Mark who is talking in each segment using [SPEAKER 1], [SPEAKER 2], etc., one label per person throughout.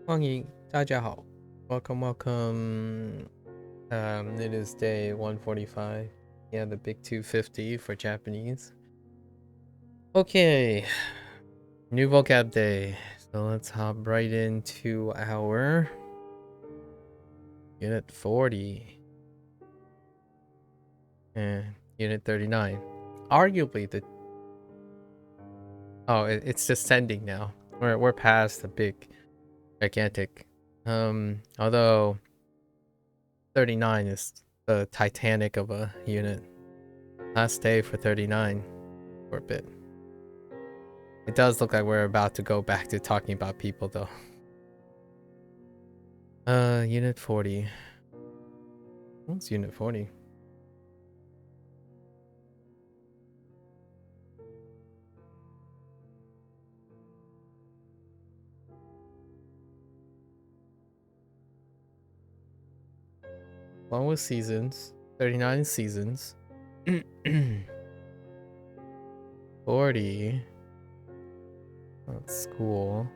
[SPEAKER 1] 欢迎大家好 welcome welcome it is day 145. Yeah, the big 250 for Japanese. Okay, new vocab day, so let's hop right into our unit 40 and unit 39. Arguably it's descending now. We're past the big gigantic, although 39 is the Titanic of a unit. Last day for 39 for a bit. It does look like we're about to go back to talking about people though. Unit 40. What's unit 40? One with seasons. 39 seasons. 40. That's school.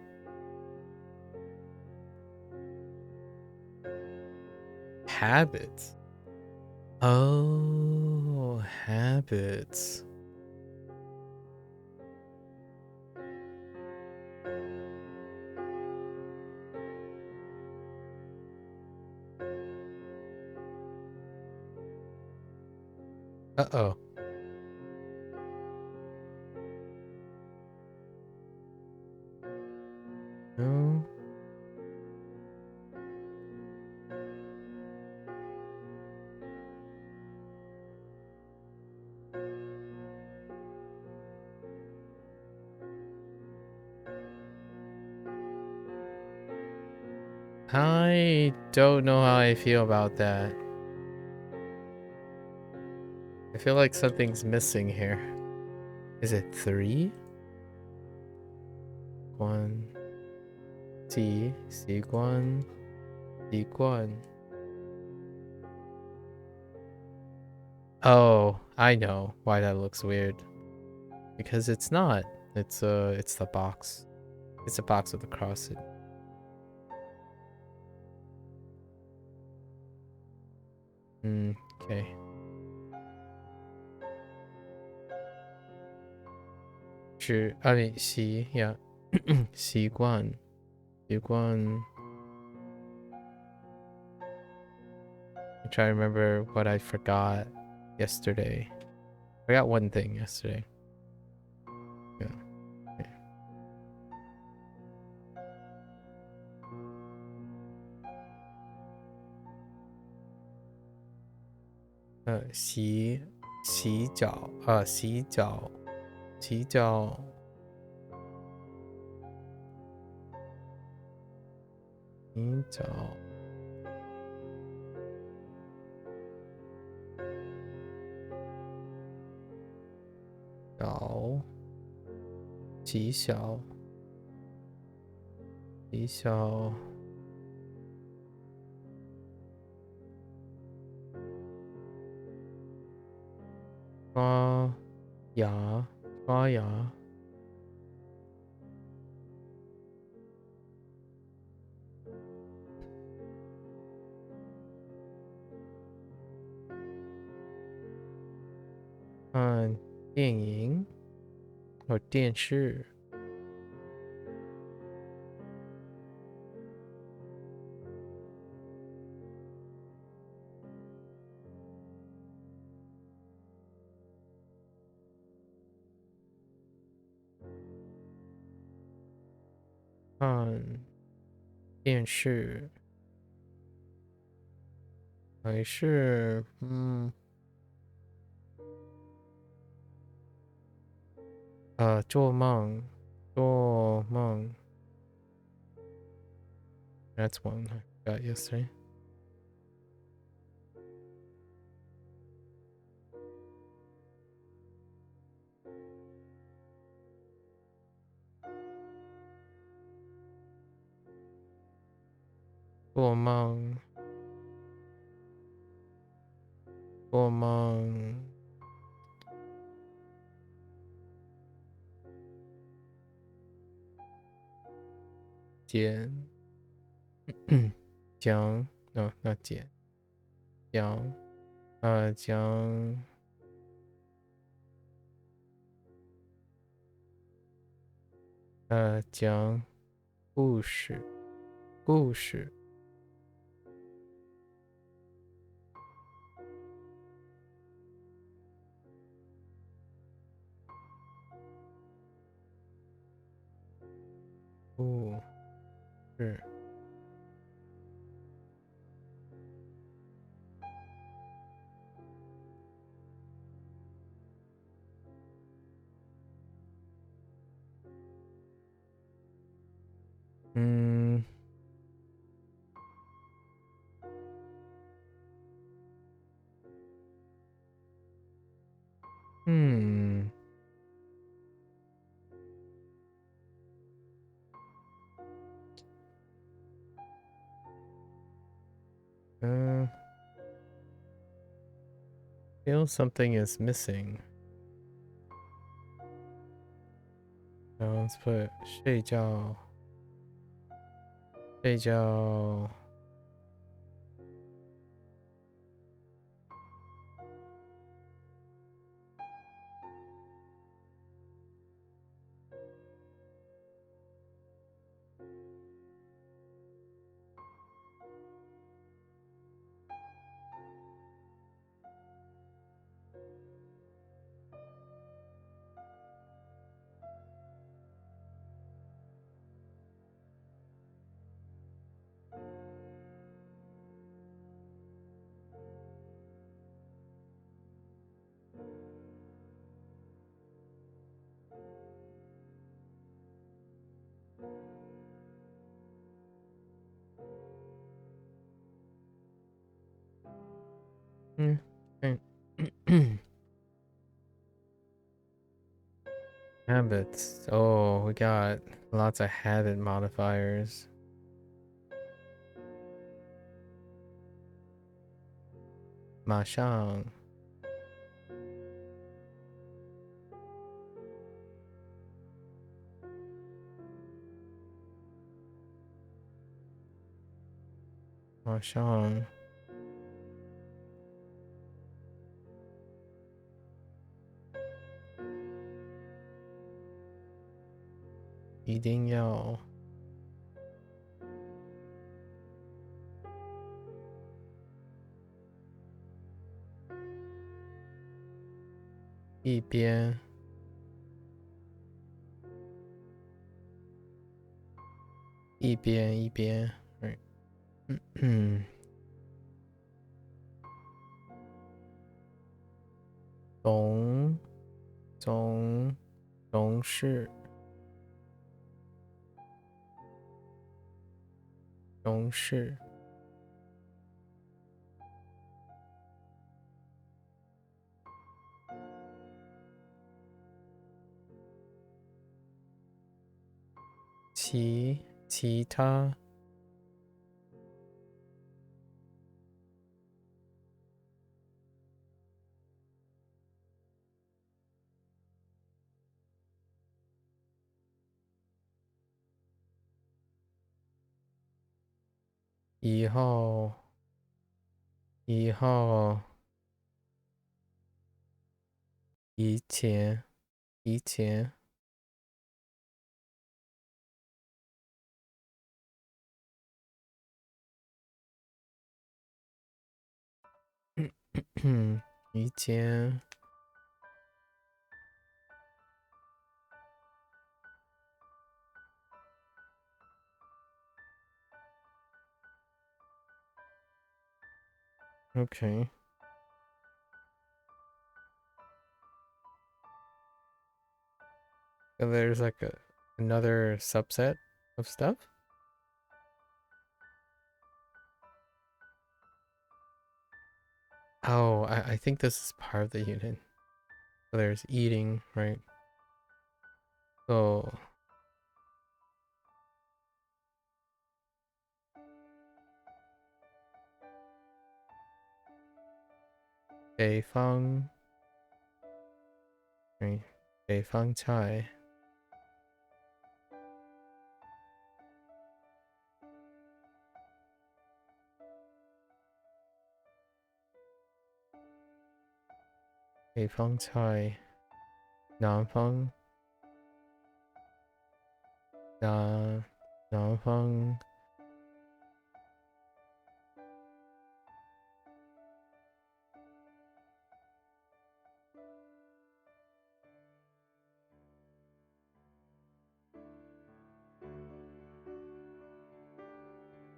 [SPEAKER 1] Habits. Oh, habits. Uh-oh. No. I don't know how I feel about that. I feel like something's missing here. Is it 3? 1.习惯 Oh, I know why that looks weird. Because it's not. It's the box. It's a box with a cross. Okay. I mean, 习 yeah. 习惯 I'm trying to remember what I forgot yesterday. I forgot one thing yesterday. Yeah. Okay. 洗脚 洗脚 极小刷牙看电影或电视看电视还是做梦 That's one I got yesterday. 做梦减将那减将将讲故事故事故事。嗯嗯嗯 feel something is missing. Let's put 睡觉睡觉habits. Oh, we got lots of habit modifiers. 马上马上一定要一边right. 总是其他以后以后以前以前以前 okay. So there's like another subset of stuff. Oh, I think this is part of the unit. So there's eating, right? So 北方 right? 北方菜北方菜，南方南方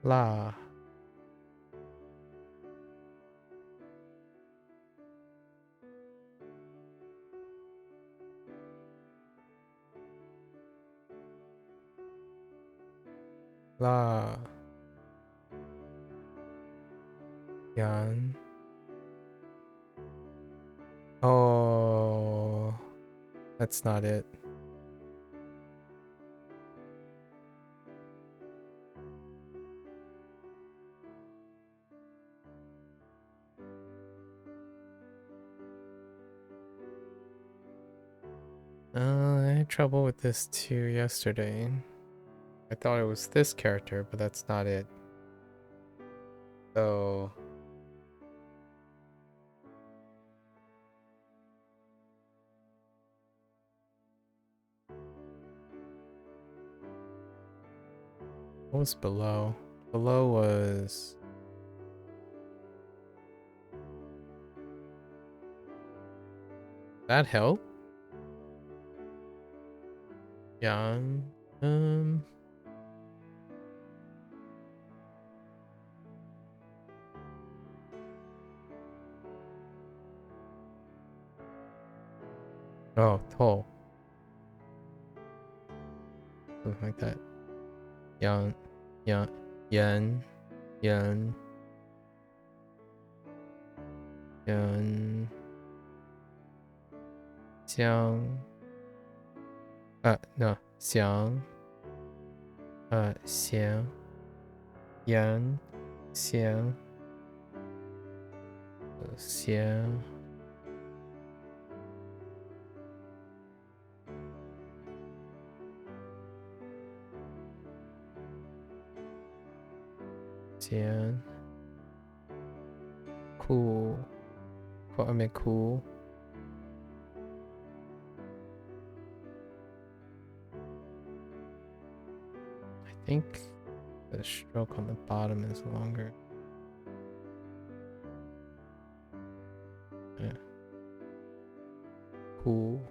[SPEAKER 1] 辣辣盐。Oh, that's not it. I had trouble with this too yesterday. I thought it was this character, but that's not it. So what was below? Below was that help? Yan. Oh, toll. Something like that. Yan. Yan. Yan. Yan. Yan. Xiang. No. Xiang. Xiang. Yan. Xiang. Xiang. Xiang. Cool. I mean, cool. I think the stroke on the bottom is longer. Yeah. Cool.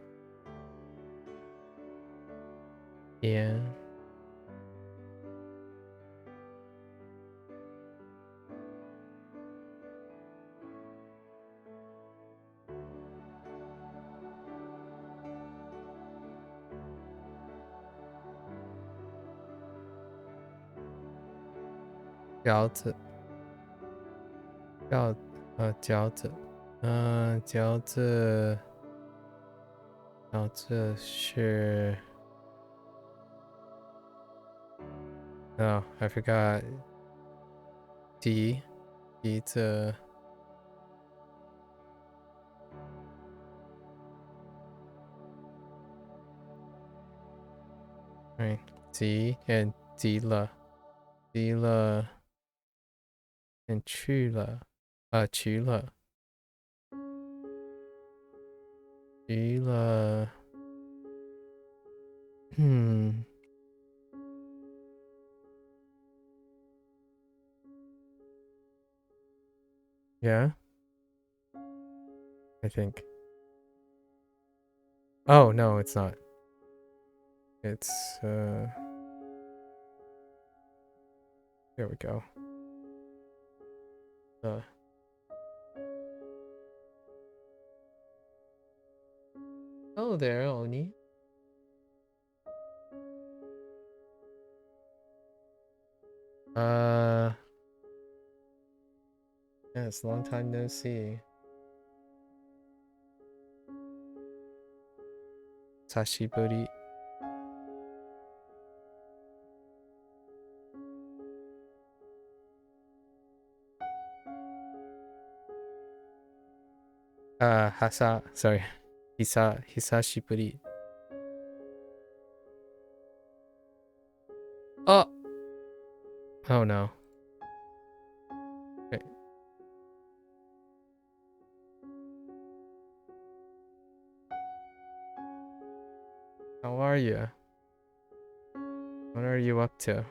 [SPEAKER 1] Yeah.饺子是 Oh, I forgot. 笛子 right. 急 and 急了 and 去了去了Yeah, I think. Oh, no, it's not. It's, there we go. Oh, there, Oni. Yeah, it's a long time no see. Sashiburi. Sorry. Hisashiburi. Oh no. Okay. How are you? What are you up to?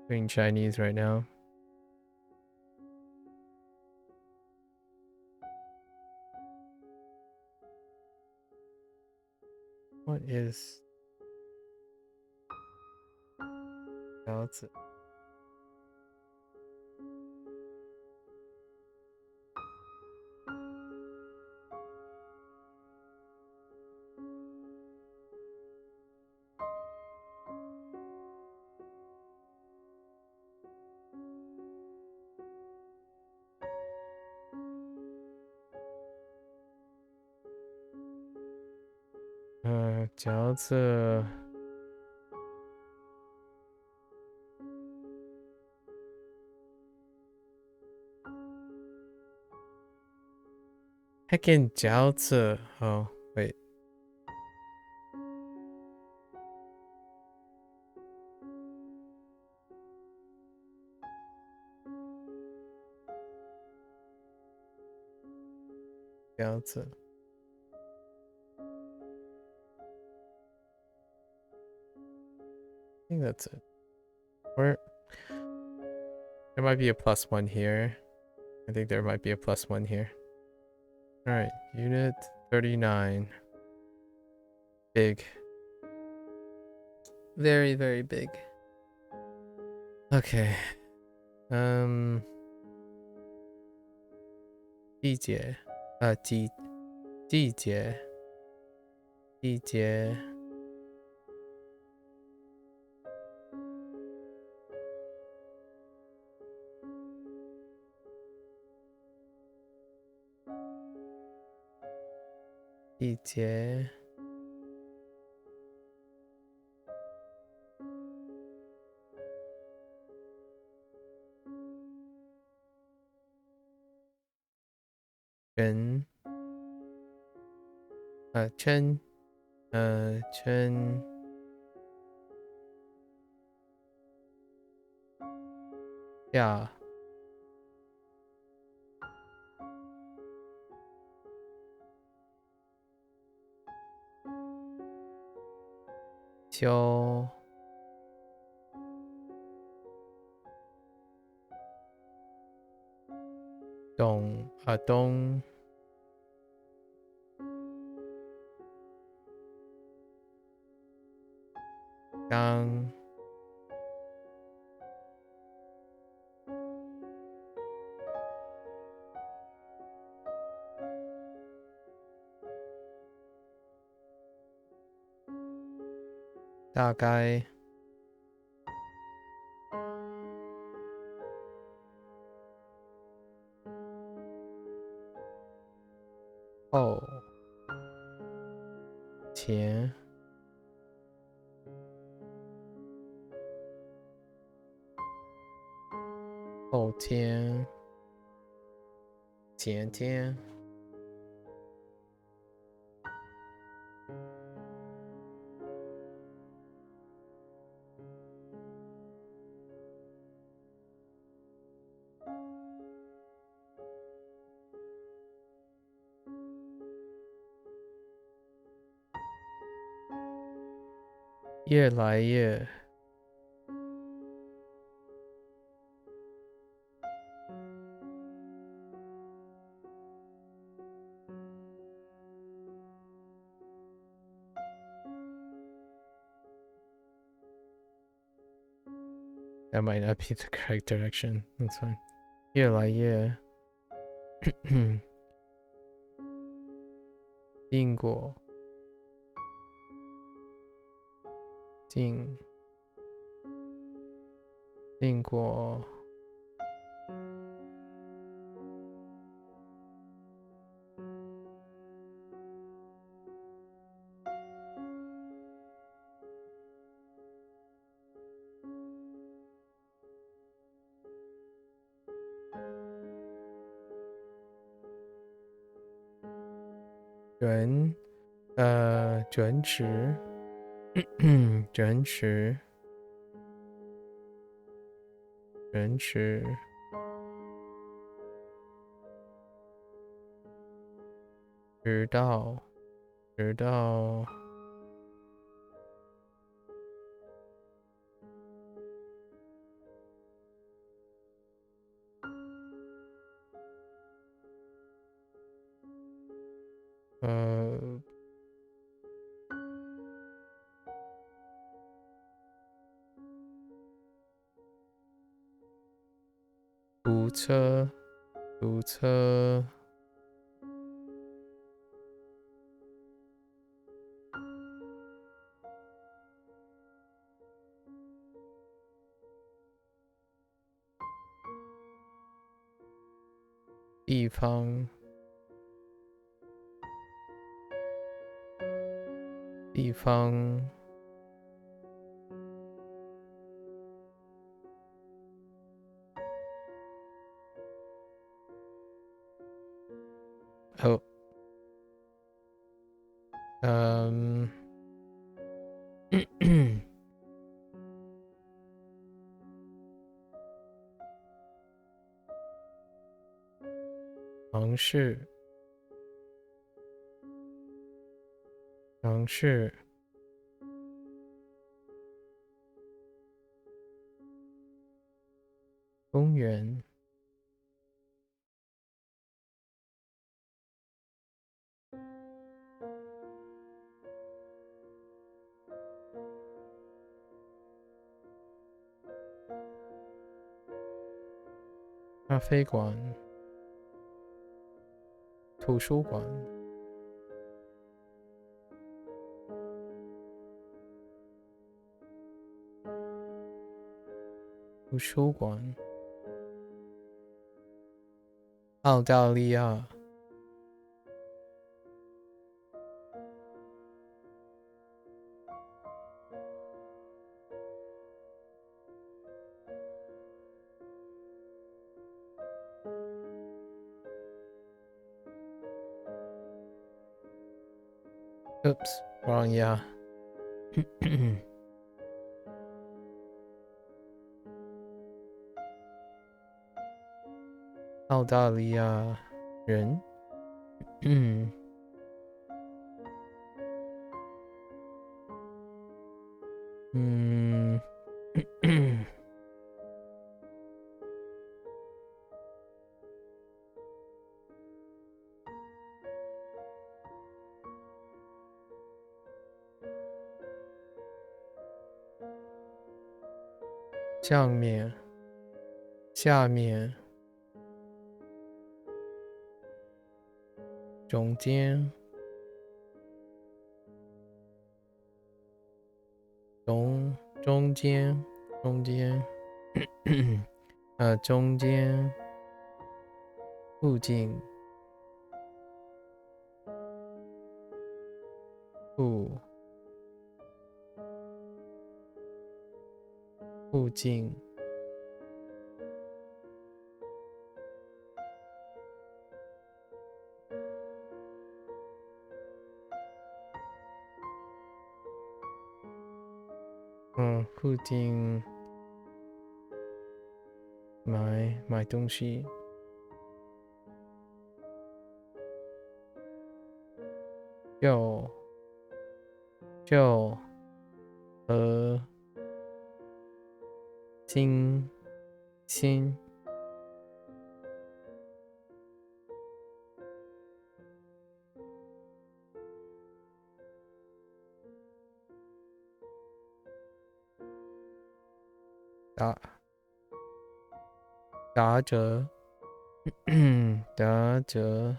[SPEAKER 1] Doing Chinese right now. What is 饺子? 아, 饺子 Heckin' 饺子 Oh, wait. 饺子 I think that's it. Or there might be a +1 here. I think there might be a +1 here. Alright, unit 39. Big. Very, very big. Okay. 季节 季节 季节 季节 人 chen chen 下 秋 冬 冬 刚 大概 后 前 后天 前天 越来越 That might not be the correct direction. That's fine. 越来越经过 经过 准准时准时准时知道直到堵车地方哦，尝试公园咖啡馆图书馆澳大利亚，Oops wrong yeah 澳大利亚人下面中间中间附近附近附近买东西就和新打折打折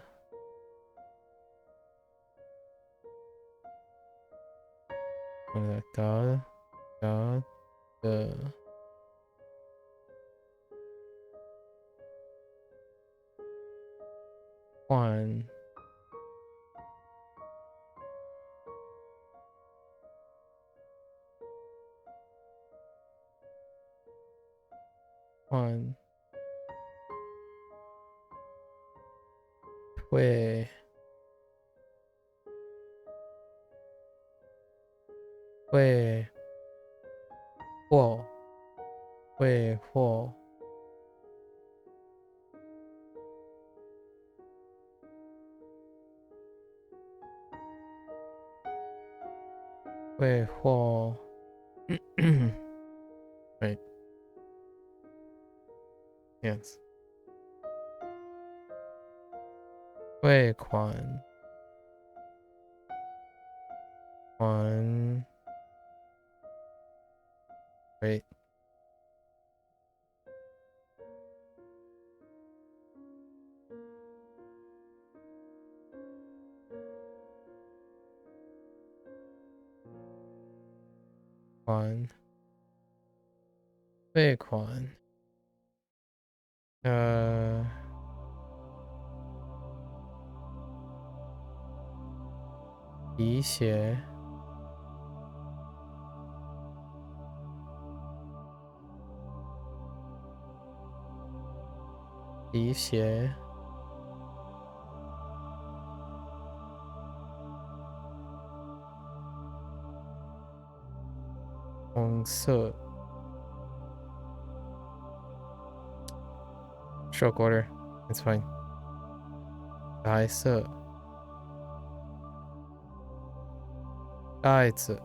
[SPEAKER 1] 打折换退货会或 right. Yes. 汇款 款 right. 款汇款提携提携红色 stroke order. It's fine. 白色袋子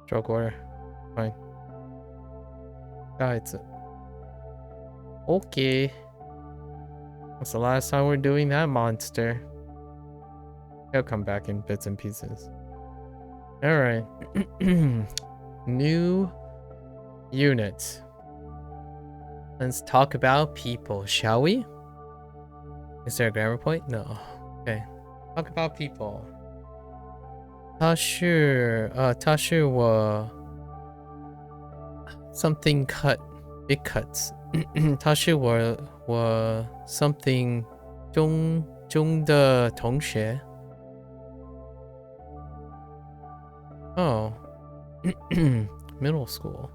[SPEAKER 1] stroke order. Fine. 袋子 Okay. That's the last time we're doing that monster. He'll come back in bits and pieces. Alright. New unit. Let's talk about people, shall we? Is there a grammar point? No. Okay. Talk about people. 他是我 something cut. Big cuts. 他是我 something 中的同学 Oh. Middle school.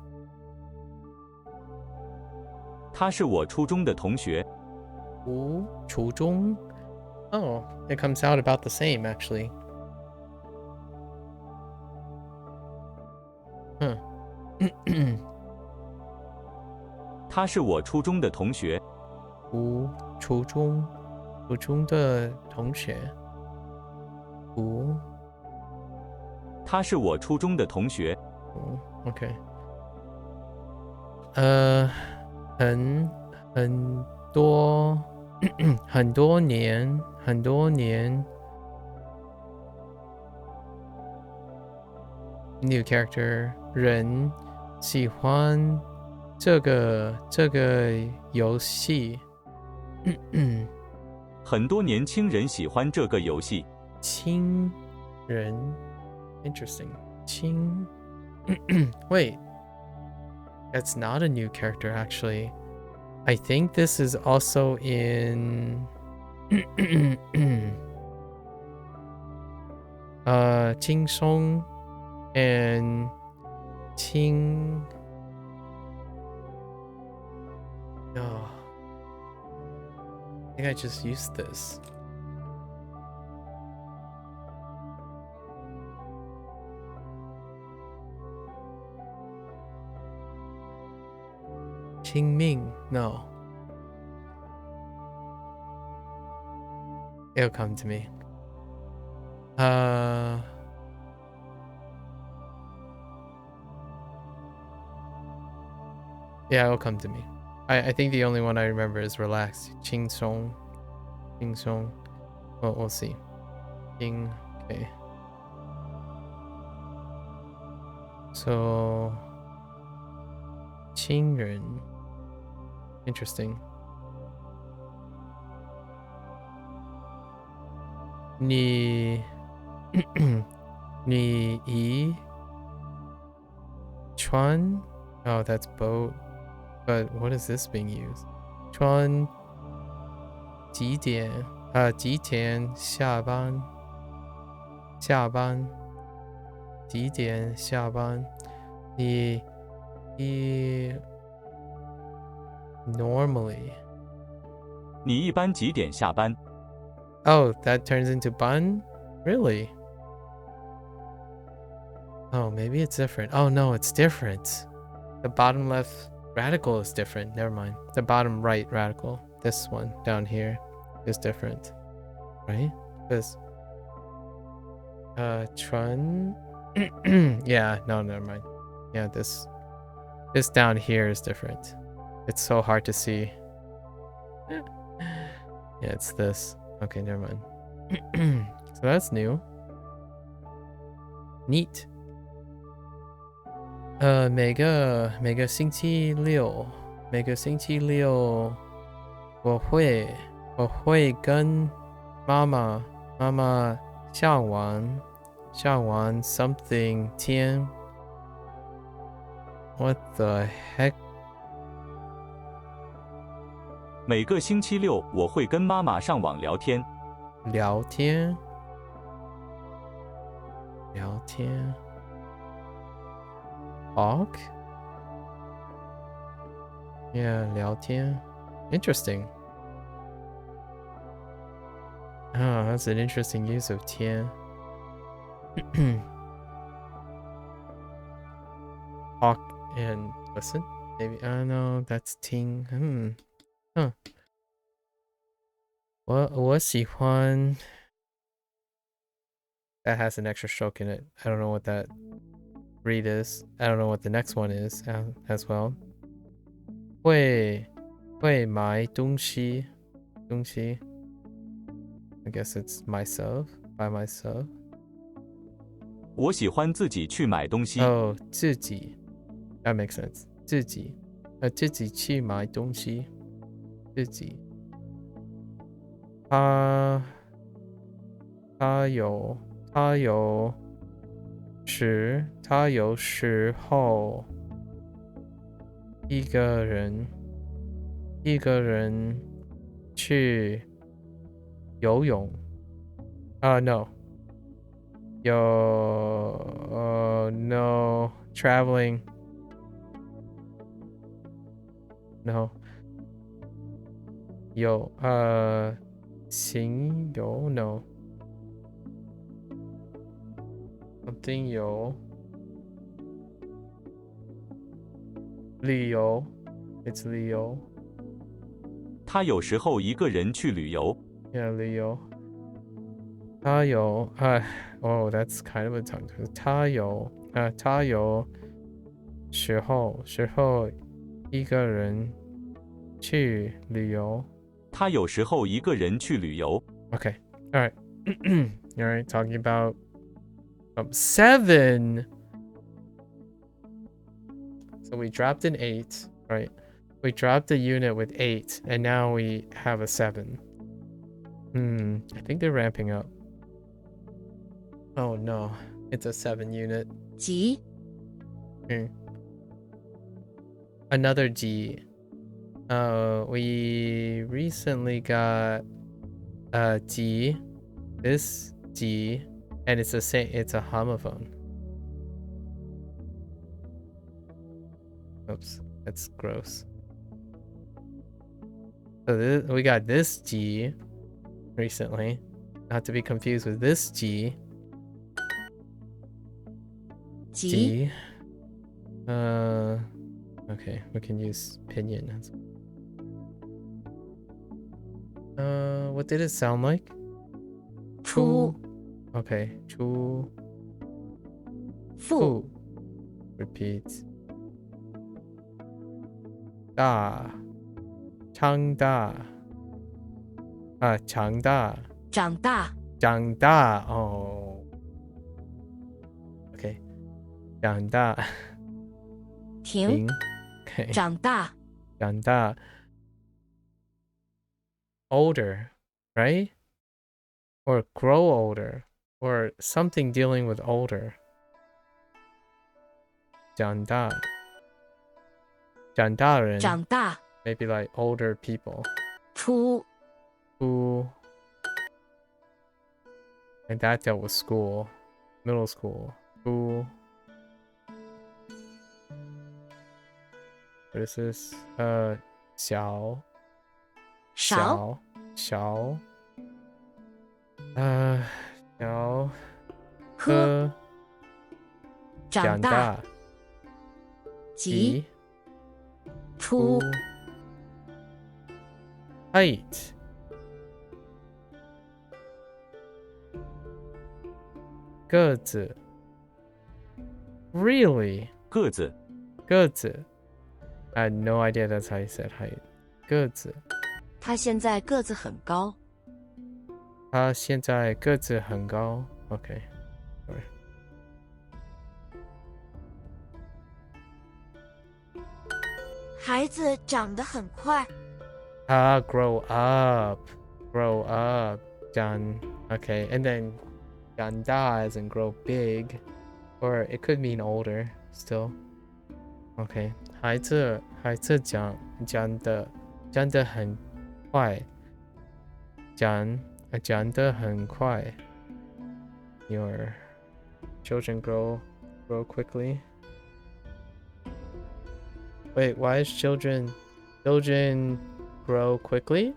[SPEAKER 2] 他是我初中的同学。
[SPEAKER 1] 初中 Oh, it comes out about the same actually. Huh.
[SPEAKER 2] 他是我初中的同学。
[SPEAKER 1] 初中的同学。
[SPEAKER 2] 他是我初中的同学。
[SPEAKER 1] Okay. 很多年 New character 人喜欢这个游戏
[SPEAKER 2] 很多年轻人喜欢这个游戏。
[SPEAKER 1] 亲人 Interesting. 亲 Wait. That's not a new character actually. I think this is also in 轻松 and 轻 Oh. I think I just used this. Qingming, no. It'll come to me. Yeah, it'll come to me. I think the only one I remember is relaxed. Qing Song. Well, we'll see. Qing, okay. So 亲人 Interesting. 你遗船 Oh, that's boat. But what is this being used? 船几点下班几点下班你 normally
[SPEAKER 2] 你一般几点下班？
[SPEAKER 1] Oh, that turns into bun? Really? Oh, maybe it's different. Oh no, it's different. The bottom left Radical is different. Never mind. The bottom right radical. This one down here is different. Right? Because Trun. Yeah, no, never mind. Yeah, this down here is different. It's so hard to see. Yeah, it's this. Okay, never mind. So that's new. Neat. 每个星期六我会跟妈妈上完 something 天 What the heck?
[SPEAKER 2] 每个星期六我会跟妈妈上网聊天。
[SPEAKER 1] 聊天 Talk? Yeah, 聊天 Interesting. Oh, that's an interesting use of 天 Talk and listen? Maybe, I don't know, that's 听 Huh. 我喜欢 That has an extra stroke in it. I don't know what that read is. I don't know what the next one is as well. 会买东西 I guess it's myself, by myself.
[SPEAKER 2] 我喜欢自己去买东西。
[SPEAKER 1] Oh, 自己 That makes sense. 自己去买东西自己他有时候一个人去游泳no no traveling no 行游 no something 游旅游 it's 旅游
[SPEAKER 2] 他有时候一个人去旅游。
[SPEAKER 1] Yeah, 旅游他有oh, that's kind of a tongue twister. 他有时候一个人去旅游。
[SPEAKER 2] 他有时候一个人去旅游。
[SPEAKER 1] Okay, all right. All right, talking about 7. So we dropped an 8, right? We dropped a unit with 8, and now we have a 7. I think they're ramping up. Oh no, it's a 7 unit.
[SPEAKER 3] G.
[SPEAKER 1] Another G. We recently got a G. This G, and it's the same. It's a homophone. Oops, that's gross. So we got this G recently, not to be confused with this G. G. Okay, we can use pinyin. What did it sound like?
[SPEAKER 3] 出
[SPEAKER 1] Okay, 出
[SPEAKER 3] fu
[SPEAKER 1] Repeat. 大长大长大
[SPEAKER 3] 长大
[SPEAKER 1] 长大 Oh. Okay. 长大
[SPEAKER 3] 停
[SPEAKER 1] Okay.
[SPEAKER 3] 长大
[SPEAKER 1] 长大 Older, right? Or grow older, or something dealing with older. 长大人
[SPEAKER 3] 长大
[SPEAKER 1] maybe like older people
[SPEAKER 3] 出
[SPEAKER 1] who and that dealt with school, middle school. Who what is this? 小
[SPEAKER 3] 少
[SPEAKER 1] 小
[SPEAKER 3] 喝长大
[SPEAKER 1] 长大
[SPEAKER 3] 急出
[SPEAKER 1] height 个子 really
[SPEAKER 2] 个子，
[SPEAKER 1] 个子 I had no idea that's how you said height 个子
[SPEAKER 3] 他现在个子很高。
[SPEAKER 1] 他现在个子很高 OK sorry
[SPEAKER 3] 孩子长得很快。
[SPEAKER 1] grow up 长 okay and then 长大 as in grow big or it could mean older still okay 孩子长得很快长得很快 your children grow quickly wait why is children grow quickly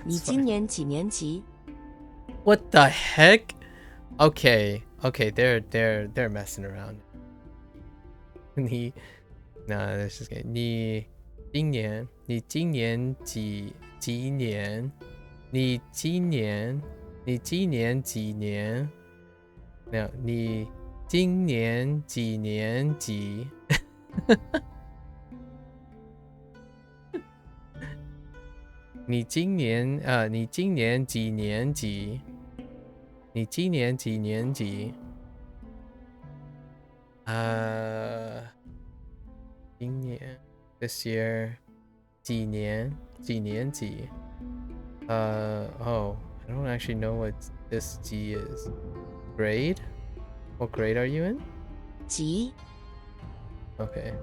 [SPEAKER 3] 你今年几年级？
[SPEAKER 1] What the heck? Okay, they're messing around. 那 this is good. 你今年几年？你今年几年？没有，你今年几年级？你今年几年级？你今年几年级？今年 this year 几年级oh I don't actually know what this G is. Grade? What grade are you in?
[SPEAKER 3] 级
[SPEAKER 1] Okay.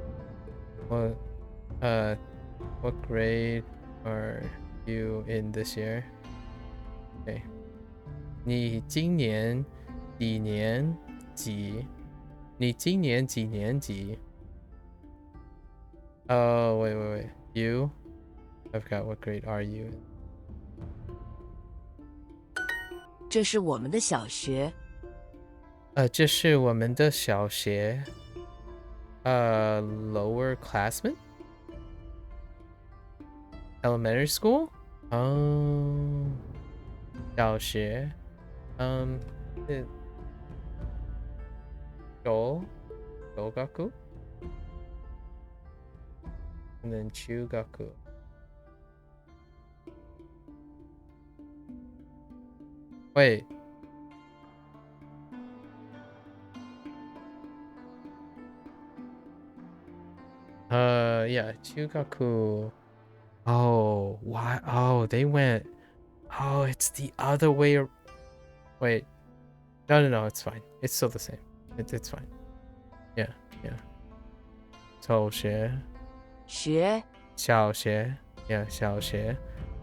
[SPEAKER 1] What grade are you in this year? Okay. 你今年几年级？你今年几年级？Oh, wait. You? I forgot what grade are you in.
[SPEAKER 3] 这是我们的小学。
[SPEAKER 1] 这是我们的小学。Lower classmen? Elementary school? 小学。小学 and then 中学 wait yeah 中学 oh why oh they went oh it's the other way wait no it's fine it's still the same it's fine yeah 小学
[SPEAKER 3] 学
[SPEAKER 1] 小学 yeah 小学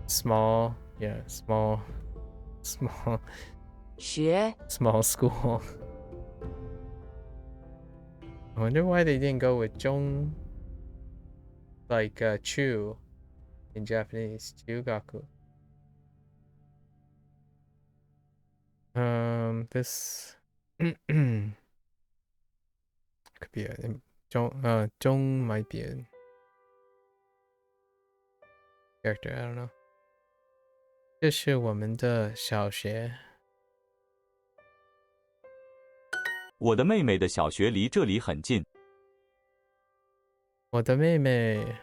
[SPEAKER 1] small yeah small
[SPEAKER 3] 学
[SPEAKER 1] small school I wonder why they didn't go with 中 like chu in Japanese 中学 this could be a 中 might be a character I don't know 这是我们的小学
[SPEAKER 2] 我的妹妹的小学离这里很近。
[SPEAKER 1] 我的妹妹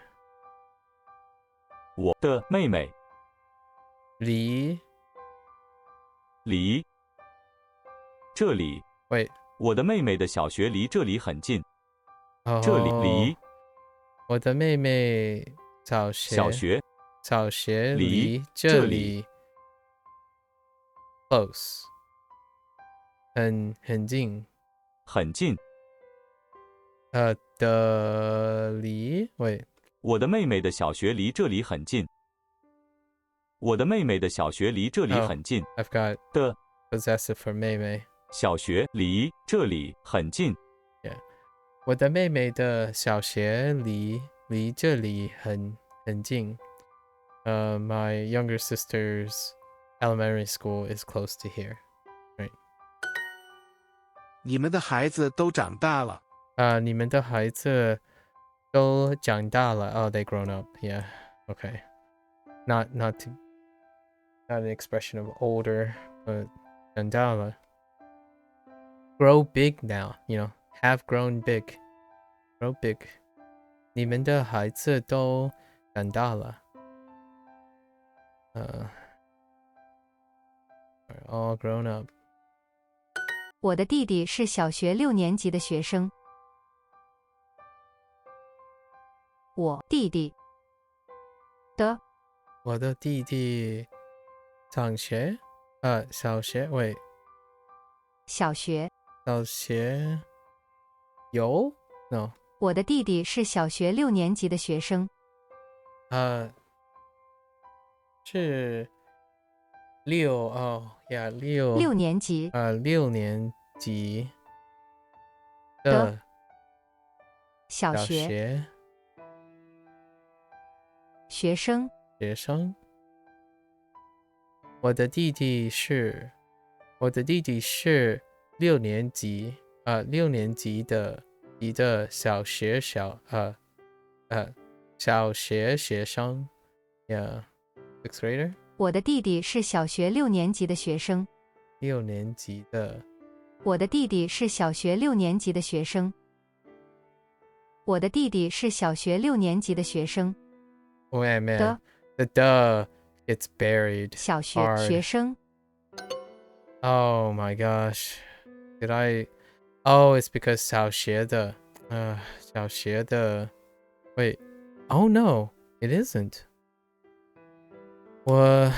[SPEAKER 2] 我的妹妹
[SPEAKER 1] 离
[SPEAKER 2] 这里，
[SPEAKER 1] 喂，
[SPEAKER 2] 我的妹妹的小学离这里很近。
[SPEAKER 1] 哦，
[SPEAKER 2] 这里离
[SPEAKER 1] 我的妹妹小学离这里 close 很近
[SPEAKER 2] 很近。
[SPEAKER 1] 的离喂，
[SPEAKER 2] 我的妹妹的小学离这里很近。我的妹妹的小学离这里很近。
[SPEAKER 1] I've got
[SPEAKER 2] 的
[SPEAKER 1] possessive for 妹妹。
[SPEAKER 2] 小学离这里很近。
[SPEAKER 1] Yeah， 我的妹妹的小学离这里很近。My younger sister's elementary school is close to here. Right.
[SPEAKER 4] 你们的孩子都长大了。
[SPEAKER 1] 你们的孩子都长大了。Oh, they grown up. Yeah. Okay. Not an expression of older, but 长大了。Grow big now. Have grown big. Grow big. 你们的孩子都长大了。All grown up.
[SPEAKER 4] 我的弟弟是小学6年级的学生。我弟弟的
[SPEAKER 1] 我的弟弟上学，小学，wait，
[SPEAKER 4] 小学。
[SPEAKER 1] 小学有 no，
[SPEAKER 4] 我的弟弟是小学6年级的学生。
[SPEAKER 1] 是6
[SPEAKER 4] 年级
[SPEAKER 1] 6年级
[SPEAKER 4] 的
[SPEAKER 1] 的
[SPEAKER 4] 小
[SPEAKER 1] 小
[SPEAKER 4] 学学生。
[SPEAKER 1] 学生。我的弟弟是6年级6年级的小学学生 ，yeah， sixth grader。
[SPEAKER 4] 我的弟弟是小学6年级的学生。
[SPEAKER 1] 6年级的。
[SPEAKER 4] 我的弟弟是小学6年级的学生。我的弟弟是小学6年级的学生。
[SPEAKER 1] Wait a minute. The gets buried.
[SPEAKER 4] 小学
[SPEAKER 1] hard.
[SPEAKER 4] 学生。
[SPEAKER 1] Oh my gosh. Did I? Oh, it's because 小学的 Wait. Oh no, it isn't. 我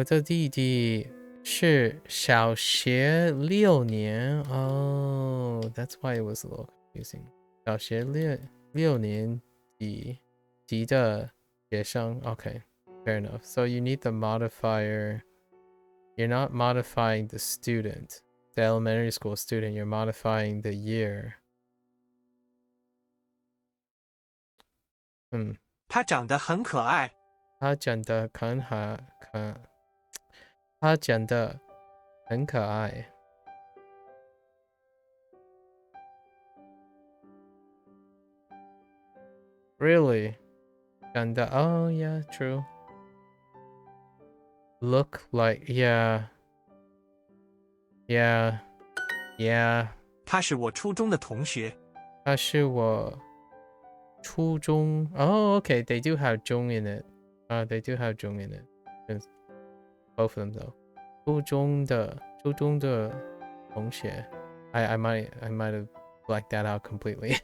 [SPEAKER 1] 的弟弟是小学6年。Oh, that's why it was a little confusing. 小学六年级的学生。Okay, fair enough. So you need the modifier. You're not modifying the student, the elementary school student. You're modifying the year.
[SPEAKER 5] 他长得很可爱。
[SPEAKER 1] 他长得很可爱。Really? 长得 Oh yeah, true. Look like yeah.
[SPEAKER 5] 他是我初中的同学。
[SPEAKER 1] 他是我初中。Oh, okay. They do have 中 in it. They do have 中 in it. Both of them though. 初中的同学。I might have blacked that out completely.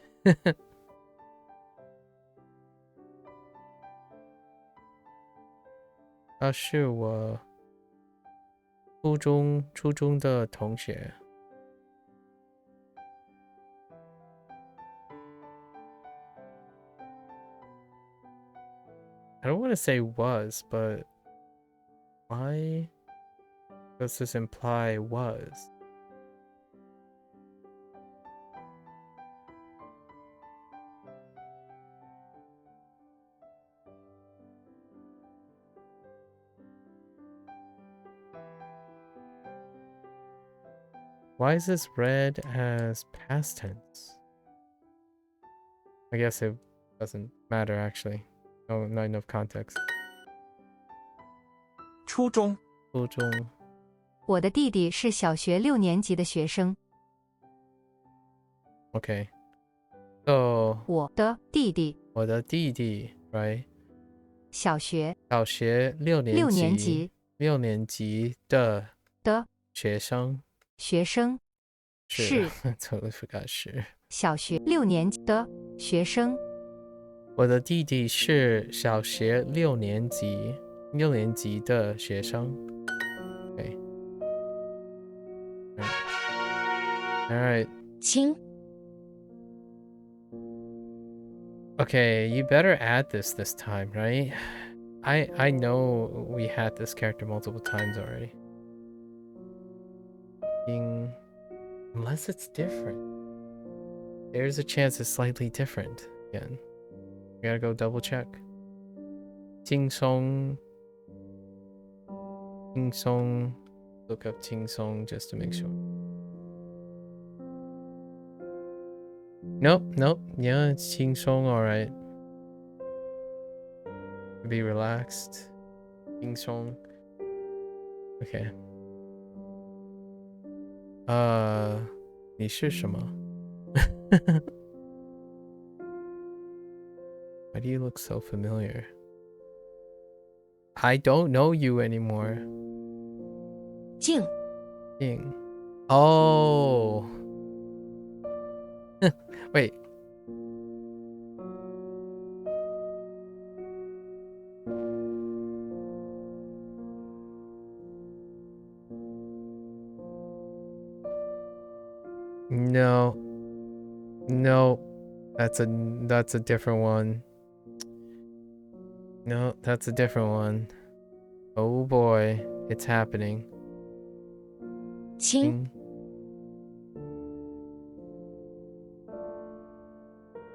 [SPEAKER 1] 他是我初中的同学。I don't want to say was, but why does this imply was? Why is this read as past tense? I guess it doesn't matter actually. No, not enough context.
[SPEAKER 5] 初中。
[SPEAKER 4] 我的弟弟是小学6年级的学生。
[SPEAKER 1] Okay. So
[SPEAKER 4] 我的弟弟
[SPEAKER 1] right?
[SPEAKER 4] 小学
[SPEAKER 1] 6年级的学生。
[SPEAKER 4] 是
[SPEAKER 1] Totally forgot 是。
[SPEAKER 4] 小学6年级的学生。
[SPEAKER 1] 我的弟弟是小学6年级的学生。Okay. All right.
[SPEAKER 3] 请
[SPEAKER 1] Okay, you better add this time, right? I know we had this character multiple times already. Unless it's different. There's a chance it's slightly different again. We gotta go double check. 轻松 Look up 轻松 just to make sure. Nope, nope. Yeah, it's 轻松, alright. Be relaxed. 轻松. Okay. 你是什么? Why do you look so familiar? I don't know you anymore.
[SPEAKER 3] 静
[SPEAKER 1] King. Oh. Wait. No. No. That's a different one. No, that's a different one. Oh boy, it's happening.
[SPEAKER 3] 清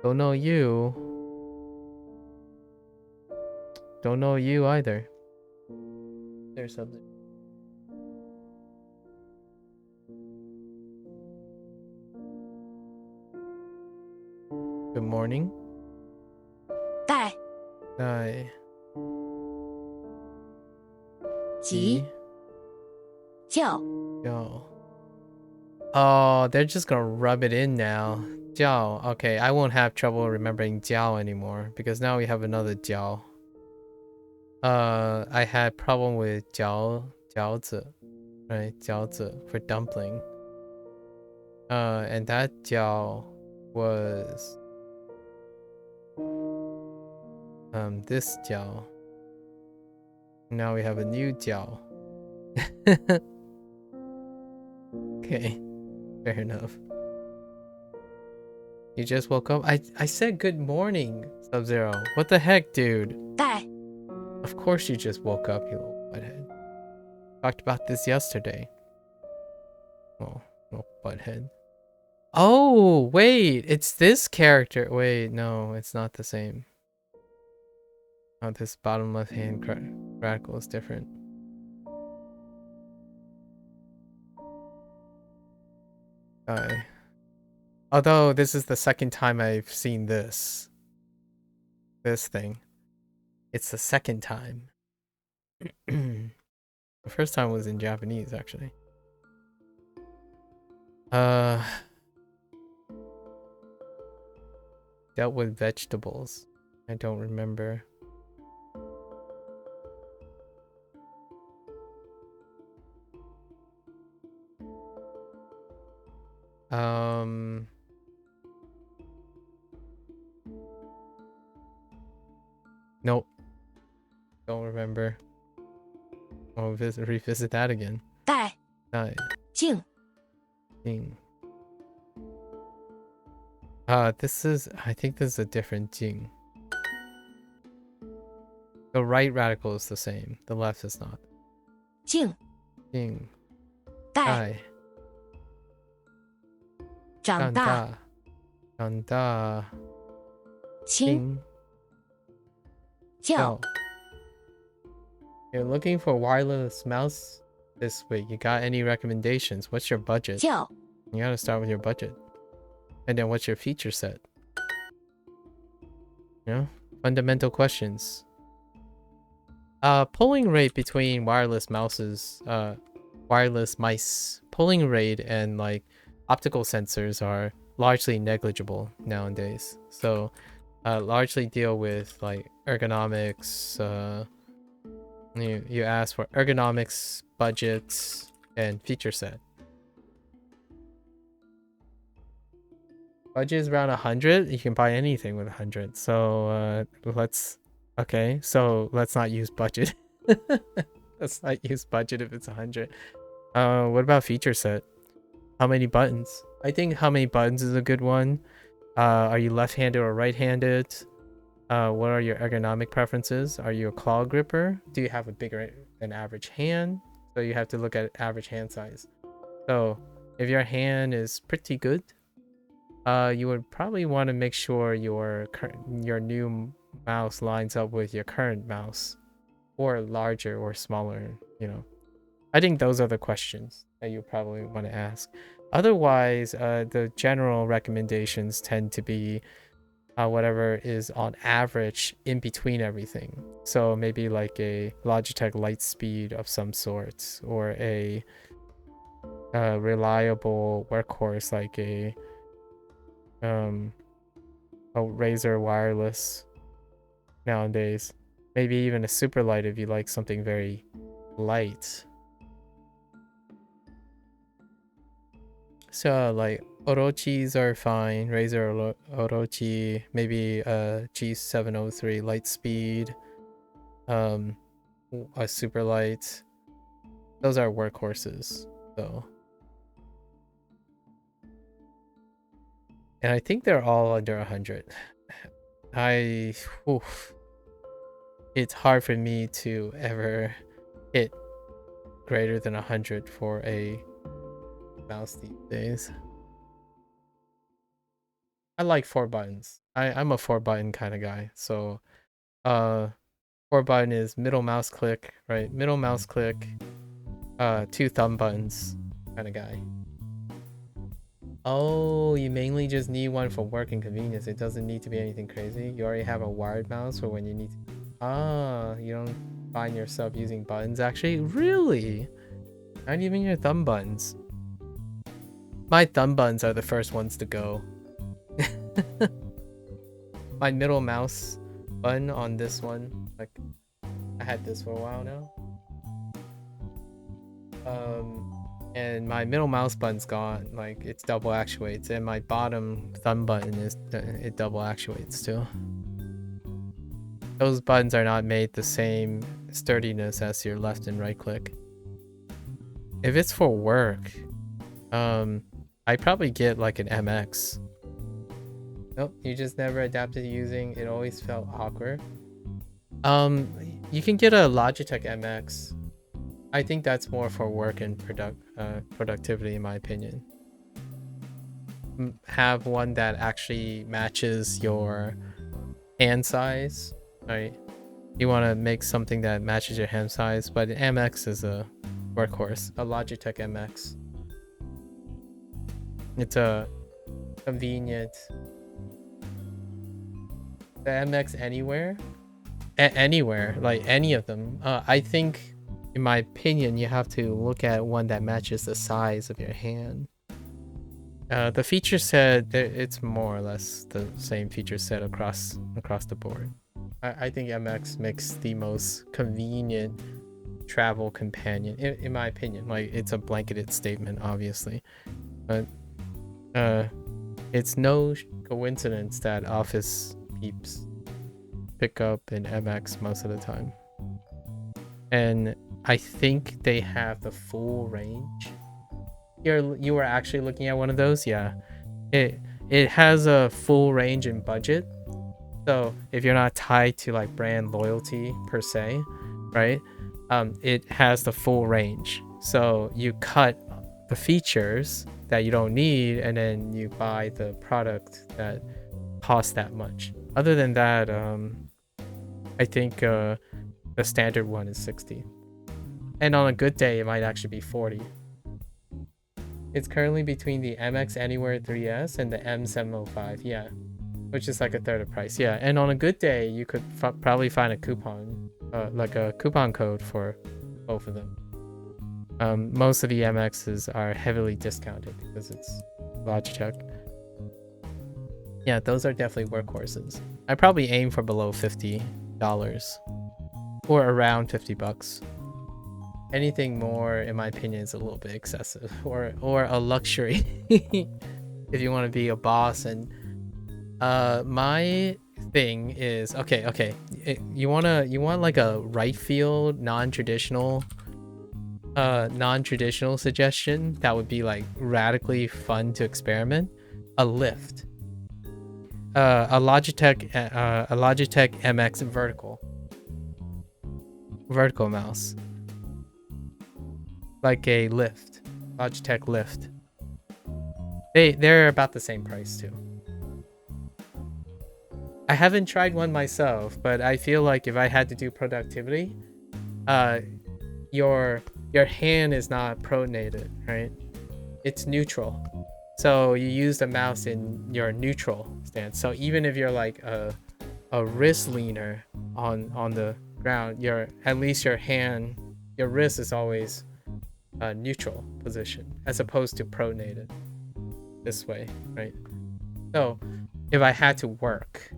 [SPEAKER 1] Don't know you. Don't know you either. There's something. Good morning.
[SPEAKER 3] 带
[SPEAKER 1] Hi.
[SPEAKER 3] 急叫
[SPEAKER 1] Yo. Oh, they're just gonna rub it in now. Jiao. Okay, I won't have trouble remembering Jiao anymore because now we have another Jiao. I had problem with Jiaozi, right? Jiaozi for dumpling. And that Jiao was this Jiao. Now we have a new Jiao. Okay, fair enough. You just woke up? I said good morning, Sub-Zero. What the heck, dude?
[SPEAKER 3] 带
[SPEAKER 1] Of course you just woke up, you little butthead. Talked about this yesterday. Oh, little butthead. Oh, wait, it's this character. Wait, no, it's not the same. Oh, this bottom left-hand radical is different. Although this is the second time I've seen this thing. It's the second time. The first time was in Japanese, actually. Dealt with vegetables. I don't remember. Nope. Don't remember. I'll revisit that again.
[SPEAKER 3] 带 静
[SPEAKER 1] Jing. I think this is a different Jing. The right radical is the same. The left is not.
[SPEAKER 3] 静
[SPEAKER 1] Jing.
[SPEAKER 3] 带
[SPEAKER 1] Dai.
[SPEAKER 3] 长大
[SPEAKER 1] Ganda.
[SPEAKER 3] 清
[SPEAKER 1] Jing.
[SPEAKER 3] 叫
[SPEAKER 1] You're looking for wireless mouse this week. You got any recommendations? What's your budget?
[SPEAKER 3] 叫
[SPEAKER 1] You gotta start with your budget. And then what's your feature set? You know? Fundamental questions. Polling rate between wireless mice, polling rate and like optical sensors are largely negligible nowadays. So largely deal with like ergonomics. You ask for ergonomics, budgets, and feature set. Budget is around 100. You can buy anything with 100. So let's not use budget. Let's not use budget if it's 100. What about feature set? How many buttons? I think how many buttons is a good one. Are you left-handed or right-handed? What are your ergonomic preferences? Are you a claw gripper? Do you have a bigger than average hand? So you have to look at average hand size. So if your hand is pretty good, you would probably want to make sure your new mouse lines up with your current mouse, or larger or smaller. You know, I think those are the questions that you probably want to ask. Otherwise, the general recommendations tend to be whatever is on average in between everything. So maybe like a Logitech Lightspeed of some sorts, or a reliable workhorse like a Razer wireless nowadays. Maybe even a super light if you like something very light. So like Orochis are fine. Razer Orochi, maybe a G703 Lightspeed, a super light. Those are workhorses, though. And I think they're all under 100. It's hard for me to ever hit greater than 100 for a mouse these days. I like 4 buttons. I'm a 4 button kind of guy. So 4 button is middle mouse click, right? Middle mouse click, 2 thumb buttons kind of guy. Oh, you mainly just need one for work and convenience. It doesn't need to be anything crazy. You already have a wired mouse for when you need to... you don't find yourself using buttons actually? Really? Not even your thumb buttons. My thumb buttons are the first ones to go. My middle mouse button on this one, like I had this for a while now. And my middle mouse button's gone, like it's double actuates, and my bottom thumb button is it double actuates too. Those buttons are not made the same sturdiness as your left and right click. If it's for work, I'd probably get like an MX. Nope, you just never adapted to using. It always felt awkward. You can get a Logitech MX. I think that's more for work and productivity, in my opinion. Have one that actually matches your hand size, right? You want to make something that matches your hand size, but an MX is a workhorse, a Logitech MX. It's a convenient. The MX anywhere, anywhere, like any of them. I think, in my opinion, you have to look at one that matches the size of your hand. The feature set, it's more or less the same feature set across the board. I think MX makes the most convenient travel companion, in my opinion. Like, it's a blanketed statement, obviously, but it's no coincidence that office peeps pick up an MX most of the time. And I think they have the full range. You were actually looking at one of those? Yeah. It has a full range and budget. So if you're not tied to like brand loyalty per se, right? It has the full range. So you cut the features that you don't need, and then you buy the product that costs that much. Other than that, I think the standard one is 60. And on a good day, it might actually be 40. It's currently between the MX Anywhere 3S and the M705, yeah. Which is like a third of price, yeah. And on a good day, you could probably find a coupon, like a coupon code for both of them. Most of the MXs are heavily discounted because it's Logitech. Yeah, those are definitely workhorses. I probably aim for below $50 or around $50. Anything more, in my opinion, is a little bit excessive, or a luxury if you want to be a boss. And my thing is okay. You want like a right field non-traditional suggestion that would be like radically fun to experiment. A lift. A Logitech MX vertical mouse, like a lift, Logitech lift. They're about the same price too. I haven't tried one myself, but I feel like if I had to do productivity, your hand is not pronated, right? it's neutral. So you use the mouse in your neutral stance. So even if you're like a wrist leaner on the ground, at least your wrist is always a neutral position as opposed to pronated this way, right? So if I had to work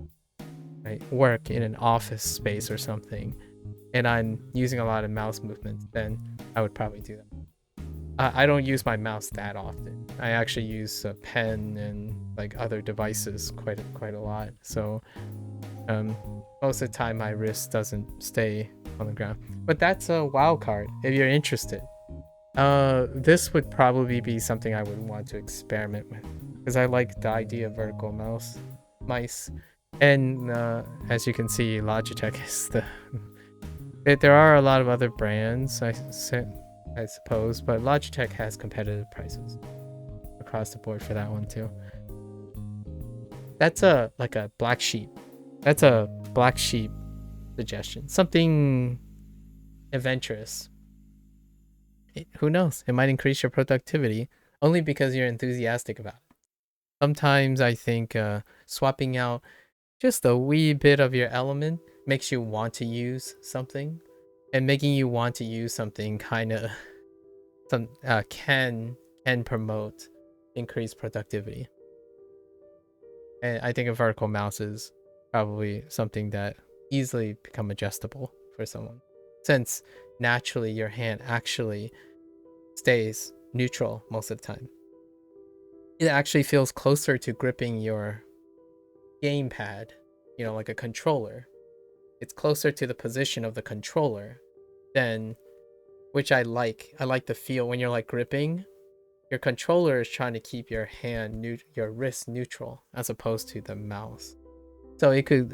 [SPEAKER 1] in an office space or something, and I'm using a lot of mouse movements, then I would probably do that. I don't use my mouse that often. I actually use a pen and like other devices quite a lot. So most of the time my wrist doesn't stay on the ground. But that's a wild card if you're interested. This would probably be something I would want to experiment with because I like the idea of vertical mice. And as you can see, Logitech is there are a lot of other brands, I suppose, but Logitech has competitive prices across the board for that one too. That's a black sheep. That's a black sheep suggestion. Something adventurous. Who knows? It might increase your productivity only because you're enthusiastic about it. Sometimes I think swapping out just a wee bit of your element makes you want to use something, and making you want to use something kind of can promote increased productivity. And I think a vertical mouse is probably something that easily become adjustable for someone, since naturally your hand actually stays neutral most of the time. It actually feels closer to gripping your gamepad, like a controller. It's closer to the position of the controller than, which I like. I like the feel when you're like gripping. Your controller is trying to keep your your wrist neutral as opposed to the mouse. So it could,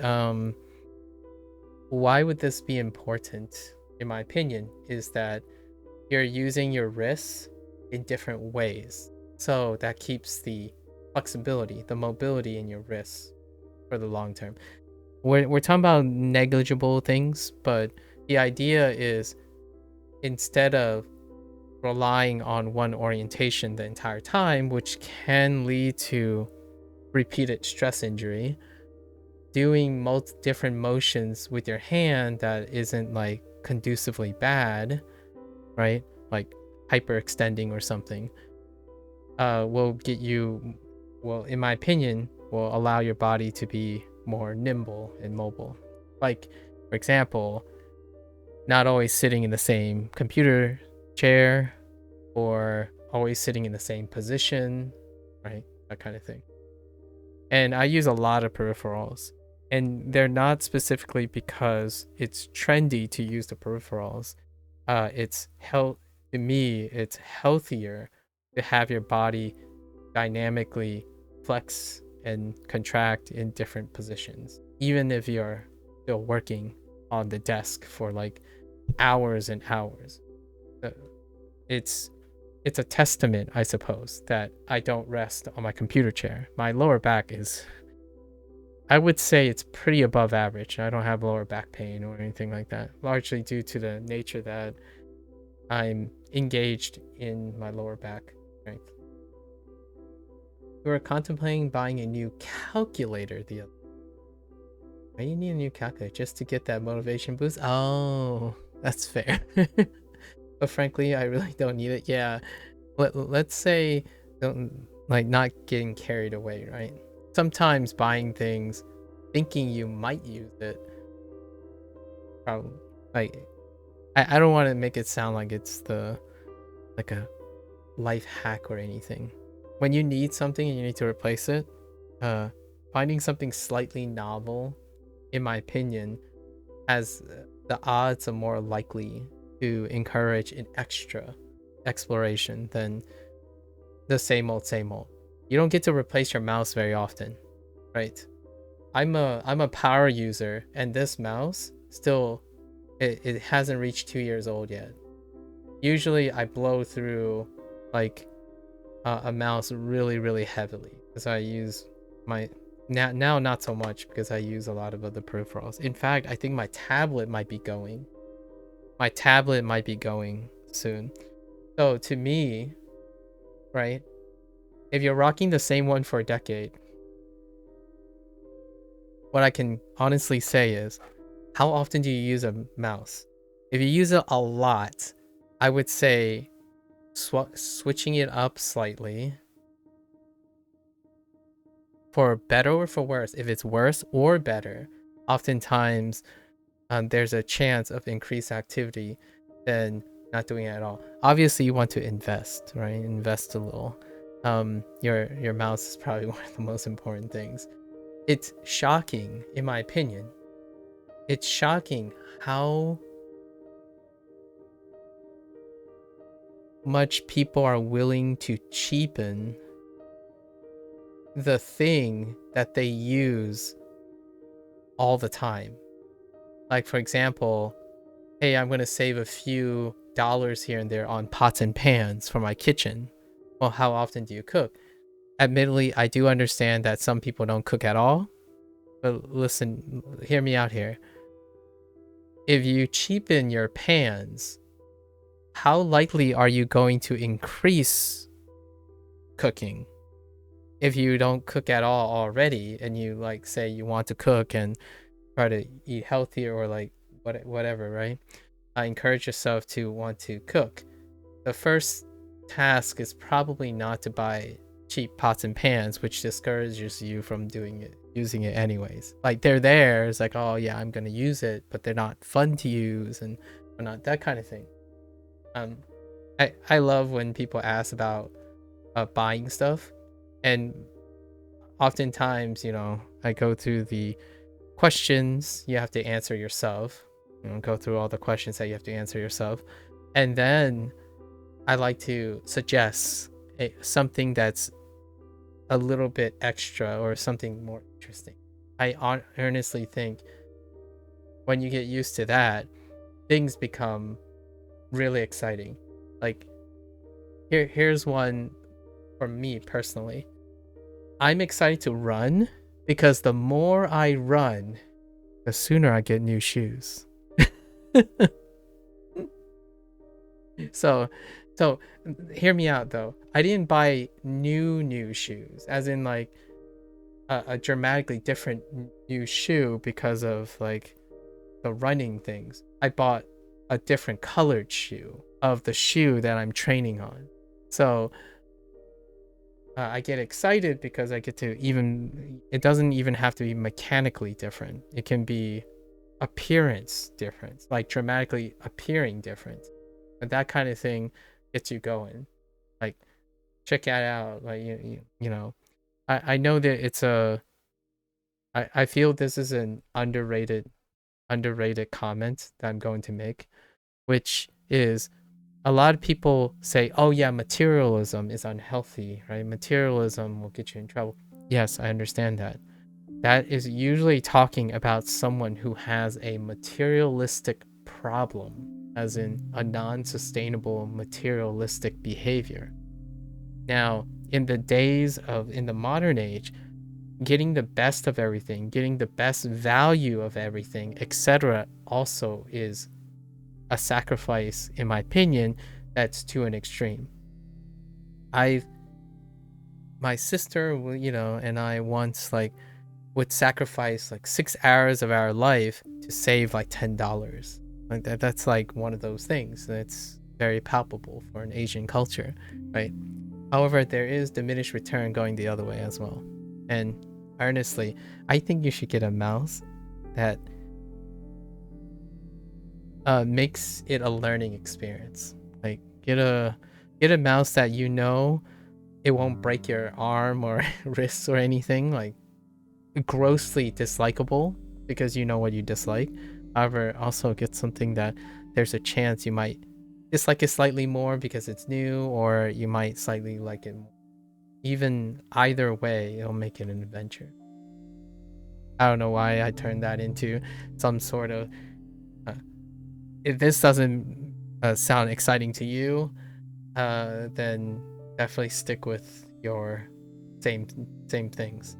[SPEAKER 1] why would this be important? In my opinion, is that you're using your wrists in different ways. So that keeps the flexibility, the mobility in your wrists for the long term. We're talking about negligible things, but the idea is instead of relying on one orientation the entire time, which can lead to repeated stress injury, doing different motions with your hand that isn't like conducively bad, right? Like hyperextending or something, will get you, well, in my opinion, will allow your body to be more nimble and mobile. Like, for example, not always sitting in the same computer chair or always sitting in the same position, right? That kind of thing. And I use a lot of peripherals, and they're not specifically because it's trendy to use the peripherals. To me, it's healthier to have your body dynamically flex and contract in different positions, even if you're still working on the desk for like hours and hours. It's a testament, I suppose, that I don't rest on my computer chair. My lower back is, I would say it's pretty above average. I don't have lower back pain or anything like that, largely due to the nature that I'm engaged in my lower back strength. We were contemplating buying a new calculator the other day. Why do you need a new calculator? Just to get that motivation boost? Oh, that's fair. But frankly, I really don't need it. Yeah, let's say, not getting carried away, right? Sometimes buying things thinking you might use it, probably, like, I don't want to make it sound like it's like a life hack or anything. When you need something and you need to replace it, finding something slightly novel, in my opinion, has the odds are more likely to encourage an extra exploration than the same old. You don't get to replace your mouse very often, right? I'm a power user, and this mouse still, it hasn't reached 2 years old yet. Usually I blow through like a mouse really heavily because I use my now not so much because I use a lot of other peripherals. In fact, I think my tablet might be going soon. So to me, right? If you're rocking the same one for a decade, what I can honestly say is, how often do you use a mouse? If you use it a lot, I would say switching it up slightly, for better or for worse. If it's worse or better, oftentimes there's a chance of increased activity than not doing it at all. Obviously, you want to invest, right? Invest a little. Your mouse is probably one of the most important things. It's shocking, in my opinion. It's shocking how much people are willing to cheapen the thing that they use all the time. Like, for example, hey, I'm going to save a few dollars here and there on pots and pans for my kitchen. Well, how often do you cook? Admittedly, I do understand that some people don't cook at all. But listen, hear me out here. If you cheapen your pans, how likely are you going to increase cooking? If you don't cook at all already, and you like say you want to cook and try to eat healthier or like whatever, right? Encourage yourself to want to cook. The first task is probably not to buy cheap pots and pans, which discourages you from using it anyways. Like, they're there, it's like, oh yeah, I'm gonna use it, but they're not fun to use and not that kind of thing. I love when people ask about buying stuff, and oftentimes, I go through the questions you have to answer yourself. Go through all the questions that you have to answer yourself, and then I like to suggest something that's a little bit extra or something more interesting. I earnestly think when you get used to that, things become really exciting. Like, here's one for me personally. I'm excited to run because the more I run, the sooner I get new shoes. So hear me out though. I didn't buy new shoes, as in like a dramatically different new shoe because of like the running things. I bought a different colored shoe of the shoe that I'm training on. So I get excited because I get to it doesn't even have to be mechanically different. It can be appearance different, like dramatically appearing different. And that kind of thing gets you going. Like, check that out. Like, I know that I feel this is an underrated comment that I'm going to make, which is, a lot of people say, oh yeah, materialism is unhealthy, right? Materialism will get you in trouble. Yes, I understand that. That is usually talking about someone who has a materialistic problem, as in a non-sustainable materialistic behavior. Now, in the modern age, getting the best of everything, getting the best value of everything, etc., also is a sacrifice, in my opinion, that's to an extreme. My sister, and I once would sacrifice like 6 hours of our life to save like $10. Like that's like one of those things that's very palpable for an Asian culture, right? However, there is diminished return going the other way as well. And honestly, I think you should get a mouse that makes it a learning experience. Like, get a mouse that it won't break your arm or wrists or anything like grossly dislikable, because you know what you dislike. However, also get something that there's a chance you might dislike it slightly more because it's new, or you might slightly like it more. Even either way, it'll make it an adventure. I don't know why I turned that into some sort of if this doesn't sound exciting to you, then definitely stick with your same things.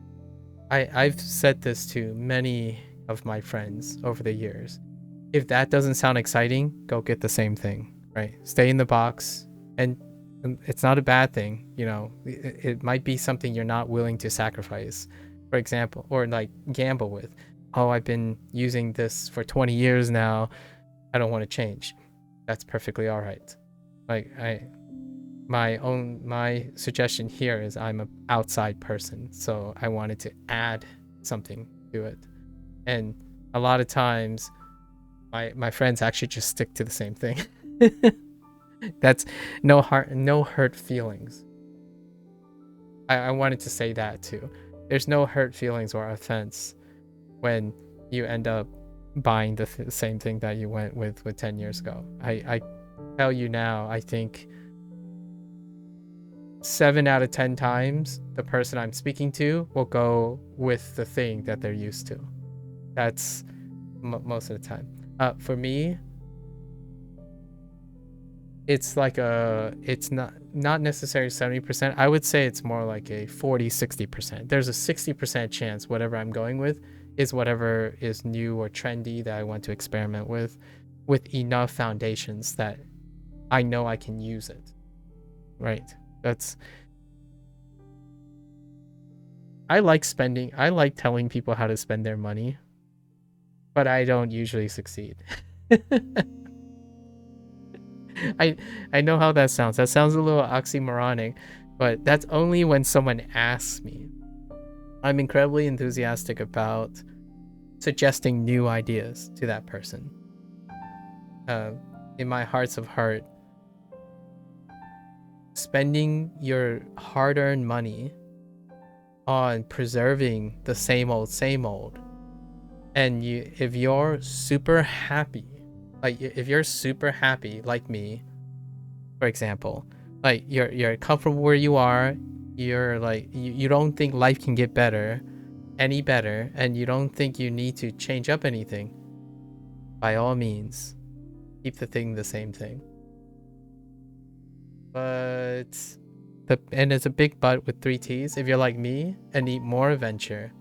[SPEAKER 1] I've said this to many of my friends over the years. If that doesn't sound exciting, go get the same thing, right? Stay in the box and it's not a bad thing. You know, it might be something you're not willing to sacrifice, for example, or like gamble with. Oh, I've been using this for 20 years now. I don't want to change. That's perfectly all right. Like my suggestion here is I'm an outside person, so I wanted to add something to it. And a lot of times my friends actually just stick to the same thing. That's no hurt feelings. I wanted to say that too. There's no hurt feelings or offense when you end up buying the same thing that you went with 10 years ago. I tell you now, I think 7 out of 10 times the person I'm speaking to will go with the thing that they're used to. That's most of the time. For me, it's like it's not necessarily 70%. I would say it's more like a 40-60%. There's a 60% chance whatever I'm going with is whatever is new or trendy that I want to experiment with enough foundations that I know I can use it. Right? I like telling people how to spend their money, but I don't usually succeed. I know how that sounds. That sounds a little oxymoronic, but that's only when someone asks me. I'm incredibly enthusiastic about suggesting new ideas to that person. In my hearts of heart, spending your hard-earned money on preserving the same old, and if you're super happy, like me, for example, like you're comfortable where you are, you're like you don't think life can get any better, and you don't think you need to change up anything, by all means keep the thing the same thing. But and it's a big but with 3 T's. If you're like me and need more adventure,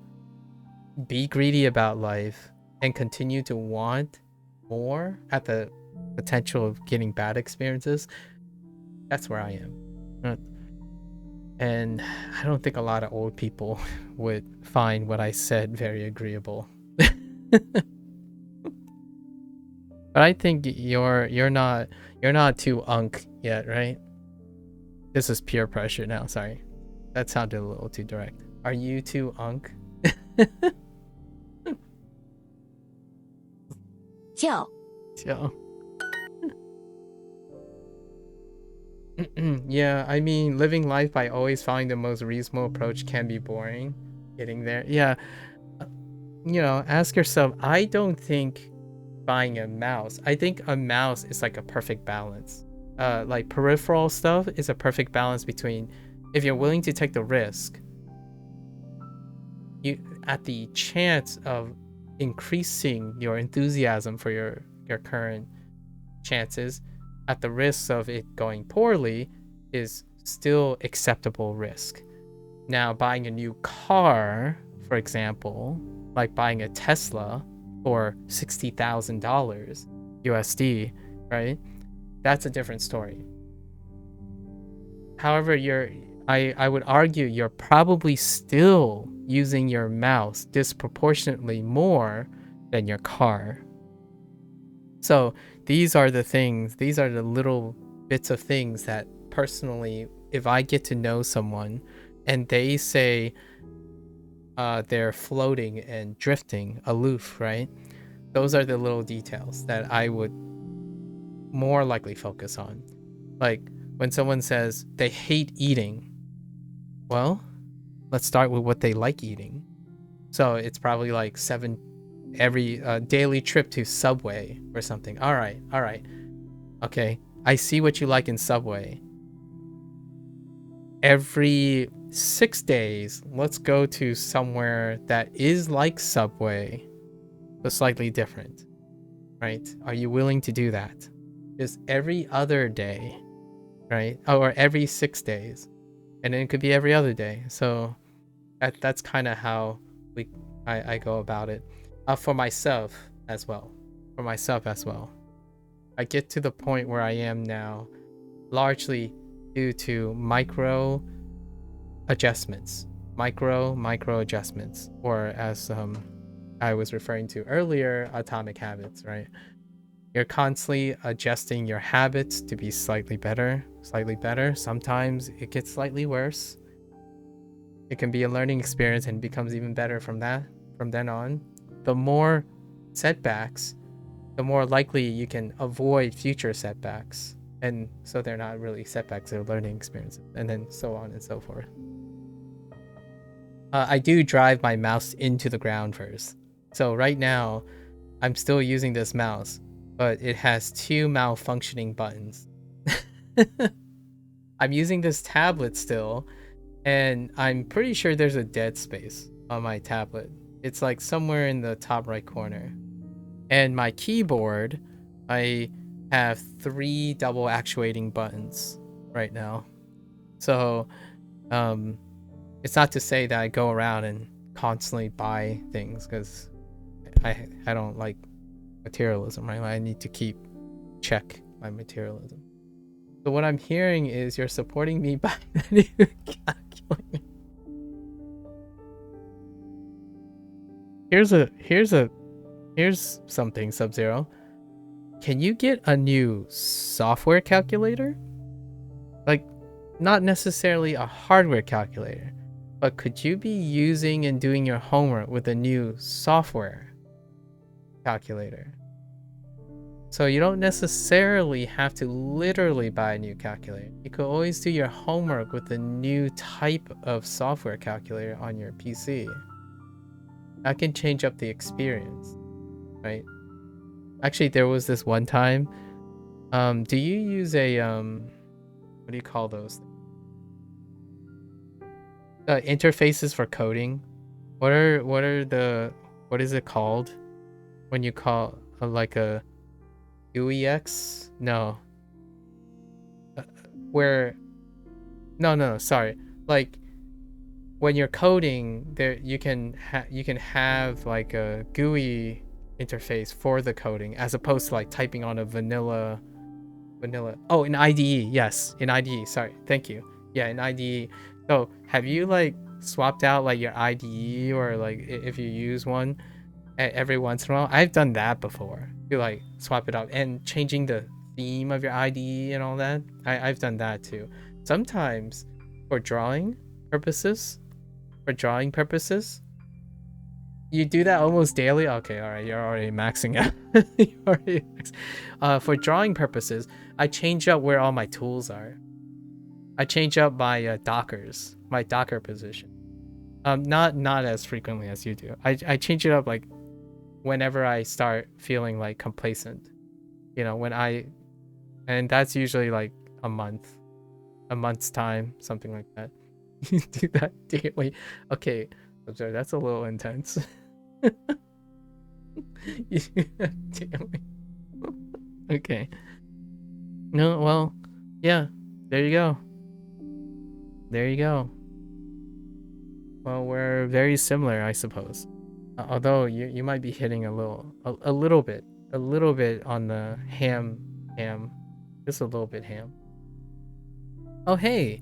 [SPEAKER 1] be greedy about life, and continue to want more at the potential of getting bad experiences, that's where I am. And I don't think a lot of old people would find what I said very agreeable. But I think you're not too unk yet, right? This is peer pressure now, sorry. That sounded a little too direct. Are you too unk?
[SPEAKER 3] 叫
[SPEAKER 1] So yeah, I mean, living life by always finding the most reasonable approach can be boring. Getting there, yeah. You know, ask yourself, I don't think buying a mouse, I think a mouse is like a perfect balance. Like peripheral stuff is a perfect balance between, if you're willing to take the risk, you at the chance of increasing your enthusiasm for your current chances, at the risk of it going poorly, is still acceptable risk. Now, buying a new car, for example, like buying a Tesla for $60,000 USD, right? That's a different story. However, I would argue you're probably still using your mouse disproportionately more than your car. So these are the little bits of things that personally, if I get to know someone and they say they're floating and drifting aloof, right? Those are the little details that I would more likely focus on. Like when someone says they hate eating, well, let's start with what they like eating. So it's probably like every daily trip to Subway or something. All right. Okay, I see what you like in Subway. Every 6 days, let's go to somewhere that is like Subway, but slightly different, right? Are you willing to do that? Just every other day, right? Or every 6 days, and then it could be every other day. So that's kind of how I go about it. For myself as well. I get to the point where I am now, largely due to micro adjustments, micro adjustments, or as I was referring to earlier, atomic habits, right? You're constantly adjusting your habits to be slightly better. Sometimes it gets slightly worse. It can be a learning experience and becomes even better from then on. The more setbacks, the more likely you can avoid future setbacks. And so they're not really setbacks, they're learning experiences, and then so on and so forth. I do drive my mouse into the ground first. So right now, I'm still using this mouse, but it has 2 malfunctioning buttons. I'm using this tablet still, and I'm pretty sure there's a dead space on my tablet. It's like somewhere in the top right corner. And my keyboard, I have 3 double actuating buttons right now. So it's not to say that I go around and constantly buy things, because I don't like materialism, right? I need to check my materialism. So what I'm hearing is you're supporting me by the new calculator. Here's something, Sub-Zero. Can you get a new software calculator? Like, not necessarily a hardware calculator, but could you be using and doing your homework with a new software calculator? So you don't necessarily have to literally buy a new calculator. You could always do your homework with a new type of software calculator on your PC. That can change up the experience, right? Actually, there was this one time. Do you use a what do you call those? Interfaces for coding. What is it called when you call like a UEX? No. Sorry. Like when you're coding, there you can have like a GUI interface for the coding, as opposed to like typing on a vanilla. Oh, in IDE. Yes, in IDE. Sorry. Thank you. Yeah, in IDE. So have you like swapped out like your IDE, or like if you use one every once in a while? I've done that before. You like swap it out and changing the theme of your IDE and all that. I've done that too. Sometimes for drawing purposes, you do that almost daily. Okay, all right, you're already maxing out. For drawing purposes, I change up where all my tools are. I change up my my Docker position. Not as frequently as you do. I change it up like whenever I start feeling like complacent. You know, and that's usually like a month's time, something like that. You do that daily. Okay, I'm sorry, that's a little intense. You do that daily. Okay. No, well, yeah, there you go. Well, we're very similar, I suppose. Although you might be hitting a little bit on the ham, just a little bit ham. Oh hey,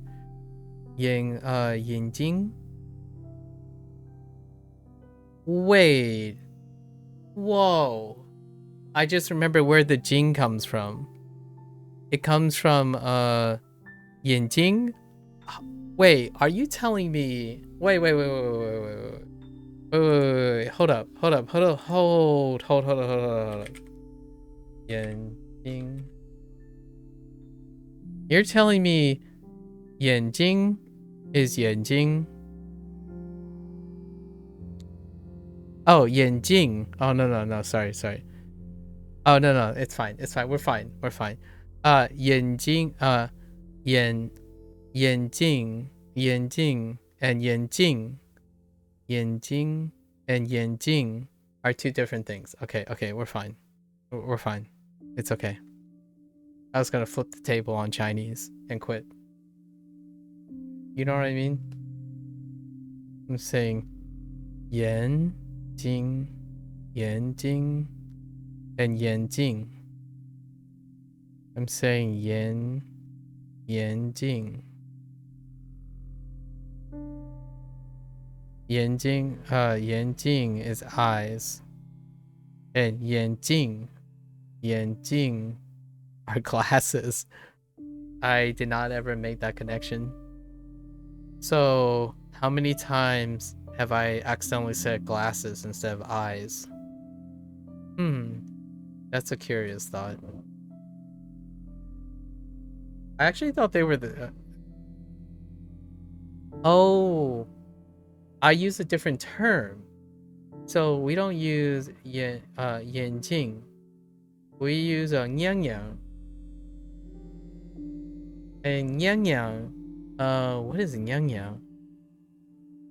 [SPEAKER 1] Yin Jing. Wait, whoa! I just remember where the Jing comes from. It comes from Yin Jing. Wait, are you telling me? Wait. Hold up. Yan Jing. You're telling me Yan Jing is Yan Jing? Oh, Yan Jing. Oh no. Sorry. Oh no. It's fine. We're fine. Yan Jing. Yan Jing and Yan Jing are two different things. Okay, we're fine. It's okay. I was gonna flip the table on Chinese and quit. You know what I mean? I'm saying Yan Jing and Yan Jing. I'm saying Yan 眼睛 眼睛 is eyes. And 眼镜 are glasses. I did not ever make that connection. So, how many times have I accidentally said glasses instead of eyes? That's a curious thought. I actually thought they were the... Oh, I use a different term. So we don't use 眼镜. We use a 娘娘. And 娘娘, what is 娘娘?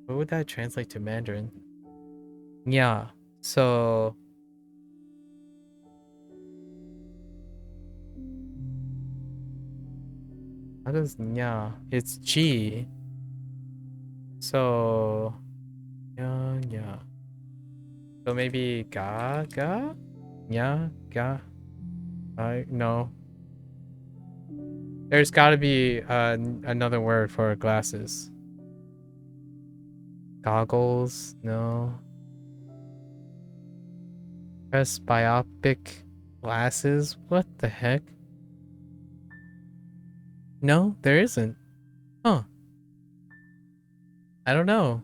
[SPEAKER 1] What would that translate to Mandarin? Yeah. So how does nya? It's G. So nya. So maybe ga ga? Nya ga? No. There's got to be another word for glasses. Goggles? No. Presbyopic glasses? What the heck? No, there isn't. Huh. I don't know.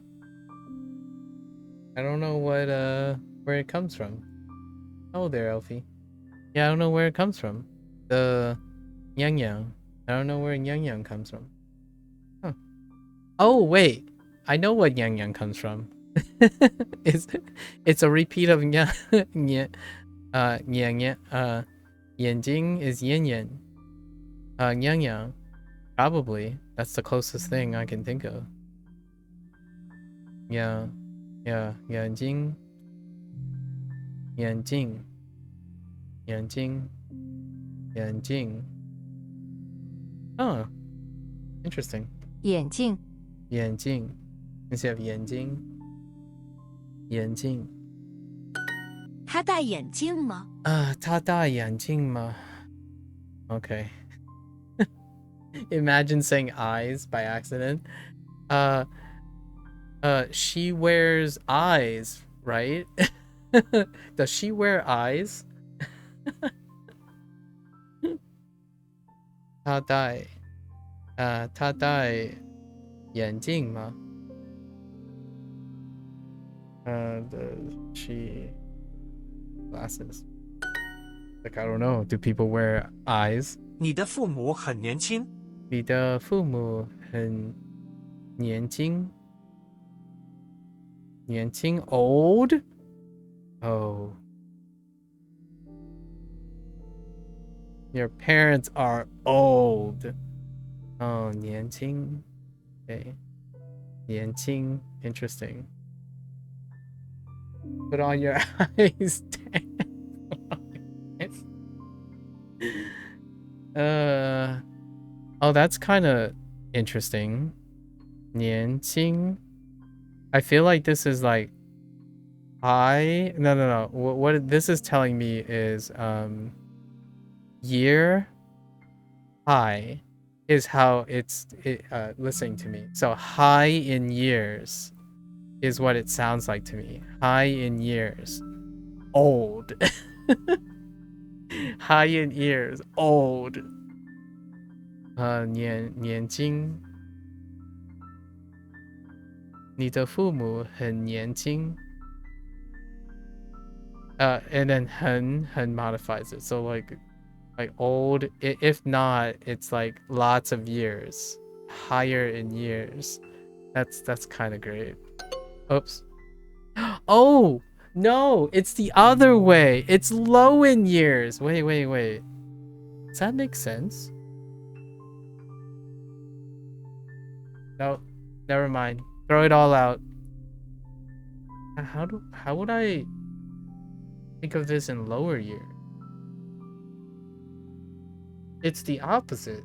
[SPEAKER 1] I don't know what where it comes from. Oh there, Elfie. Yeah, I don't know where it comes from. The yang yang. I don't know where yang yang comes from. Huh. Oh wait. I know what yang yang comes from. It's a repeat of yang yang yanjing is yin yin. Yang yang. Probably. That's the closest thing I can think of. Yeah. Yeah. Yanjing. Yanjing. Yanjing. Yanjing. Oh. Interesting.
[SPEAKER 4] 眼镜
[SPEAKER 1] Yanjing. Instead of yanjing. Yanjing.
[SPEAKER 3] 他戴眼镜吗？
[SPEAKER 1] 他戴眼镜吗? Okay. Imagine saying eyes by accident. She wears eyes, right? Does she wear eyes? 她戴眼镜吗? Does she glasses? Like I don't know. Do people wear eyes?
[SPEAKER 5] 你的父母很年轻。
[SPEAKER 1] 你的父母很年轻. Old? Oh. Your parents are old. Oh, 年轻. Okay. 年轻. Interesting. Put on your eyes. Oh, that's kind of interesting. 年轻. I feel like this is like no. What this is telling me is year high is how it's listening to me. So high in years is what it sounds like to me. High in years. Old. High in years. Old. 年轻. 你的父母很年轻. And then 很 modifies it. So like old, if not, it's like lots of years. Higher in years. That's kind of great. Oops. Oh, no, it's the other way. It's low in years. Wait. Does that make sense? No, never mind. Throw it all out. How would I think of this in lower year? It's the opposite.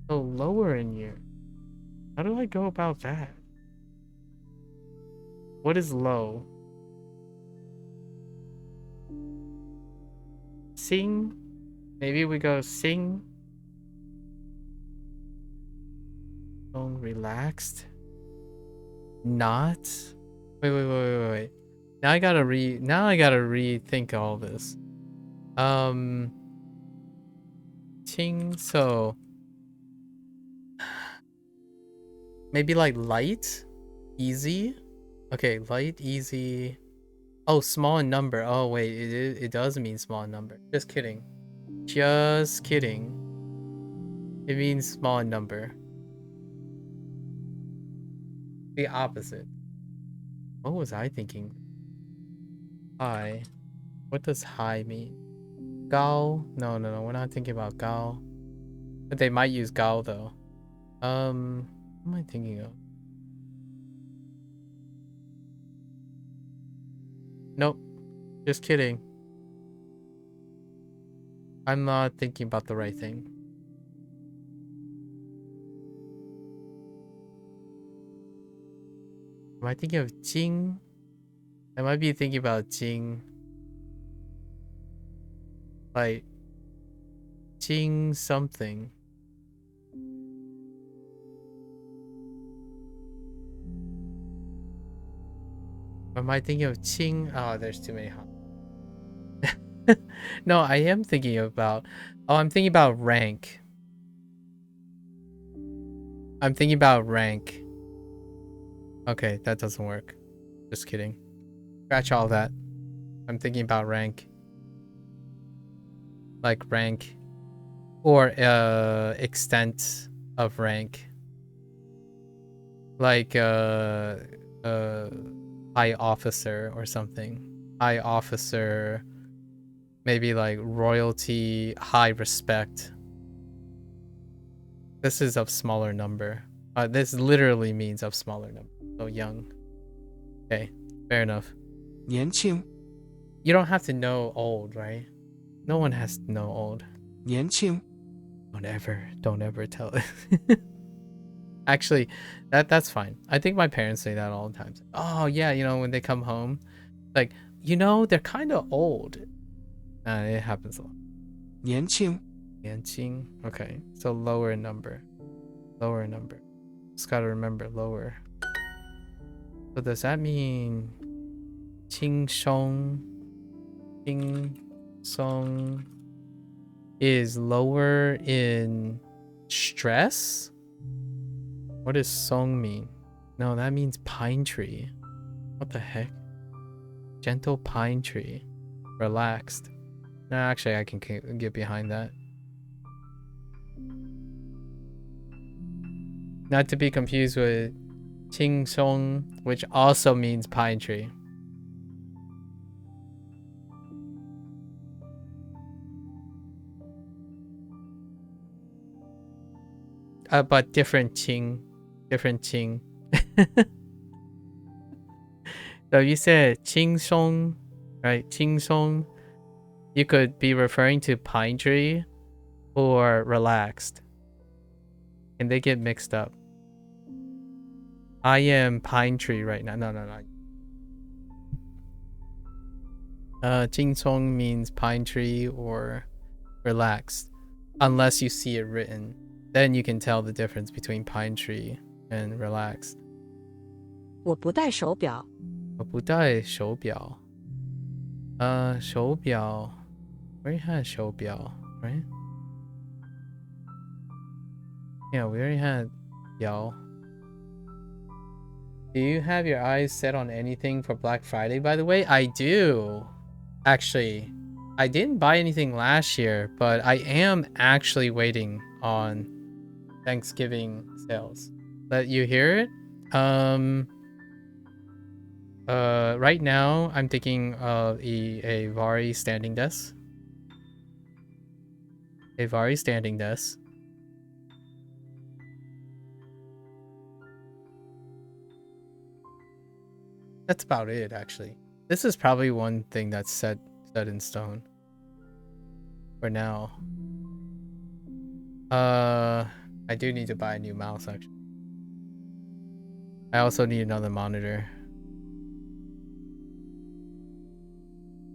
[SPEAKER 1] So lower in year. How do I go about that? What is low? Sing? Maybe we go sing. Relaxed. Not. Wait. Now I gotta rethink all this. Ting, so maybe like light, easy. Okay, light, easy. Oh, small in number. Oh wait, it does mean small in number. Just kidding. Just kidding. It means small in number. The opposite. What was I thinking? High. What does high mean? Gao? No. We're not thinking about Gao. But they might use Gao though. What am I thinking of? Nope. Just kidding. I'm not thinking about the right thing. Am I thinking of Jing? I might be thinking about Jing. Like Jing something. Or am I thinking of Qing? Oh, there's too many. No, I am thinking about... Oh, I'm thinking about rank. I'm thinking about rank. Okay, that doesn't work. Just kidding. Scratch all that. I'm thinking about rank. Like rank. Or extent of rank. Like high officer or something. High officer... Maybe like royalty, high respect. This is of smaller number. This literally means of smaller number. So young. Okay, fair enough.
[SPEAKER 5] 年轻
[SPEAKER 1] You don't have to know old, right? No one has to know old.
[SPEAKER 5] 年轻
[SPEAKER 1] Don't ever tell it. Actually, that's fine. I think my parents say that all the time. Oh yeah, you know, when they come home, like, you know, they're kind of old. It happens a lot.
[SPEAKER 5] 年轻
[SPEAKER 1] Yanqing. Okay, so lower number. Lower number. Just gotta remember lower. So does that mean Qingshong? Qingshong is lower in stress? What does song mean? No, that means pine tree. What the heck? Gentle pine tree. Relaxed. No, actually, I can get behind that. Not to be confused with Qingsong, which also means pine tree. But different Qing. Different Qing. So you said Qingsong, right? Qingsong. You could be referring to pine tree or relaxed. And they get mixed up. I am pine tree right now. No. Jingsong means pine tree or relaxed. Unless you see it written. Then you can tell the difference between pine tree and relaxed.
[SPEAKER 6] 我不戴手表。
[SPEAKER 1] 我不戴手表。手表。We already had 手表, right? Yeah, we already had 表. Do you have your eyes set on anything for Black Friday, by the way? I do. Actually, I didn't buy anything last year, but I am actually waiting on Thanksgiving sales. Let you hear it? Right now, I'm thinking of a Vari standing desk. A Vari standing desk. That's about it, actually. This is probably one thing that's set in stone. For now. I do need to buy a new mouse, actually. I also need another monitor.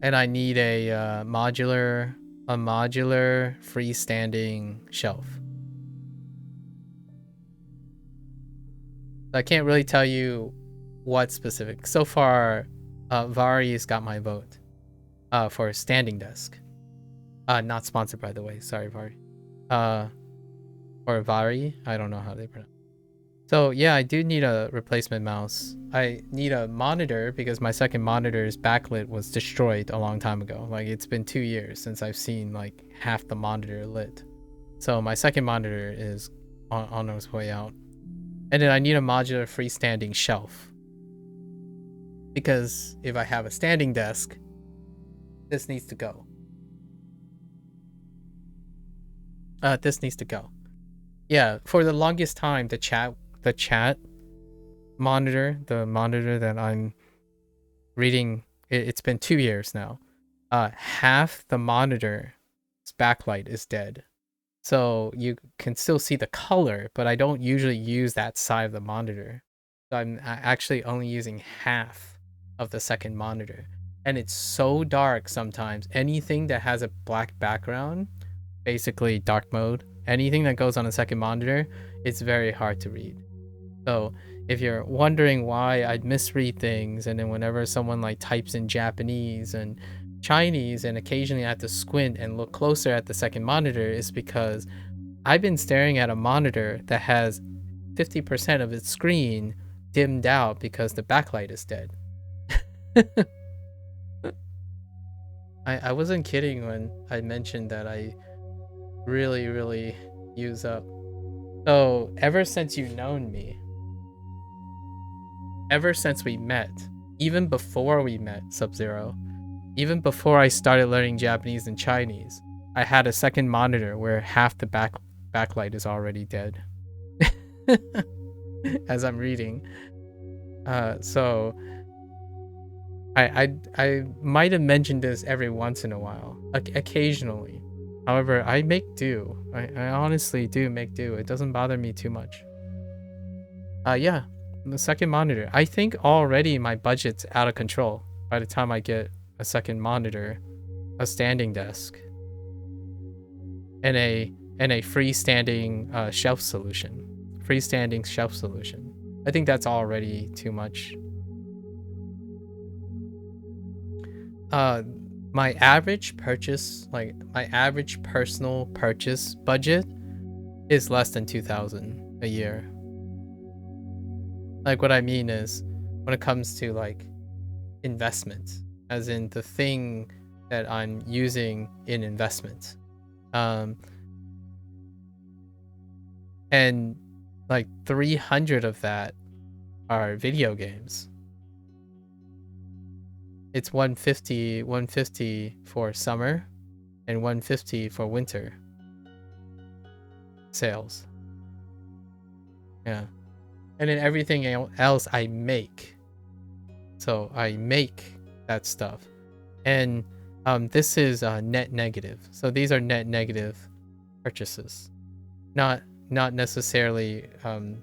[SPEAKER 1] And I need a modular a modular freestanding shelf. I can't really tell you what specific. So far, Vari's got my vote for a standing desk. Not sponsored, by the way. Sorry, Vari. Or Vari. I don't know how they pronounce. So yeah, I do need a replacement mouse. I need a monitor because my second monitor's backlit was destroyed a long time ago. Like, it's been 2 years since I've seen like half the monitor lit. So my second monitor is on its way out. And then I need a modular freestanding shelf. Because if I have a standing desk, this needs to go. This needs to go. Yeah, for the longest time, the chat monitor, the monitor that I'm reading, it's been 2 years now. Half the monitor's backlight is dead. So you can still see the color, but I don't usually use that side of the monitor. So I'm actually only using half of the second monitor. And it's so dark sometimes. Anything that has a black background, basically dark mode, anything that goes on a second monitor, it's very hard to read. So if you're wondering why I'd misread things, and then whenever someone like types in Japanese and Chinese and occasionally I have to squint and look closer at the second monitor, is because I've been staring at a monitor that has 50% of its screen dimmed out because the backlight is dead. I wasn't kidding when I mentioned that I really use up. So ever since you've known me, ever since we met, even before we met, Sub-Zero, even before I started learning Japanese and Chinese, I had a second monitor where half the backlight is already dead. As I'm reading. So I might have mentioned this every once in a while, occasionally. However, I make do. I honestly do make do. It doesn't bother me too much. Yeah, the second monitor. I think already my budget's out of control by the time I get a second monitor, a standing desk, and a freestanding shelf solution. Freestanding shelf solution. I think that's already too much. My average purchase, like my average personal purchase budget is less than 2,000 a year. Like, what I mean is, when it comes to like investment, as in the thing that I'm using in investment, and like 300 of that are video games. It's 150 for summer and 150 for winter sales. Yeah. And then everything else I make. So I make that stuff. And this is net negative. So these are net negative purchases. Not necessarily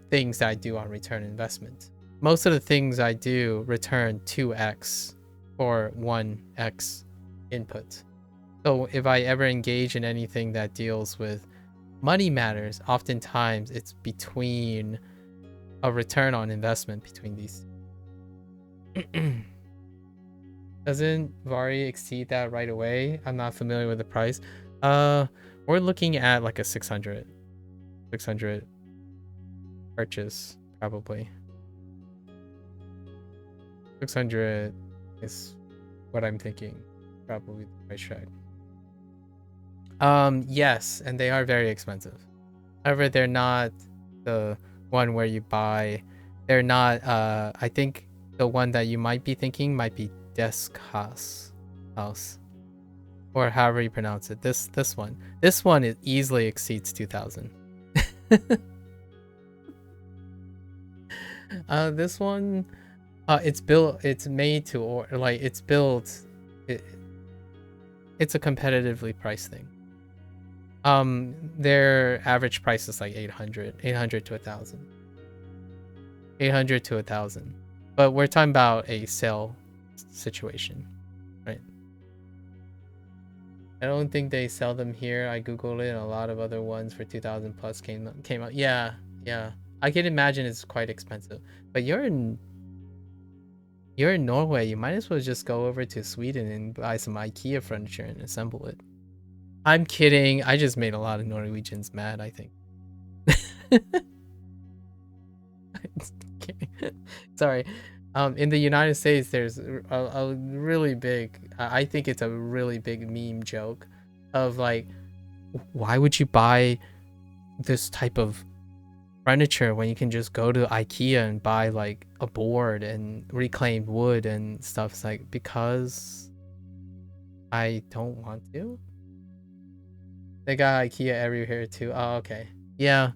[SPEAKER 1] things that I do on return investment. Most of the things I do return 2x or 1x input. So if I ever engage in anything that deals with money matters, oftentimes it's between a return on investment between these. Doesn't Vari exceed that right away? I'm not familiar with the price. We're looking at like a 600 purchase, probably. 600 is what I'm thinking, probably the price tag. Yes, and they are very expensive. However, they're not the one where you buy. They're not. I think the one that you might be thinking might be Desk House, or however you pronounce it. This one. This one it easily exceeds 2,000. This one. It's built. It's made to, or like it's built. It's a competitively priced thing. Their average price is like 800 to 1,000. 800 to 1,000. But we're talking about a sale situation, right? I don't think they sell them here. I googled it, and a lot of other ones for 2000 plus came out. Yeah, yeah. I can imagine it's quite expensive. But you're in Norway. You might as well just go over to Sweden and buy some IKEA furniture and assemble it. I'm kidding. I just made a lot of Norwegians mad, I think. Sorry. In the United States, there's a really big, I think it's a really big meme joke of like, why would you buy this type of furniture when you can just go to IKEA and buy like a board and reclaimed wood and stuff? It's like, because I don't want to. They got IKEA everywhere too. Oh, okay. Yeah.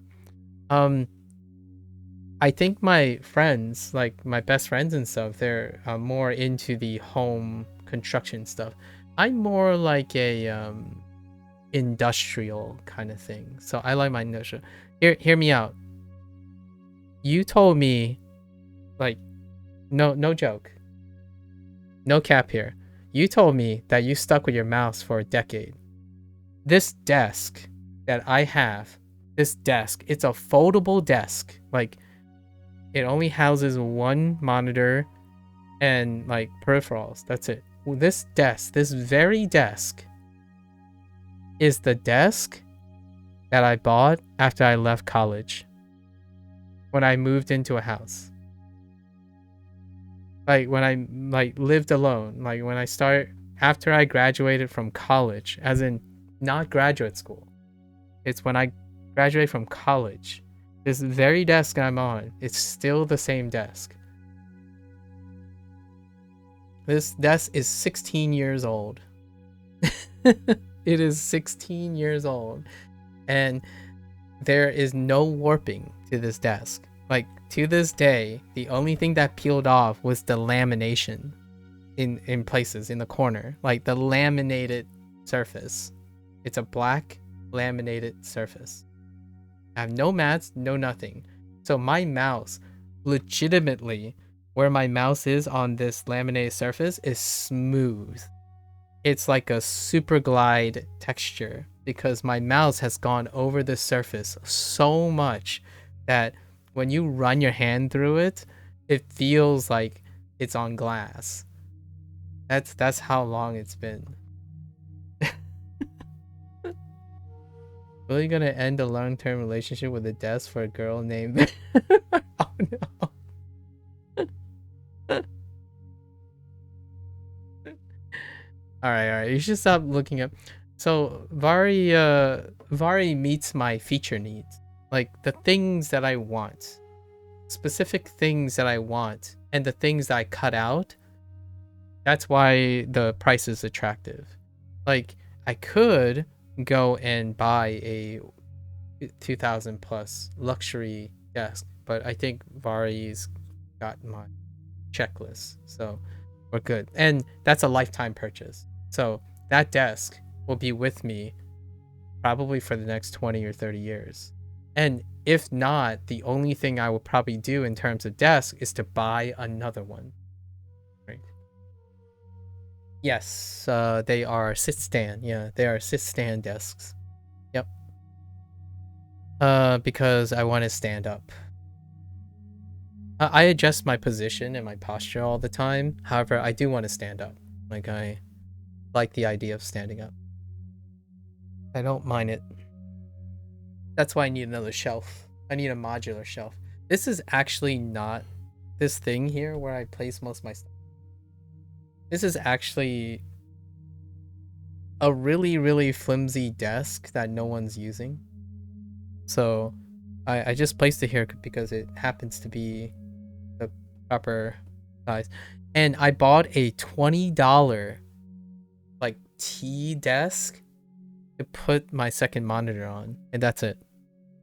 [SPEAKER 1] I think my friends, like my best friends and stuff, they're more into the home construction stuff. I'm more like a industrial kind of thing. So I like my industrial. Hear me out. You told me, like, no joke, no cap here. You told me that you stuck with your mouse for a decade. This desk that I have, it's a foldable desk. Like, it only houses one monitor and like peripherals. That's it. This desk, this very desk, is the desk that I bought after I left college. When I moved into a house. Like when I like lived alone. Like when I after I graduated from college, as in not graduate school. It's when I graduated from college. This very desk I'm on, it's still the same desk. This desk is 16 years old. It is 16 years old. And there is no warping to this desk. Like, to this day, the only thing that peeled off was the lamination in places in the corner. Like, the laminated surface. It's a black laminated surface. I have no mats, no nothing. So my mouse, legitimately, where my mouse is on this laminated surface is smooth. It's like a super glide texture because my mouse has gone over the surface so much that when you run your hand through it, it feels like it's on glass. That's how long it's been. Really gonna end a long-term relationship with a desk for a girl named oh no. Alright, you should stop looking up. So Vari meets my feature needs. Like the things that I want. Specific things that I want and the things that I cut out. That's why the price is attractive. Like I could go and buy a 2000 plus luxury desk, but I think Vari's got my checklist, so we're good. And that's a lifetime purchase, so that desk will be with me probably for the next 20 or 30 years. And if not, the only thing I will probably do in terms of desk is to buy another one. Right? Yes, they are sit stand. Yeah, they are sit stand desks. Yep. Because I want to stand up. I adjust my position and my posture all the time. However, I do want to stand up. Like, I like the idea of standing up. I don't mind it. That's why I need another shelf. I need a modular shelf. This is actually not this thing here where I place most of my stuff. This is actually a really, really flimsy desk that no one's using. So I just placed it here because it happens to be the proper size. And I bought a $20 like T desk to put my second monitor on, and that's it.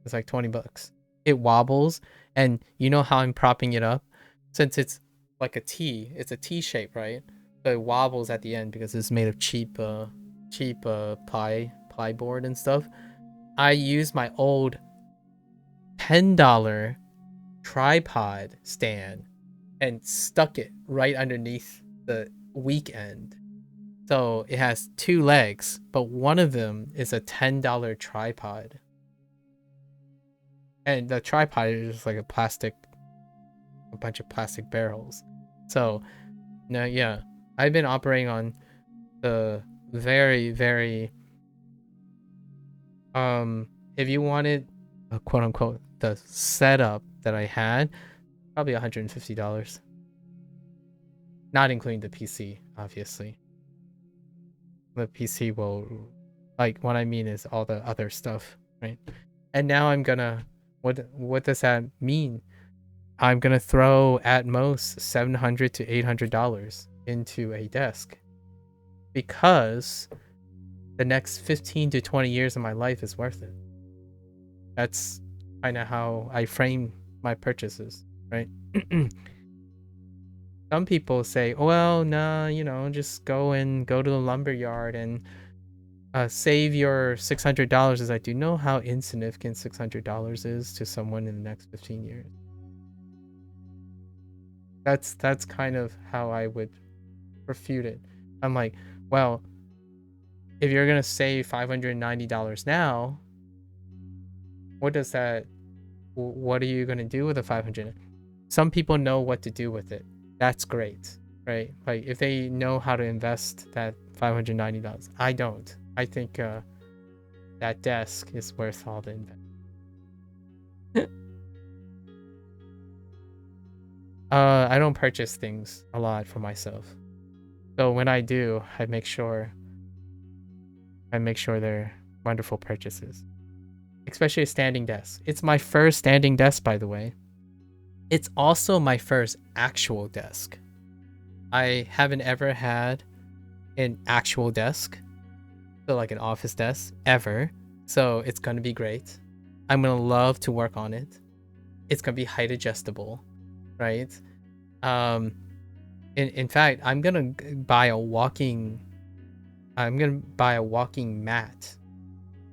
[SPEAKER 1] It's like 20 bucks. It wobbles, and you know how I'm propping it up? Since it's like a T, it's a T shape, right? So it wobbles at the end because it's made of cheap plyboard and stuff. I used my old $10 tripod stand and stuck it right underneath the weak end. So it has 2 legs, but one of them is a $10 tripod. And the tripod is just like a bunch of plastic barrels. So now, yeah, I've been operating on the very, very, if you wanted a quote unquote the setup that I had, probably $150, not including the PC, obviously. The PC will, like, what I mean is all the other stuff, right? And now I'm gonna, what does that mean? I'm gonna throw at most $700 to $800 into a desk, because the next 15 to 20 years of my life is worth it. That's kind of how I frame my purchases, right? Some people say, well, nah, just go to the lumber yard and save your $600. As I do know how insignificant $600 is to someone in the next 15 years. That's kind of how I would refute it. I'm like, well, if you're gonna save $590 now, what are you gonna do with the $500? Some people know what to do with it. That's great, right? Like, if they know how to invest that $590. I don't. I think that desk is worth all the investment. I don't purchase things a lot for myself. So when I do, I make sure they're wonderful purchases. Especially a standing desk. It's my first standing desk, by the way. It's also my first actual desk. I haven't ever had an actual desk, so like an office desk, ever. So it's going to be great. I'm going to love to work on it. It's going to be height adjustable, right? In fact, I'm going to buy a walking mat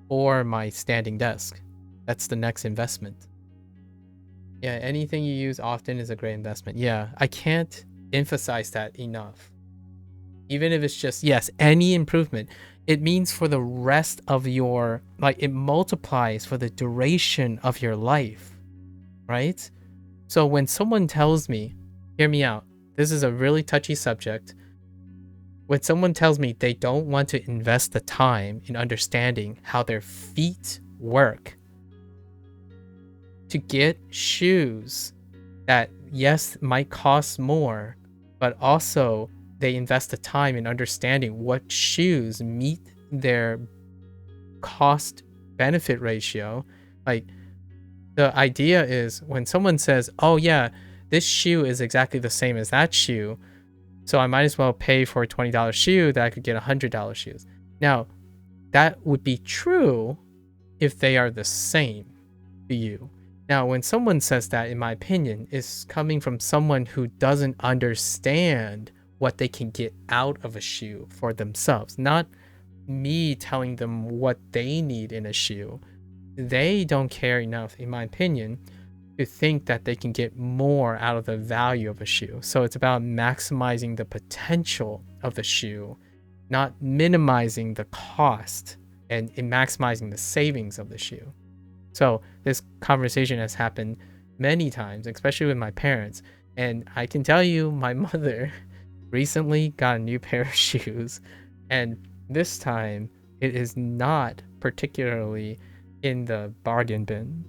[SPEAKER 1] for my standing desk. That's the next investment. Yeah, anything you use often is a great investment. Yeah, I can't emphasize that enough. Even if it's just, yes, any improvement, it means for the rest of your, like, it multiplies for the duration of your life, right? So when someone tells me, hear me out, this is a really touchy subject. When someone tells me they don't want to invest the time in understanding how their feet work to get shoes that, yes, might cost more, but also they invest the time in understanding what shoes meet their cost benefit ratio. Like, the idea is when someone says, oh yeah, this shoe is exactly the same as that shoe, so I might as well pay for a $20 shoe that I could get $100 shoes. Now, that would be true if they are the same to you. Now, when someone says that, in my opinion, is coming from someone who doesn't understand what they can get out of a shoe for themselves. Not me telling them what they need in a shoe. They don't care enough, in my opinion, to think that they can get more out of the value of a shoe. So it's about maximizing the potential of the shoe, not minimizing the cost, and in maximizing the savings of the shoe. So this conversation has happened many times, especially with my parents. And I can tell you, my mother recently got a new pair of shoes, and this time it is not particularly in the bargain bin.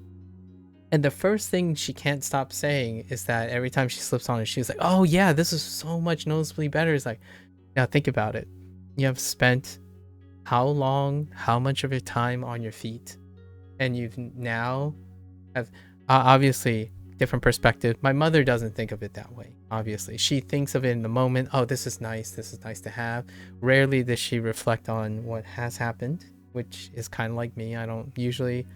[SPEAKER 1] And the first thing she can't stop saying is that every time she slips on a shoe, she's like, oh yeah, this is so much noticeably better. It's like, now think about it. You have spent how long, how much of your time on your feet? And you've now have obviously different perspective. My mother doesn't think of it that way. Obviously, she thinks of it in the moment. Oh, this is nice to have. Rarely does she reflect on what has happened, which is kind of like me. I don't usually.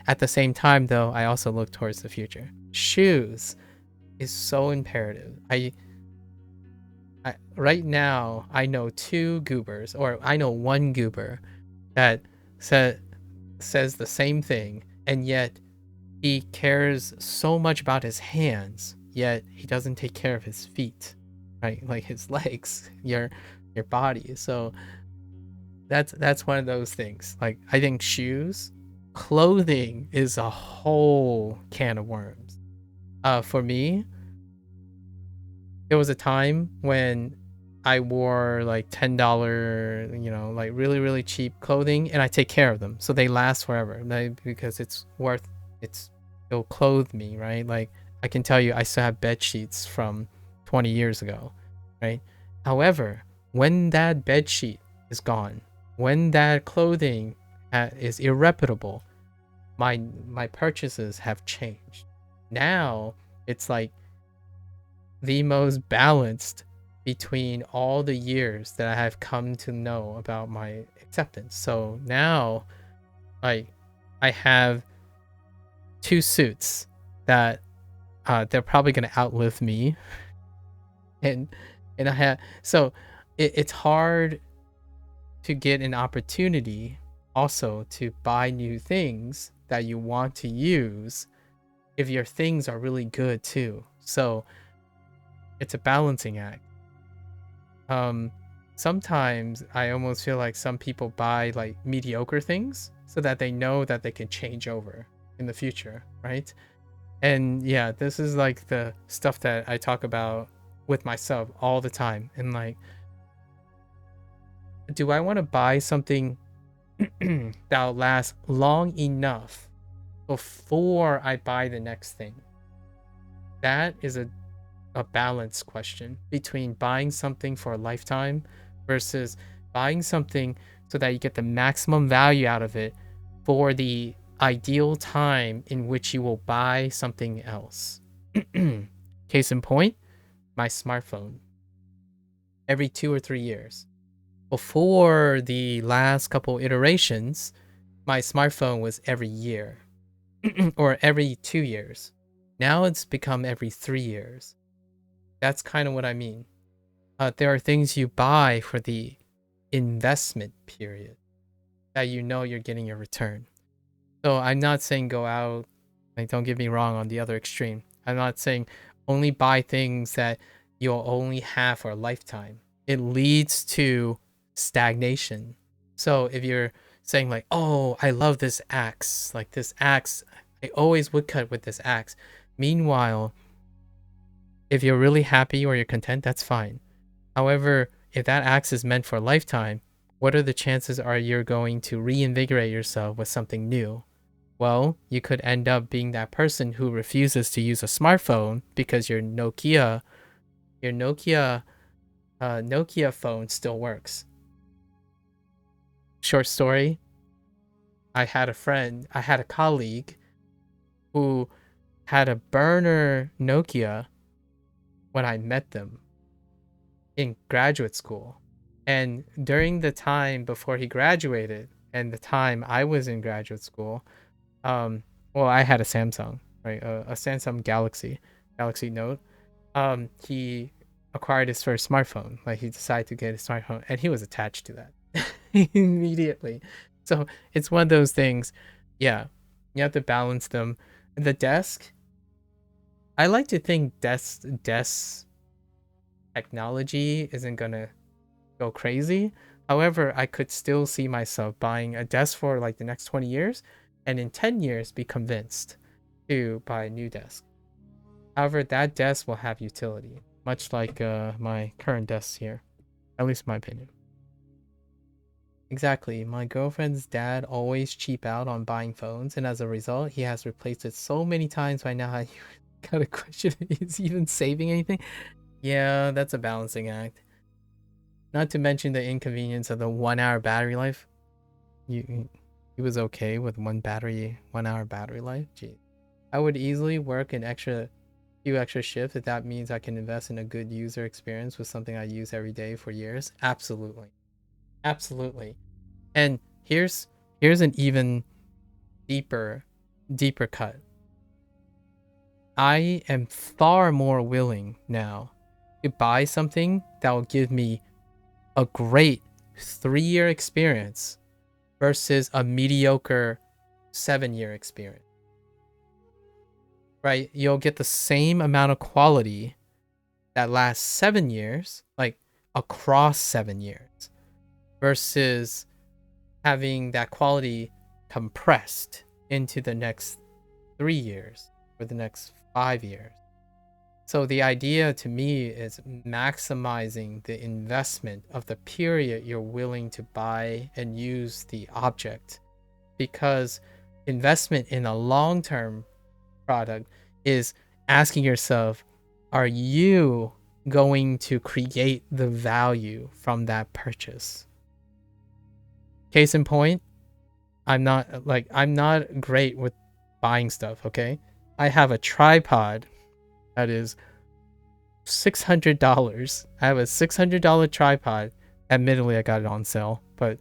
[SPEAKER 1] At the same time, though, I also look towards the future. Shoes is so imperative. I right now I know 2 goobers, or I know 1 goober that says the same thing, and yet he cares so much about his hands, yet he doesn't take care of his feet, right? Like his legs. Your your body. So that's one of those things. Like, I think clothing is a whole can of worms. For me, there was a time when I wore like $10, like really, really cheap clothing, and I take care of them so they last forever. Because it'll clothe me, right? Like, I can tell you, I still have bed sheets from 20 years ago, right? However, when that bed sheet is gone, when that clothing is irreparable, my purchases have changed. Now it's like the most balanced between all the years that I have come to know about my acceptance. So now, like, I have 2 suits that they're probably gonna outlive me, and I have so it's hard to get an opportunity also to buy new things that you want to use if your things are really good too. So it's a balancing act. Sometimes I almost feel like some people buy like mediocre things so that they know that they can change over in the future, right? And yeah, this is like the stuff that I talk about with myself all the time. And like, do I want to buy something that'll last long enough before I buy the next thing? That is a balance question between buying something for a lifetime versus buying something so that you get the maximum value out of it for the ideal time in which you will buy something else. Case in point, my smartphone. Every 2 or 3 years. Before the last couple iterations, my smartphone was every year or every 2 years. Now it's become every 3 years. That's kind of what I mean. There are things you buy for the investment period that you know you're getting a return. So I'm not saying go out, like, don't get me wrong on the other extreme. I'm not saying only buy things that you'll only have for a lifetime. It leads to stagnation. So if you're saying like, oh, I love this axe, like this axe, I always woodcut with this axe. Meanwhile, if you're really happy or you're content, that's fine. However, if that axe is meant for a lifetime, what are the chances are you're going to reinvigorate yourself with something new? Well, you could end up being that person who refuses to use a smartphone because your Nokia phone still works. Short story, I had a colleague who had a burner Nokia when I met them in graduate school. And during the time before he graduated and the time I was in graduate school, I had a Samsung, right? A Samsung Galaxy Note. He acquired his first smartphone. Like, he decided to get a smartphone and he was attached to that immediately. So it's one of those things. Yeah, you have to balance them. The desk, I like to think desk technology isn't gonna go crazy. However, I could still see myself buying a desk for like the next 20 years and in 10 years be convinced to buy a new desk. However, that desk will have utility, much like my current desk here, at least in my opinion. Exactly. My girlfriend's dad always cheap out on buying phones, and as a result, he has replaced it so many times by now. I gotta question, is he even saving anything? Yeah, that's a balancing act. Not to mention the inconvenience of the 1 hour battery life. He was okay with 1 hour battery life. Gee, I would easily work an few extra shifts if that means I can invest in a good user experience with something I use every day for years. Absolutely. And here's an even deeper cut. I am far more willing now to buy something that will give me a great 3-year experience versus a mediocre 7-year experience. Right? You'll get the same amount of quality that lasts 7 years. Like, across 7 years versus having that quality compressed into the next 3 years or the next 5 years. So the idea to me is maximizing the investment of the period you're willing to buy and use the object, because investment in a long-term product is asking yourself, are you going to create the value from that purchase? Case in point, I'm not great with buying stuff, okay? I have a tripod that is $600. I have a $600 tripod. Admittedly, I got it on sale, but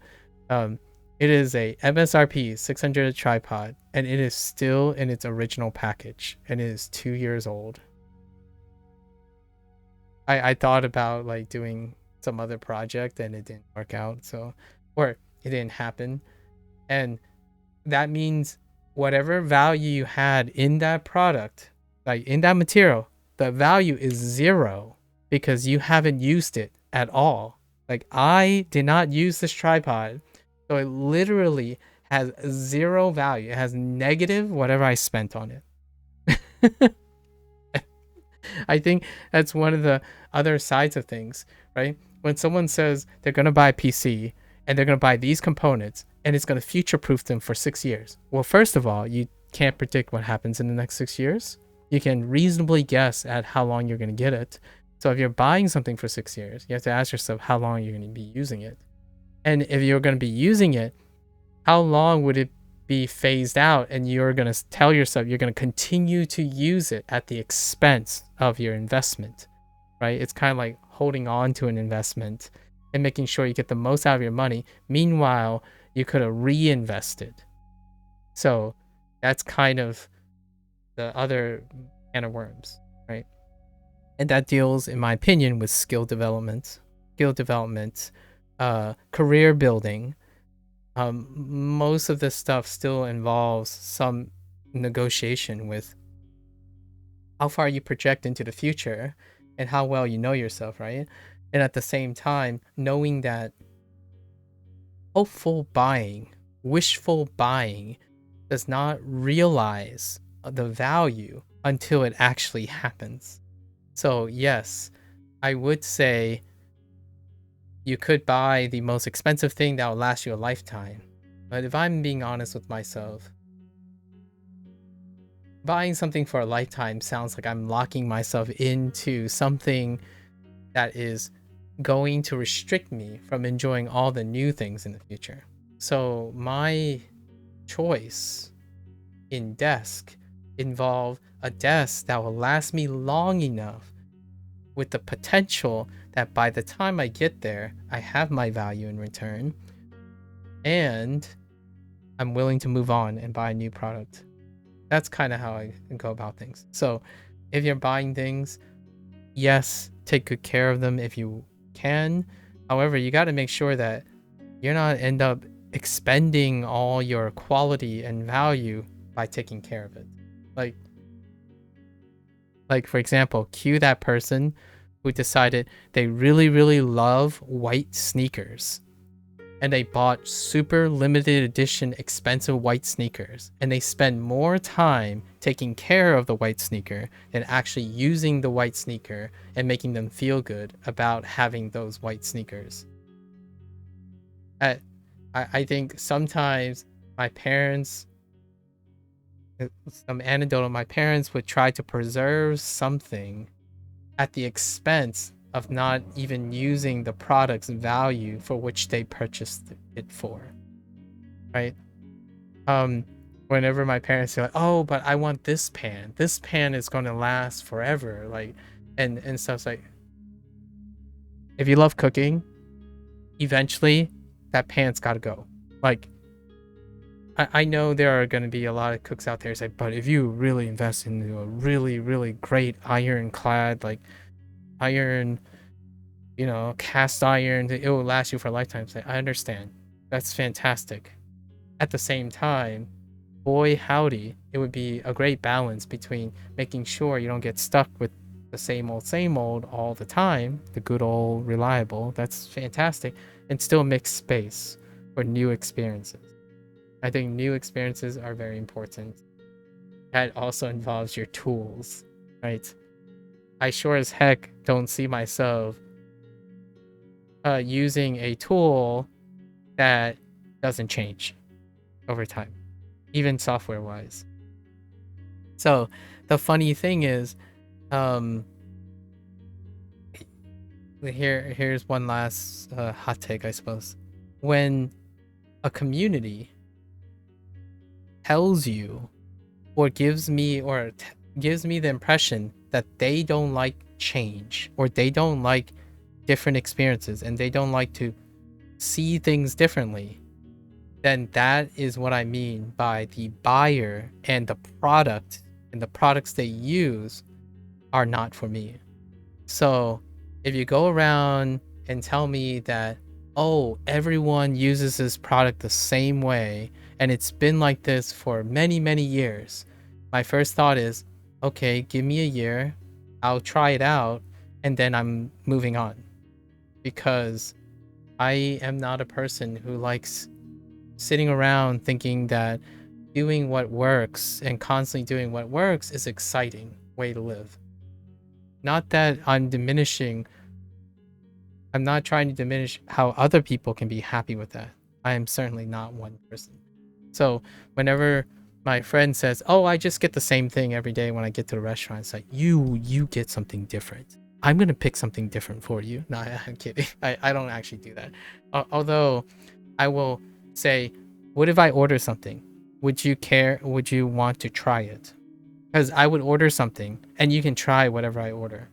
[SPEAKER 1] it is a MSRP $600 tripod, and it is still in its original package, and it is 2 years old. I thought about like doing some other project, and it didn't work out, or it didn't happen, and that means whatever value you had in that product, like in that material, the value is 0 because you haven't used it at all. Like, I did not use this tripod, so it literally has 0 value. It has negative whatever I spent on it. I think that's one of the other sides of things, right? When someone says they're going to buy a PC and they're going to buy these components and it's going to future-proof them for 6 years. Well, first of all, you can't predict what happens in the next 6 years. You can reasonably guess at how long you're going to get it. So if you're buying something for 6 years, you have to ask yourself how long you're going to be using it. And if you're going to be using it, how long would it be phased out? And you're going to tell yourself you're going to continue to use it at the expense of your investment, right? It's kind of like holding on to an investment and making sure you get the most out of your money. Meanwhile, you could have reinvested. So that's kind of the other can of worms, right? And that deals, in my opinion, with skill development, career building. Most of this stuff still involves some negotiation with how far you project into the future and how well you know yourself, right? And at the same time, knowing that hopeful buying, wishful buying does not realize the value until it actually happens. So yes, I would say you could buy the most expensive thing that will last you a lifetime. But if I'm being honest with myself, buying something for a lifetime sounds like I'm locking myself into something that is going to restrict me from enjoying all the new things in the future. So my choice in desk involve a desk that will last me long enough, with the potential that by the time I get there, I have my value in return, and I'm willing to move on and buy a new product. That's kind of how I go about things. So if you're buying things, yes, take good care of them if you can. However, you got to make sure that you're not end up expending all your quality and value by taking care of it. Like for example, cue that person who decided they really, really love white sneakers, and they bought super limited edition expensive white sneakers, and they spend more time taking care of the white sneaker than actually using the white sneaker and making them feel good about having those white sneakers. I think sometimes my parents, some anecdotal, my parents would try to preserve something at the expense of not even using the product's value for which they purchased it for, right? Whenever my parents say like, oh, but I want this pan is going to last forever, like, and stuff, like, if you love cooking, eventually that pan's got to go. Like, I know there are going to be a lot of cooks out there who say, but if you really invest into a really, really great ironclad, like iron, cast iron, it will last you for a lifetime. So I understand. That's fantastic. At the same time, boy howdy, it would be a great balance between making sure you don't get stuck with the same old all the time, the good old reliable, that's fantastic, and still make space for new experiences. I think new experiences are very important. That also involves your tools, right? I sure as heck don't see myself using a tool that doesn't change over time, even software wise. So the funny thing is, here's one last hot take, I suppose. When a community tells you or gives me the impression that they don't like change, or they don't like different experiences, and they don't like to see things differently, then that is what I mean by the buyer and the product and the products they use are not for me. So if you go around and tell me that, oh, everyone uses this product the same way and it's been like this for many, many years, my first thought is, okay, give me a year, I'll try it out, and then I'm moving on. Because I am not a person who likes sitting around thinking that doing what works and constantly doing what works is exciting way to live. Not that I'm not trying to diminish how other people can be happy with that. I am certainly not one person. So whenever my friend says, oh, I just get the same thing every day when I get to the restaurant, it's like, you get something different. I'm going to pick something different for you. No, I'm kidding. I don't actually do that. Although I will say, what if I order something? Would you care? Would you want to try it? Because I would order something and you can try whatever I order.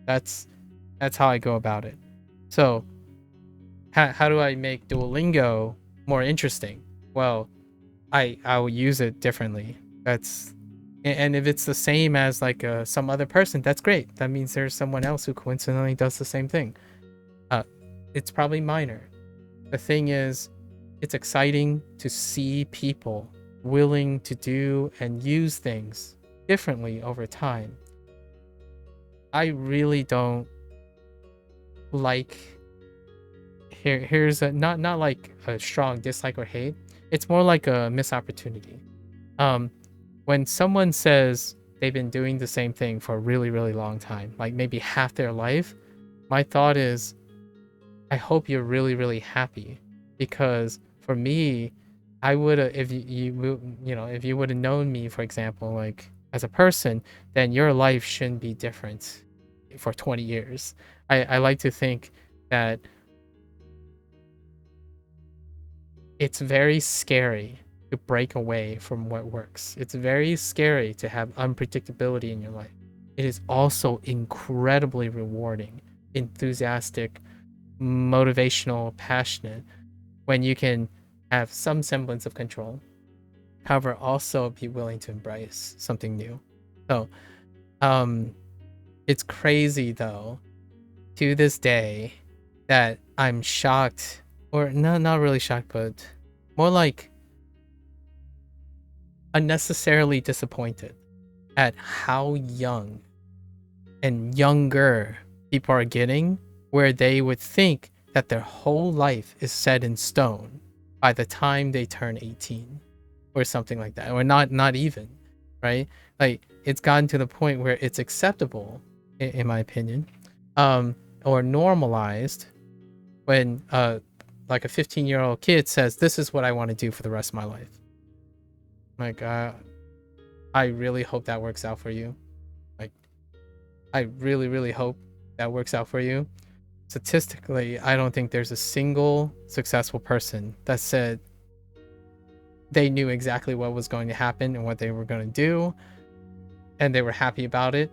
[SPEAKER 1] That's how I go about it. So how do I make Duolingo more interesting? Well, I will use it differently. And if it's the same as like some other person, that's great. That means there's someone else who coincidentally does the same thing. It's probably minor. The thing is, it's exciting to see people willing to do and use things differently over time. I really don't like, here's a not like a strong dislike or hate. It's more like a missed opportunity. When someone says they've been doing the same thing for a really, really long time, like maybe half their life, my thought is, I hope you're really, really happy. Because for me, I would have, if you would have known me, for example, like as a person, then your life shouldn't be different for 20 years. I like to think that it's very scary to break away from what works. It's very scary to have unpredictability in your life. It is also incredibly rewarding, enthusiastic, motivational, passionate, when you can have some semblance of control. However, also be willing to embrace something new. So, it's crazy though, to this day, that I'm shocked, or no, not really shocked, but more like unnecessarily disappointed at how young and younger people are getting, where they would think that their whole life is set in stone by the time they turn 18 or something like that, or not even, right? Like, it's gotten to the point where it's acceptable, in my opinion, or normalized, when like a 15-year-old kid says, this is what I want to do for the rest of my life. Like, I really hope that works out for you. Like, I really, really hope that works out for you. Statistically, I don't think there's a single successful person that said they knew exactly what was going to happen and what they were going to do, and they were happy about it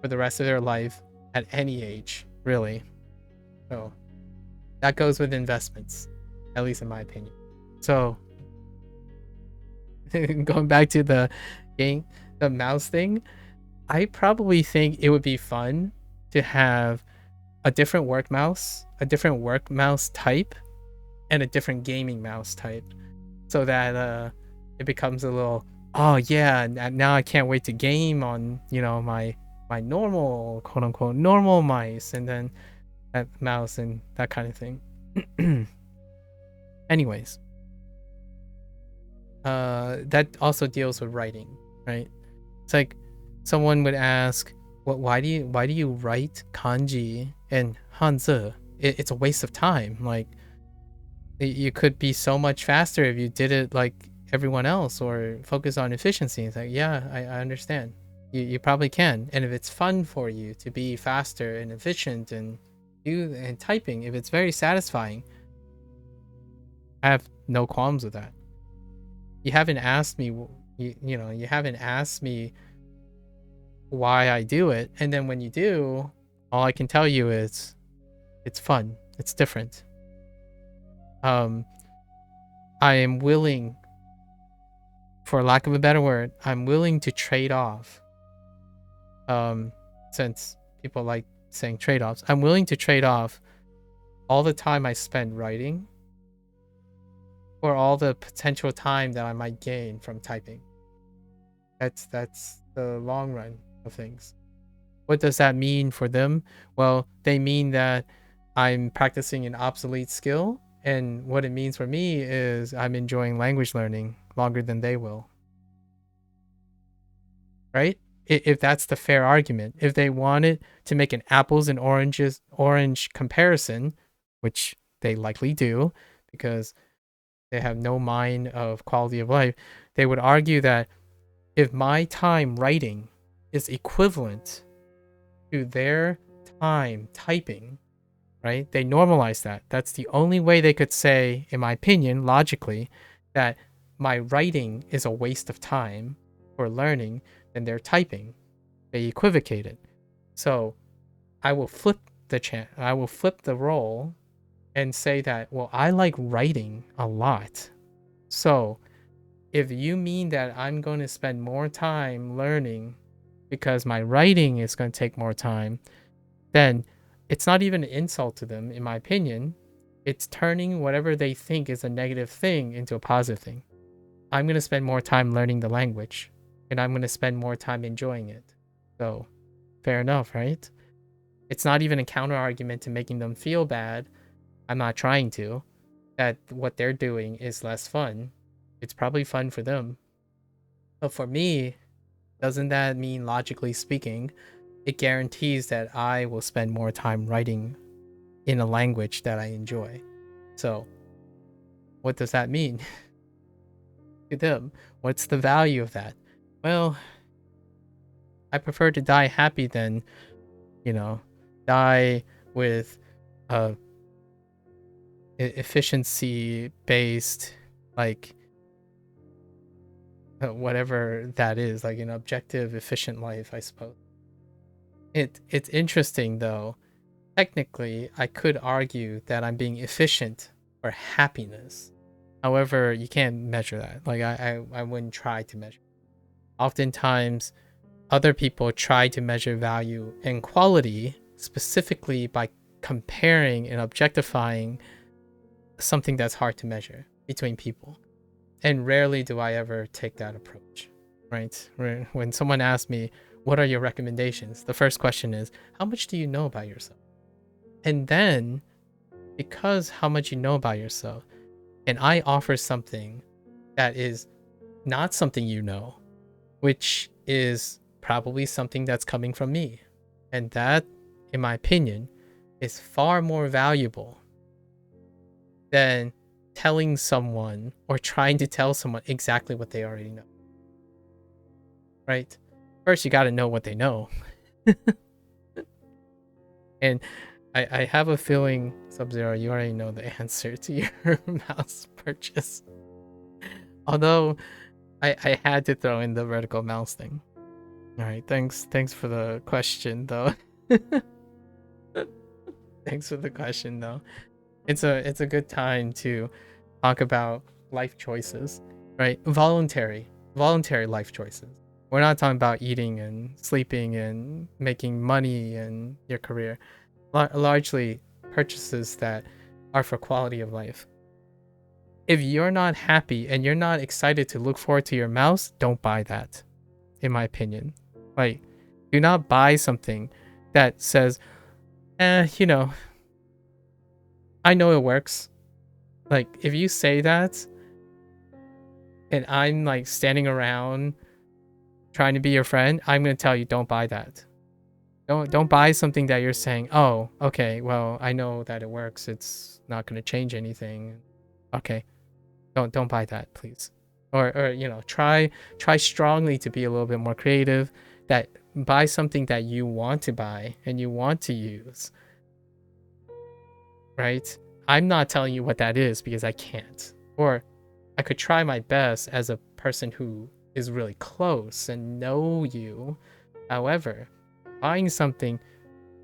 [SPEAKER 1] for the rest of their life at any age, really. So that goes with investments, at least in my opinion. So going back to the game, the mouse thing, I probably think it would be fun to have a different work mouse type, and a different gaming mouse type, so that it becomes a little, oh yeah, now I can't wait to game on, my my normal, quote unquote, normal mice, and then that mouse and that kind of thing. Anyways, that also deals with writing, right? It's like someone would ask, why do you write kanji and hanzi? It's a waste of time. Like, you could be so much faster if you did it like everyone else or focus on efficiency. It's like, yeah, I understand. You probably can. And if it's fun for you to be faster and efficient and typing, if it's very satisfying, I have no qualms with that. You haven't asked me, you haven't asked me why I do it. And then when you do, all I can tell you is it's fun. It's different. I am willing, for lack of a better word, I'm willing to trade off. Since people like saying trade-offs, I'm willing to trade off all the time I spend writing for all the potential time that I might gain from typing. That's the long run of things. What does that mean for them? Well, they mean that I'm practicing an obsolete skill, and what it means for me is I'm enjoying language learning longer than they will. Right? If that's the fair argument. If they wanted to make an apples and orange comparison, which they likely do because they have no mind of quality of life, they would argue that if my time writing is equivalent to their time typing, right? They normalize that. That's the only way they could say, in my opinion, logically, that my writing is a waste of time for learning than their typing. They equivocate it. So I will flip the role and say that, well, I like writing a lot. So if you mean that I'm going to spend more time learning because my writing is going to take more time, then it's not even an insult to them, in my opinion. It's turning whatever they think is a negative thing into a positive thing. I'm going to spend more time learning the language, and I'm going to spend more time enjoying it. So, fair enough, right? It's not even a counter argument to making them feel bad. I'm not trying to. That what they're doing is less fun. It's probably fun for them. But for me, doesn't that mean, logically speaking, it guarantees that I will spend more time writing in a language that I enjoy? So, what does that mean to them? What's the value of that? Well, I prefer to die happy than, die with efficiency based, like, whatever that is, like an objective efficient life, I suppose. It's interesting though. Technically, I could argue that I'm being efficient for happiness. However, you can't measure that. Like, I wouldn't try to measure. Oftentimes, other people try to measure value and quality specifically by comparing and objectifying something that's hard to measure between people. And rarely do I ever take that approach, right? When someone asks me, what are your recommendations? The first question is, how much do you know about yourself? And then, because how much you know about yourself, and I offer something that is not something you know, which is probably something that's coming from me. And that, in my opinion, is far more valuable than telling someone or trying to tell someone exactly what they already know. Right? First, you got to know what they know. And I have a feeling, Sub-Zero, you already know the answer to your mouse purchase. Although, I had to throw in the vertical mouse thing. All right, thanks for the question, though. Thanks for the question, though. It's a good time to talk about life choices, right? Voluntary life choices. We're not talking about eating and sleeping and making money and your career. Largely purchases that are for quality of life. If you're not happy and you're not excited to look forward to your mouse, don't buy that, in my opinion. Like, Do not buy something that says, you know, I know it works. Like, if you say that and I'm like standing around trying to be your friend, I'm gonna tell you, don't buy that. Don't buy something that you're saying, oh, okay, well, I know that it works. It's not gonna change anything. Okay. Don't buy that, please. Or you know, try strongly to be a little bit more creative. That buy something that you want to buy and you want to use. Right? I'm not telling you what that is because I can't. Or I could try my best as a person who is really close and know you. However, buying something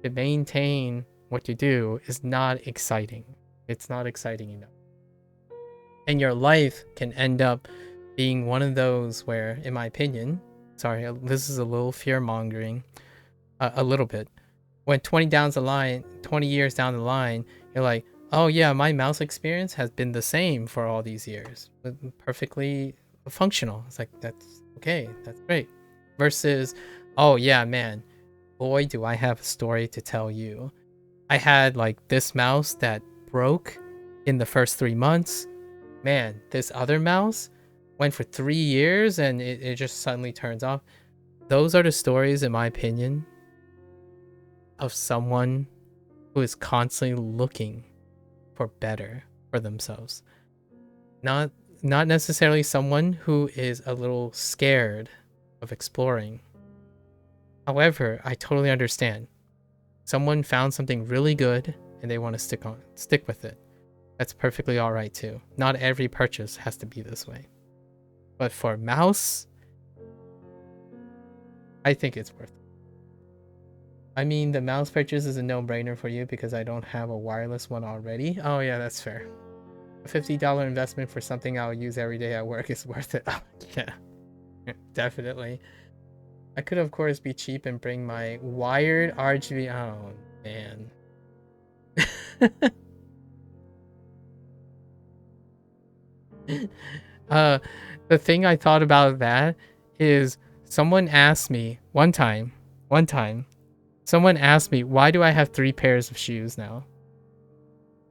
[SPEAKER 1] to maintain what you do is not exciting. It's not exciting enough. And your life can end up being one of those where, in my opinion, sorry, this is a little fear mongering, a little bit. When 20 years down the line, you're like, oh yeah, my mouse experience has been the same for all these years, perfectly functional. It's like, that's okay, that's great. Versus, oh yeah, man, boy, do I have a story to tell you. I had like this mouse that broke in the first 3 months. Man, this other mouse went for 3 years and it just suddenly turns off. Those are the stories, in my opinion, of someone who is constantly looking for better for themselves. Not necessarily someone who is a little scared of exploring. However, I totally understand. Someone found something really good and they want to stick with it. That's perfectly all right too. Not every purchase has to be this way. But for mouse, I think it's worth it. I mean, the mouse purchase is a no-brainer for you because I don't have a wireless one already. Oh yeah, that's fair. A $50 investment for something I'll use every day at work is worth it. Yeah, definitely. I could, of course, be cheap and bring my wired RGB. Oh, man. The thing I thought about that is someone asked me one time, someone asked me, why do I have 3 pairs of shoes now?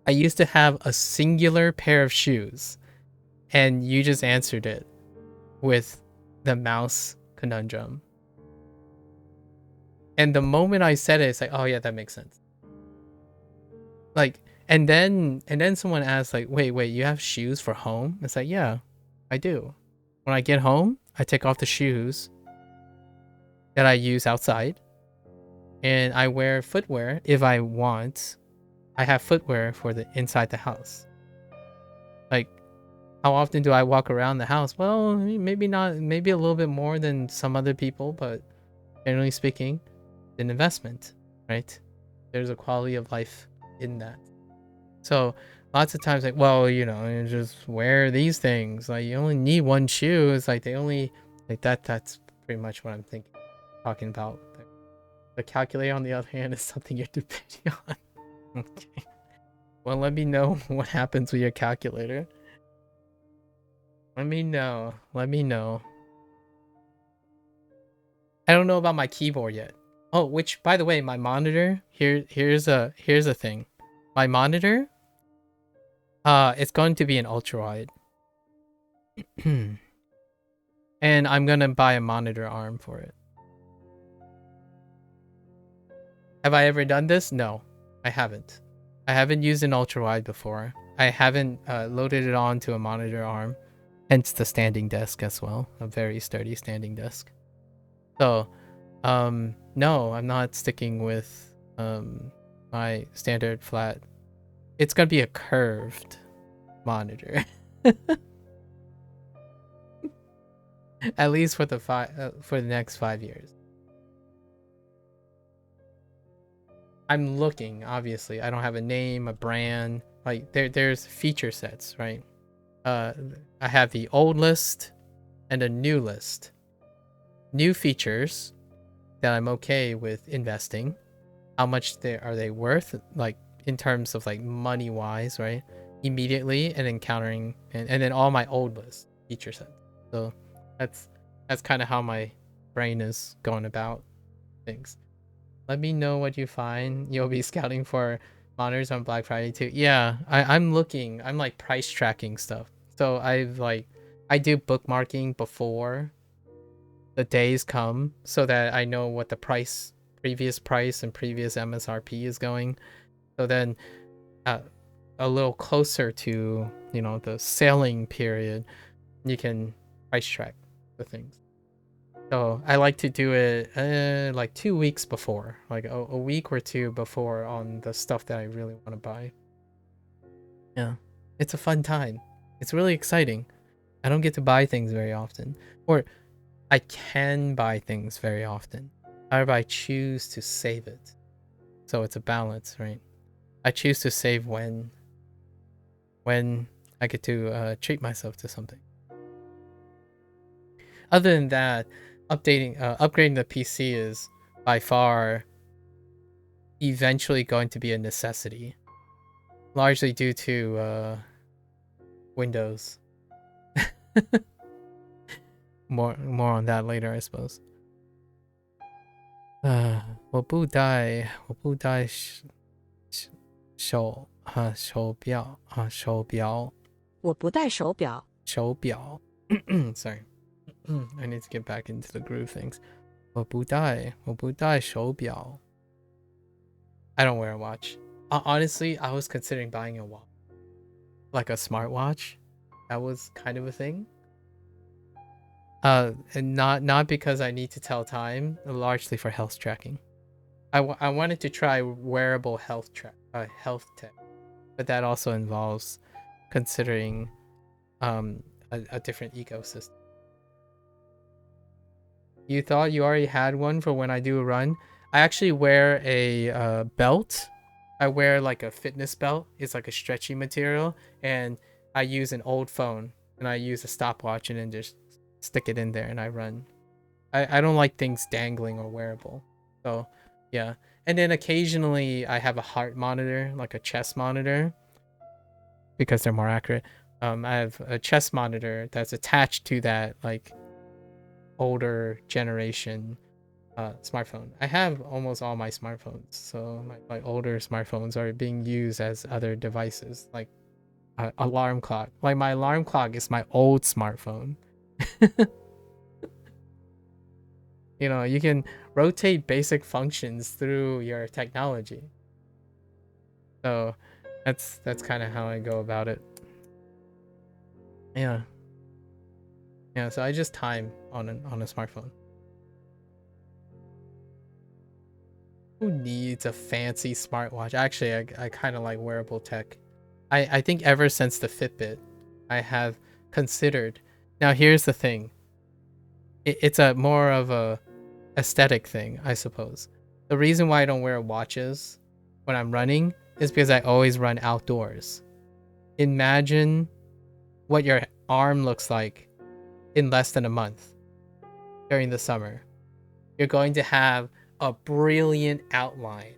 [SPEAKER 1] I used to have a singular pair of shoes, and you just answered it with the mouse conundrum. And the moment I said it, it's like, oh yeah, that makes sense. Like, and then someone asked, like, wait, you have shoes for home? It's like, yeah, I do. When I get home, I take off the shoes that I use outside, and I wear footwear if I want. I have footwear for the inside the house. Like, how often do I walk around the house? Well, maybe not, maybe a little bit more than some other people, but generally speaking, an investment, right? There's a quality of life in that. So lots of times, like, well, you know, you just wear these things. Like, you only need one shoe. It's like they only like that. That's pretty much what I'm talking about. The calculator, on the other hand, is something you're depending on. Okay. Well, let me know what happens with your calculator. Let me know. I don't know about my keyboard yet. Oh, which, by the way, my monitor, here's a thing. My monitor, it's going to be an ultra wide. And I'm gonna buy a monitor arm for it. Have I ever done this? No, I haven't. I haven't used an ultra wide before. I haven't loaded it onto a monitor arm, hence the standing desk as well, a very sturdy standing desk. So, no, I'm not sticking with my standard flat. It's gonna be a curved monitor, at least for the next 5 years. I'm looking, obviously. I don't have a name, a brand. Like, there's feature sets, right? I have the old list and a new list. New features that I'm okay with investing. How much are they worth, like, in terms of like money wise, right? Immediately, and encountering, and then all my old list feature sets. So that's kind of how my brain is going about. things. Let me know what you find. You'll be scouting for monitors on Black Friday too. Yeah, I'm looking. I'm like price tracking stuff. So I do bookmarking before the days come so that I know what the previous price and previous MSRP is going. So then a little closer to, the selling period, you can price track the things. So I like to do it like 2 weeks before, like a week or two before on the stuff that I really want to buy. Yeah, it's a fun time. It's really exciting. I don't get to buy things very often, or I can buy things very often. However, I choose to save it. So it's a balance, right? I choose to save when I get to treat myself to something. Other than that, upgrading the PC is by far eventually going to be a necessity, largely due to Windows. more on that later, I suppose. 我不带手表
[SPEAKER 6] 我不戴手表。
[SPEAKER 1] Sorry. I need to get back into the groove things. 我不带手表 I don't wear a watch. Honestly, I was considering buying a watch. Like a smartwatch. That was kind of a thing. And not because I need to tell time, largely for health tracking. I wanted to try wearable health tech, but that also involves considering a different ecosystem. You thought you already had one for when I do a run? I actually wear a belt. I wear like a fitness belt. It's like a stretchy material, and I use an old phone, and I use a stopwatch, and then just stick it in there, and I run. I don't like things dangling or wearable. So, yeah. And then occasionally I have a heart monitor, like a chest monitor, because they're more accurate. I have a chest monitor that's attached to that, like, older generation smartphone. I have almost all my smartphones, so my older smartphones are being used as other devices, like alarm clock. Like my alarm clock is my old smartphone. You can rotate basic functions through your technology. So that's kind of how I go about it. Yeah, so I just time on a smartphone. Who needs a fancy smartwatch? Actually, I kind of like wearable tech. I think ever since the Fitbit, I have considered. Now here's the thing. It's a more of a aesthetic thing, I suppose. The reason why I don't wear watches when I'm running is because I always run outdoors. Imagine what your arm looks like in less than a month during the summer. You're going to have a brilliant outline.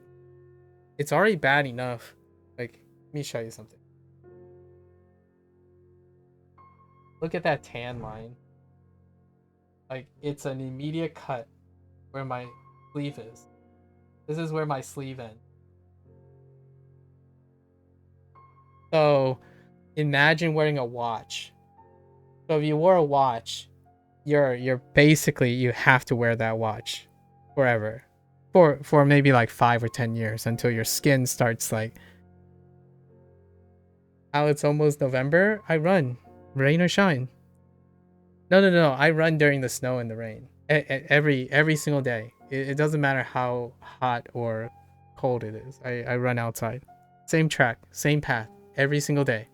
[SPEAKER 1] It's already bad enough. Like, let me show you something. Look at that tan line. Like, it's an immediate cut where my sleeve is. This is where my sleeve ends. So imagine wearing a watch. So if you wore a watch, you're basically, you have to wear that watch forever. For maybe like 5 or 10 years until your skin starts like, how it's almost November, I run, rain or shine. No, I run during the snow and the rain. Every single day. It doesn't matter how hot or cold it is. I run outside. Same track, same path, every single day.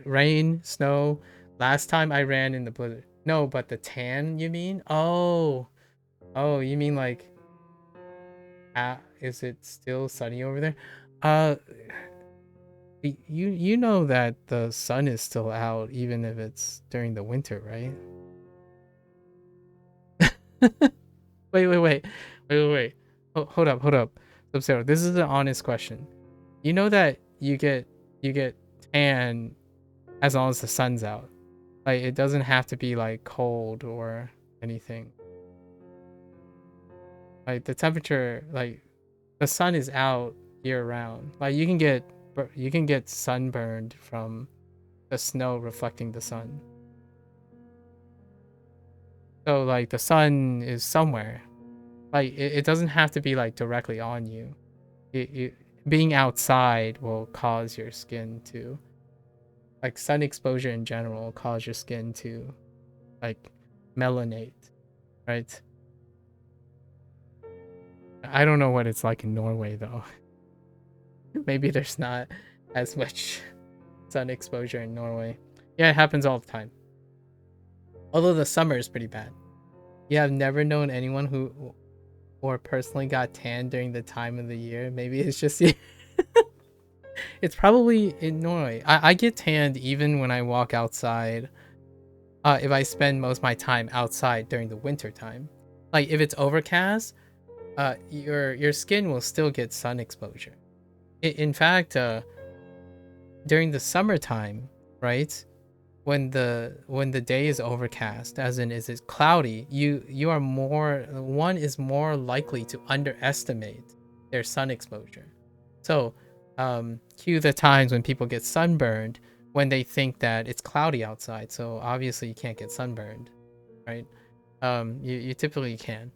[SPEAKER 1] Rain, snow. Last time I ran in the blizzard. No, but the tan, you mean? Oh, you mean like, is it still sunny over there? You know that the sun is still out even if it's during the winter, right? Wait. Hold up. Sub-Zero, this is an honest question. You know that you get tan as long as the sun's out. Like, it doesn't have to be like cold or anything. Like the temperature, like the sun is out year round. Like you can get sunburned from the snow reflecting the sun. So like the sun is somewhere. Like it doesn't have to be like directly on you. Being outside will cause your skin to, like sun exposure in general will cause your skin to like melanate, right? I don't know what it's like in Norway though. Maybe there's not as much sun exposure in Norway. Yeah, it happens all the time. Although the summer is pretty bad. Yeah, I've never known anyone who or personally got tanned during the time of the year. Maybe it's just it's probably in Norway. I get tanned even when I walk outside. If I spend most of my time outside during the winter time. Like if it's overcast, your skin will still get sun exposure. In fact, during the summertime, right? When the day is overcast, as in is it cloudy, you are one is more likely to underestimate their sun exposure. So cue the times when people get sunburned when they think that it's cloudy outside. So obviously you can't get sunburned, right? You typically can.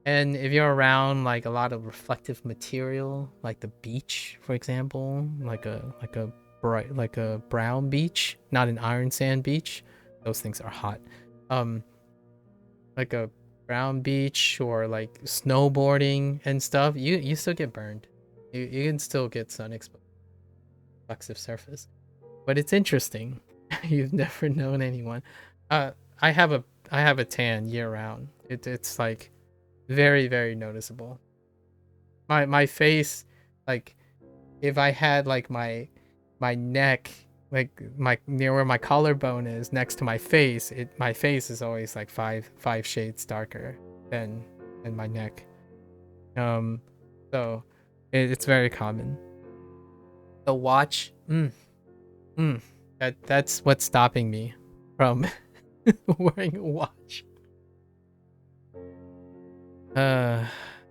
[SPEAKER 1] And if you're around like a lot of reflective material, like the beach, for example, like a bright, like a brown beach, not an iron sand beach. Those things are hot. Like a brown beach or like snowboarding and stuff, you still get burned. You can still get sun exposed, reflexive surface. But it's interesting. You've never known anyone. I have a tan year round. It's like very, very noticeable. My face, like if I had like my neck, like my near where my collarbone is next to my face, my face is always like five shades darker than my neck. So it's very common. The watch, that's what's stopping me from wearing a watch.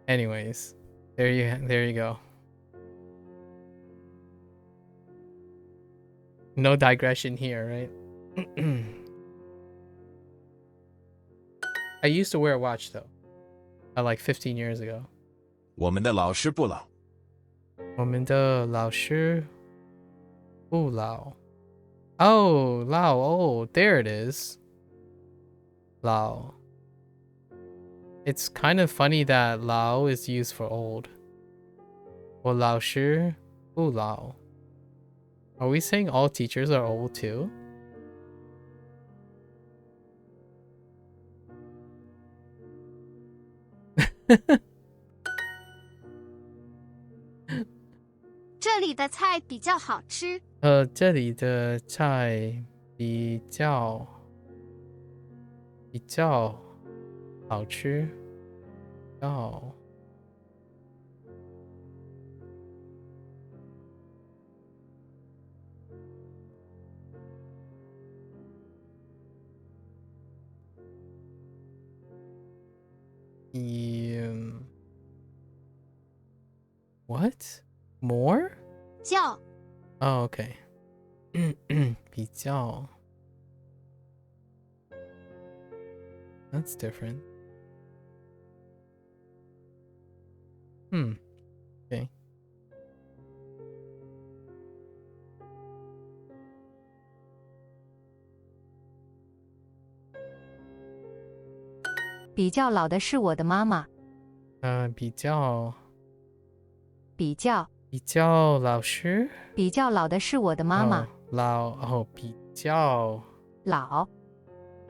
[SPEAKER 1] Anyways, there you go. No digression here, right? I used to wear a watch though, like 15 years ago.
[SPEAKER 7] 我们的老师不老。
[SPEAKER 1] 我们的老师不老。Oh, Lao. Oh, there it is. Lao. It's kind of funny that Lao is used for old. 我老师不老。Are we saying all teachers are old too?
[SPEAKER 8] "这里的菜比较好吃。
[SPEAKER 1] 这里的菜比较好吃。哦。What? More?
[SPEAKER 8] 较
[SPEAKER 1] Oh, okay. 比较 That's different. Okay.
[SPEAKER 4] 比较老的是我的妈妈。
[SPEAKER 1] 比较
[SPEAKER 4] 比较
[SPEAKER 1] 老师。
[SPEAKER 4] 比较老的是我的妈妈。
[SPEAKER 1] 比较
[SPEAKER 4] 老。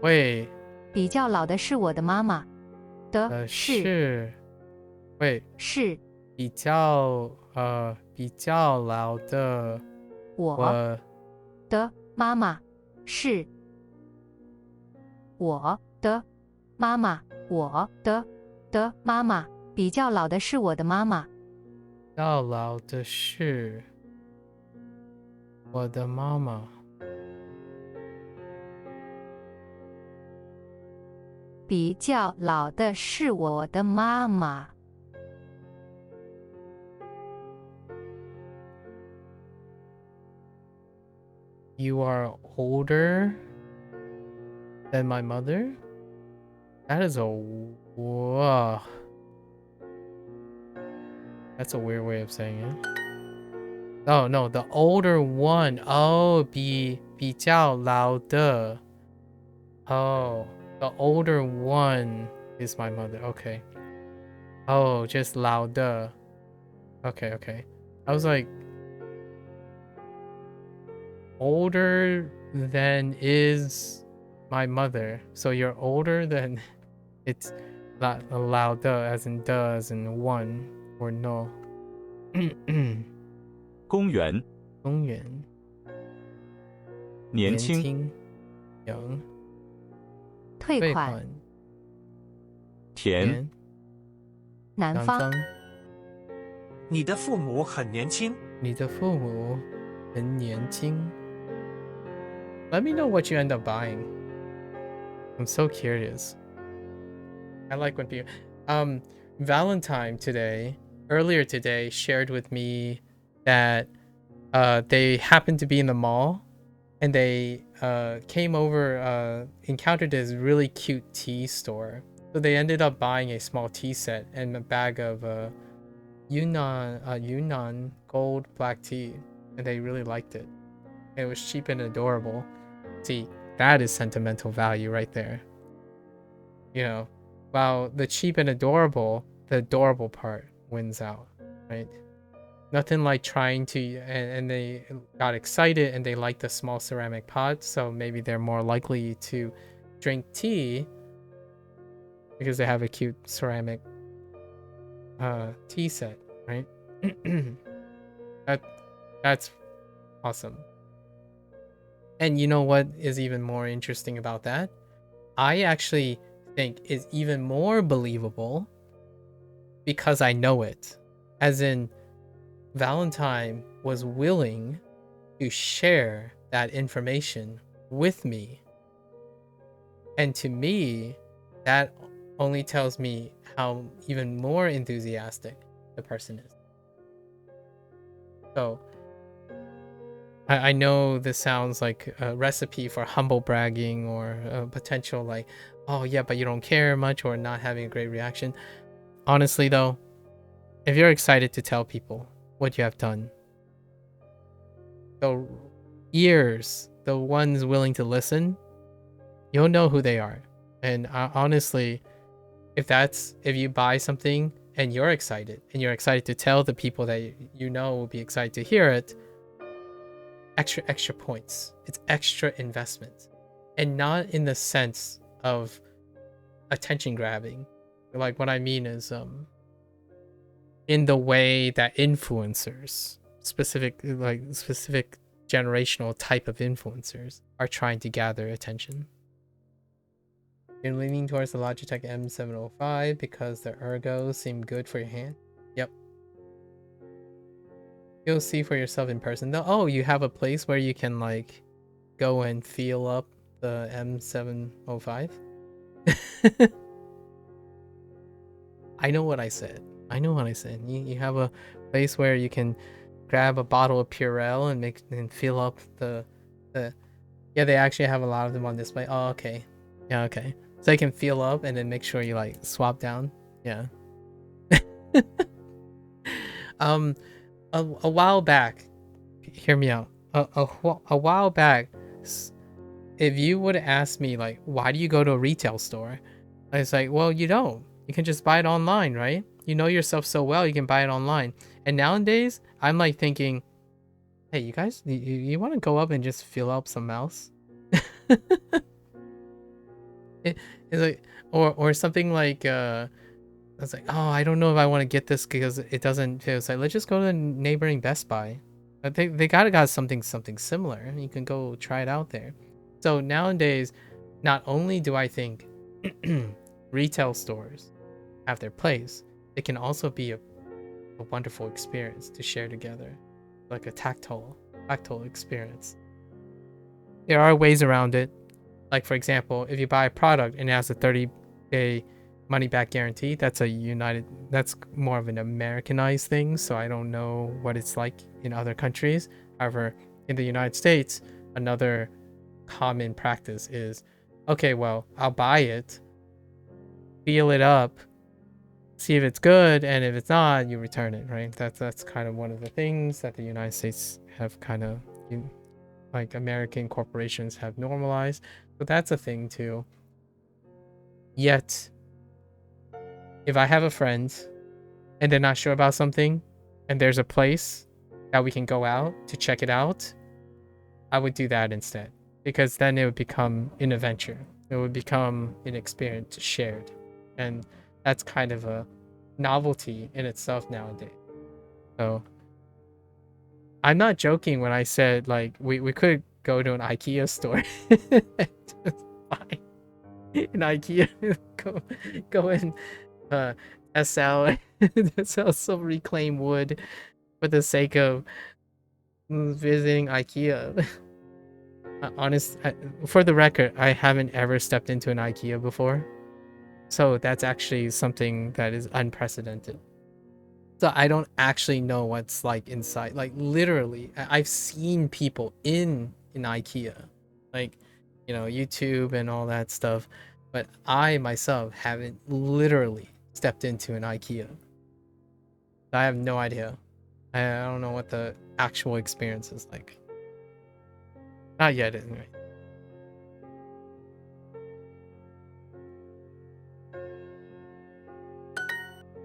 [SPEAKER 1] 会
[SPEAKER 4] 比较老的是我的妈妈。的
[SPEAKER 1] 是会
[SPEAKER 4] 是
[SPEAKER 1] 比较老的
[SPEAKER 4] 我的妈妈是我的妈妈。我的妈妈。比较老的是我的妈妈。
[SPEAKER 1] 比较老的是我的妈妈。
[SPEAKER 4] 比较老的是我的妈妈。
[SPEAKER 1] You are older than my mother? That is a... Whoa. That's a weird way of saying it. Oh, no, the older one. Oh, 比较老的. Oh, the older one is my mother. Okay. Oh, just 老的. Okay, okay. I was like... Older than is my mother. So you're older than... It's 老的 as in 的 as in one or no.
[SPEAKER 2] 公园，
[SPEAKER 1] 公园
[SPEAKER 2] 年轻，
[SPEAKER 1] young
[SPEAKER 4] 退款，
[SPEAKER 2] 甜，
[SPEAKER 1] 年
[SPEAKER 4] 南方，
[SPEAKER 1] 南方
[SPEAKER 5] 你的父母很年轻。
[SPEAKER 1] 你的父母很年轻 Let me know what you end up buying. I'm so curious. I like when people Valentine earlier today shared with me that they happened to be in the mall and they came over encountered this really cute tea store. So they ended up buying a small tea set and a bag of Yunnan gold black tea, and they really liked it. It was cheap and adorable. See, that is sentimental value right there. You know, while the cheap and adorable, the adorable part wins out, right? Nothing like trying to, and they got excited and they liked the small ceramic pot, so maybe they're more likely to drink tea because they have a cute ceramic tea set, right? That's awesome. And you know what is even more interesting about that? I actually think is even more believable because I know it. As in, Valentine was willing to share that information with me. And to me, that only tells me how even more enthusiastic the person is. So, I know this sounds like a recipe for humble bragging or a potential like, oh yeah, but you don't care much or not having a great reaction. Honestly though, if you're excited to tell people what you have done, the ears, the ones willing to listen, you'll know who they are. And honestly, if you buy something and you're excited to tell the people that you know will be excited to hear it, extra points. It's extra investment, and not in the sense of attention grabbing. Like what I mean is in the way that influencers, specific generational type of influencers, are trying to gather attention. You're leaning towards the Logitech M705 because the ergos seem good for your hand. Yep. You'll see for yourself in person though. Oh, you have a place where you can like go and feel up the M705? I know what I said. You have a place where you can grab a bottle of Purell and fill up the yeah, they actually have a lot of them on display. Oh, okay. Yeah, okay. So you can feel up and then make sure you like swap down. Yeah. A while back, hear me out. A while back, if you would ask me like, why do you go to a retail store? I was like, well, you don't. You can just buy it online, right? You know yourself so well, you can buy it online. And nowadays, I'm like thinking, hey, you guys, you want to go up and just fill up some mouse? It's like, or something like, I was like, oh, I don't know if I want to get this because it doesn't fit. It's like, let's just go to the neighboring Best Buy. They got something similar. You can go try it out there. So nowadays, not only do I think retail stores have their place, it can also be a wonderful experience to share together, like a tactile experience. There are ways around it. Like for example, if you buy a product and it has a 30 a money back guarantee. That's more of an Americanized thing, so I don't know what it's like in other countries. However, in the United States, another common practice is, okay, well, I'll buy it, feel it up, see if it's good, and if it's not, you return it, right? That's kind of one of the things that the United States have kind of, like American corporations have normalized. So that's a thing too. Yet, if I have a friend and they're not sure about something, and there's a place that we can go out to check it out, I would do that instead, because then it would become an adventure. It would become an experience shared, and that's kind of a novelty in itself nowadays. So I'm not joking when I said, like, we could go to an IKEA store and just buy an IKEA, go and test out some reclaimed wood for the sake of visiting IKEA. For the record, I haven't ever stepped into an IKEA before, so that's actually something that is unprecedented. So I don't actually know what's like inside. Like literally, I've seen people in an IKEA, like, YouTube and all that stuff, but I myself haven't literally stepped into an IKEA. I have no idea. I don't know what the actual experience is like. Not yet, anyway.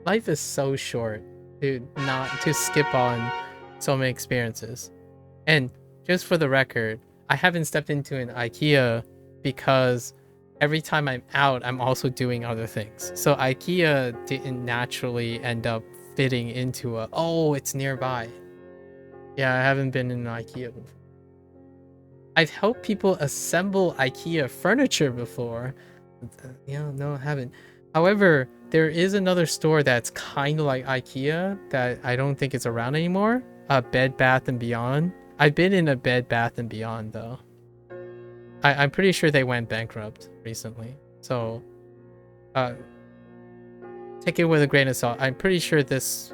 [SPEAKER 1] Life is so short to skip on so many experiences. And just for the record, I haven't stepped into an IKEA because every time I'm out, I'm also doing other things. So IKEA didn't naturally end up fitting into it's nearby. Yeah, I haven't been in an IKEA before. I've helped people assemble IKEA furniture before. No, I haven't. However, there is another store that's kind of like IKEA that I don't think it's around anymore. Bed Bath & Beyond. I've been in a Bed Bath & Beyond, though. I'm pretty sure they went bankrupt recently. So, take it with a grain of salt. I'm pretty sure this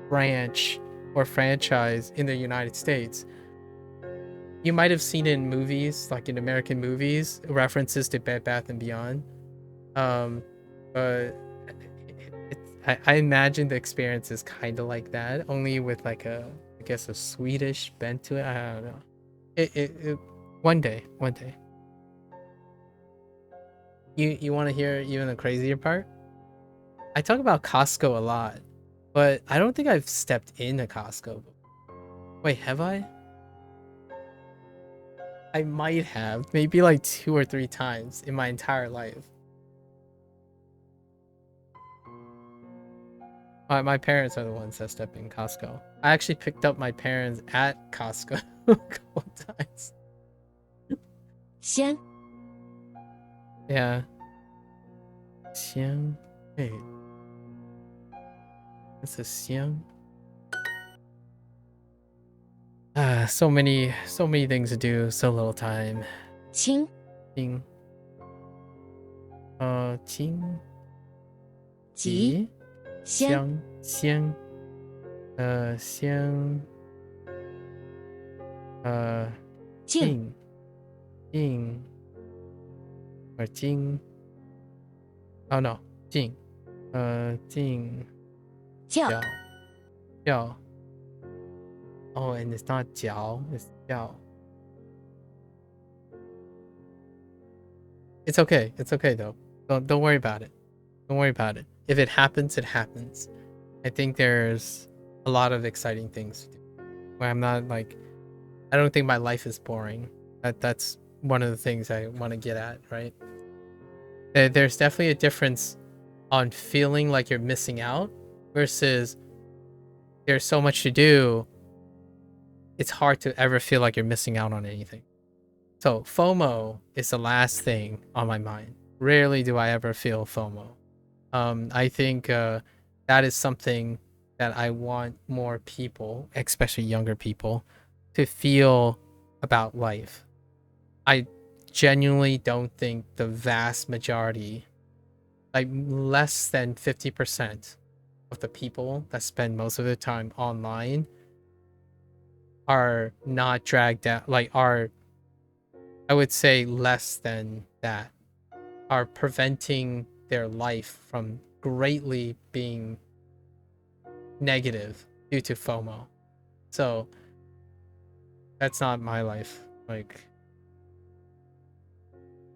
[SPEAKER 1] branch or franchise in the United States, you might have seen it in movies, like in American movies, references to Bed Bath & Beyond. But I imagine the experience is kind of like that, only with like a Swedish bent to it. I don't know. One day. You want to hear even the crazier part? I talk about Costco a lot, but I don't think I've stepped in a Costco. Wait, have I? I might have, maybe like 2 or 3 times in my entire life. My parents are the ones that step in Costco. I actually picked up my parents at Costco a couple times.
[SPEAKER 3] Xian.
[SPEAKER 1] Yeah. Xian. Wait. It's a Xian. So many things to do, so little time.
[SPEAKER 3] Qing.
[SPEAKER 1] Qing. Qing.
[SPEAKER 3] Ji. Xian.
[SPEAKER 1] Xian. Xian.
[SPEAKER 3] Jing.
[SPEAKER 1] Jing. Or Jing. Oh no. Jing. Jing.
[SPEAKER 3] Jiao.
[SPEAKER 1] Jiao. Oh, and it's not jiao, it's jiao. It's okay. It's okay though. Don't worry about it. Don't worry about it. If it happens, it happens. I think there's a lot of exciting things to do. Where I'm not like, I don't think my life is boring. That's one of the things I want to get at, right? There's definitely a difference on feeling like you're missing out versus there's so much to do. It's hard to ever feel like you're missing out on anything. So FOMO is the last thing on my mind. Rarely do I ever feel FOMO. I think that is something that I want more people, especially younger people, to feel about life. I genuinely don't think the vast majority, like less than 50% of the people that spend most of their time online are not dragged down, like are, I would say less than that, are preventing their life from greatly being negative due to FOMO. So that's not my life. Like,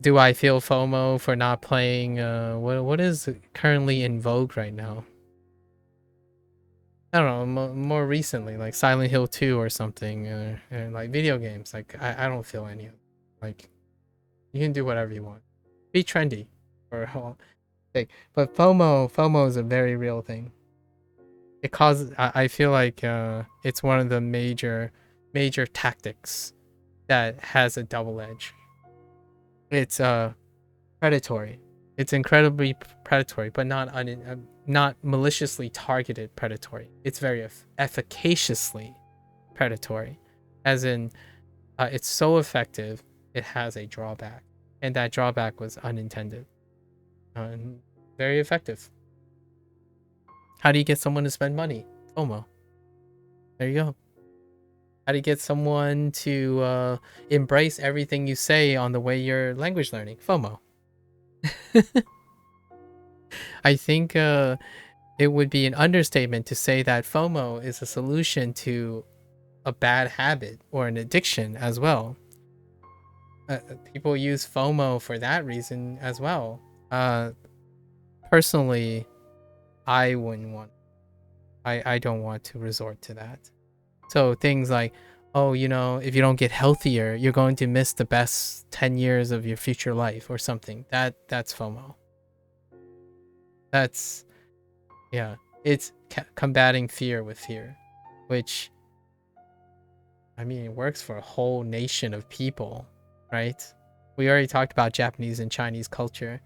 [SPEAKER 1] do I feel FOMO for not playing what is currently in vogue right now? I don't know, more recently, like Silent Hill 2 or something, and like video games. Like, I don't feel any of it. Like, you can do whatever you want. Be trendy for all thing. But FOMO is a very real thing. It causes, I feel like it's one of the major tactics that has a double edge. It's predatory. It's incredibly predatory, but not maliciously targeted predatory. It's very efficaciously predatory, as in it's so effective it has a drawback, and that drawback was unintended. Very effective. How do you get someone to spend money? FOMO. There you go. How do you get someone to embrace everything you say on the way you're language learning? FOMO. I think it would be an understatement to say that FOMO is a solution to a bad habit or an addiction as well. People use FOMO for that reason as well. Personally, I wouldn't want. I don't want to resort to that. So things like, oh, you know, if you don't get healthier, you're going to miss the best 10 years of your future life or something. That's FOMO. That's, yeah, it's combating fear with fear, which, I mean, it works for a whole nation of people, right? We already talked about Japanese and Chinese culture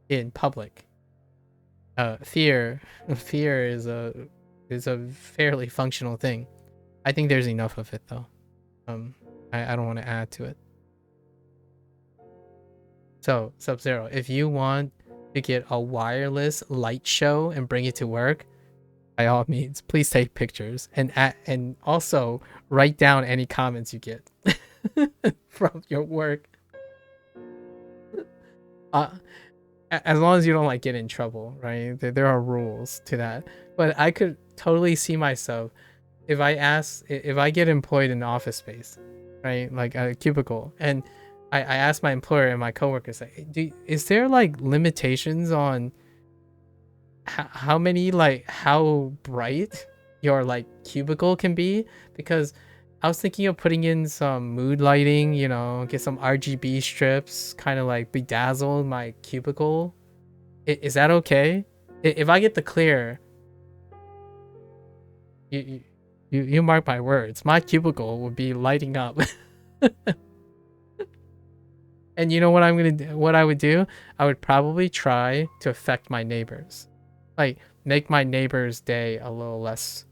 [SPEAKER 1] in public. Fear is a fairly functional thing. I think there's enough of it though. I don't want to add to it. So Sub-Zero, if you want to get a wireless light show and bring it to work, by all means, please take pictures and also write down any comments you get from your work. As long as you don't like get in trouble, right? There are rules to that. But I could totally see myself if I get employed in an office space, right? Like a cubicle, and I ask my employer and my coworkers, like, is there like limitations on how many, like how bright your like cubicle can be? Because I was thinking of putting in some mood lighting, you know, get some RGB strips, kind of like bedazzle my cubicle. Is that okay? If I get the clear, you mark my words, my cubicle would be lighting up. And you know what what I would do? I would probably try to affect my neighbors, like make my neighbor's day a little less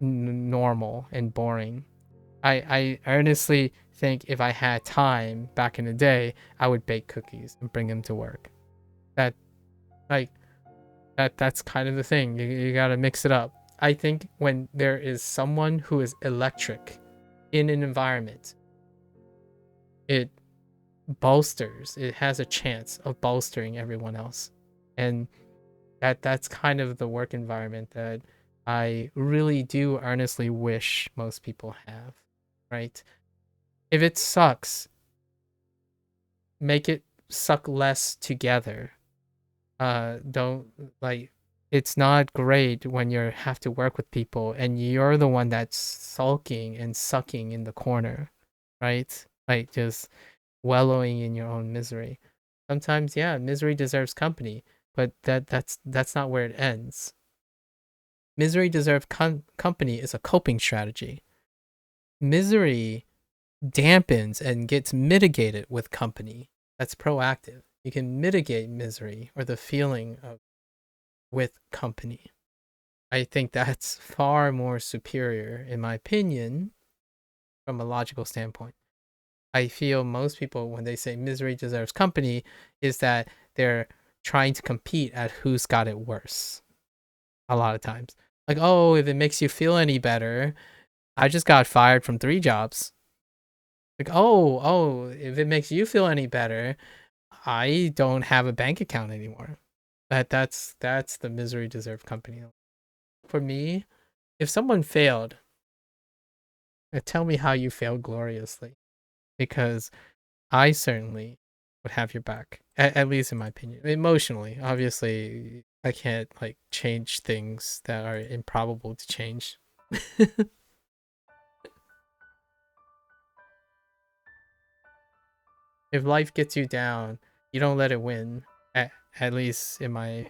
[SPEAKER 1] normal and boring. I earnestly think if I had time back in the day, I would bake cookies and bring them to work. That's kind of the thing. You gotta mix it up. I think when there is someone who is electric in an environment, it has a chance of bolstering everyone else. And that's kind of the work environment that I really do earnestly wish most people have, right? If it sucks, make it suck less together. Don't, like, it's not great when you have to work with people and you're the one that's sulking and sucking in the corner, right? Like just wallowing in your own misery. Sometimes, yeah, misery deserves company, but that's not where it ends. Misery deserves company is a coping strategy. Misery dampens and gets mitigated with company. That's proactive. You can mitigate misery or the feeling of with company. I think that's far more superior, in my opinion, from a logical standpoint. I feel most people, when they say misery deserves company, is that they're trying to compete at who's got it worse. A lot of times. Like, oh, if it makes you feel any better, I just got fired from 3 jobs. Like, oh, if it makes you feel any better, I don't have a bank account anymore. That's the misery deserved company. For me, if someone failed, tell me how you failed gloriously, because I certainly would have your back, at least in my opinion. Emotionally, obviously, I can't like change things that are improbable to change. If life gets you down, you don't let it win. At least in my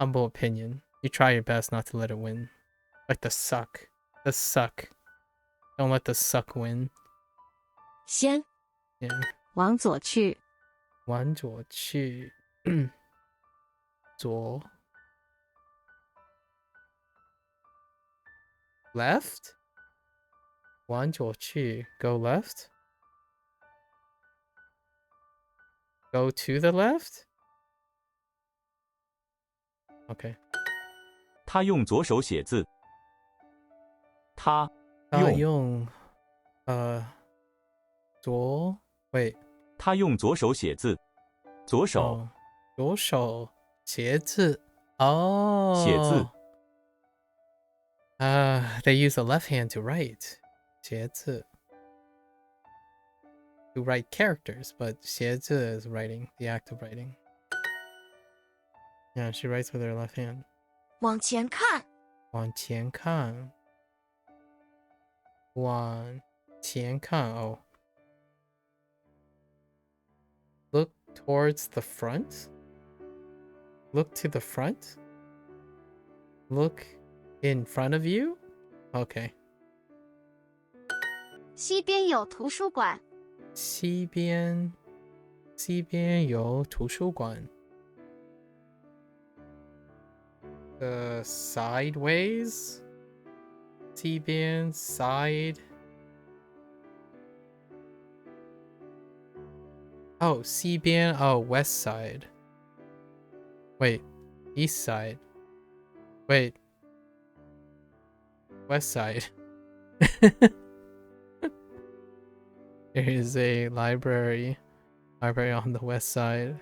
[SPEAKER 1] humble opinion, you try your best not to let it win. Like the suck. Don't let the suck win.
[SPEAKER 6] 先
[SPEAKER 1] Yeah.
[SPEAKER 6] 往左去，
[SPEAKER 1] 往左去，左 left 往左去 go left go to the left okay
[SPEAKER 2] 他用左手写字。他
[SPEAKER 1] 用左 wait
[SPEAKER 2] 他用左手写字。左手
[SPEAKER 1] 左手写字 oh
[SPEAKER 2] 写字。
[SPEAKER 1] they use the left hand to write 写字 to write characters, but 写字 is writing, the act of writing. Yeah, she writes with her left hand.
[SPEAKER 3] 往前看，
[SPEAKER 1] 往前看，往前看 oh. Look towards the front? Look to the front? Look in front of you? Okay.
[SPEAKER 8] 西边有图书馆。
[SPEAKER 1] 西边有图书馆。Sideways? 西边 side. Oh, 西边 oh, west side. Wait, east side. Wait. West side. There is a library on the west side.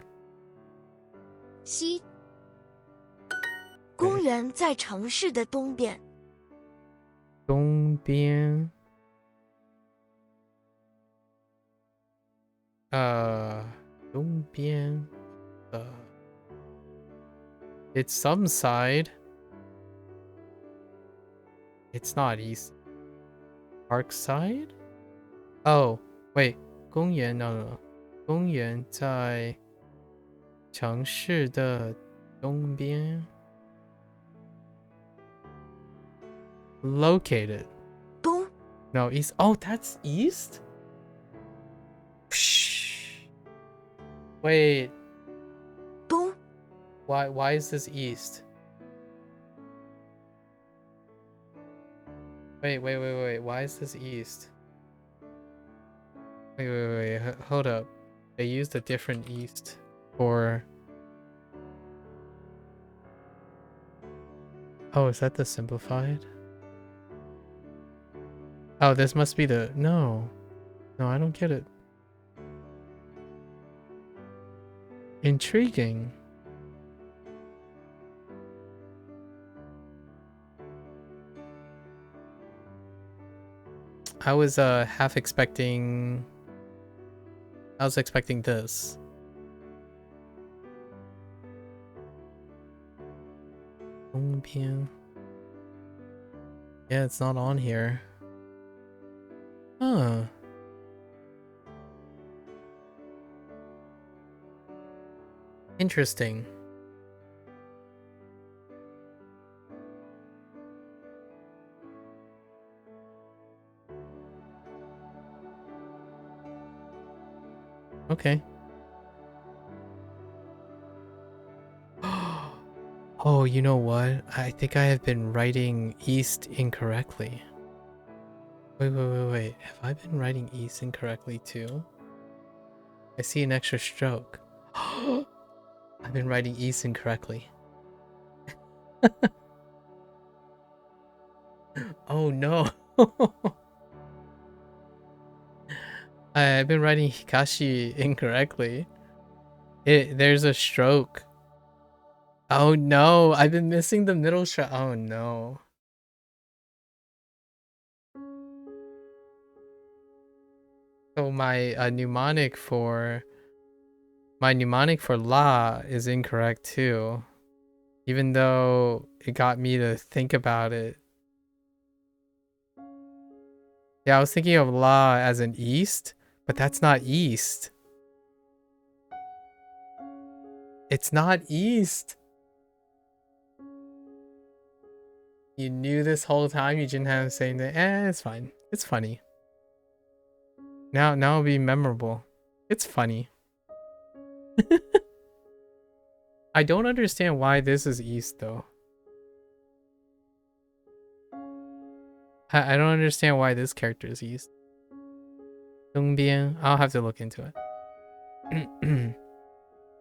[SPEAKER 8] 西
[SPEAKER 3] 公园在城市的东边，
[SPEAKER 1] 东边东边it's some side. It's not east. Park side? Oh, wait. 公园 no. 公园在城市的东边。Located.
[SPEAKER 3] 东
[SPEAKER 1] No, east. Oh, that's east? Psh. Wait.
[SPEAKER 3] 东
[SPEAKER 1] Why is this east? Wait. Why is this east? Wait. Hold up. They used a different east for... Oh, is that the simplified? Oh, this must be the... No, I don't get it. Intriguing. I was half expecting... I was expecting this. Yeah, it's not on here. Huh. Interesting. Okay. Oh, you know what? I think I have been writing east incorrectly. Wait. Have I been writing east incorrectly too? I see an extra stroke. I've been writing east incorrectly. Oh no. I've been writing Hikashi incorrectly. There's a stroke. Oh no, I've been missing the middle stroke. Oh no. So my mnemonic for la is incorrect too. Even though it got me to think about it. Yeah, I was thinking of la as an east, but that's not east. It's not east. You knew this whole time, you didn't have to say that. It's fine. It's funny. Now it'll be memorable. It's funny. I don't understand why this is east though. I don't understand why this character is east. Dongbian. I'll have to look into it.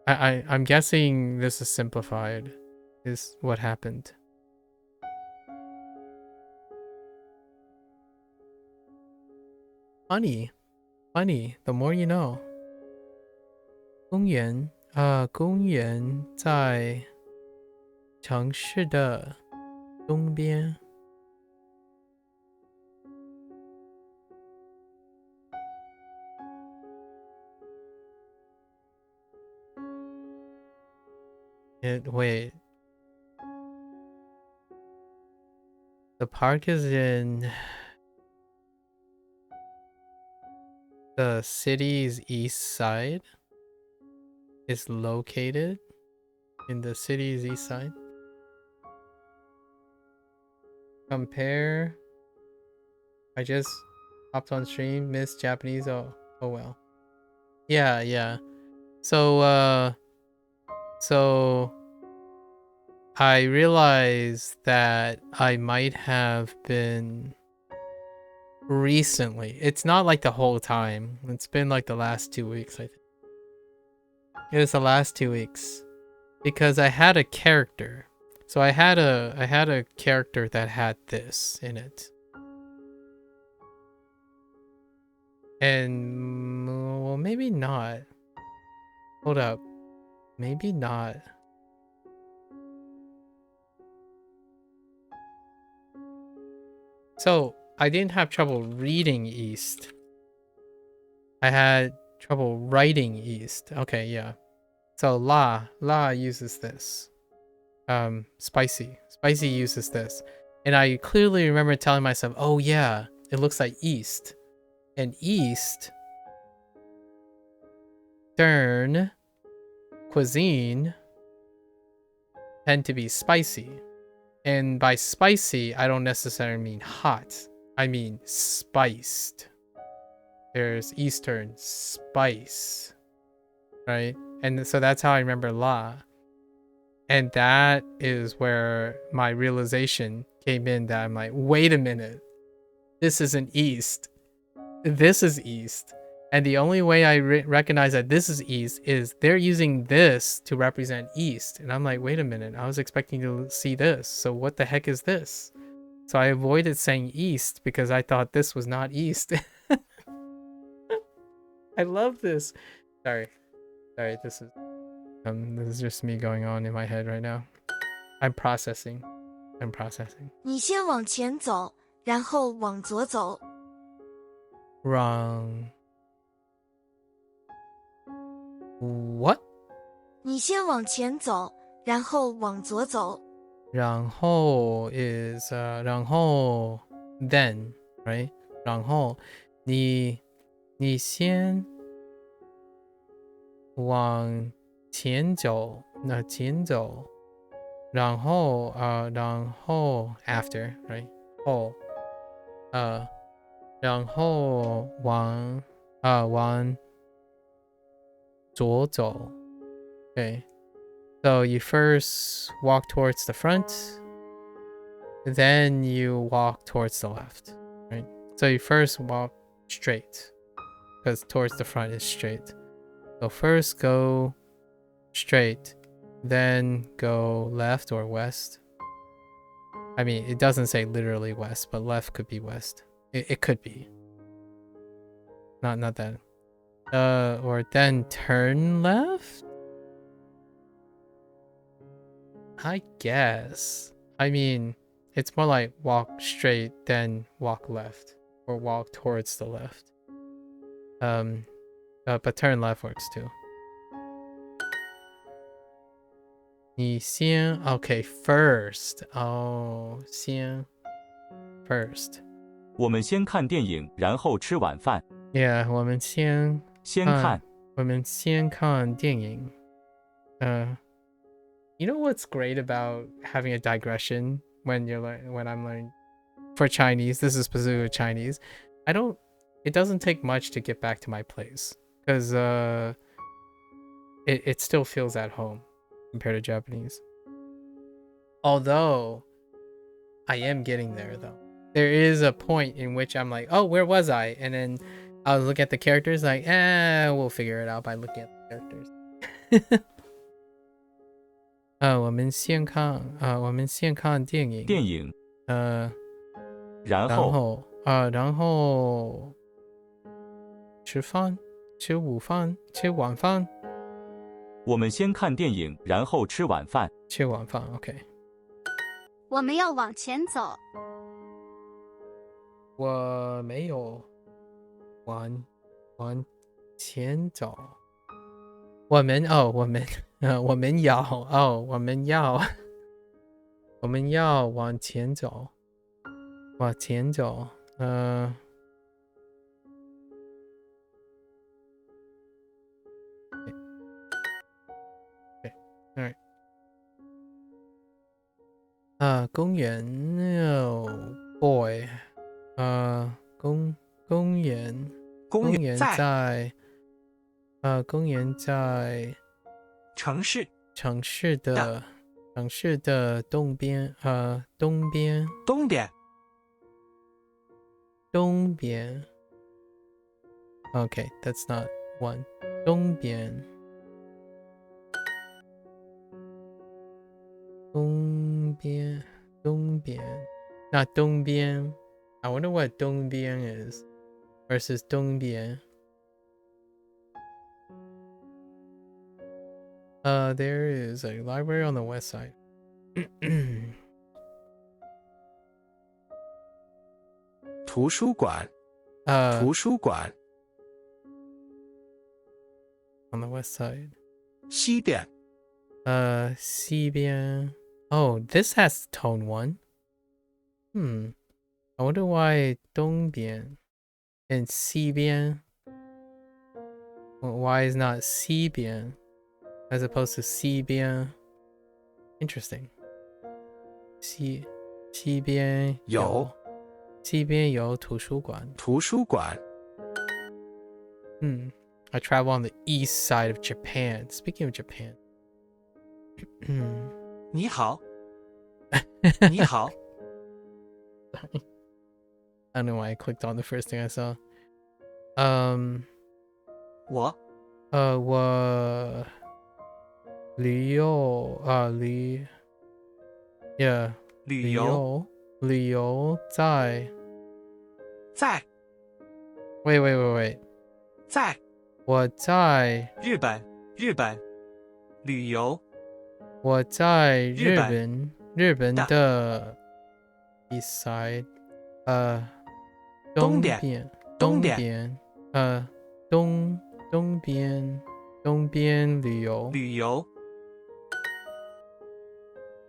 [SPEAKER 1] I'm guessing this is simplified, is what happened. Funny. The more you know. 公园在城市的东边。Wait. The park is in the city's east side. Is located in the city's east side. Compare. I just hopped on stream, missed Japanese. Oh well. Yeah. So I realized that I might have been recently. It's not like the whole time. It's been like the last 2 weeks, I think. It was the last 2 weeks. Because I had a character. So I had a character that had this in it. And well, maybe not. Hold up. Maybe not. So I didn't have trouble reading East. I had trouble writing East. Okay, yeah. So La uses this. Spicy uses this. And I clearly remember telling myself, oh yeah, it looks like East. And East, Stern, cuisine tend to be spicy. And by spicy, I don't necessarily mean hot. I mean spiced. There's Eastern spice, right? And so that's how I remember La. And that is where my realization came in that I'm like, wait a minute. This isn't East. This is East. And the only way I recognize that this is East is they're using this to represent East. And I'm like, wait a minute. I was expecting to see this. So what the heck is this? So I avoided saying East because I thought this was not East. I love this. Sorry, this is just me going on in my head right now. I'm processing.
[SPEAKER 3] 你先往前走，然后往左走。
[SPEAKER 1] Wrong. What?
[SPEAKER 3] 你先往前走，然后往左走。
[SPEAKER 1] 然后 is 然后 then, right? 然后你先往前走，那前走，然后after, right? 后然后往左走。Okay. So you first walk towards the front, then you walk towards the left, right? So you first walk straight, because towards the front is straight. So first go straight, then go left or west. I mean, it doesn't say literally west, but left could be west. It could be. Not that. Or then turn left? I guess. I mean, it's more like walk straight, then walk left. Or walk towards the left. But turn left works too. 你先 okay, first. Oh, 先 first.
[SPEAKER 2] 我们先看电影，然后吃晚饭。
[SPEAKER 1] Yeah, 我们先
[SPEAKER 2] 看。
[SPEAKER 1] 我们先看电影. You know what's great about having a digression when I'm learning for Chinese? This is specifically Chinese. It doesn't take much to get back to my place, because it still feels at home compared to Japanese. Although I am getting there though. There is a point in which I'm like, oh, where was I? And then I'll look at the characters like, we'll figure it out by looking at the characters. 我们先看电影。然后吃晚饭。
[SPEAKER 2] 我们先看电影，然后吃晚饭。
[SPEAKER 1] 吃晚饭 ，OK。
[SPEAKER 8] 我们要往前走。
[SPEAKER 1] 我没有往前走。我们要往前走。往前走。Okay. All right. 公园 oh boy. 公园在
[SPEAKER 5] 城市
[SPEAKER 1] 的东边。Okay, that's not one. 东边 not 东边. I wonder what 东边 is versus 东边. There is a library on the west side.
[SPEAKER 5] 图书馆
[SPEAKER 1] on the west side.
[SPEAKER 5] 西边
[SPEAKER 1] 西边. Oh, this has tone 1. I wonder why 东边 and 西边. Why is not 西边 as opposed to 西边? Interesting. 西边有图书馆. I travel on the east side of Japan. Speaking of Japan.
[SPEAKER 5] 你好
[SPEAKER 1] I don't know why I clicked on the first thing I saw.
[SPEAKER 5] 我
[SPEAKER 1] 旅游在 Wait.
[SPEAKER 5] 在
[SPEAKER 1] 我在
[SPEAKER 5] 日本旅游
[SPEAKER 1] 我在日本的 east side 东边旅游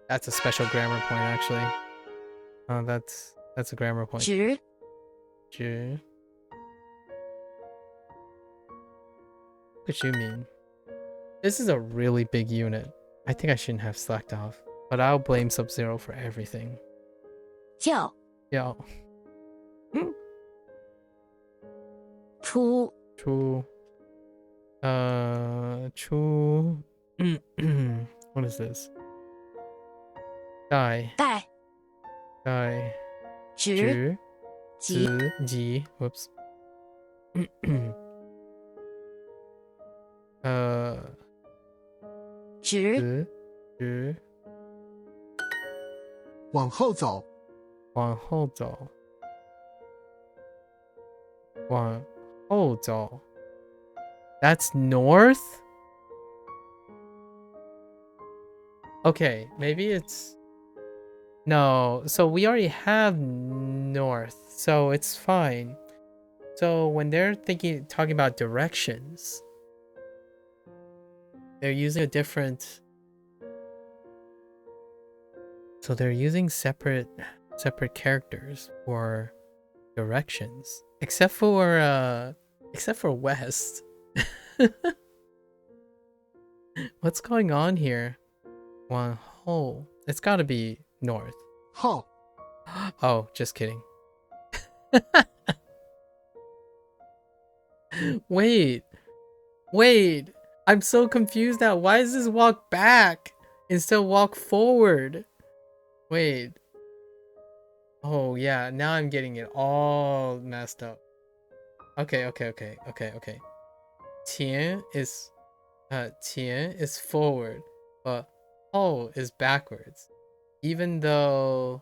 [SPEAKER 1] That's a special grammar point actually. That's a grammar point. 直 What you mean? This is a really big unit. I think I shouldn't have slacked off, but I'll blame Sub-Zero for everything.
[SPEAKER 6] 叫
[SPEAKER 1] Yo.
[SPEAKER 6] 出
[SPEAKER 1] What is this? 带
[SPEAKER 6] 带直急
[SPEAKER 1] G. Whoops.
[SPEAKER 6] 直
[SPEAKER 1] 直
[SPEAKER 5] 往后走，
[SPEAKER 1] 往后走，往后走。That's north? Okay, maybe it's... No, so we already have north, so it's fine. So when they're talking about directions, they're using a different... So they're using separate characters for directions, except for west. What's going on here? One hole. It's got to be north.
[SPEAKER 5] 后
[SPEAKER 1] Oh, just kidding. Wait. I'm so confused now. Why does this walk back instead of walk forward? Wait. Oh, yeah. Now I'm getting it all messed up. Okay. 前 is 前 is forward, but 后 is backwards. Even though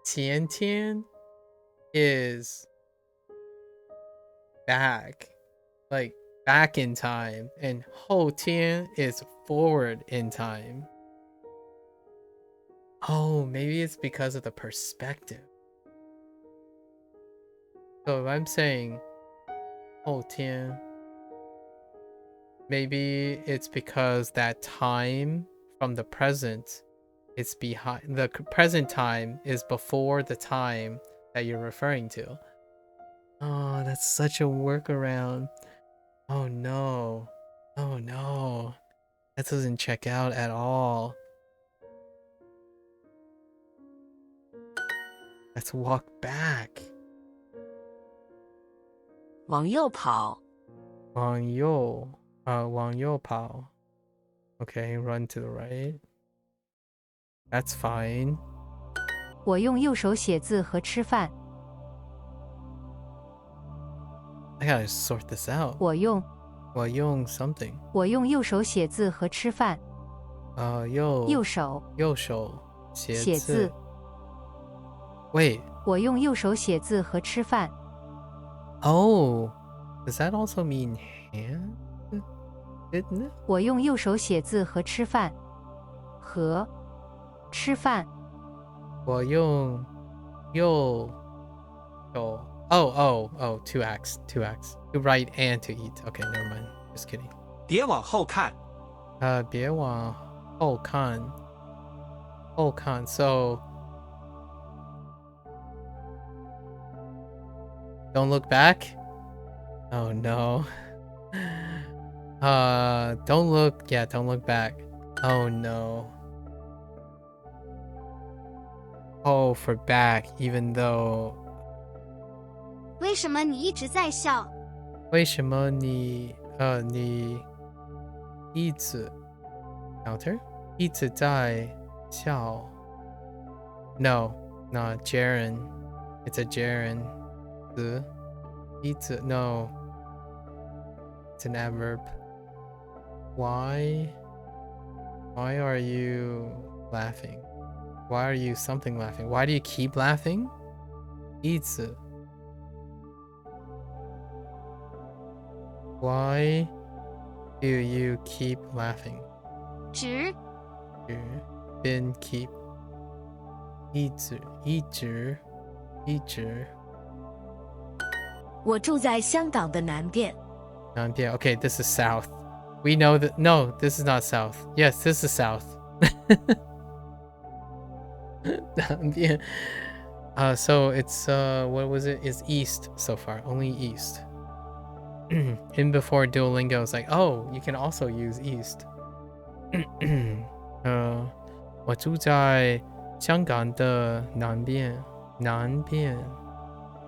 [SPEAKER 1] 前天 is back, like back in time, and 后天 is forward in time. Oh, maybe it's because of the perspective. So if I'm saying 后天, maybe it's because that time from the present is behind. The present time is before the time that you're referring to. Oh, that's such a workaround. Oh no. That doesn't check out at all. Let's walk back.
[SPEAKER 6] 往右跑
[SPEAKER 1] 往右跑. Okay, run to the right. That's fine.
[SPEAKER 4] 我用右手写字和吃饭。
[SPEAKER 1] I gotta sort this out.
[SPEAKER 4] 我用
[SPEAKER 1] something.
[SPEAKER 4] 我用右手写字和吃饭。右手写字。
[SPEAKER 1] Wait.
[SPEAKER 4] 我用右手写字和吃饭。
[SPEAKER 1] Oh, does that also mean hand? Didn't it?
[SPEAKER 4] 我用右手写字和吃饭。和吃饭。
[SPEAKER 1] 我用右手 Oh, two acts. To write and to eat. Okay, never mind. Just kidding.
[SPEAKER 5] 别往后看，
[SPEAKER 1] 别往后看。So don't look back. Oh no. Don't look back. Oh no. Oh, for back, even though
[SPEAKER 8] 为什么你一直在笑？
[SPEAKER 1] 为什么你一直 counter 一直在笑 No, not gerund. It's a gerund. 一直 No. It's an adverb. Why are you laughing? Why are you something laughing? Why do you keep laughing? 一直 Why do you keep laughing?
[SPEAKER 8] 直
[SPEAKER 1] Been keep 一直
[SPEAKER 3] 我住在香港的南边。
[SPEAKER 1] Okay, this is south. We know that. No, this is not south. Yes, this is south. So it's what was it? It's east so far. Only east. In before Duolingo is like, oh, you can also use east. 我住在香港的南边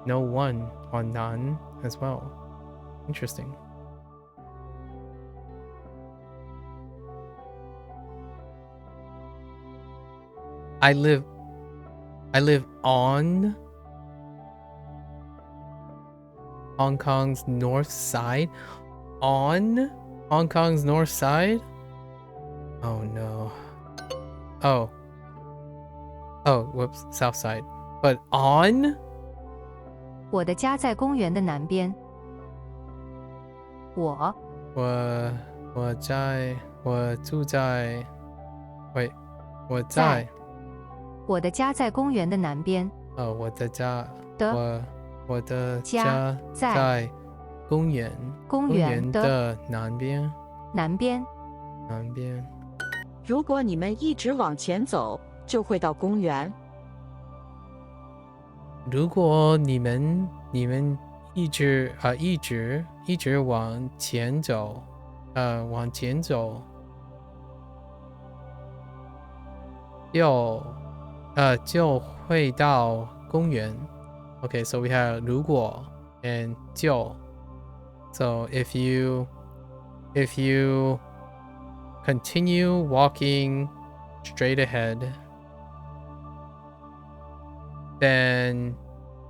[SPEAKER 1] No one on 南 as well. Interesting. I live I live on Hong Kong's north side. On Hong Kong's north side? Oh no. Oh. Oh, whoops, south side. But on?
[SPEAKER 4] 我的家在公园的南边。我
[SPEAKER 1] 住在 Wait, 我在
[SPEAKER 4] 我的家在公园的南边。
[SPEAKER 1] 我的家
[SPEAKER 4] 的
[SPEAKER 1] 我的
[SPEAKER 4] 家
[SPEAKER 1] 在公园的南边。
[SPEAKER 4] 南边。
[SPEAKER 6] 如果你们一直往前走，就会到公园。
[SPEAKER 1] 如果你们一直往前走，就会到公园。Okay, so we have 如果 and 就。So if you continue walking straight ahead, then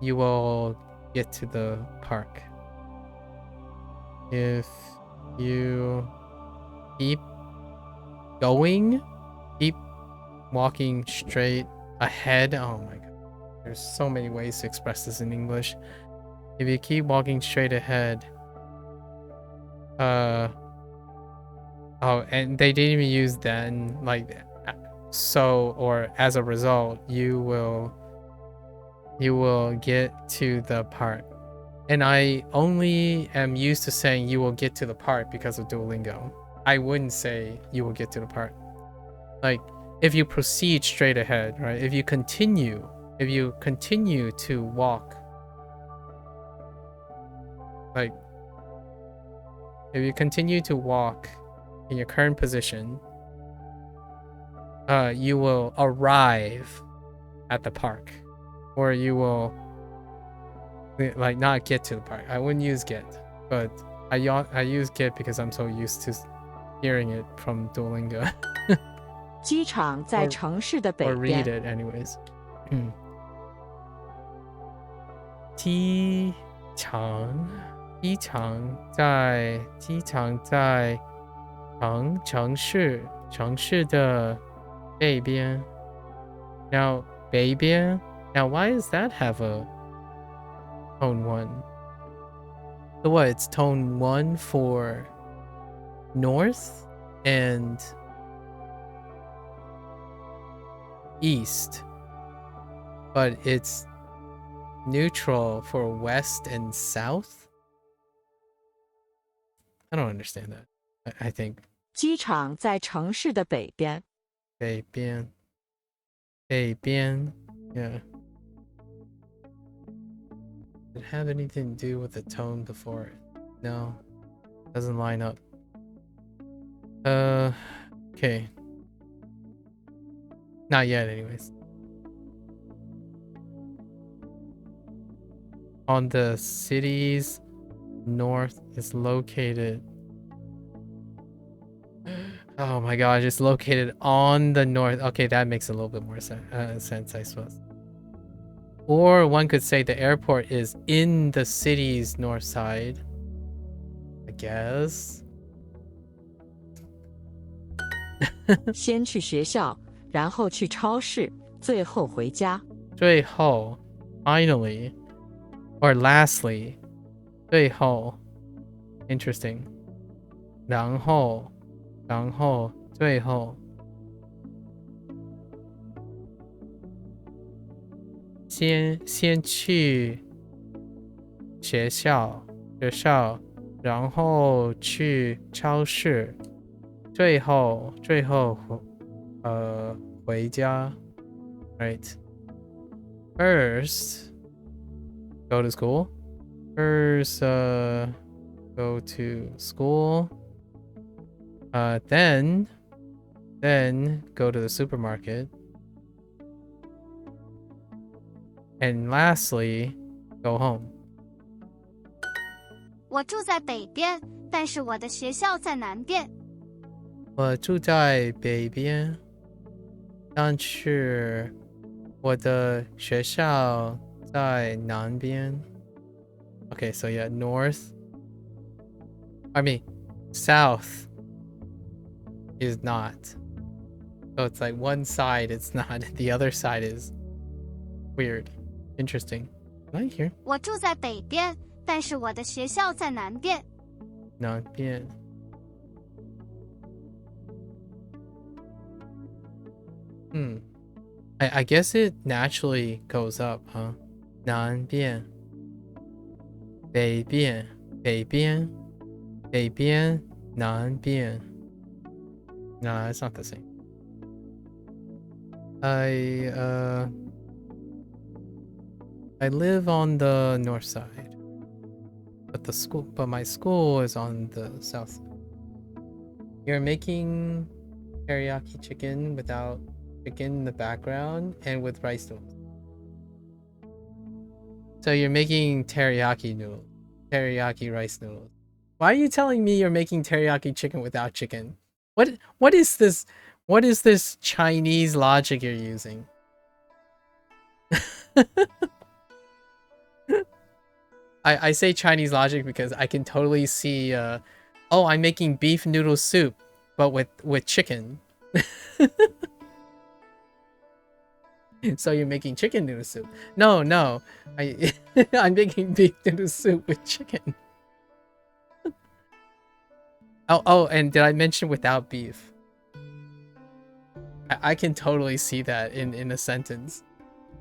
[SPEAKER 1] you will get to the park. If you keep walking straight ahead, oh my god, there's so many ways to express this in English. If you keep walking straight ahead, and they didn't even use then, like, so or as a result, you will get to the park. And I only am used to saying you will get to the park because of Duolingo. I wouldn't say you will get to the park. Like, if you proceed straight ahead, right? If you continue to walk, like, if you continue to walk in your current position, you will arrive at the park, or you will like not get to the park. I wouldn't use get, but I use get because I'm so used to hearing it from Duolingo.
[SPEAKER 6] 机场在城市的北边。
[SPEAKER 1] Or read it anyways. 机场在城市的北边。Now 北边. Now why does that have a tone 1? So what? It's tone 1 for north and east, but it's neutral for west and south. I don't understand that. I think
[SPEAKER 6] 机场在城市的北边。
[SPEAKER 1] 北边 yeah. Did it have anything to do with the tone before it? No, doesn't line up. Okay, not yet anyways. On the city's north is located. Oh my gosh, it's located on the north. Okay, that makes a little bit more sense, I suppose. Or one could say the airport is in the city's north side, I guess.
[SPEAKER 6] 先去学校，然后去超市，最后回家。
[SPEAKER 1] 最后 finally, or lastly, 最后 interesting. 然后最后先去学校，然后去超市，最后回家。Right. First, go to school. First, go to school. Then go to the supermarket. And lastly, go home.
[SPEAKER 8] 我住在北边，但是我的学校在南边。
[SPEAKER 1] 我住在北边，但是我的学校在南边。Okay, so yeah, north. I mean, south is not. So it's like one side it's not, the other side is weird. Interesting. Can I hear?
[SPEAKER 8] 我住在北边，但是我的学校在南边。
[SPEAKER 1] 南边。I guess it naturally goes up, huh? 南边。北边。北边。北边。南边。No, it's not the same. I live on the north side, but my school is on the south side. You're making teriyaki chicken without chicken in the background and with rice noodles. So you're making teriyaki noodles, teriyaki rice noodles. Why are you telling me you're making teriyaki chicken without chicken? What is this? What is this Chinese logic you're using? I say Chinese logic because I can totally see oh, I'm making beef noodle soup but with chicken. So you're making chicken noodle soup. No, I'm making beef noodle soup with chicken. Oh, and did I mention without beef? I can totally see that in a sentence.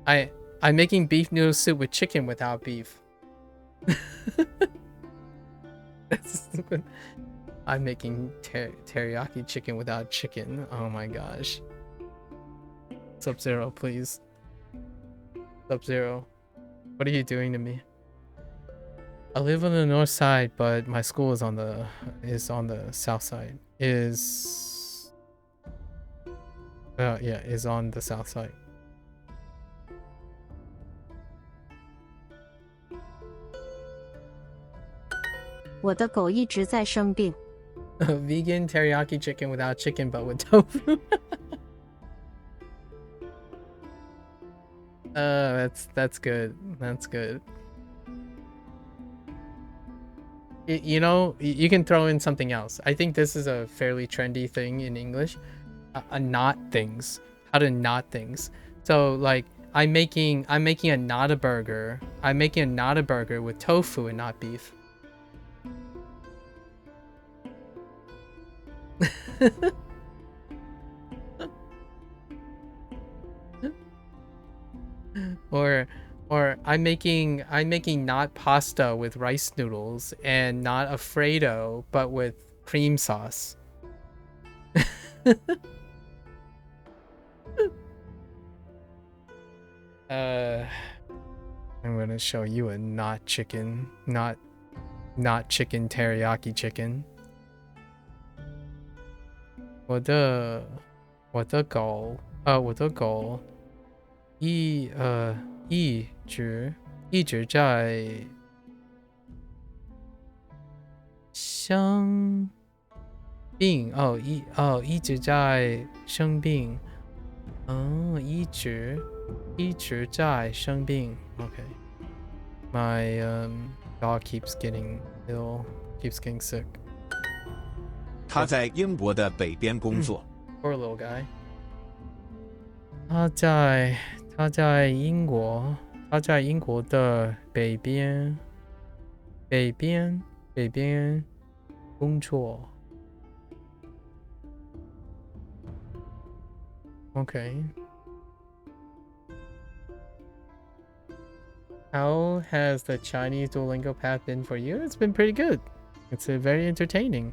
[SPEAKER 1] I'm making beef noodle soup with chicken without beef. That's stupid. I'm making teriyaki chicken without chicken. Oh my gosh. Sub-Zero, please. Sub-Zero. What are you doing to me? I live on the north side, but my school is on the south side. Is on the south side. Vegan teriyaki chicken without chicken, but with tofu. That's good. That's good. You know, you can throw in something else. I think this is a fairly trendy thing in English. Knot things. How to knot things. So like I'm making a not a burger. I'm making a not a burger with tofu and not beef. Or I'm making not pasta with rice noodles and not Alfredo but with cream sauce. I'm gonna show you a not chicken teriyaki chicken. 我的狗一直在生病一直在生病一直在生病 Okay. My dog keeps getting ill, keeps getting sick.
[SPEAKER 7] 他在英国的北边工作。
[SPEAKER 1] Poor little guy. 他在英国的北边工作。Okay. How has the Chinese Duolingo path been for you? It's been pretty good. It's very entertaining.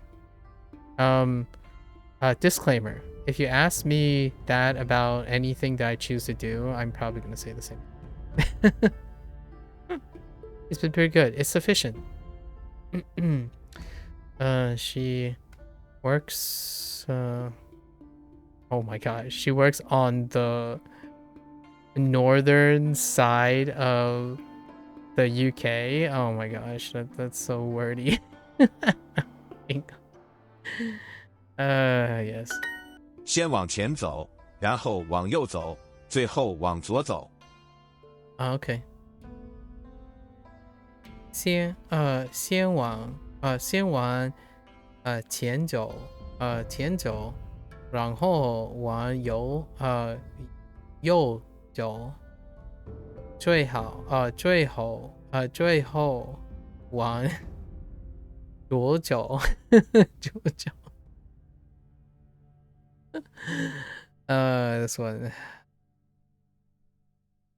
[SPEAKER 1] Disclaimer. If you ask me that about anything that I choose to do, I'm probably going to say the same. It's been pretty good. It's sufficient. She works... oh my gosh. She works on the northern side of the UK. Oh my gosh. That's so wordy. Yes.
[SPEAKER 7] 先往前走，然后往右走，最后往左走。
[SPEAKER 1] OK。先往前走，然后往右走，最后往左走，左走。this one.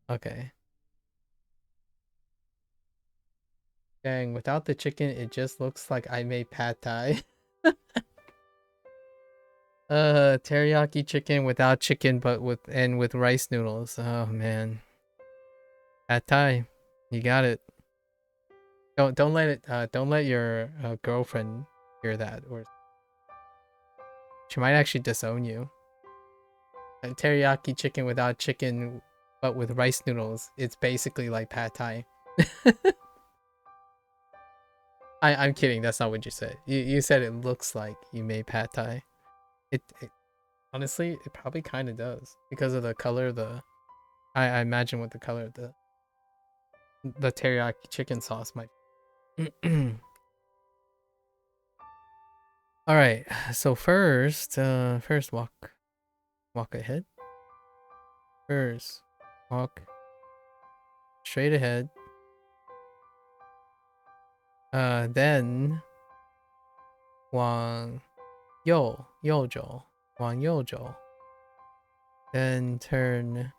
[SPEAKER 1] Okay. Dang, without the chicken, it just looks like I made pad thai. Teriyaki chicken without chicken, but with rice noodles. Oh man, pad thai, you got it. Don't let your girlfriend hear that, or she might actually disown you. Teriyaki chicken without chicken, but with rice noodles. It's basically like pad thai. I'm kidding. That's not what you said. You said it looks like you made pad thai. It honestly, it probably kind of does because of the color of the. I imagine what the color of the teriyaki chicken sauce might. All right. So first walk ahead. First walk straight ahead. Then 往右走，往右走。Then turn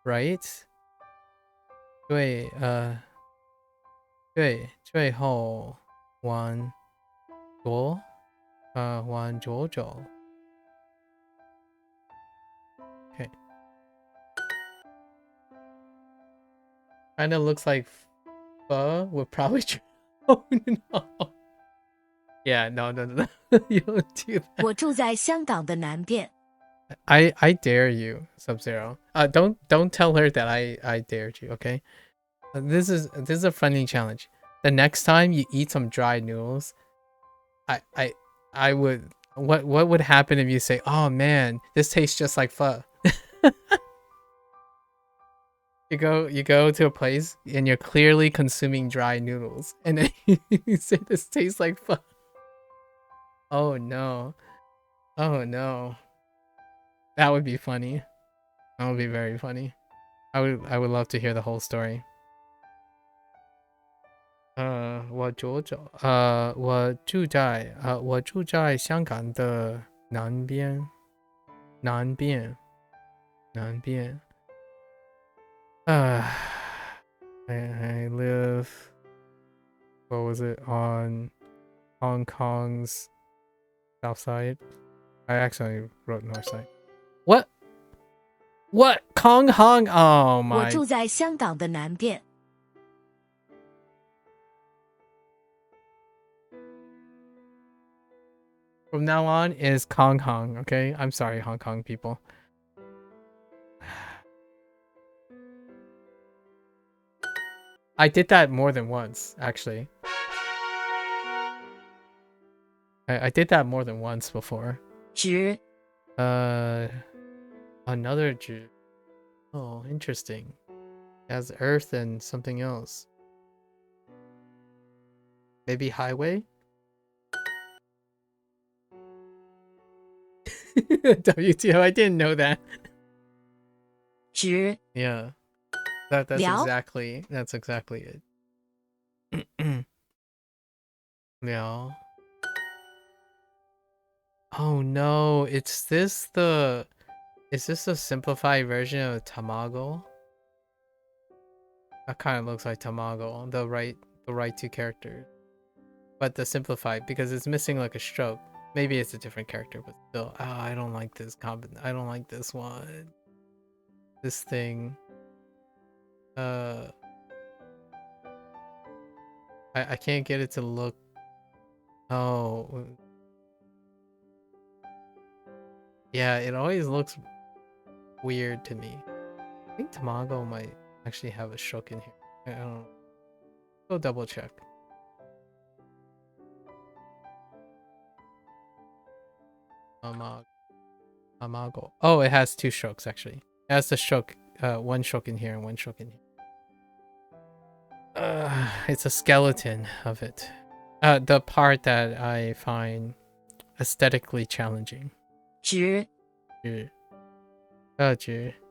[SPEAKER 1] right. 对，最后往左走。Okay. Kind of looks like pho would probably. Oh no. Yeah, no. You don't do that.
[SPEAKER 3] 我住在香港的南边。
[SPEAKER 1] I dare you, Sub-Zero. Don't tell her that I dared you, okay? This is a friendly challenge. The next time you eat some dry noodles, I would what would happen if you say, "Oh man, this tastes just like pho." You go to a place and you're clearly consuming dry noodles, and then you say this tastes like pho. Oh no. Oh no. That would be funny. That would be very funny. I would love to hear the whole story. 我住在香港的南边。I live, what was it, on Hong Kong's south side? I accidentally wrote north side. What? Kong Hong? Oh
[SPEAKER 3] 我
[SPEAKER 1] my.
[SPEAKER 3] 住在香港的南边。
[SPEAKER 1] From now on is Kong Hong, okay? I'm sorry, Hong Kong people. I did that more than once, actually. I did that more than once before.
[SPEAKER 3] 直
[SPEAKER 1] Another Jew. Oh, interesting. As Earth and something else. Maybe highway? WTO, I didn't know that.
[SPEAKER 3] 直
[SPEAKER 1] Yeah. That's
[SPEAKER 3] 聊
[SPEAKER 1] exactly it. Yeah. Oh no, is this the simplified version of Tamago? That kind of looks like Tamago, the right two characters. But the simplified, because it's missing like a stroke. Maybe it's a different character, but still. Oh, I don't like this I don't like this one. This thing. I can't get it to look. Oh. Yeah, it always looks weird to me. I think Tamago might actually have a stroke in here. I don't know. Go double check. Tamago. Oh, it has 2 strokes actually. has the shook, one shook in here and one shook in here. It's a skeleton of it. The part that I find aesthetically challenging.
[SPEAKER 6] 直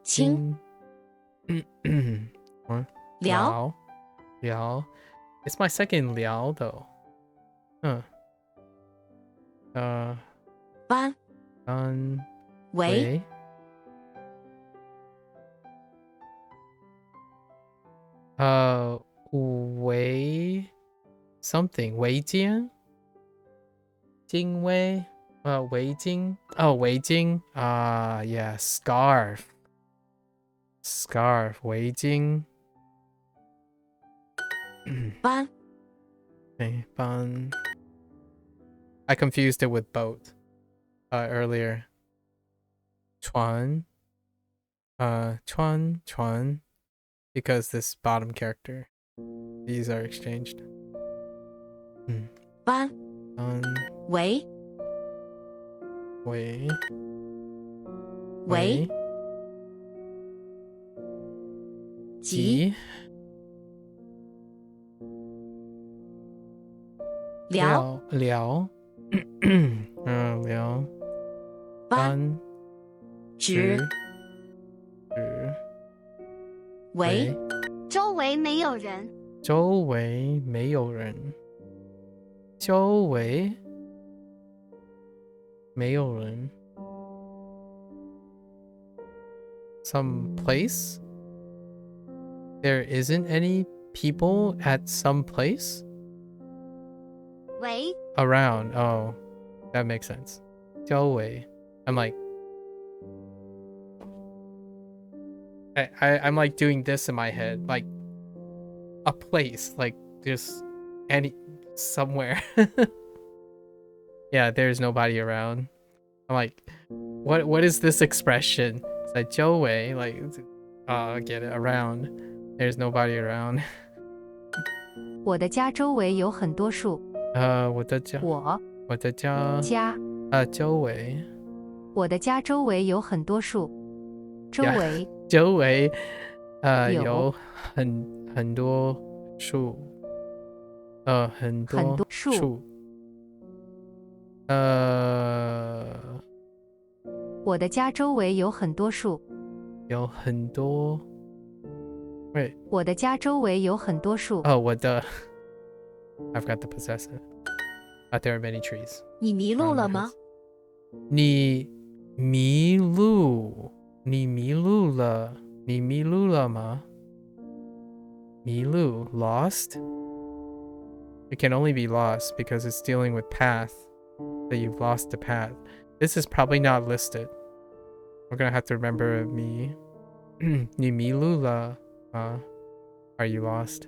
[SPEAKER 1] 清
[SPEAKER 6] 聊
[SPEAKER 1] Liao. It's my second Liao though. Huh.
[SPEAKER 6] 班 为
[SPEAKER 1] Wei something. Wei Jian? Jing Wei? Wei Jing? Oh, Wei Jing. Yeah, scarf. Scarf. Wei Jing.
[SPEAKER 6] 班
[SPEAKER 1] Okay, ban. I confused it with boat earlier. Chuan. Chuan. Because this bottom character. These are exchanged.
[SPEAKER 6] 班 为
[SPEAKER 1] Wei.
[SPEAKER 6] 为
[SPEAKER 1] Ji.
[SPEAKER 6] 聊
[SPEAKER 1] Liao. Liao.
[SPEAKER 6] 班 直 为
[SPEAKER 8] 周围没有人。
[SPEAKER 1] 周围没有人。周围没有人。Some place? There isn't any people at some place?
[SPEAKER 8] 喂，
[SPEAKER 1] Around. Oh, that makes sense. 周围. I'm like, I'm like doing this in my head, like a place, like just somewhere. Yeah, there's nobody around. I'm like, what is this expression? It's like 周围, like, get it, around. There's nobody around.
[SPEAKER 4] 我的家周围有很多树。
[SPEAKER 1] 我的家周围。
[SPEAKER 4] 我的家周围有很多树。周围
[SPEAKER 1] 周围有很多树。很多树。
[SPEAKER 4] 我的家周围有很多树。
[SPEAKER 1] 有很多。Wait.
[SPEAKER 4] 我的家周围有很多树。
[SPEAKER 1] 我的 I've got the possessive. There are many trees.
[SPEAKER 3] 你迷路了吗？
[SPEAKER 1] 你迷路了吗？迷路 lost? It can only be lost because it's dealing with path. That you've lost the path. This is probably not listed. We're gonna have to remember me. 你迷路了吗？ Are you lost?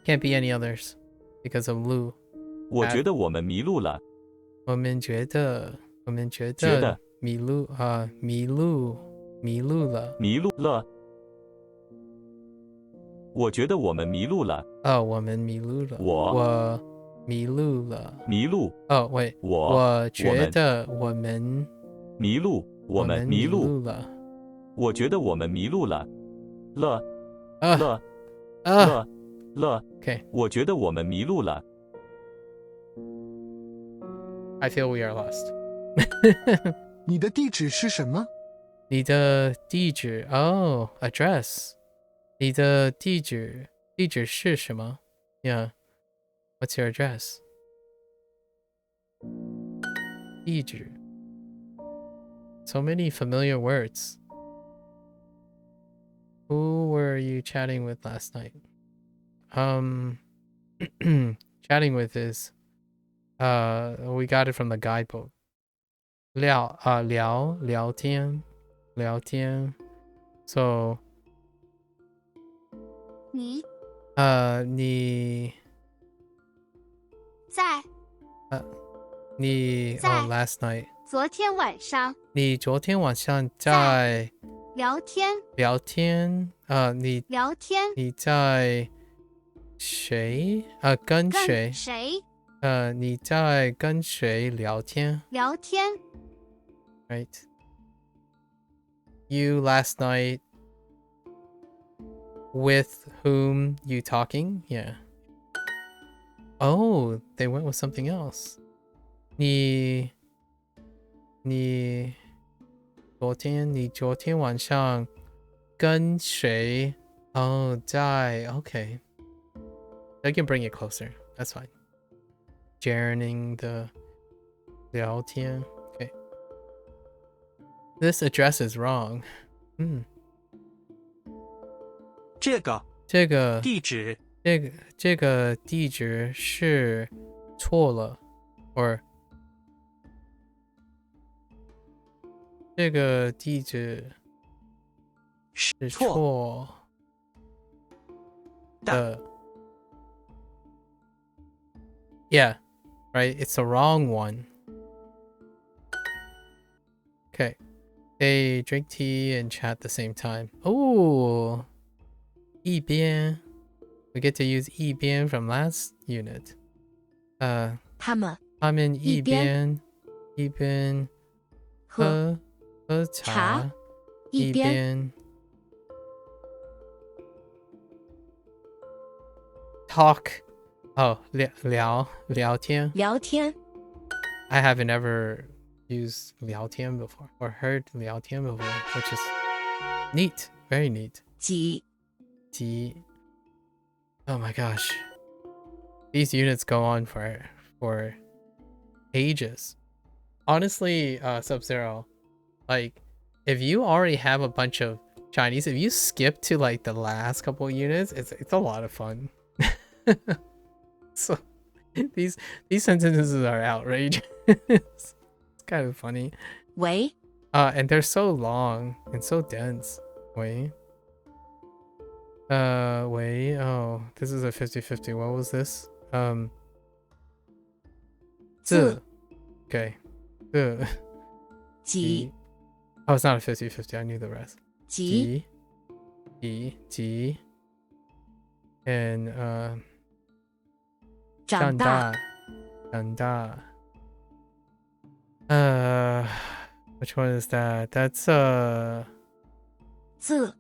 [SPEAKER 1] Can't be any others because of Lu.
[SPEAKER 2] 我觉得我们迷路了。
[SPEAKER 1] 我们觉得迷路了。
[SPEAKER 2] 迷路了。我觉得我们迷路了。
[SPEAKER 1] 我们迷路了。
[SPEAKER 2] 我
[SPEAKER 1] 迷路了。
[SPEAKER 2] 迷路。
[SPEAKER 1] 喂，
[SPEAKER 2] 我
[SPEAKER 1] 觉得我们
[SPEAKER 2] 迷路。我们迷路
[SPEAKER 1] 了。
[SPEAKER 2] 我觉得我们迷路了。了。
[SPEAKER 1] Okay.
[SPEAKER 2] 我觉得我们迷路了。
[SPEAKER 1] I feel we are lost.
[SPEAKER 9] 你的地址是什么？
[SPEAKER 1] 你的地址 address. 你的地址是什么？ Yeah. What's your address? 地址 So many familiar words. Who were you chatting with last night? Chatting with is we got it from the guidebook. 聊天 So
[SPEAKER 8] 你
[SPEAKER 1] 你
[SPEAKER 8] 在
[SPEAKER 1] 你last night
[SPEAKER 8] 昨天晚上
[SPEAKER 1] 你昨天晚上在
[SPEAKER 8] 聊天
[SPEAKER 1] 你
[SPEAKER 8] 聊天
[SPEAKER 1] 你在谁跟谁你在跟谁聊天
[SPEAKER 8] 聊天
[SPEAKER 1] Right you last night. With whom you talking? Yeah. Oh, they went with something else. 你昨天晚上跟谁？哦，在 okay. I can bring it closer. That's fine. Joining the 聊天. Okay. This address is wrong.
[SPEAKER 5] 这个
[SPEAKER 1] 这个
[SPEAKER 5] 地址
[SPEAKER 1] 这个地址是错了 or 这个地址是错的 Yeah, right, it's the wrong one. Okay. They drink tea and chat at the same time. Oh, 一边 We get to use 一边 from last unit.
[SPEAKER 3] 他们
[SPEAKER 1] 一边喝茶，一边 talk. Oh, 聊天 I haven't ever used 聊天 before or heard 聊天 before, which is neat, very neat.
[SPEAKER 3] 几
[SPEAKER 1] Oh my gosh. These units go on for ages. Honestly, Sub-Zero, like if you already have a bunch of Chinese, if you skip to like the last couple of units, it's a lot of fun. So these sentences are outrageous. It's kind of funny.
[SPEAKER 3] 喂
[SPEAKER 1] And they're so long and so dense. Wait. Wait. Oh, this is a 50-50. What was this?
[SPEAKER 3] 字
[SPEAKER 1] Okay.
[SPEAKER 3] 几
[SPEAKER 1] Oh, it's not a 50-50. I knew the rest.
[SPEAKER 3] 几
[SPEAKER 1] Ji. And
[SPEAKER 3] 长大
[SPEAKER 1] which one is that? That's
[SPEAKER 3] 字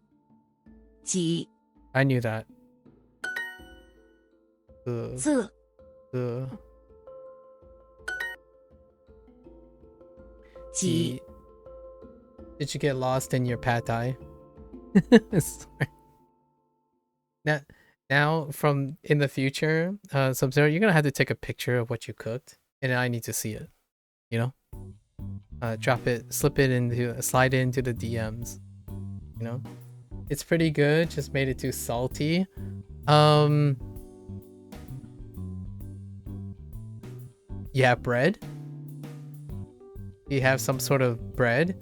[SPEAKER 3] 几
[SPEAKER 1] I knew that.
[SPEAKER 3] 字 几
[SPEAKER 1] Did you get lost in your pad thai? Sorry. Now from in the future, Sub-Zero, you're gonna have to take a picture of what you cooked, and I need to see it. You know, slide it into the DMs. You know, it's pretty good. Just made it too salty. Yeah, bread. Do you have some sort of bread?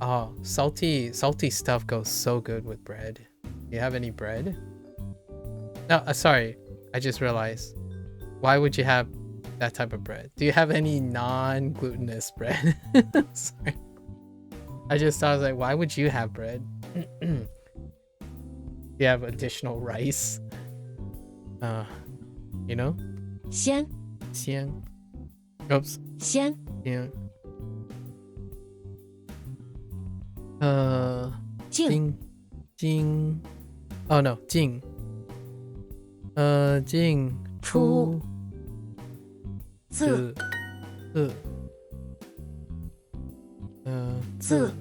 [SPEAKER 1] Oh, salty stuff goes so good with bread. Do you have any bread? No, sorry. I just realized. Why would you have that type of bread? Do you have any non-glutinous bread? Sorry. I just thought, like, why would you have bread? You have additional rice. You know?
[SPEAKER 3] 鲜
[SPEAKER 1] Oops.
[SPEAKER 3] 鲜
[SPEAKER 1] Yeah.
[SPEAKER 3] 静
[SPEAKER 1] Oh no, 静
[SPEAKER 3] 出 字 字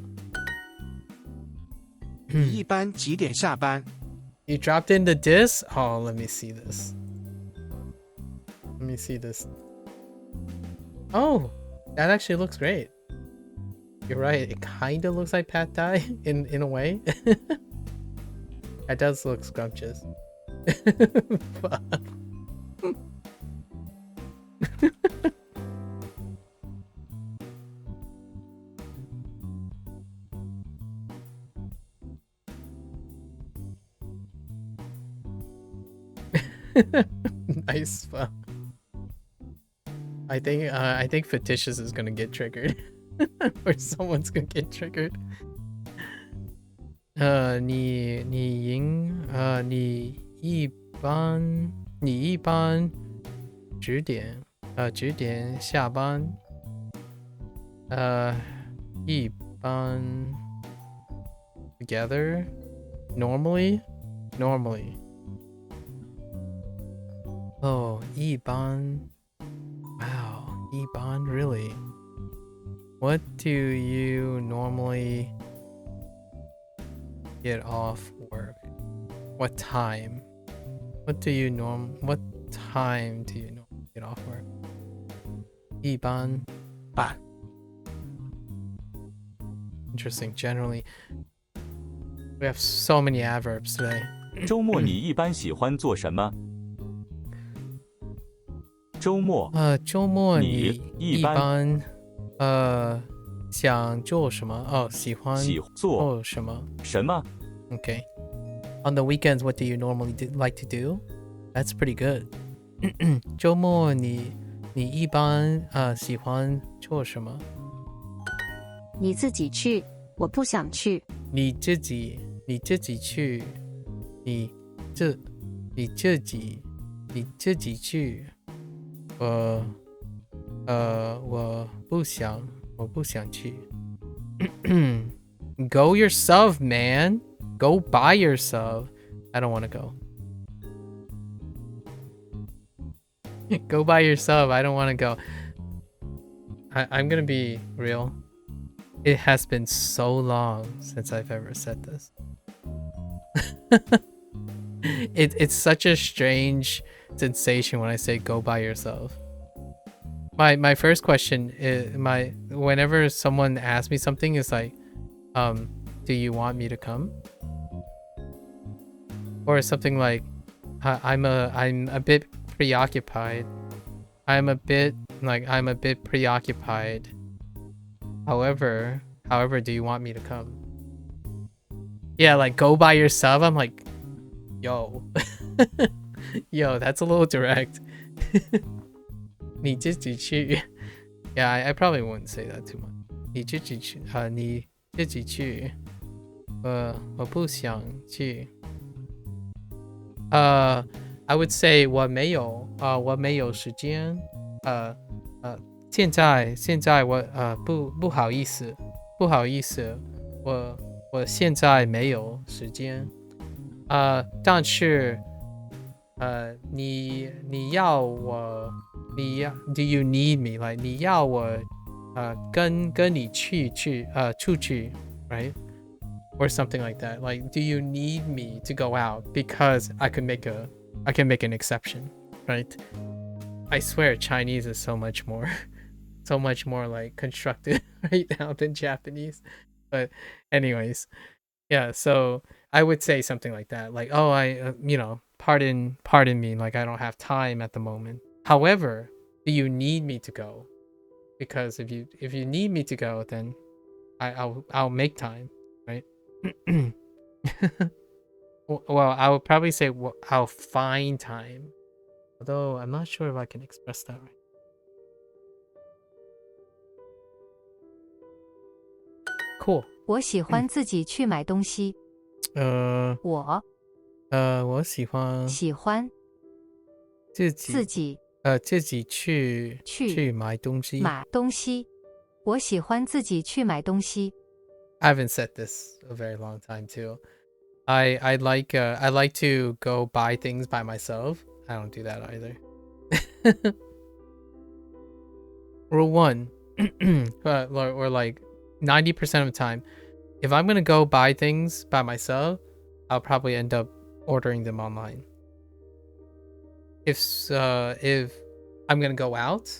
[SPEAKER 5] 你一般几点下班？
[SPEAKER 1] You dropped in the diss? Oh, let me see this. Let me see this. Oh, that actually looks great. You're right. It kind of looks like pad thai in a way. That does look scrumptious. Nice. I think Fictitious is gonna get triggered. Or someone's gonna get triggered. 你一般几点下班？一般 together. Normally. Oh, 一般. Wow, 一般, really? What do you normally get off work? What time? What time do you normally get off work? 一般. Interesting. Generally, we have so many adverbs today.
[SPEAKER 2] 周末你一般喜欢做什么？周末
[SPEAKER 1] 你一般想做什么？哦，喜欢做什么？
[SPEAKER 2] 什么
[SPEAKER 1] Okay. On the weekends, what do you normally like to do? That's pretty good. 周末你一般喜欢做什么？
[SPEAKER 8] 你自己去，我不想去。
[SPEAKER 1] 你自己去，你自己去。我不想去。Go yourself, man. Go by yourself. I don't want to go. Go by yourself. I don't want to go. I'm gonna be real. It has been so long since I've ever said this. It's such a strange sensation when I say go by yourself. My first question is whenever someone asks me something is like, do you want me to come? Or something like, I'm a bit preoccupied. I'm a bit preoccupied. However, do you want me to come? Yeah, like go by yourself. I'm like, yo. Yo, that's a little direct. 你自己去. Yeah, I probably wouldn't say that too much. 你自己去. 我不想去. I would say 我没有时间. 现在我不好意思. 我现在没有时间. 但是你要我 do you need me? Like 你要我跟你出去 right? Or something like that. Like, do you need me to go out? Because I can make an exception, right? I swear Chinese is so much more like constructed right now than Japanese. But anyways, yeah, so I would say something like that. Like, oh, I pardon me, like I don't have time at the moment. However, do you need me to go? Because if you need me to go, then I'll make time, right? Well, I would probably say I'll find time. Although I'm not sure if I can express that right. Cool.
[SPEAKER 4] 我喜欢自己去买东西。我
[SPEAKER 1] 喜欢自己去买东西。我喜欢自己去买东西。I haven't said this a very long time too. I like to go buy things by myself. I don't do that either. Rule 1. Or like 90% of the time, if I'm gonna go buy things by myself, I'll probably end up ordering them online. If I'm gonna go out,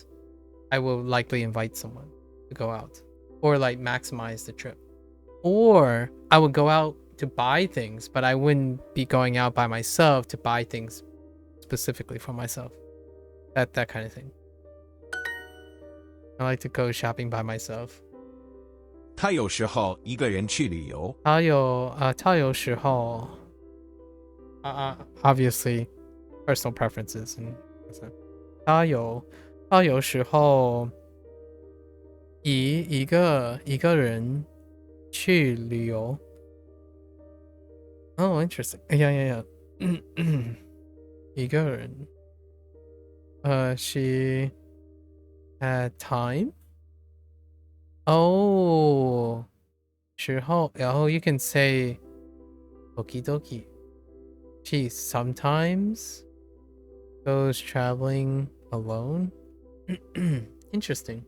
[SPEAKER 1] I will likely invite someone to go out, or like maximize the trip. Or I would go out to buy things, but I wouldn't be going out by myself to buy things specifically for myself. That kind of thing. I like to go shopping by myself.
[SPEAKER 7] 他有时候一个人去旅游。
[SPEAKER 1] 他有时候 obviously personal preferences and 他有时候一个人去旅游。Oh, interesting. Yeah. 一个人。She had time. Oh, 时候，然后 you can say okidoki. She sometimes goes traveling alone. Interesting.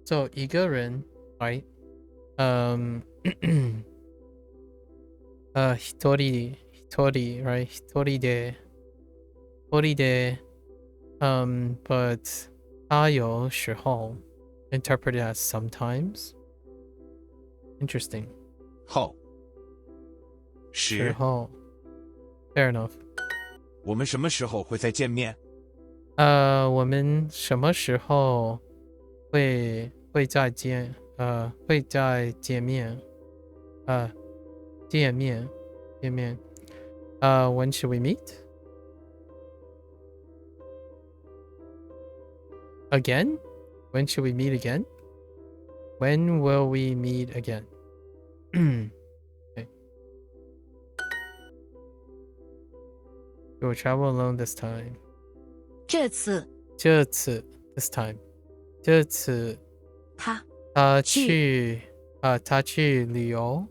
[SPEAKER 1] So 一个人 right? 一人 right? 一人で but 他有时候 interpreted as sometimes. Interesting.
[SPEAKER 7] 后时
[SPEAKER 1] 时候 fair enough.
[SPEAKER 7] 我们什么时候会再见面？
[SPEAKER 1] 我们什么时候会再见？会再见面？见面。When should we meet? Again? When should we meet again? When will we meet again? Okay. You will travel alone this time.
[SPEAKER 3] 这次
[SPEAKER 1] this time. 这次
[SPEAKER 3] 他
[SPEAKER 1] 他去旅游。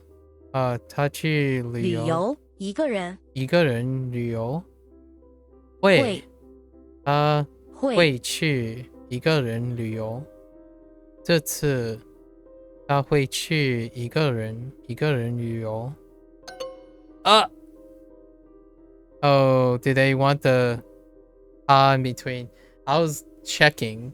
[SPEAKER 1] 他去旅游。
[SPEAKER 3] 一个人
[SPEAKER 1] 一个人旅游。会去一个人旅游。这次他会去一个人旅游。Oh, did they want the in between? I was checking.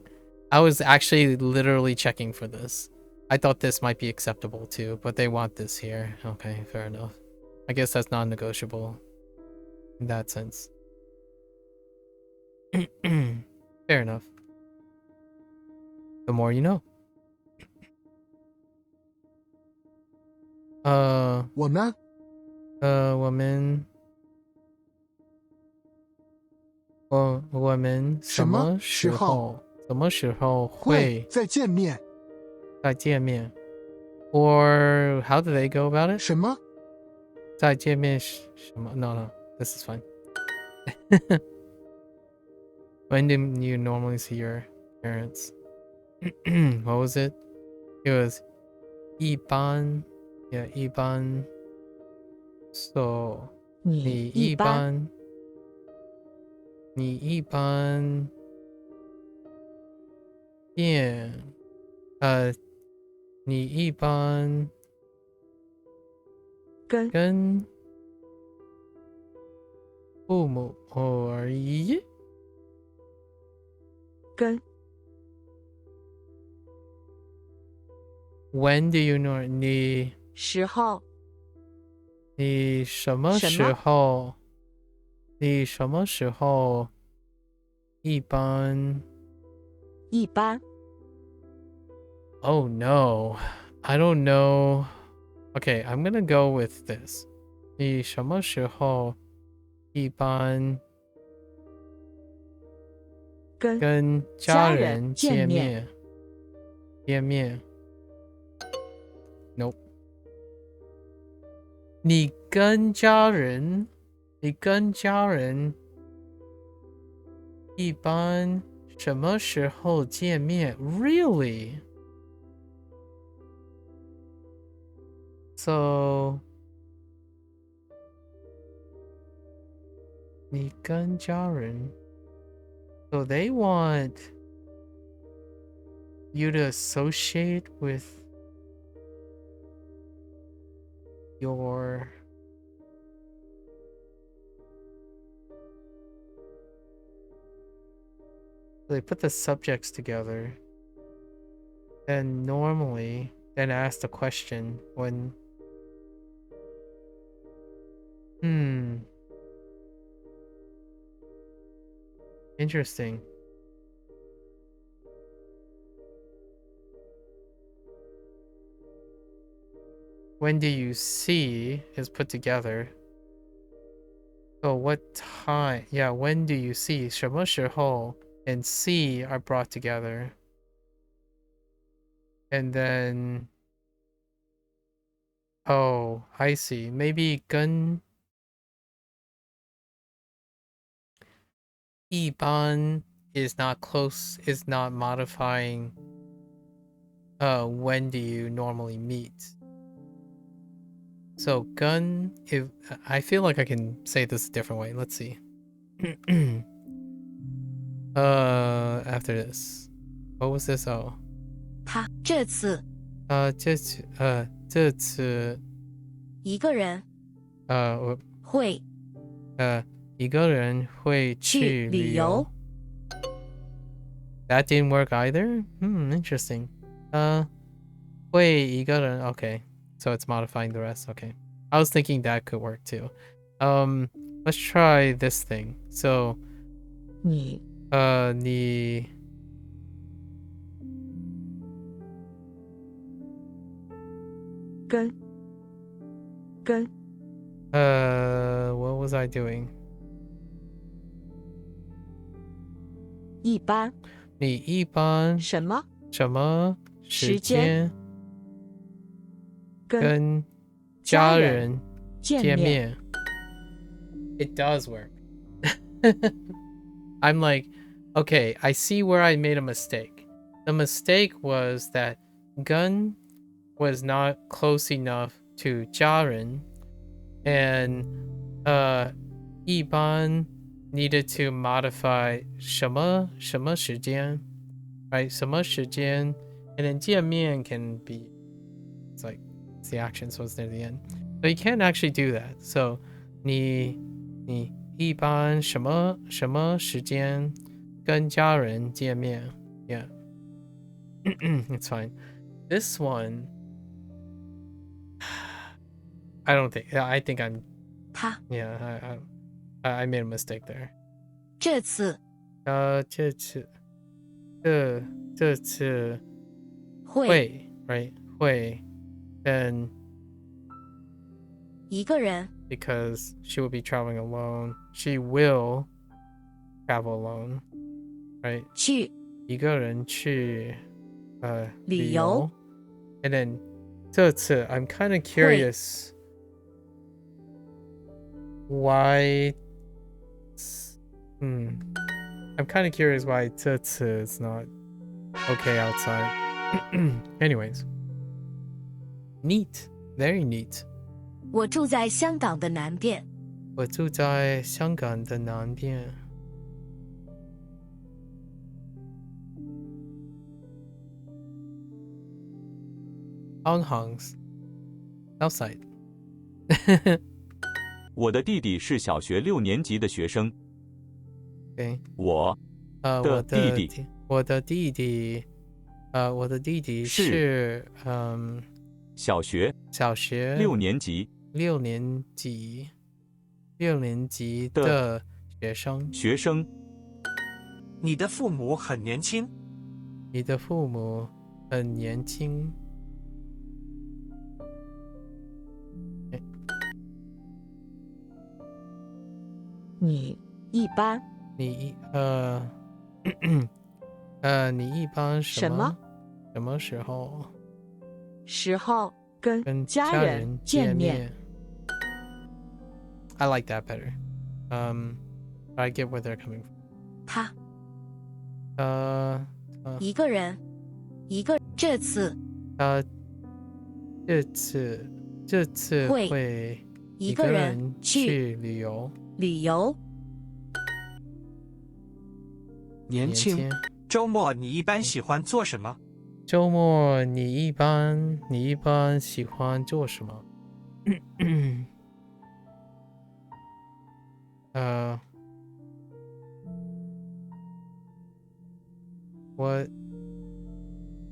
[SPEAKER 1] I was actually literally checking for this. I thought this might be acceptable too, but they want this here. Okay, fair enough. I guess that's non-negotiable in that sense. Fair enough. The more you know.
[SPEAKER 9] 我们
[SPEAKER 1] 我们什么时候会
[SPEAKER 9] 再见面？
[SPEAKER 1] Or how do they go about it?
[SPEAKER 9] 什么？
[SPEAKER 1] 再见面什么 No, this is fine. When do you normally see your parents? What was it? It was 一般 Yeah, 一般 So 你一般见你一般跟父母而已。When do you know 你
[SPEAKER 6] 时候
[SPEAKER 1] 什么时候一般 Oh no, I don't know. Okay, I'm gonna go with this. 你什么时候一般跟家人见面？Nope. 你跟家人一般什么时候见面 ？Really? So 你跟家人 So they want you to associate with your They put the subjects together and normally then ask the question when Interesting. When do you see is put together. So what time? Yeah, when do you see? 什么时候 and see are brought together. And then oh, I see. Maybe 跟一般 is not close, is not modifying when do you normally meet. So gun, if I feel like I can say this a different way. Let's see. After this. What was this? Oh.
[SPEAKER 3] 他这次
[SPEAKER 1] 这次
[SPEAKER 3] 一个人
[SPEAKER 1] 我
[SPEAKER 3] 会
[SPEAKER 1] 一个人会去旅游。That didn't work either? Interesting. 会一个人 okay. So it's modifying the rest. Okay. I was thinking that could work too. Let's try this thing. So
[SPEAKER 6] 你
[SPEAKER 1] 你
[SPEAKER 6] 跟
[SPEAKER 1] what was I doing?
[SPEAKER 6] 一般
[SPEAKER 1] 你一般
[SPEAKER 6] 什么
[SPEAKER 1] 什么时
[SPEAKER 6] 时间
[SPEAKER 1] 间
[SPEAKER 6] 跟
[SPEAKER 1] 跟
[SPEAKER 6] 家人
[SPEAKER 1] 家人
[SPEAKER 6] 见面
[SPEAKER 1] 见面 It does work. I'm like, okay, I see where I made a mistake. The mistake was that gun was not close enough to 家人 and 一般 needed to modify 什么时间 right? 什么时间 and then 见面 can be it's like it's the action, so it's near the end. So you can't actually do that. So 你一般什么时间跟家人见面 Yeah. It's fine. This one I don't think I think I'm
[SPEAKER 3] 他
[SPEAKER 1] yeah, I made a mistake there.
[SPEAKER 3] 这次
[SPEAKER 1] 这次
[SPEAKER 3] 会
[SPEAKER 1] 会 right 会 then
[SPEAKER 3] 一个人
[SPEAKER 1] because she will be traveling alone. She will travel alone, right?
[SPEAKER 3] 去
[SPEAKER 1] 一个人去
[SPEAKER 3] 旅游
[SPEAKER 1] and then 这次 I'm kind of curious why I'm kind of curious why 这次 is not okay outside. Anyways, neat, very neat.
[SPEAKER 3] 我住在香港的南边。
[SPEAKER 1] 我住在香港的南边。Hong outside.
[SPEAKER 2] 我的弟弟是小学6年级的学生。
[SPEAKER 1] Okay.
[SPEAKER 2] 我
[SPEAKER 1] 我
[SPEAKER 2] 弟弟
[SPEAKER 1] 是
[SPEAKER 2] 小学6年级
[SPEAKER 1] 六年级的学生。
[SPEAKER 5] 你的父母很年轻。
[SPEAKER 1] 你的父母很年轻。
[SPEAKER 6] 你一般
[SPEAKER 1] 你你一般什么时候跟
[SPEAKER 6] 家人见面。
[SPEAKER 1] I like that better. I get where they're coming from.
[SPEAKER 3] 他
[SPEAKER 1] 一
[SPEAKER 3] 个人这次
[SPEAKER 1] 这次会
[SPEAKER 3] 一个人
[SPEAKER 1] 去旅游。
[SPEAKER 5] 年轻。周末你一般喜欢做什么？
[SPEAKER 1] 周末你一般喜欢做什么？What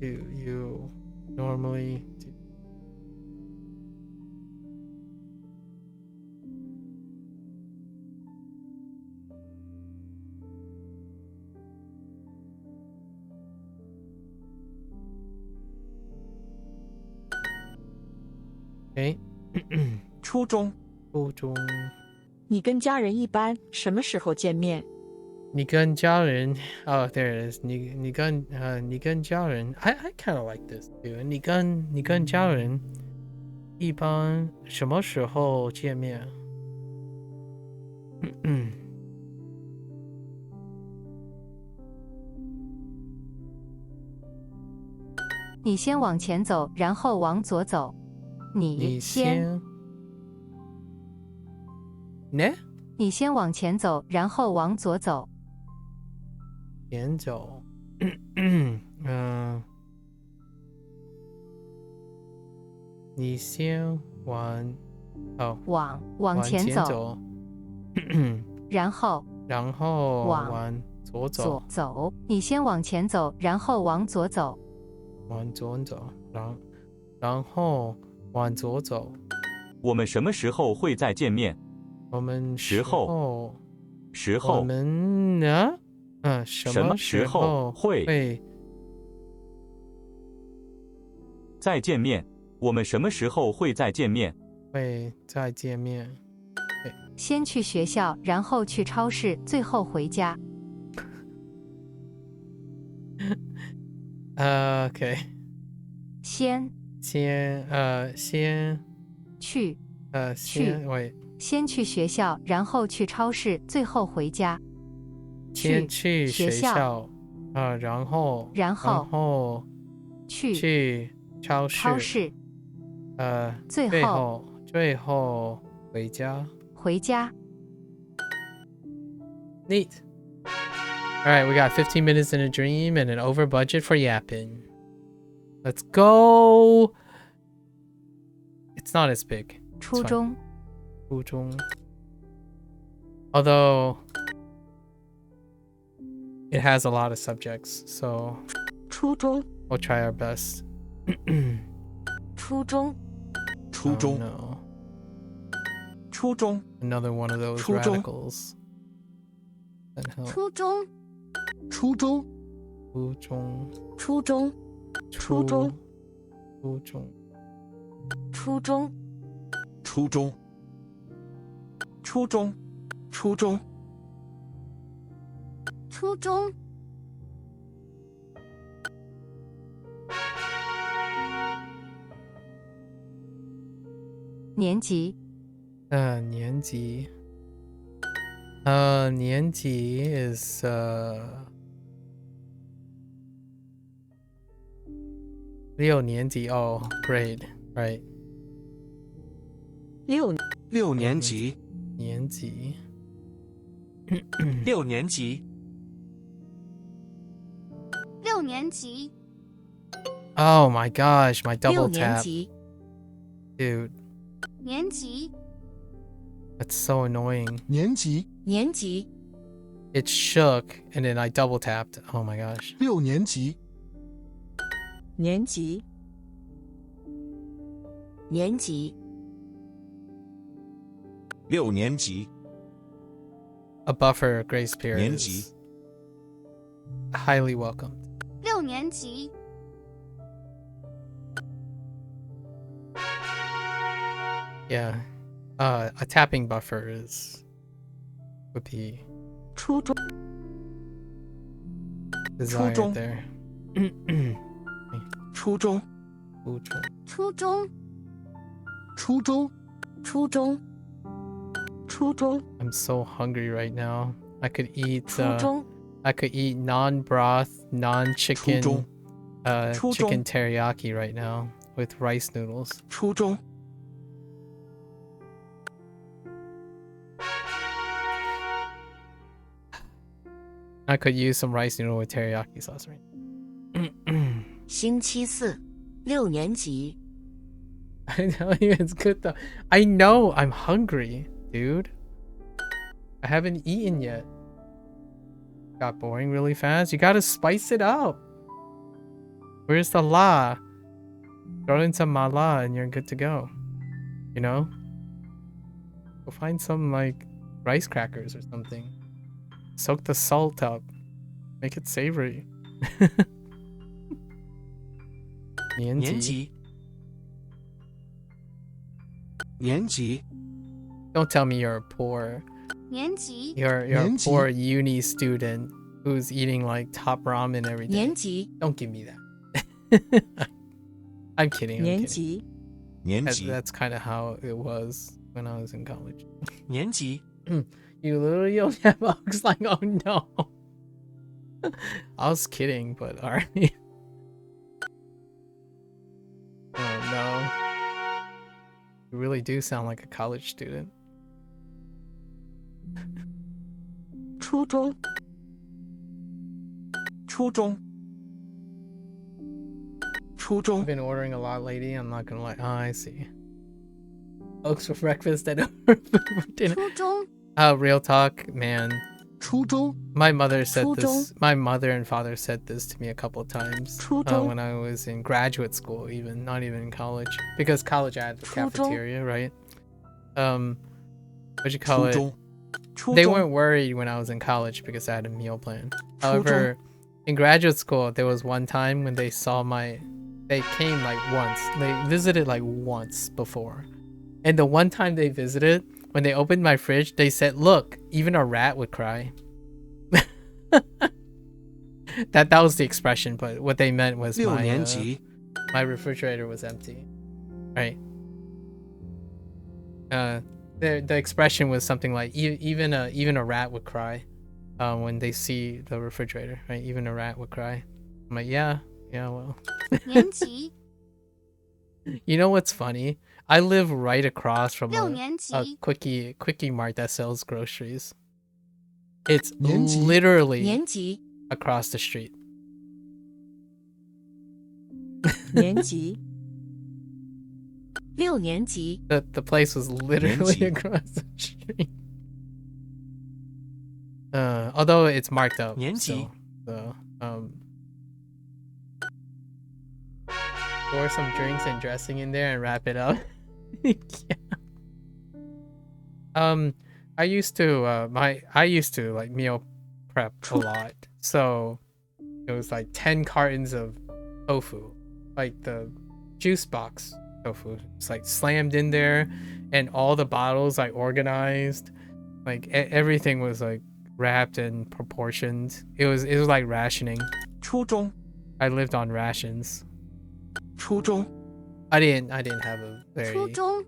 [SPEAKER 1] do you normally do? Okay.
[SPEAKER 5] 初中。
[SPEAKER 6] 你跟家人一般什么时候见面？
[SPEAKER 1] 你跟家人 Oh, there it is. 你跟家人 I kind of like this too. 你跟家人一般什么时候见面？
[SPEAKER 4] 你先往前走，然后往左走。你先。
[SPEAKER 1] 呢？
[SPEAKER 4] 你先往前走，然后往左走。
[SPEAKER 1] 前走。你先
[SPEAKER 4] 往前走。然后
[SPEAKER 1] 往左走。
[SPEAKER 4] 你先往前走，然后往左走。
[SPEAKER 1] 往左走，然后往左走。
[SPEAKER 2] 我们什么时候会再见面？
[SPEAKER 1] 我们
[SPEAKER 2] 时候。
[SPEAKER 1] 我们呢？什么时候会
[SPEAKER 2] 再见面？我们什么时候会再见面？
[SPEAKER 1] 会再见面。
[SPEAKER 4] 先去学校，然后去超市，最后回家。
[SPEAKER 1] OK。
[SPEAKER 4] 先去先去学校，然后去超市，最后回家。
[SPEAKER 1] 先去学校，然后去超市，最后回家。Neat. All right, we got 15 minutes in a dream and an over budget for yapping. Let's go. It's not as big.
[SPEAKER 4] 初中。
[SPEAKER 1] Although it has a lot of subjects, so
[SPEAKER 6] 初中
[SPEAKER 1] we'll try our best.
[SPEAKER 6] 初中
[SPEAKER 7] 初中
[SPEAKER 1] no.
[SPEAKER 5] 初中
[SPEAKER 1] Another one of those
[SPEAKER 5] 初中
[SPEAKER 1] radicals.
[SPEAKER 8] 初中
[SPEAKER 9] 初中
[SPEAKER 6] 初中
[SPEAKER 1] 初中
[SPEAKER 6] 初中
[SPEAKER 7] 初中
[SPEAKER 8] 初中
[SPEAKER 4] 年级
[SPEAKER 1] 年级 is 6年级 oh grade right
[SPEAKER 5] 六年级
[SPEAKER 1] 年级
[SPEAKER 5] 六年级
[SPEAKER 8] 六年级
[SPEAKER 1] Oh my gosh, my double
[SPEAKER 6] 六年
[SPEAKER 1] tap.
[SPEAKER 6] 级
[SPEAKER 1] Dude,
[SPEAKER 8] 年级
[SPEAKER 1] that's so annoying.
[SPEAKER 9] 年级
[SPEAKER 6] 年级
[SPEAKER 1] It shook and then I double tapped. Oh my gosh.
[SPEAKER 9] 六年级
[SPEAKER 6] 年级年级
[SPEAKER 7] 六年级
[SPEAKER 1] A buffer grace period
[SPEAKER 7] 年级
[SPEAKER 1] is highly welcomed.
[SPEAKER 8] 六年级
[SPEAKER 1] Yeah. A tapping buffer would be
[SPEAKER 6] 初中
[SPEAKER 1] desired
[SPEAKER 5] 初中
[SPEAKER 1] there.
[SPEAKER 5] 初中
[SPEAKER 8] 初中
[SPEAKER 9] 初中
[SPEAKER 6] 初中初中
[SPEAKER 1] I'm so hungry right now. I could eat
[SPEAKER 6] 初中
[SPEAKER 1] I could eat non-broth, non-chicken
[SPEAKER 5] 初中
[SPEAKER 1] chicken teriyaki right now with rice noodles.
[SPEAKER 5] 初中
[SPEAKER 1] I could use some rice noodle with teriyaki sauce right.
[SPEAKER 6] 星期四六年级
[SPEAKER 1] I know it's good though. I know I'm hungry, dude. I haven't eaten yet. Got boring really fast. You gotta spice it up. Where's the la? Throw in some mala and you're good to go. You know? Go find some like rice crackers or something. Soak the salt up. Make it savory. 年级
[SPEAKER 5] 年级年级
[SPEAKER 1] Don't tell me you're poor.
[SPEAKER 8] 年级
[SPEAKER 1] You're a
[SPEAKER 9] 年级
[SPEAKER 1] poor uni student who's eating like top ramen every day.
[SPEAKER 6] 年级
[SPEAKER 1] Don't give me that. I'm kidding. I'm
[SPEAKER 6] 年
[SPEAKER 1] kidding.
[SPEAKER 6] 级
[SPEAKER 7] 年级
[SPEAKER 1] That's kind of how it was when I was in college.
[SPEAKER 5] 年级
[SPEAKER 1] You literally don't have I was like, oh no. I was kidding, but alright. really do sound like a college student.
[SPEAKER 5] 初中，初中，初
[SPEAKER 1] I've
[SPEAKER 5] 中，
[SPEAKER 1] been ordering a lot lately. I'm not gonna lie. Oh, I see. Oats for breakfast and for dinner.
[SPEAKER 8] 初中，
[SPEAKER 1] Real talk, man.
[SPEAKER 9] 初中，
[SPEAKER 1] My mother said
[SPEAKER 6] 初中。
[SPEAKER 1] this. My mother and father said this to me a couple of times
[SPEAKER 6] 初中。
[SPEAKER 1] when I was in graduate school, even not even in college, because college I had the
[SPEAKER 6] 初中。
[SPEAKER 1] cafeteria, right? What you call
[SPEAKER 5] 初
[SPEAKER 1] it?
[SPEAKER 5] 中，初
[SPEAKER 1] They
[SPEAKER 5] 中，
[SPEAKER 1] weren't worried when I was in college because I had a meal plan. However, in graduate school, there was one time when they saw they came like once. They visited like once before. And the one time they visited, when they opened my fridge, they said, "Look, even a rat would cry." That was the expression, but what they meant was
[SPEAKER 5] 六年级，
[SPEAKER 1] my refrigerator was empty. Right. The expression was something like even a rat would cry when they see the refrigerator, right? Even a rat would cry. I'm like, yeah, well.
[SPEAKER 8] 年级，
[SPEAKER 1] You know what's funny? I live right across from
[SPEAKER 8] 六
[SPEAKER 1] a
[SPEAKER 8] 年级，
[SPEAKER 1] quickie mart that sells groceries. It's
[SPEAKER 9] 年级。
[SPEAKER 1] literally
[SPEAKER 6] 年级，
[SPEAKER 1] across the street.
[SPEAKER 6] 年级，六年级，
[SPEAKER 1] The place was literally
[SPEAKER 5] 年级。
[SPEAKER 1] across the street. Although it's marked up.
[SPEAKER 5] 年级。
[SPEAKER 1] So pour some drinks and dressing in there and wrap it up. Yeah. I used to like meal prep a lot. So it was like 10 cartons of tofu, like the juice box tofu. It's like slammed in there, and all the bottles I organized, like everything was like wrapped and proportioned. It was like rationing.
[SPEAKER 5] 初中，
[SPEAKER 1] I lived on rations.
[SPEAKER 5] 初中，
[SPEAKER 1] I didn't have a
[SPEAKER 8] 初
[SPEAKER 1] very
[SPEAKER 8] 中，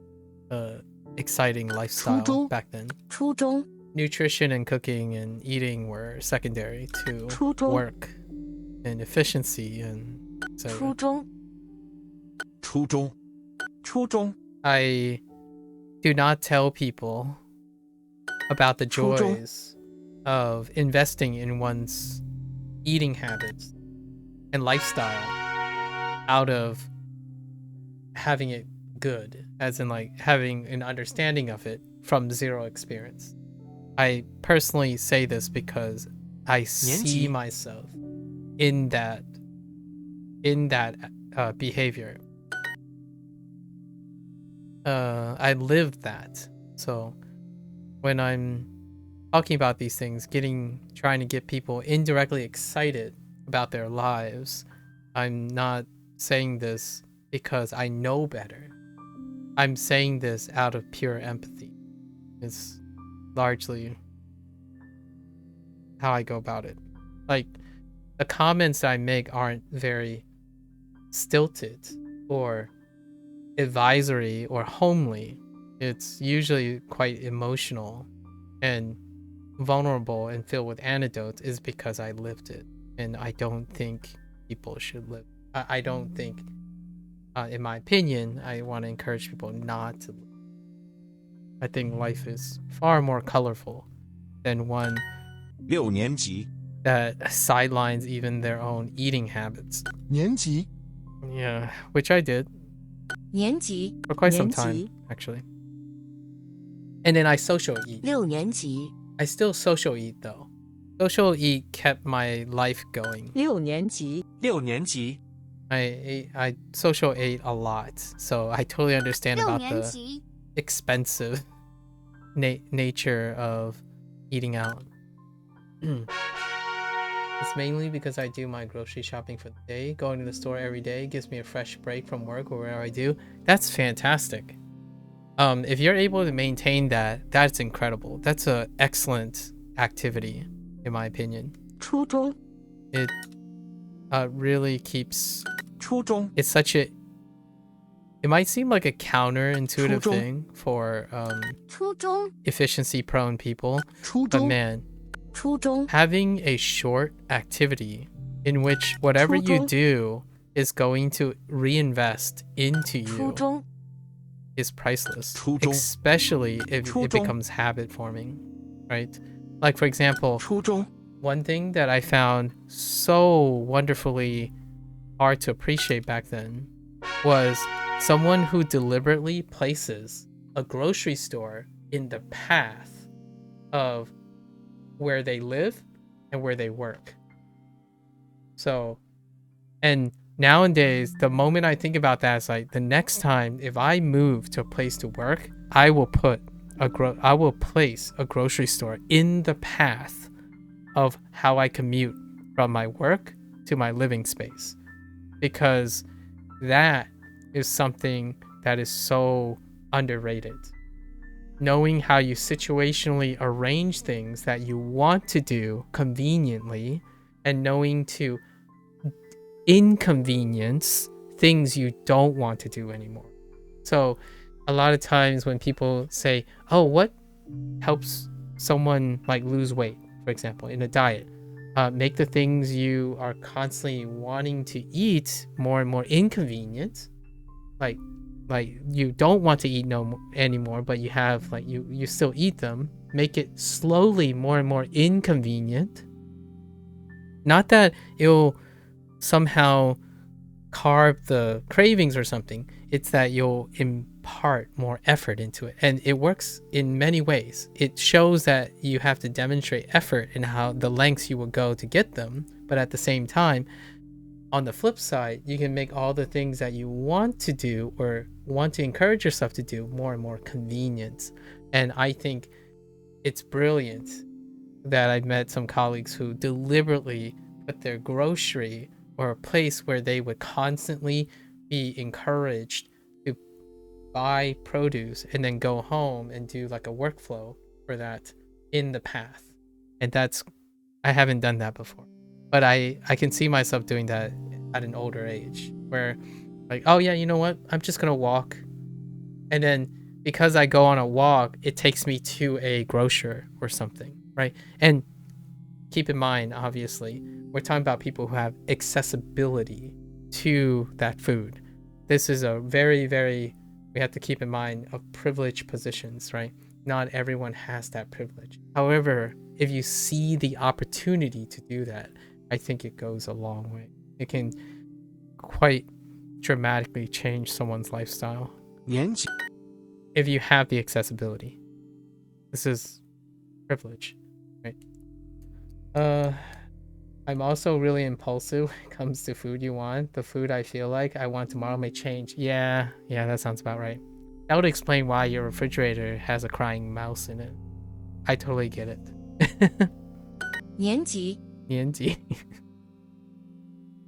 [SPEAKER 1] exciting lifestyle
[SPEAKER 9] 初中。
[SPEAKER 1] back then.
[SPEAKER 6] 初中，
[SPEAKER 1] Nutrition and cooking and eating were secondary to
[SPEAKER 6] 初中。
[SPEAKER 1] work and efficiency and
[SPEAKER 6] 初
[SPEAKER 1] etc.
[SPEAKER 6] 中，
[SPEAKER 5] 初中，初中，
[SPEAKER 1] I do not tell people about the
[SPEAKER 5] 初中。
[SPEAKER 1] joys of investing in one's eating habits and lifestyle out of having it good, as in like having an understanding of it from zero experience. I personally say this because I see
[SPEAKER 5] 年级。
[SPEAKER 1] myself in that behavior. I lived that. So when I'm talking about these things, trying to get people indirectly excited about their lives, I'm not saying this because I know better. I'm saying this out of pure empathy. It's largely how I go about it. Like, the comments I make aren't very stilted or advisory or homely. It's usually quite emotional and vulnerable and filled with anecdotes, is because I lived it. And I don't think people should live. I don't think, in my opinion, I want to encourage people not to live. I think life is far more colorful than one
[SPEAKER 7] 六年级，
[SPEAKER 1] that sidelines even their own eating habits.
[SPEAKER 9] 年级，
[SPEAKER 1] Yeah, which I did
[SPEAKER 6] 年级，
[SPEAKER 1] for quite some
[SPEAKER 6] 年
[SPEAKER 1] time,
[SPEAKER 6] 级，
[SPEAKER 1] actually. And then I social eat.
[SPEAKER 6] 六年级，
[SPEAKER 1] I still social eat though. Social eat kept my life going.
[SPEAKER 6] 六年级，
[SPEAKER 5] 六年级，
[SPEAKER 1] I social ate a lot, so I totally understand
[SPEAKER 8] 六
[SPEAKER 1] about
[SPEAKER 8] 年
[SPEAKER 1] the
[SPEAKER 8] 级，
[SPEAKER 1] expensive nature of eating out. It's mainly because I do my grocery shopping for the day. Going to the store every day gives me a fresh break from work or wherever I do. That's fantastic. If you're able to maintain that, that's incredible. That's an excellent activity, in my opinion.
[SPEAKER 6] 初中，
[SPEAKER 1] It really keeps...
[SPEAKER 5] 初中，
[SPEAKER 1] It's such a... It might seem like a counterintuitive
[SPEAKER 5] 初中。
[SPEAKER 1] thing for
[SPEAKER 8] 初中，
[SPEAKER 1] efficiency-prone people,
[SPEAKER 9] 初
[SPEAKER 1] but
[SPEAKER 9] 中，
[SPEAKER 1] man,
[SPEAKER 6] 初中，
[SPEAKER 1] having a short activity in which whatever you
[SPEAKER 6] 初中。
[SPEAKER 1] do is going to reinvest into
[SPEAKER 6] 初
[SPEAKER 1] you
[SPEAKER 6] 中，
[SPEAKER 1] is priceless,
[SPEAKER 7] 初中
[SPEAKER 1] especially if
[SPEAKER 5] 初
[SPEAKER 1] it
[SPEAKER 5] 中
[SPEAKER 1] becomes habit forming, right? Like, for example,
[SPEAKER 5] 初中
[SPEAKER 1] one thing that I found so wonderfully hard to appreciate back then was someone who deliberately places a grocery store in the path of where they live and where they work. So, and nowadays, the moment I think about that, it's like the next time if I move to a place to work, I will place a grocery store in the path of how I commute from my work to my living space, because that is something that is so underrated. Knowing how you situationally arrange things that you want to do conveniently, and knowing to inconvenience things you don't want to do anymore. So a lot of times when people say, oh, what helps someone like lose weight, for example, in a diet, make the things you are constantly wanting to eat more and more inconvenient, like you don't want to eat anymore, but you have like you still eat them. Make it slowly more and more inconvenient. Not that it'll somehow carve the cravings or something. It's that you'll impart more effort into it, and it works in many ways. It shows that you have to demonstrate effort in how the lengths you will go to get them, but at the same time, on the flip side, you can make all the things that you want to do or want to encourage yourself to do more and more convenient. And I think it's brilliant that I've met some colleagues who deliberately put their grocery or a place where they would constantly be encouraged to buy produce and then go home and do like a workflow for that in the path. And I haven't done that before. But I can see myself doing that at an older age, where like, oh yeah, you know what? I'm just going to walk. And then because I go on a walk, it takes me to a grocer or something, right? And keep in mind, obviously, we're talking about people who have accessibility to that food. This is a very, very, we have to keep in mind, of privileged positions, right? Not everyone has that privilege. However, if you see the opportunity to do that, I think it goes a long way. It can quite dramatically change someone's lifestyle
[SPEAKER 9] 年级
[SPEAKER 1] if you have the accessibility. This is privilege, right? I'm also really impulsive when it comes to food you want. The food I feel like I want tomorrow may change. Yeah, that sounds about right. That would explain why your refrigerator has a crying mouse in it. I totally get it.
[SPEAKER 3] 年级
[SPEAKER 1] Nianji.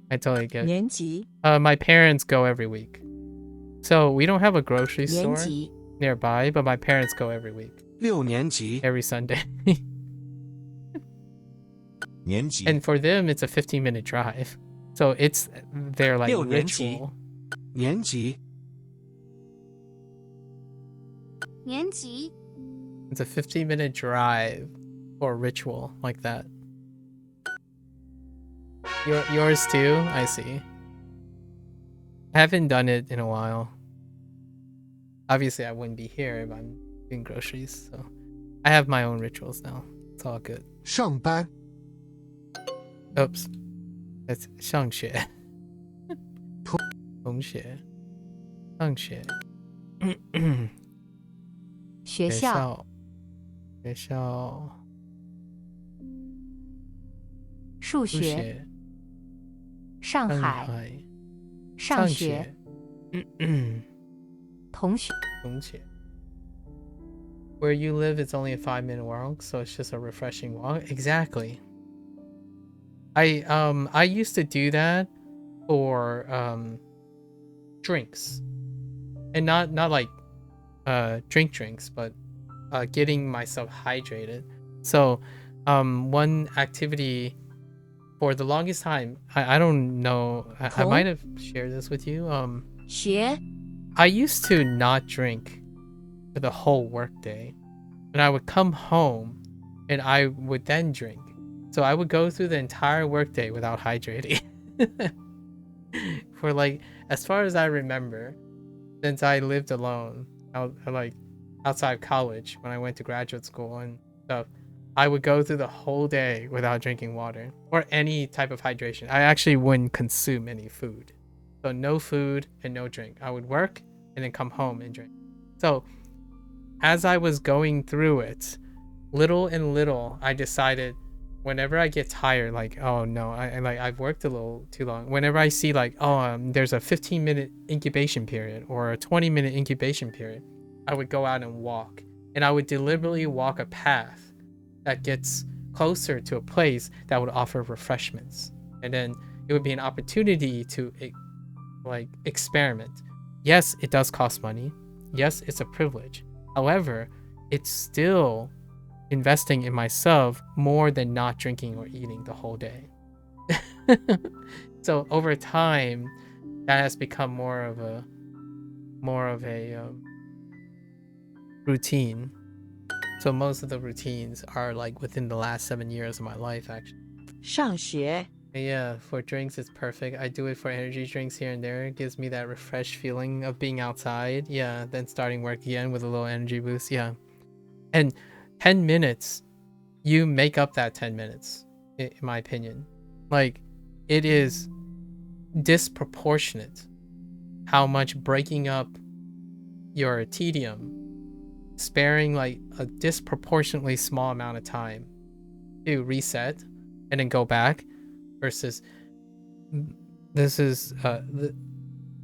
[SPEAKER 1] I totally get it.
[SPEAKER 6] 年级
[SPEAKER 1] My parents go every week. So we don't have a grocery
[SPEAKER 3] 年
[SPEAKER 1] store
[SPEAKER 3] 级
[SPEAKER 1] nearby, but my parents go every week,
[SPEAKER 5] 6年级
[SPEAKER 1] every Sunday.
[SPEAKER 7] 年级
[SPEAKER 1] And for them, it's a 15-minute drive. So it's their like
[SPEAKER 5] 6年级
[SPEAKER 1] ritual.
[SPEAKER 5] 年级
[SPEAKER 8] 年级
[SPEAKER 1] It's a 15-minute drive for a ritual like that. Yours too? I see. I haven't done it in a while. Obviously, I wouldn't be here if I'm doing groceries, so I have my own rituals now. It's all good.
[SPEAKER 9] 上班
[SPEAKER 1] Oops. That's 上学. 同学. 上学.
[SPEAKER 4] 学校、
[SPEAKER 1] 学校、
[SPEAKER 4] 数
[SPEAKER 1] 数
[SPEAKER 4] 学、
[SPEAKER 1] 学、
[SPEAKER 4] 上
[SPEAKER 1] 上
[SPEAKER 4] 海、
[SPEAKER 1] 海、
[SPEAKER 4] 上学、同学。
[SPEAKER 1] 同学. Where you live, it's only a 5-minute walk, so it's just a refreshing walk. Exactly. I used to do that for drinks, and not like drinks, but getting myself hydrated. So one activity for the longest time, I don't know, I might have shared this with you.
[SPEAKER 3] 学
[SPEAKER 1] I used to not drink for the whole workday, and I would come home and I would then drink. So I would go through the entire workday without hydrating. For like, as far as I remember, since I lived alone, like outside of college when I went to graduate school and stuff, I would go through the whole day without drinking water or any type of hydration. I actually wouldn't consume any food. So no food and no drink. I would work and then come home and drink. So as I was going through it, little and little, I decided whenever I get tired, like, oh no, I've worked a little too long. Whenever I see like, there's a 15-minute incubation period or a 20-minute incubation period, I would go out and walk. And I would deliberately walk a path that gets closer to a place that would offer refreshments. And then it would be an opportunity to like experiment. Yes, it does cost money. Yes, it's a privilege. However, it's still investing in myself more than not drinking or eating the whole day. So over time, that has become more of a routine. So most of the routines are like within the last 7 years of my life, actually.
[SPEAKER 6] 上学
[SPEAKER 1] Yeah, for drinks, it's perfect. I do it for energy drinks here and there. It gives me that refreshed feeling of being outside. Yeah, then starting work again with a little energy boost. Yeah. And 10 minutes, you make up that 10 minutes, in my opinion. Like, it is disproportionate how much breaking up your tedium, sparing like a disproportionately small amount of time to reset and then go back, versus this is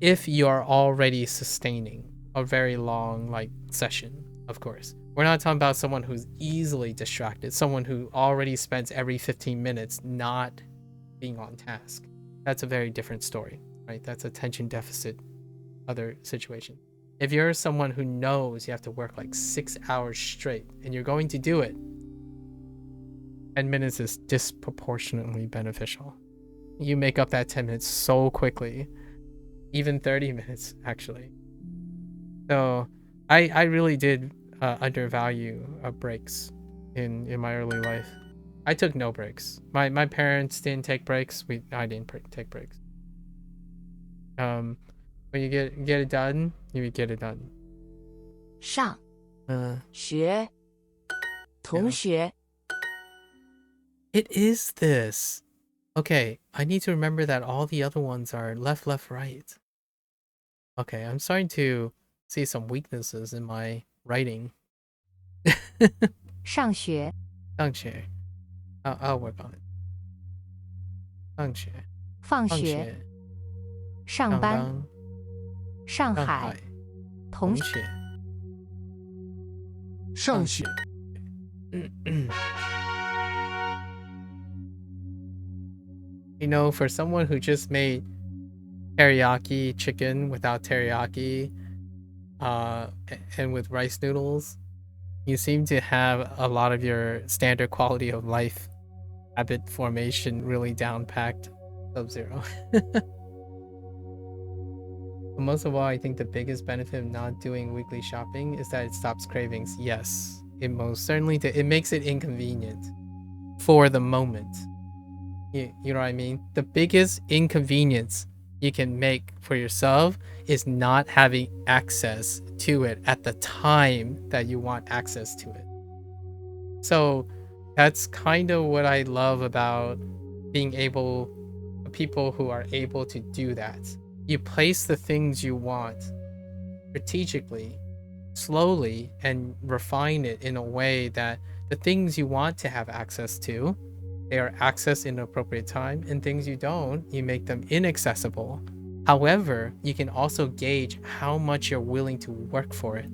[SPEAKER 1] if you are already sustaining a very long like session. Of course, we're not talking about someone who's easily distracted, someone who already spends every 15 minutes not being on task. That's a very different story, right? That's attention deficit, other situation. If you're someone who knows you have to work like 6 hours straight and you're going to do it, 10 minutes is disproportionately beneficial. You make up that 10 minutes so quickly, even 30 minutes actually. So I really did undervalue breaks in my early life. I took no breaks. My parents didn't take breaks. I didn't take breaks. When you get it done, you get it done.
[SPEAKER 3] 上
[SPEAKER 6] 学同学
[SPEAKER 1] It is this. Okay, I need to remember that all the other ones are left, left, right. Okay, I'm starting to see some weaknesses in my writing.
[SPEAKER 4] 上学
[SPEAKER 1] 上学. I'll work on it. 上学.
[SPEAKER 4] 放学
[SPEAKER 1] 放学.
[SPEAKER 4] 上班上海
[SPEAKER 1] 上海
[SPEAKER 4] 同学
[SPEAKER 1] 同学.
[SPEAKER 9] 上学
[SPEAKER 1] You know, for someone who just made teriyaki chicken without teriyaki, and with rice noodles, you seem to have a lot of your standard quality of life habit formation really down packed. Sub-zero. Most of all, I think the biggest benefit of not doing weekly shopping is that it stops cravings. Yes, it most certainly it makes it inconvenient for the moment. You know what I mean? The biggest inconvenience you can make for yourself is not having access to it at the time that you want access to it. So that's kind of what I love about people who are able to do that. You place the things you want strategically, slowly, and refine it in a way that the things you want to have access to, they are accessed in an appropriate time, and things you don't, you make them inaccessible. However, you can also gauge how much you're willing to work for it.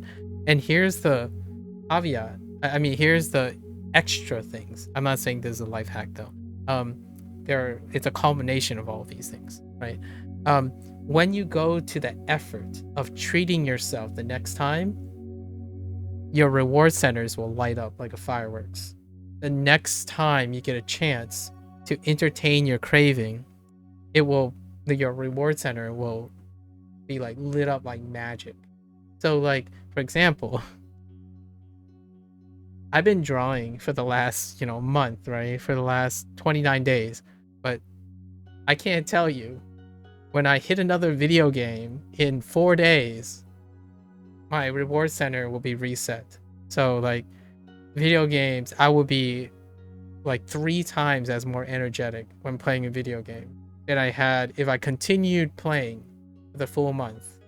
[SPEAKER 1] And here's the caveat. I mean, here's the extra things. I'm not saying this is a life hack though. It's a culmination of all these things, right? When you go to the effort of treating yourself the next time, your reward centers will light up like a fireworks. The next time you get a chance to entertain your craving, your reward center will be like lit up like magic. So like, for example, I've been drawing for the last, month, right? For the last 29 days. But I can't tell you, when I hit another video game in 4 days, my reward center will be reset. So like video games, I will be like 3 times as more energetic when playing a video game than I had if I continued playing for the full month,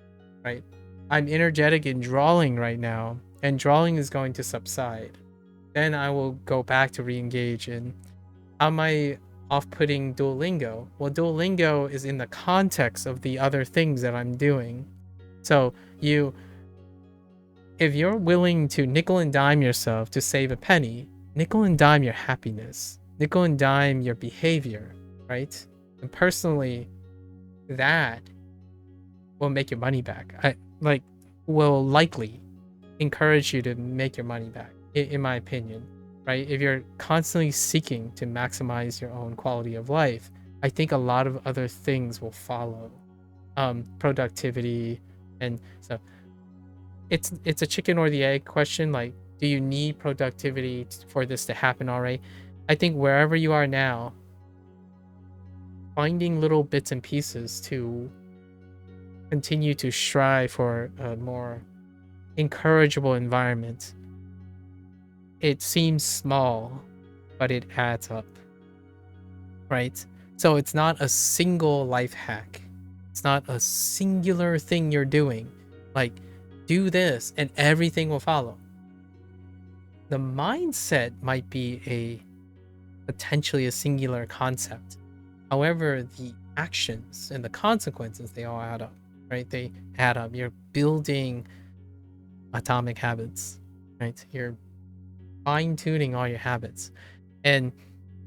[SPEAKER 1] right? I'm energetic in drawing right now, and drawing is going to subside. Then I will go back to re-engage in. How am I off-putting Duolingo? Well, Duolingo is in the context of the other things that I'm doing. So if you're willing to nickel and dime yourself to save a penny, nickel and dime your happiness, nickel and dime your behavior, right? And personally, that will make your money back. Will likely encourage you to make your money back, in my opinion, right? If you're constantly seeking to maximize your own quality of life, I think a lot of other things will follow. Productivity, and so it's a chicken or the egg question. Like, do you need productivity for this to happen already? I think wherever you are now, finding little bits and pieces to continue to strive for a more encourageable environment. It seems small, but it adds up, right? So it's not a single life hack. It's not a singular thing you're doing. Like, do this and everything will follow. The mindset might be potentially a singular concept. However, the actions and the consequences, they all add up, right? They add up. You're building atomic habits, right? You're fine-tuning all your habits. And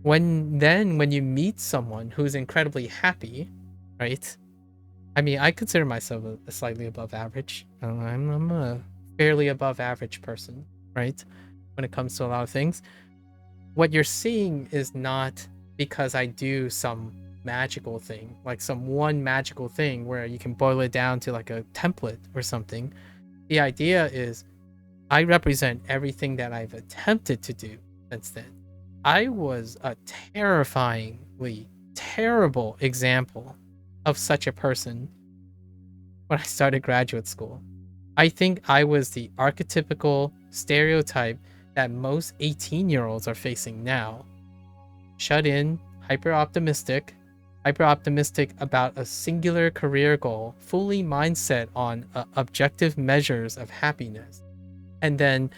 [SPEAKER 1] when you meet someone who's incredibly happy, right? I mean, I consider myself a slightly above average. I'm a fairly above average person, right? When it comes to a lot of things. What you're seeing is not because I do some magical thing, like some one magical thing where you can boil it down to like a template or something. The idea is I represent everything that I've attempted to do since then. I was a terrifyingly terrible example of such a person when I started graduate school. I think I was the archetypical stereotype that most 18-year-olds are facing now. Shut in, hyper-optimistic about a singular career goal, fully mindset on objective measures of happiness, and then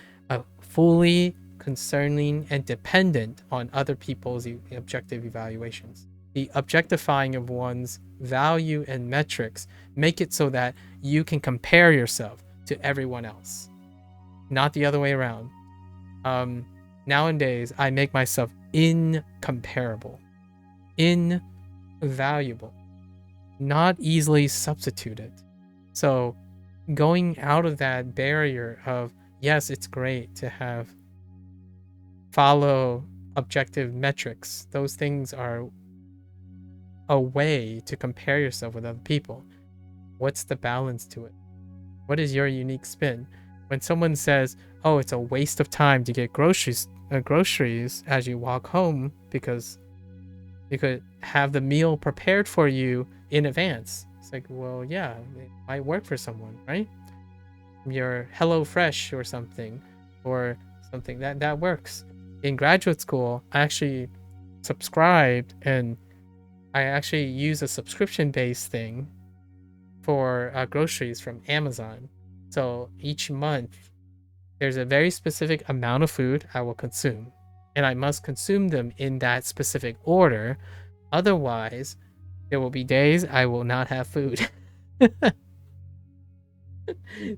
[SPEAKER 1] fully concerning and dependent on other people's objective evaluations. The objectifying of one's value and metrics make it so that you can compare yourself to everyone else, not the other way around. Nowadays, I make myself incomparable, invaluable, not easily substituted. So going out of that barrier of, yes, it's great to follow objective metrics. Those things are a way to compare yourself with other people. What's the balance to it? What is your unique spin? When someone says, oh, it's a waste of time to get groceries as you walk home because you could have the meal prepared for you in advance. It's like, well, yeah, it might work for someone, right? Your HelloFresh or something that works. In graduate school, I actually subscribed and I actually use a subscription-based thing for groceries from Amazon. So each month, there's a very specific amount of food I will consume, and I must consume them in that specific order. Otherwise, there will be days I will not have food.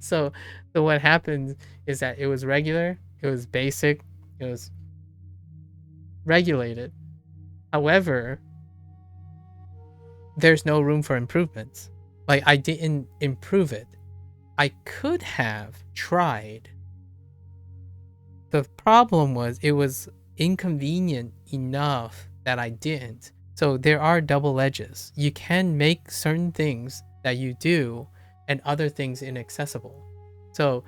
[SPEAKER 1] So what happened is that it was regular, it was basic, it was regulated. However, there's no room for improvements. Like, I didn't improve it. I could have tried. The problem was it was inconvenient enough that I didn't. So there are double edges. You can make certain things that you do and other things inaccessible. So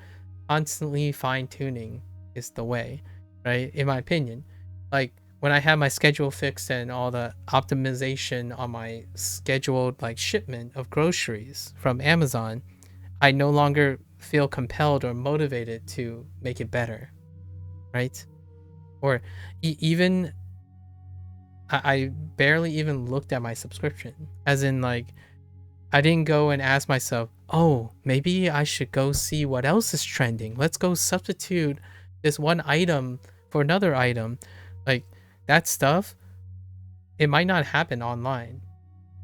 [SPEAKER 1] constantly fine-tuning is the way, right? In my opinion. Like, when I have my schedule fixed and all the optimization on my scheduled like shipment of groceries from Amazon, I no longer feel compelled or motivated to make it better, right? Or even I barely even looked at my subscription, as in like I didn't go and ask myself, oh, maybe I should go see what else is trending. Let's go substitute this one item for another item. Like that stuff, it might not happen online.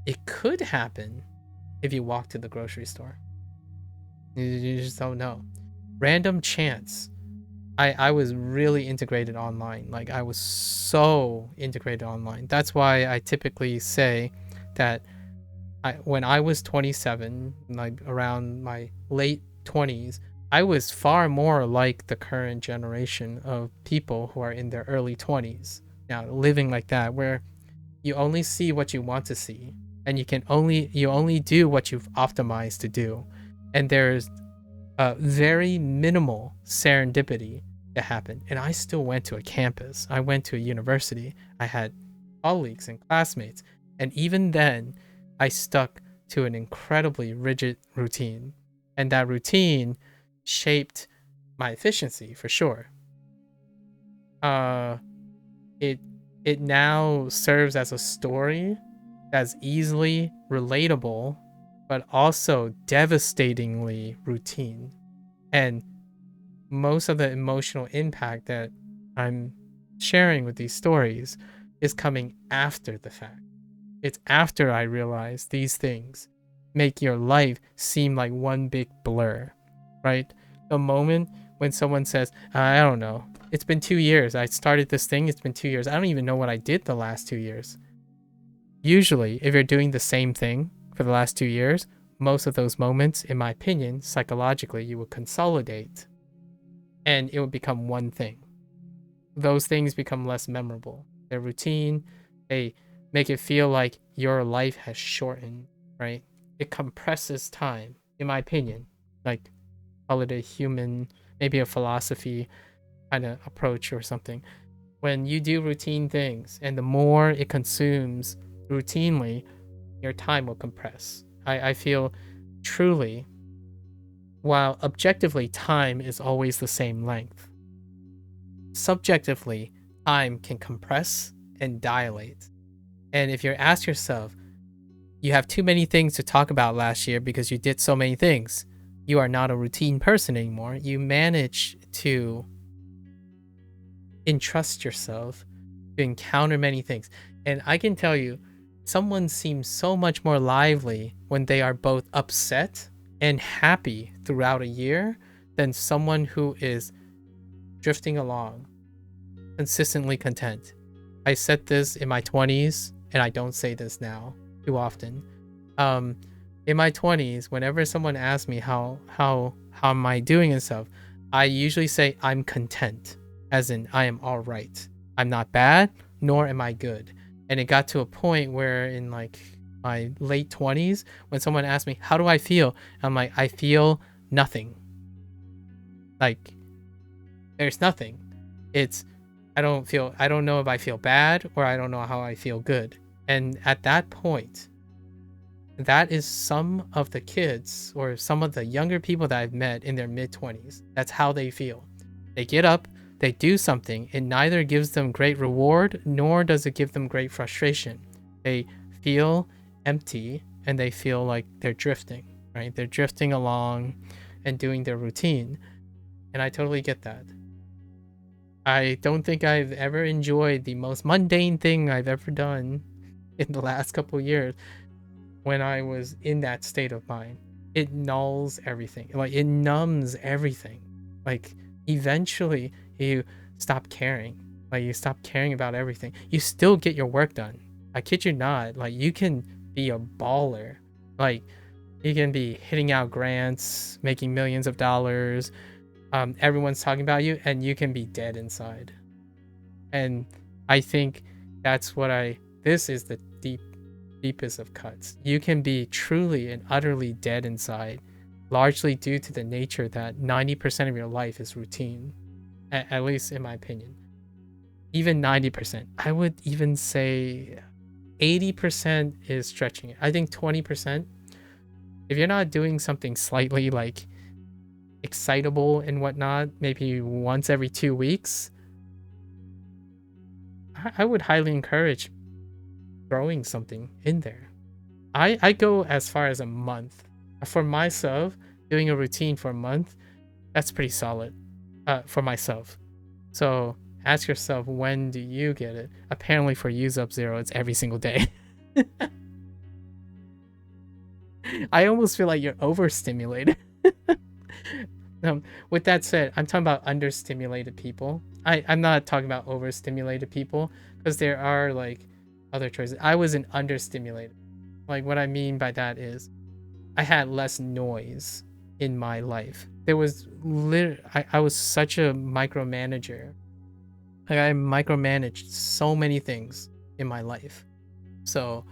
[SPEAKER 1] It could happen if you walk to the grocery store. You just don't know. Random chance. I was really integrated online. Like I was so integrated online. That's why I typically say that when I was 27, like around my late 20s, I was far more like the current generation of people who are in their early 20s now, living like that, where you only see what you want to see, and you only do what you've optimized to do, and there's a very minimal serendipity to happen. And I still went to a campus. I went to a university. I had colleagues and classmates, and even then, I stuck to an incredibly rigid routine, and that routine shaped my efficiency for sure. It now serves as a story that's easily relatable, but also devastatingly routine. And most of the emotional impact that I'm sharing with these stories is coming after the fact. It's after I realize these things make your life seem like one big blur, right? The moment when someone says, I don't know, it's been 2 years. I started this thing. It's been 2 years. I don't even know what I did the last 2 years. Usually, if you're doing the same thing for the last 2 years, most of those moments, in my opinion, psychologically, you will consolidate and it will become one thing. Those things become less memorable. They're routine. They make it feel like your life has shortened, right? It compresses time, in my opinion. Like, call it a human, maybe a philosophy kind of approach or something. When you do routine things, and the more it consumes routinely, your time will compress. I feel truly, while objectively time is always the same length, subjectively time can compress and dilate. And if you ask yourself, you have too many things to talk about last year because you did so many things, you are not a routine person anymore. You manage to entrust yourself to encounter many things. And I can tell you, someone seems so much more lively when they are both upset and happy throughout a year than someone who is drifting along, consistently content. I said this in my 20s, and I don't say this now too often. In my 20s, whenever someone asks me how am I doing and stuff, I usually say I'm content, as in I am all right. I'm not bad, nor am I good. And it got to a point where in like my late 20s, when someone asked me, how do I feel? I'm like, I feel nothing. Like, there's nothing. It's, I don't know if I feel bad or I don't know how I feel good. And at that point, that is some of the kids or some of the younger people that I've met in their mid-20s. That's how they feel. They get up, they do something. It neither gives them great reward, nor does it give them great frustration. They feel empty and they feel like they're drifting, right? They're drifting along and doing their routine. And I totally get that. I don't think I've ever enjoyed the most mundane thing I've ever done in the last couple of years when I was in that state of mind. It nulls everything. Like, it numbs everything. Like, eventually you stop caring. Like, you stop caring about everything. You still get your work done. I kid you not. Like, you can be a baller. Like, you can be hitting out grants, making millions of dollars. Everyone's talking about you, and you can be dead inside. And I think that's what this is the deepest of cuts. You can be truly and utterly dead inside, largely due to the nature that 90% of your life is routine, at least in my opinion. Even 90%. I would even say 80% is stretching it. I think 20%, if you're not doing something slightly like excitable and whatnot, maybe once every 2 weeks, I would highly encourage throwing something in there. I go as far as a month. For myself, doing a routine for a month, that's pretty solid for myself. So ask yourself, when do you get it? Apparently for you, Sub-Zero, it's every single day. I almost feel like you're overstimulated. With that said, I'm talking about understimulated people. I'm not talking about overstimulated people, because there are like other choices. I was an understimulated. Like, what I mean by that is I had less noise in my life. There was I was such a micromanager. Like, I micromanaged so many things in my life. So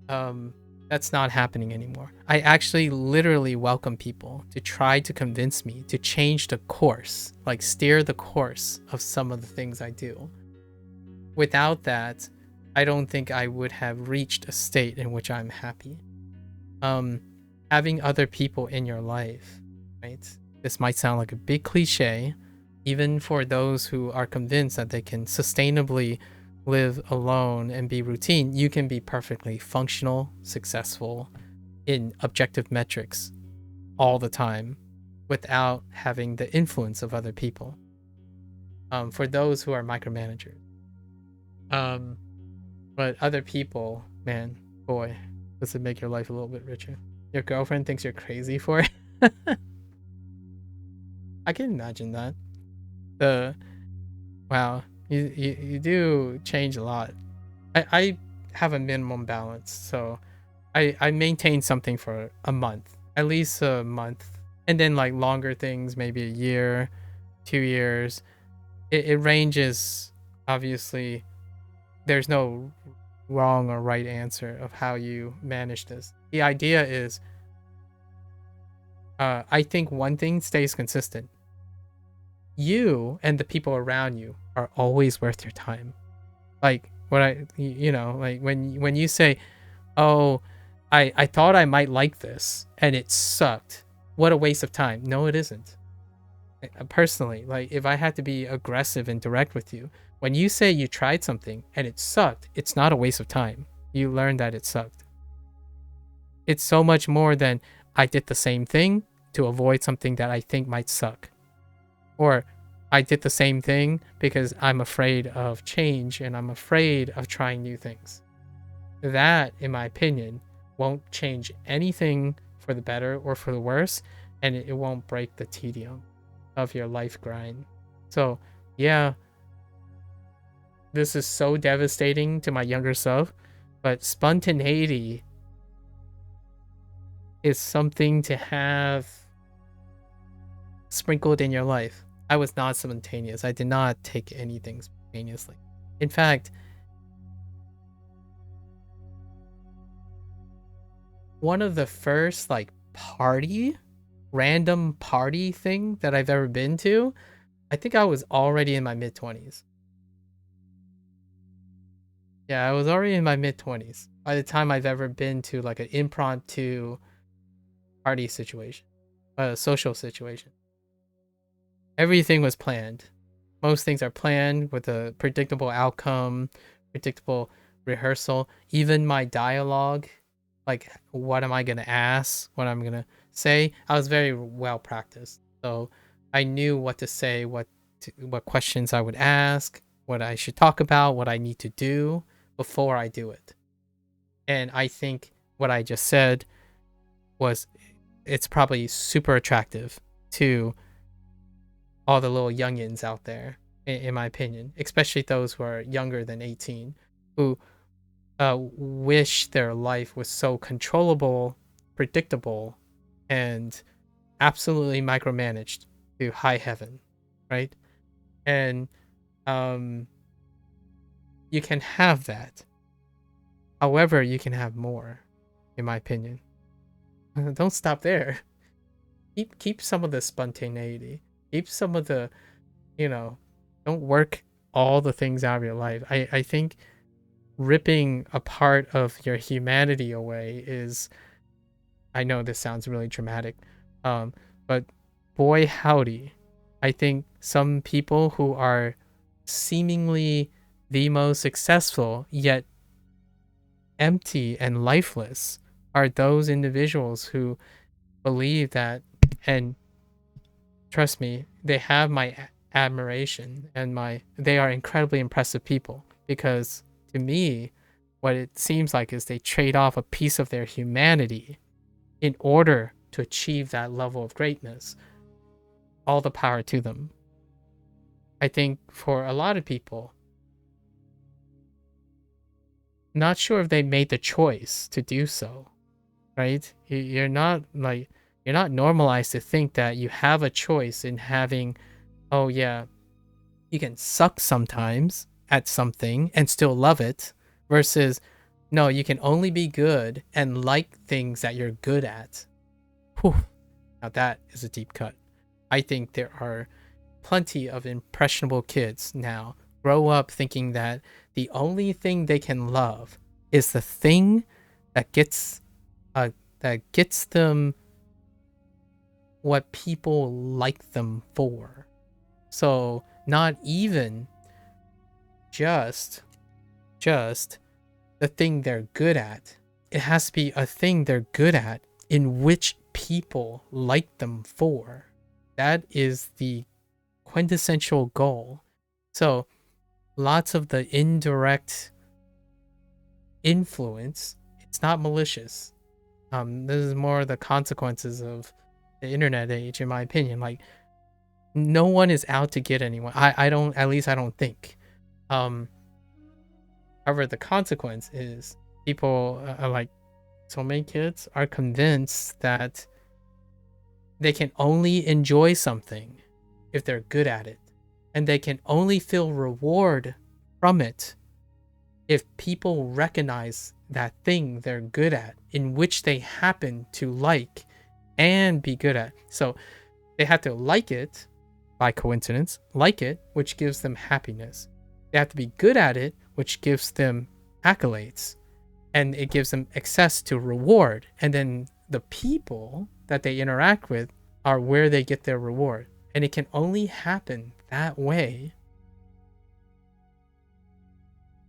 [SPEAKER 1] that's not happening anymore. I actually literally welcome people to try to convince me to change the course, like steer the course of some of the things I do. Without that, I don't think I would have reached a state in which I'm happy. Having other people in your life, right? This might sound like a big cliche, even for those who are convinced that they can sustainably live alone and be routine. You can be perfectly functional, successful in objective metrics all the time without having the influence of other people. For those who are micromanagers. But other people, man, boy, does it make your life a little bit richer. Your girlfriend thinks you're crazy for it. I can imagine that. Wow, you do change a lot. I have a minimum balance, so I maintain something for a month, at least a month, and then like longer things, maybe a year, 2 years. It ranges. Obviously, there's no wrong or right answer of how you manage this. The idea is, I think one thing stays consistent. You and the people around you are always worth your time. Like, what like when you say, oh, I thought I might like this and it sucked. What a waste of time. No, it isn't. Personally, like, if I had to be aggressive and direct with you, when you say you tried something and it sucked, it's not a waste of time. You learned that it sucked. It's so much more than I did the same thing to avoid something that I think might suck. Or I did the same thing because I'm afraid of change and I'm afraid of trying new things. That, in my opinion, won't change anything for the better or for the worse, and it won't break the tedium of your life grind. So, yeah, this is so devastating to my younger self, but spontaneity is something to have sprinkled in your life. I was not spontaneous. I did not take anything spontaneously. In fact, one of the first like random party thing that I've ever been to, I think I was already in my mid-20s. Yeah, I was already in my mid-20s by the time I've ever been to like an impromptu party situation, a social situation. Everything was planned. Most things are planned with a predictable outcome, predictable rehearsal. Even my dialogue, like what am I going to ask, what I'm going to say, I was very well practiced. So I knew what to say, what questions I would ask, what I should talk about, what I need to do before I do it. And I think what I just said was, it's probably super attractive to all the little youngins out there, in my opinion, especially those who are younger than 18, who wish their life was so controllable, predictable, and absolutely micromanaged to high heaven, right? And you can have that. However, you can have more, in my opinion. Don't stop there. Keep some of the spontaneity. Keep some of the, don't work all the things out of your life. I think ripping a part of your humanity away is, I know this sounds really dramatic, but boy howdy, I think some people who are seemingly the most successful yet empty and lifeless are those individuals who believe that, and trust me, they have my admiration and they are incredibly impressive people, because to me what it seems like is they trade off a piece of their humanity in order to achieve that level of greatness. All the power to them. I think for a lot of people, not sure if they made the choice to do so, right? You're not normalized to think that you have a choice in having, oh yeah, you can suck sometimes at something and still love it, versus no, you can only be good and like things that you're good at. Whew. Now that is a deep cut. I think there are plenty of impressionable kids now grow up thinking that the only thing they can love is the thing that gets them what people like them for. So not even just the thing they're good at. It has to be a thing they're good at in which people like them for. That is the quintessential goal. So lots of the indirect influence, it's not malicious. This is more the consequences of the internet age, in my opinion. Like, no one is out to get anyone. I don't, at least I don't think. However, the consequence is people are like, so many kids are convinced that they can only enjoy something if they're good at it, and they can only feel reward from it if people recognize that thing they're good at, in which they happen to like and be good at. So they have to like it by coincidence, like it, which gives them happiness. They have to be good at it, which gives them accolades, and it gives them access to reward. And then the people that they interact with are where they get their reward. And it can only happen that way.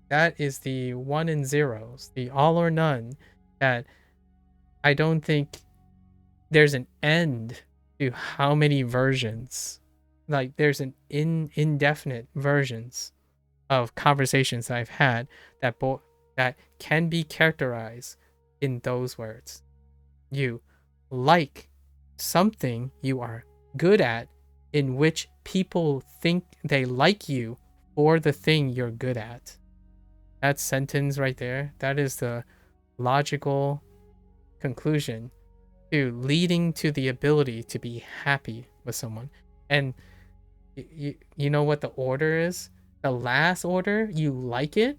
[SPEAKER 1] That is the one and zeros, the all or none, that I don't think there's an end to how many versions. Like, there's an indefinite versions of conversations I've had that that can be characterized in those words. You like something you are good at, in which people think they like you for the thing you're good at. That sentence right there, that is the logical conclusion to leading to the ability to be happy with someone. And you know what the order is? The last order, you like it,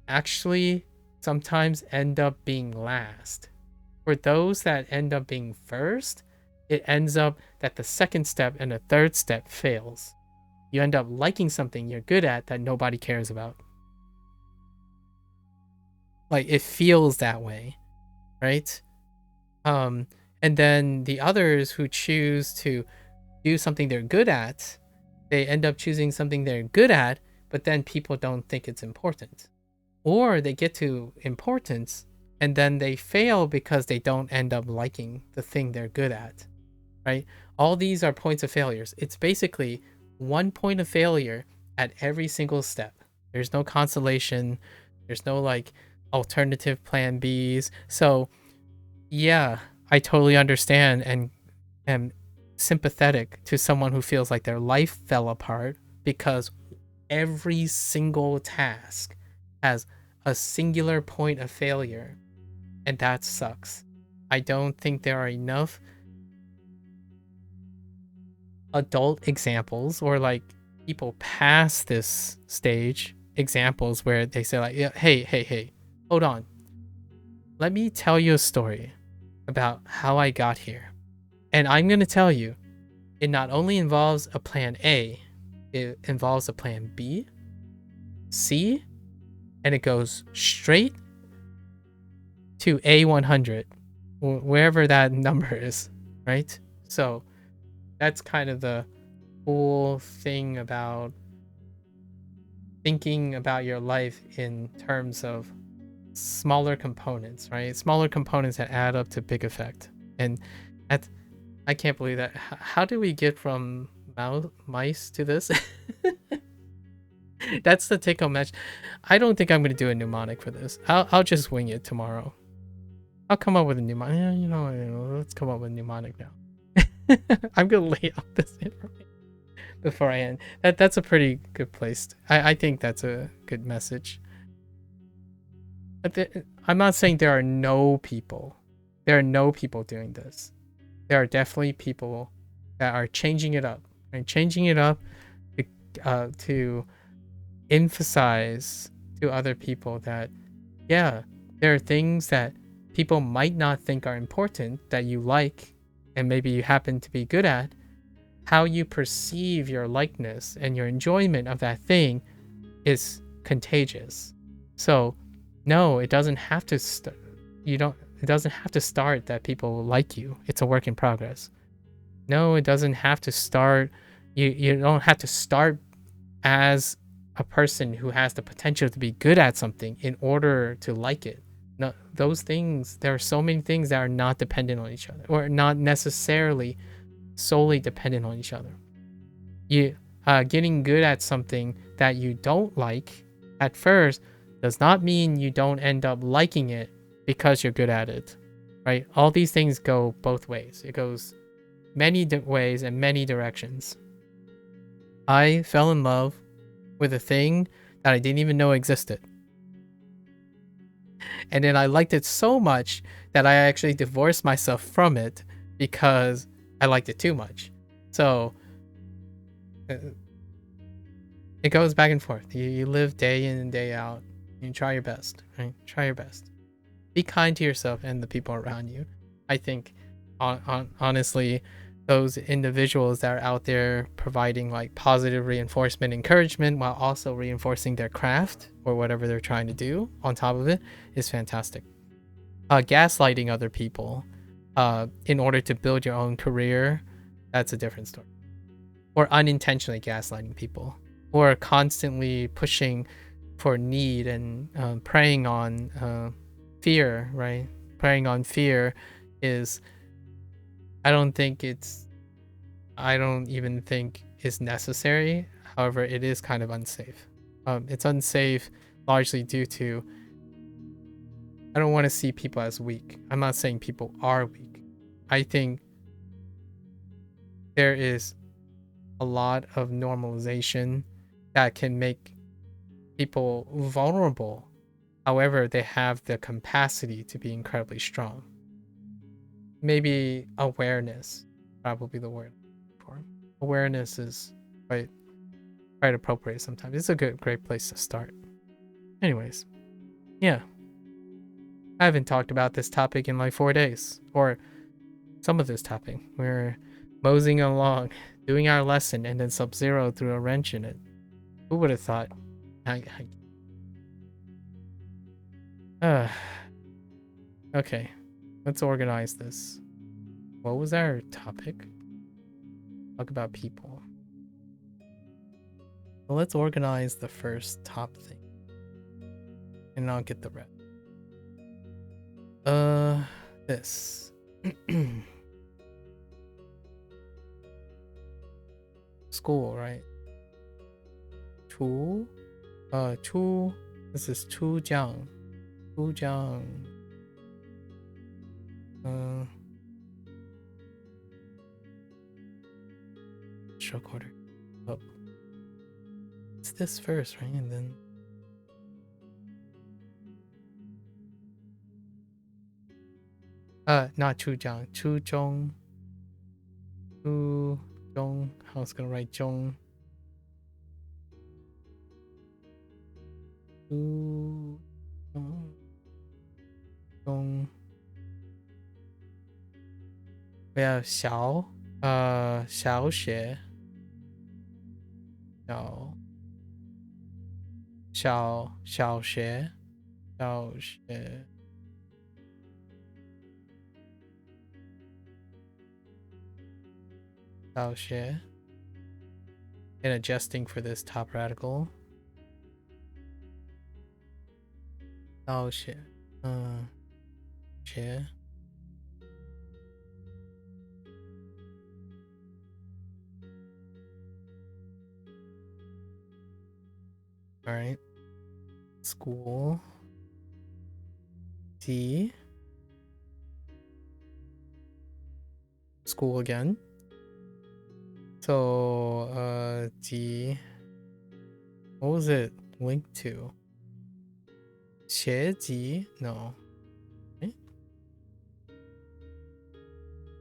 [SPEAKER 1] actually sometimes end up being last. For those that end up being first, it ends up that the second step and the third step fails. You end up liking something you're good at that nobody cares about. Like, it feels that way, right? And then the others who choose to do something they're good at, they end up choosing something they're good at, but then people don't think it's important. Or they get to importance and then they fail because they don't end up liking the thing they're good at, right? All these are points of failures. It's basically one point of failure at every single step. There's no consolation. There's no like alternative plan Bs. So yeah, I totally understand and am sympathetic to someone who feels like their life fell apart because every single task has a singular point of failure, and that sucks. I don't think there are enough adult examples or like people past this stage examples where they say like, yeah, hey, hold on. Let me tell you a story about how I got here. And I'm going to tell you, it not only involves a plan A, it involves a plan B, C, and it goes straight to A100, wherever that number is, right? So That's kind of the cool thing about thinking about your life in terms of smaller components, right? Smaller components that add up to big effect. And that's, I can't believe that. How do we get from mice to this? That's the take-home message. I don't think I'm going to do a mnemonic for this. I'll just wing it tomorrow. I'll come up with a mnemonic. Yeah, you know, let's come up with a mnemonic now. I'm going to lay out this information before I end. That's a pretty good place. I think that's a good message. I'm not saying there are no people. There are no people doing this. There are definitely people that are changing it up. Right? Changing it up to emphasize to other people that, yeah, there are things that people might not think are important that you like and maybe you happen to be good at. How you perceive your likeness and your enjoyment of that thing is contagious. So no, it doesn't have to it doesn't have to start that people like you. It's a work in progress. No, it doesn't have to start. You don't have to start as a person who has the potential to be good at something in order to like it. No, those things, there are so many things that are not dependent on each other, or not necessarily solely dependent on each other. You getting good at something that you don't like at first does not mean you don't end up liking it because you're good at it, right? All these things go both ways. It goes many ways and many directions. I fell in love with a thing that I didn't even know existed. And then I liked it so much that I actually divorced myself from it because I liked it too much. So it goes back and forth. You live day in and day out. You try your best, right? Try your best. Be kind to yourself and the people around you. I think, honestly, those individuals that are out there providing like positive reinforcement, encouragement, while also reinforcing their craft or whatever they're trying to do on top of it is fantastic. Gaslighting other people in order to build your own career, that's a different story. Or unintentionally gaslighting people, or constantly pushing for need and preying on fear, right? Preying on fear is, I don't even think is necessary. However, it is kind of unsafe. It's unsafe largely due to, I don't want to see people as weak. I'm not saying people are weak. I think there is a lot of normalization that can make people vulnerable. However, they have the capacity to be incredibly strong. Maybe awareness, probably the word for awareness is quite appropriate sometimes. It's a great place to start. Anyways, yeah. I haven't talked about this topic in like 4 days, or some of this topic. We're moseying along, doing our lesson, and then Sub-Zero threw a wrench in it. Who would have thought? Okay, let's organize this. What was our topic? Talk about people. Well, let's organize the first top thing, and I'll get the rest. This. School, right? Chu. This is Chujiang. Chujiang. Stroke order. Oh. It's this first, right? And then. Not Chujiang. Chuzhong. Chuzhong. I was gonna write Zhong. Zhong. We have Xiao. Xiao Xie. Xiao Xie. Xiao Xie. share. And adjusting for this top radical. Share. Share. All right. School. D. School again. So, D. What was it linked to? 学籍? No. Eh?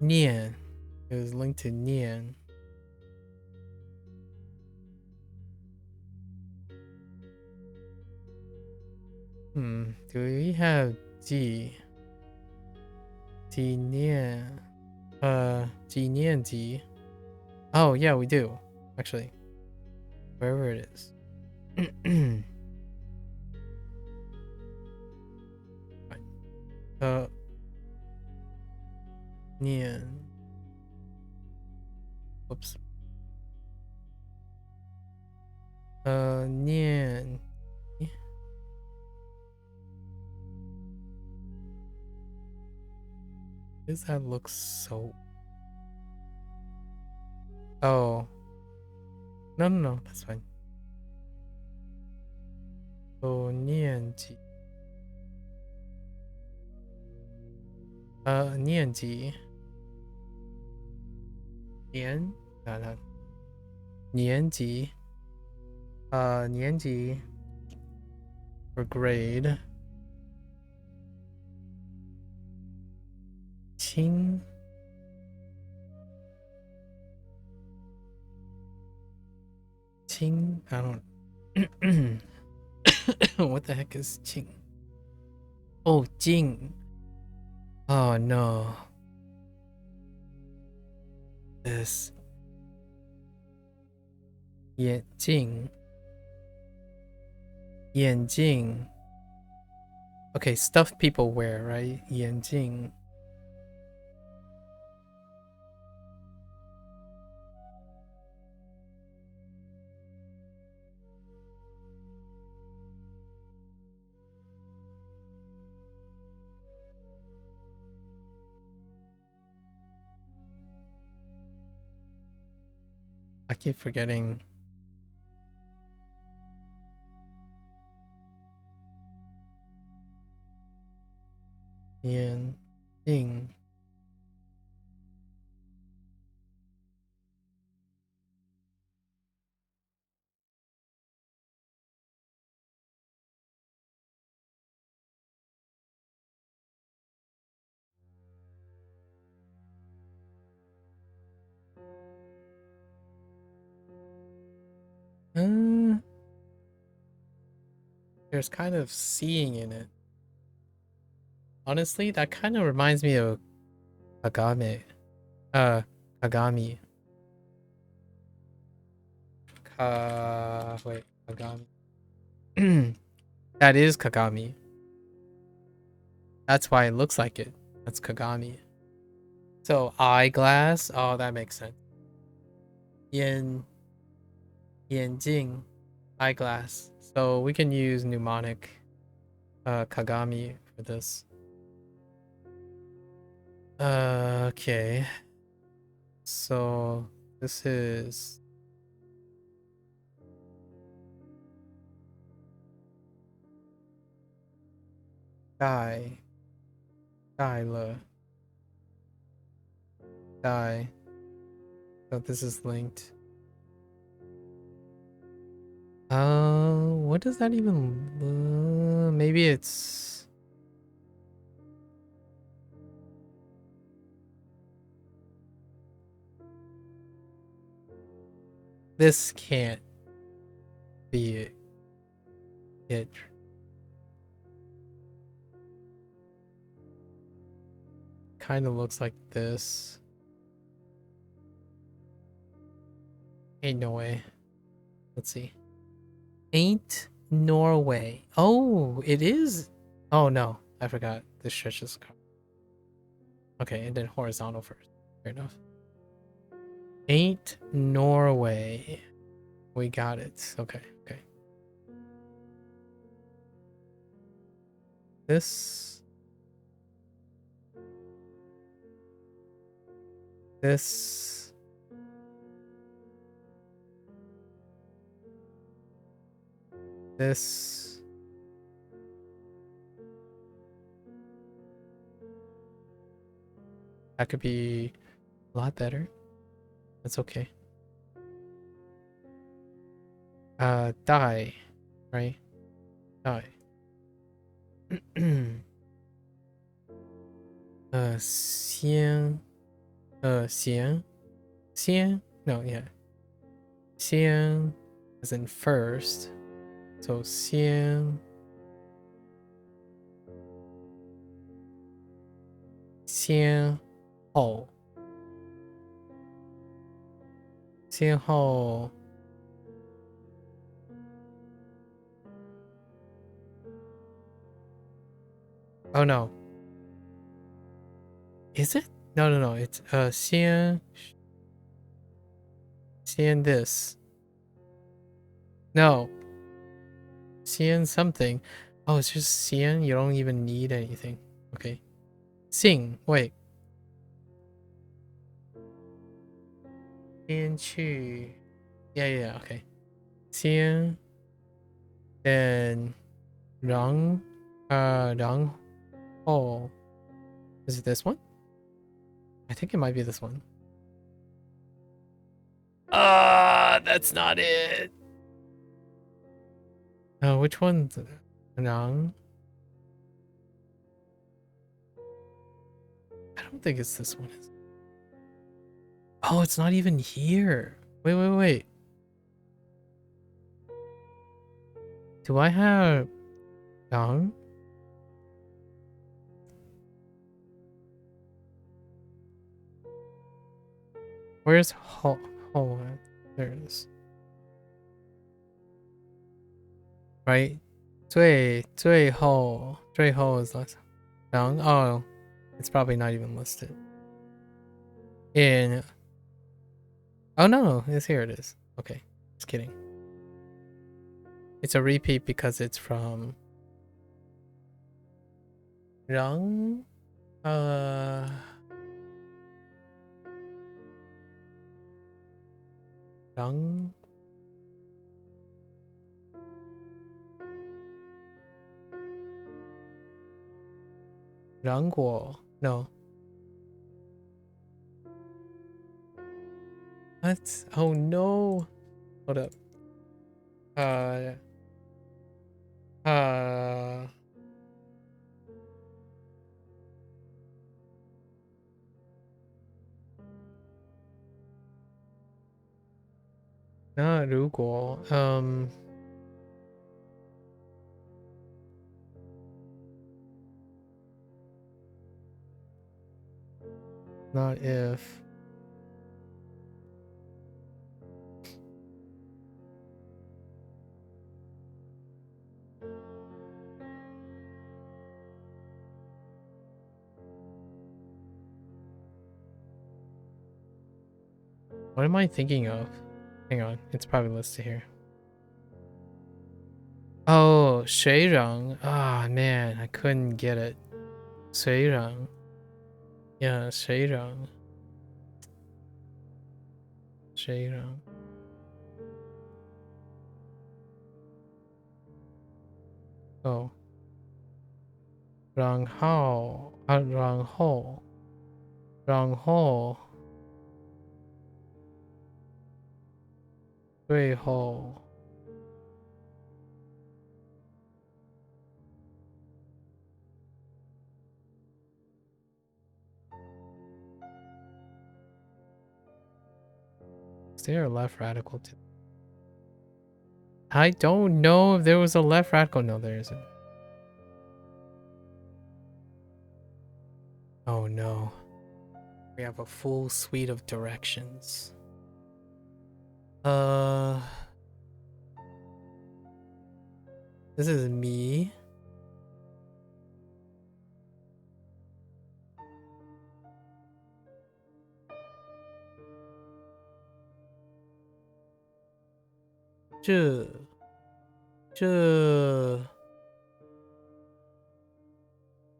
[SPEAKER 1] 念. It was linked to 念. Do we have G? 几念? 几年级? Oh, yeah, we do. Actually. Wherever it is. Right. 念. Whoops. 念. Does that look so... Oh. No, that's fine. So, 年级. 年级. 年级. 年级. Or grade. 轻. I don't... What the heck is 轻? Oh, 静. Oh no. This. 眼镜. Okay, stuff people wear, right? 眼镜. I keep forgetting. Yan Ding. There's kind of seeing in it. Honestly, that kind of reminds me of Kagami. Kagami. Wait, Kagami. That is Kagami. That's why it looks like it. That's Kagami. So, eyeglass. Oh, that makes sense. Yanjing. Eyeglass. So, we can use mnemonic Kagami for this. Okay. So, this is... Die. So this is linked. What does that even... maybe it's... This can't be it. Kind of looks like this. Ain't no way. Let's see. Ain't Norway. Oh, it is. Oh no, I forgot. This stretches. Okay, and then horizontal first. Fair enough. Ain't Norway. We got it. Okay, okay. This. This. This. That could be a lot better. That's okay. Die, right? Die. 先 先 no, yeah. 先 as in first. So 先后先后 Oh no. Is it? No, no, no. It's 先 this. No. 先 something. Oh, it's just 先. You don't even need anything. Okay. 姓 wait. 先去 Yeah, yeah, okay. 先 then 然后 Is it this one? I think it might be this one. That's not it. Which one's 然? I don't think it's this one. Oh, it's not even here. Wait, wait, wait. Do I have 然? Where's ho at? There it is. Right? 最后 is last. 然 Oh, it's probably not even listed. In Oh no, it's here it is. Okay, just kidding. It's a repeat because it's from 然 然 然果 No. What? Oh no. Hold up. Na 如果 not if. What am I thinking of? Hang on, it's probably listed here. Oh, 水壤. Ah, man, I couldn't get it. 水壤. Yeah, 水壤. 水壤. Oh. 然后最后 Is there a left radical to I don't know if there was a left radical. No, there isn't. Oh no. We have a full suite of directions. This is me. 这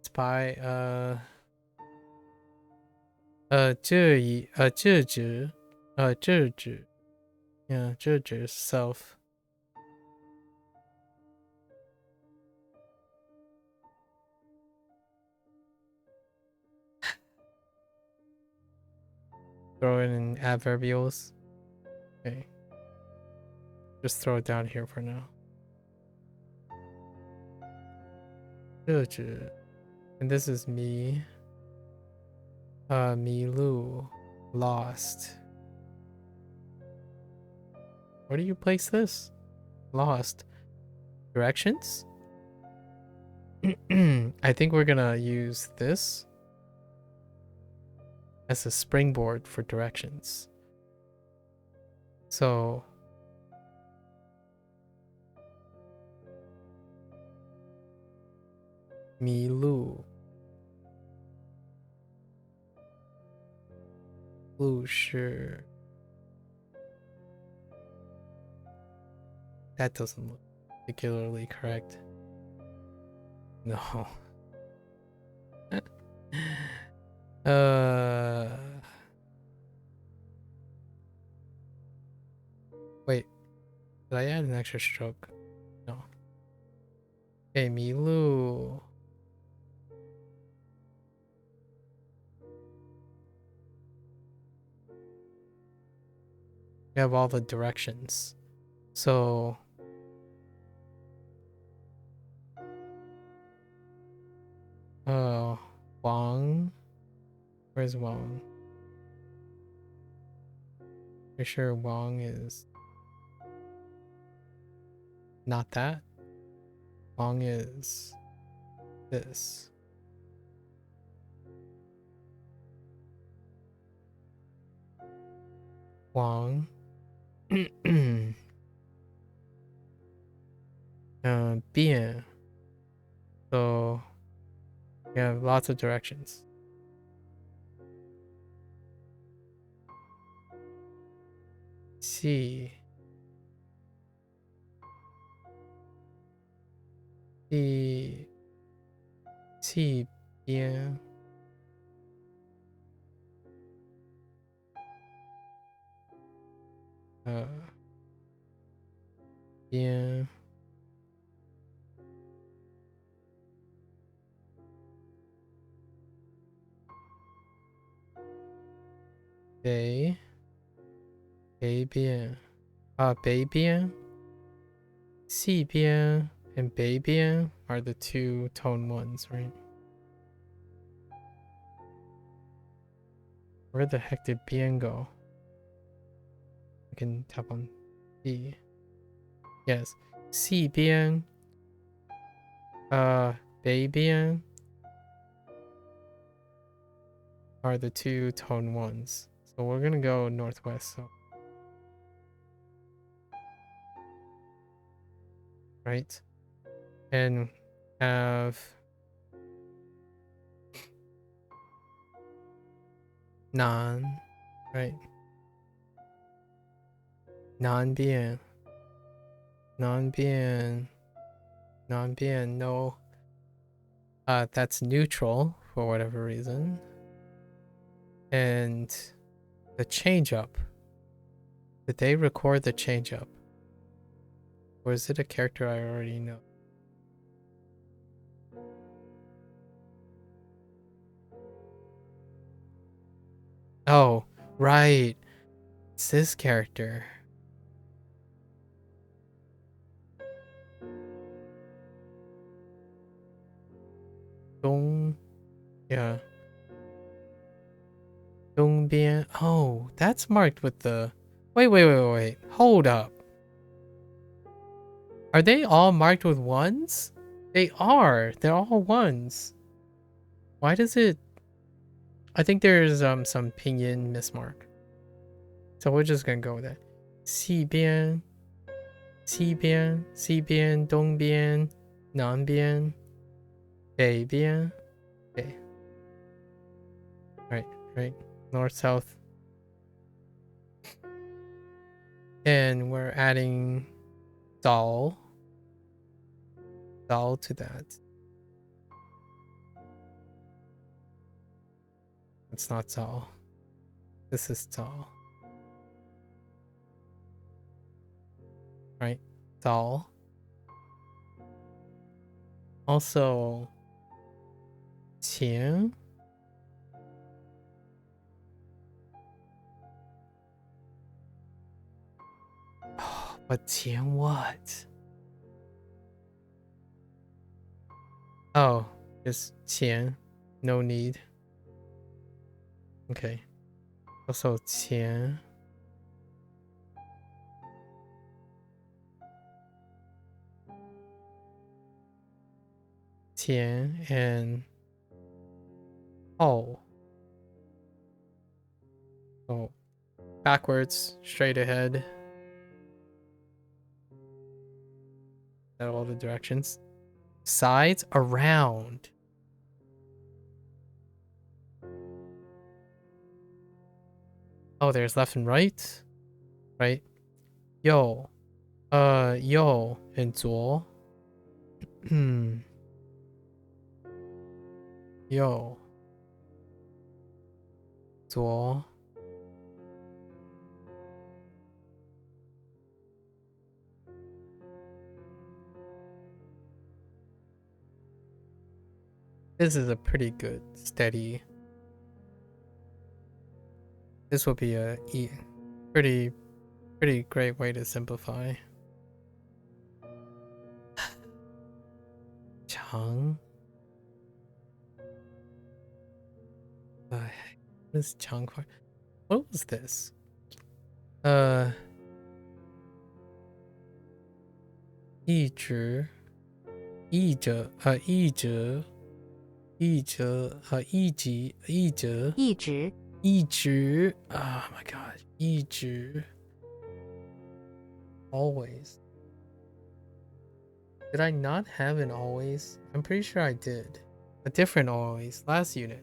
[SPEAKER 1] spy 这指 yeah 这指 self throw it in adverbials. Okay, just throw it down here for now. 这指 and this is me. Milu lost. Where do you place this? Lost. Directions? I think we're gonna use this as a springboard for directions. So Milu. Lu shi. That doesn't look particularly correct. No. Wait. Did I add an extra stroke? No. Okay, Milu. We have all the directions. So Wang. Where's Wang? For sure Wang is not that. Wang is this. Wang. 变. So you have lots of directions. C. 边. Bien. Bay. Bay边. Bay边. C边and Bay边are the two tone ones, right? Where the heck did bien go? I can tap on B. Yes. C边. Bay边are the two tone ones. So we're gonna go northwest. So. Right? And have non, right? Non-bien. Non-bien. Non-bien, no. That's neutral for whatever reason. And the change up. Did they record the change up? Or is it a character I already know? Oh, right. It's this character. Dong. Yeah. Dongbian. Oh, that's marked with the... Wait. Hold up. Are they all marked with ones? They are. They're all ones. Why does it... I think there's some pinyin mismark. So we're just gonna go with that. 西边, 西边, 东边, 南边, 北边. Okay. Right. North, south. And we're adding 早 to that. It's not 早. This is 早. Right? 早. Also 前 but 前 what? Oh, just 前 no need. Okay. Also 前 and 后 so backwards, straight ahead at all the directions. Sides, around. Oh, there's left and right. Right? Yo. Yo and 左. Yo. 左. This is a pretty good, steady. This will be a pretty great way to simplify. 长 what is 长块? What was this? 一直 一直 一直 一直 一直 一直
[SPEAKER 4] 一直
[SPEAKER 1] 一直 oh my god 一直 always. Did I not have an always? I'm pretty sure I did. A different always last unit.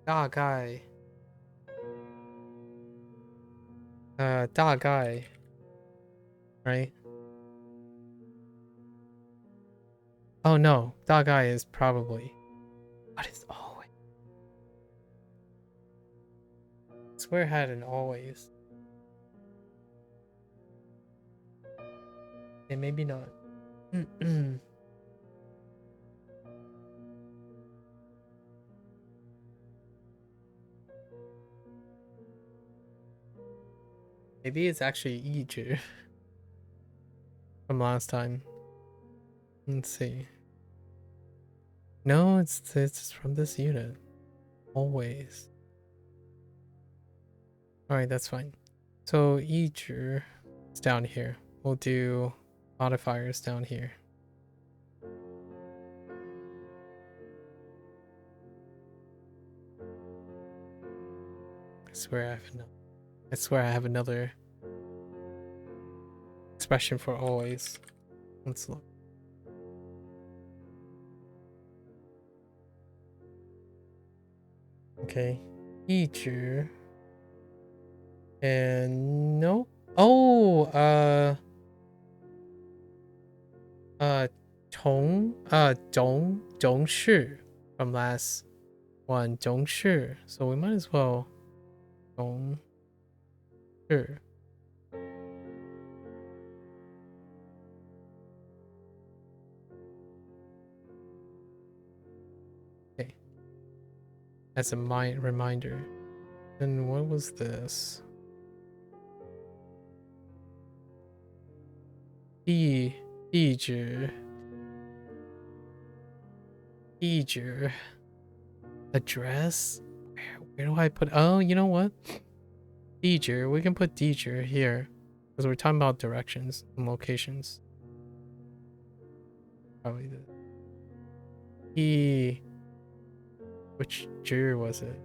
[SPEAKER 1] Da guy. 大概 right? Oh no, 大概 is probably. What is always? I swear I had an always. Okay, maybe not. Maybe it's actually 一直 from last time. Let's see. No, it's from this unit. Always. Alright, that's fine. So 一直 is down here. We'll do modifiers down here. I swear I have another expression for always. Let's look. Okay. 一直 and no. Oh, 种氏 from last one. 种氏. So we might as well 种氏. Okay. As a reminder. And what was this? 地址 address. Where do I put? Oh, you know what? 地址, we can put 地址 here because we're talking about directions and locations. Probably the which 址 was it?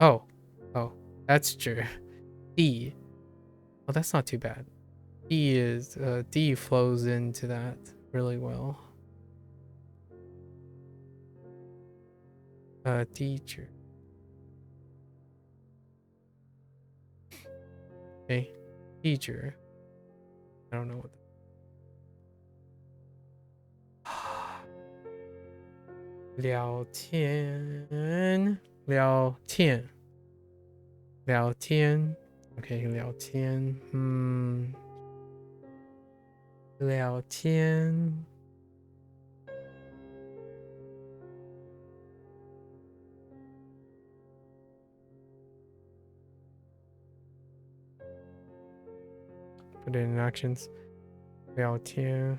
[SPEAKER 1] Oh, that's 址. D. Oh, that's not too bad. D flows into that really well. Teacher. Okay, teacher. I don't know what. 聊天，聊天，聊天。OK， 聊天，聊天。Put it in actions. 聊天。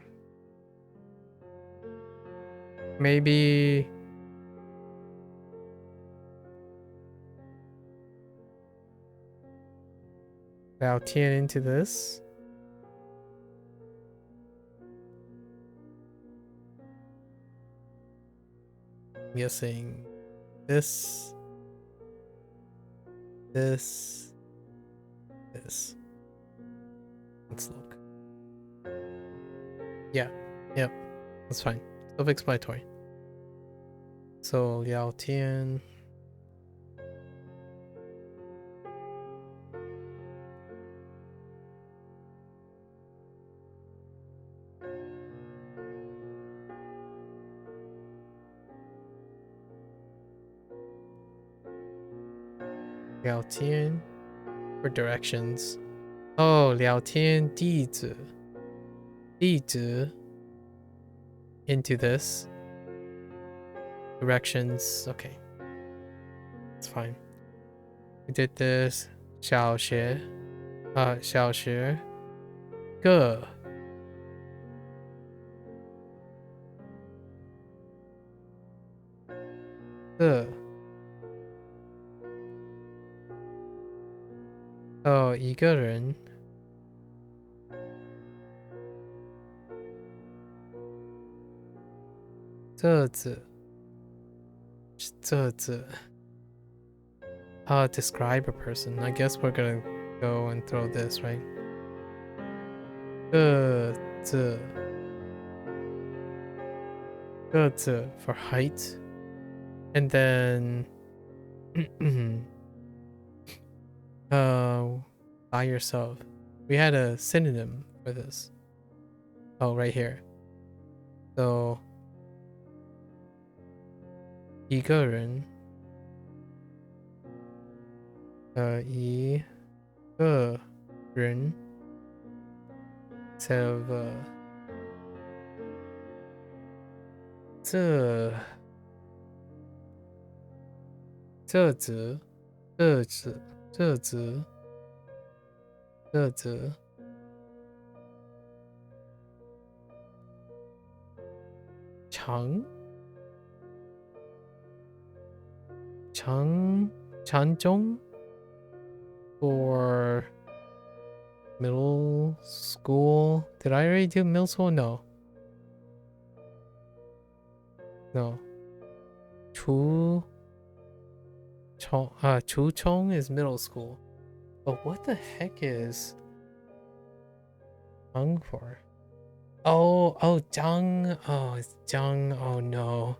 [SPEAKER 1] Maybe. 聊天 into this. I'm guessing this. This. Let's look. Yeah. Yep. That's fine. Self-explanatory. So 聊天。聊天 for directions. Oh, 聊天地址 into this. Directions. Okay. It's fine. We did this. 小学个哦，一个人。这子。Describe a person. I guess we're gonna go and throw this, right? 个子 for height. And then by yourself. We had a synonym for this. Oh, right here. So 一个人。一个人。Severin. 这子长中 for middle school. Did I already do middle school? No. Chuchong is middle school. But what the heck is Jung for? Oh, Jung. Oh, it's Jung. Oh no.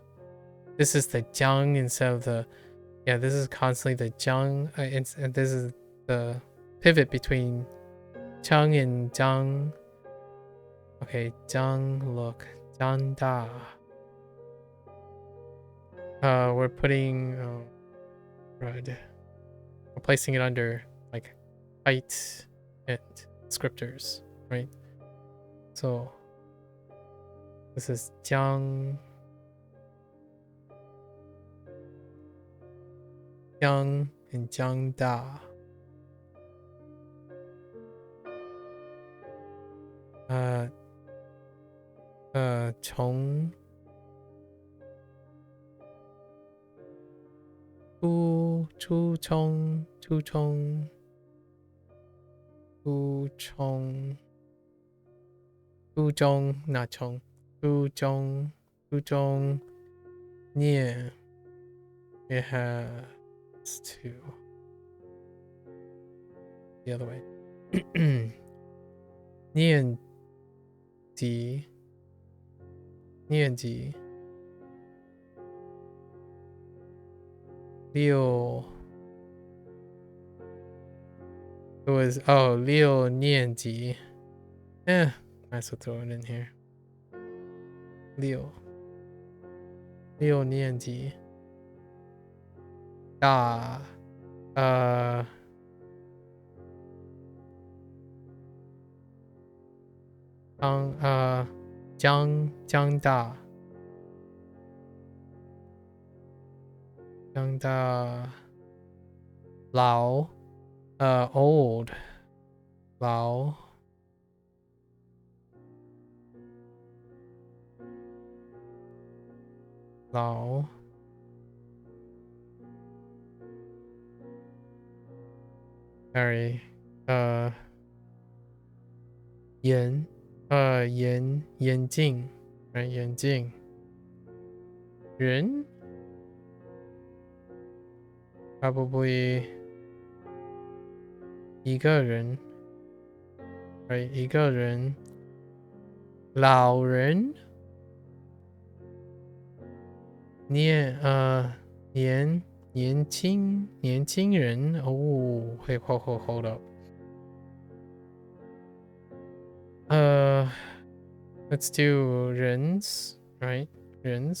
[SPEAKER 1] This is the Jung instead of the. Yeah, this is constantly the Jung. And this is the pivot between Chung and Jung. Okay, Jung, look. Jung Da. We're putting. Right. We're placing it under like height and descriptors, right? So this is Jiang and Jiangda. Chong Chuchong not Chong. Chuzhong Nian. It has two. the other way. 念级念级六 it was 六年级 might as well throw it in here 六年级大江大老old 老 sorry 眼镜 right 眼镜人 probably 一个人 right 一个人老人年轻人 oh hey hold up let's do 人 right 人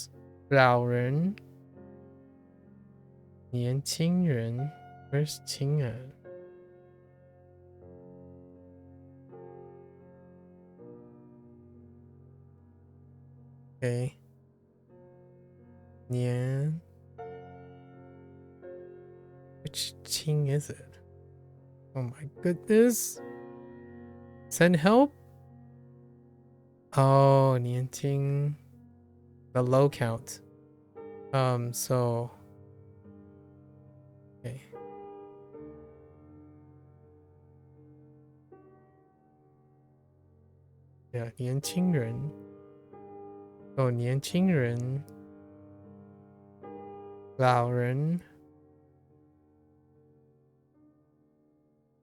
[SPEAKER 1] 老人年轻人 where's 轻人 okay 年 which 轻 is it? Oh my goodness. Send help? Oh, 年轻 the low count. So okay. Yeah, 年轻人 oh 年轻人老人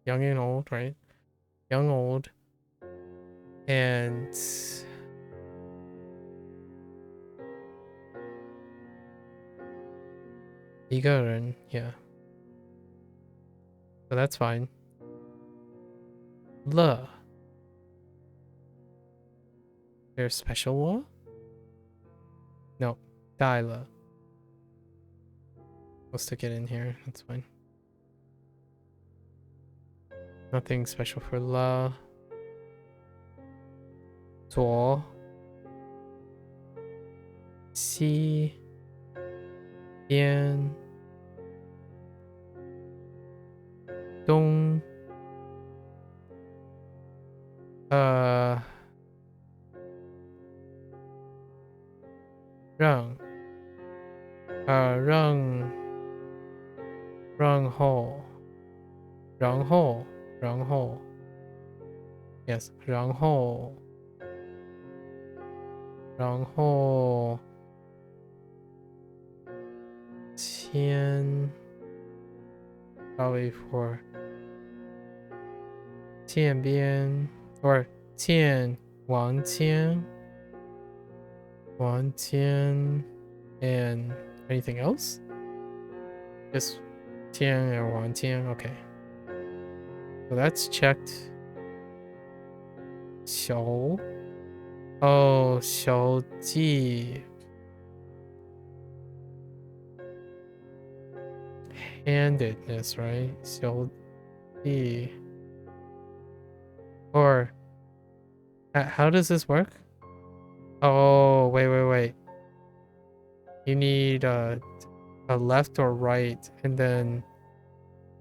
[SPEAKER 1] young and old, right? Young, old, and "一个人 yeah. So that's fine. 了 there's special law? No, 大了 we'll stick it in here, that's fine. Nothing special for la. 左西边东让然后 yes 然后签 probably for 签边 or 王签 and anything else? Just 签 or 王签 okay. So that's checked. 小记 handedness, right? 小记 or how does this work? Oh, wait. You need a left or right, and then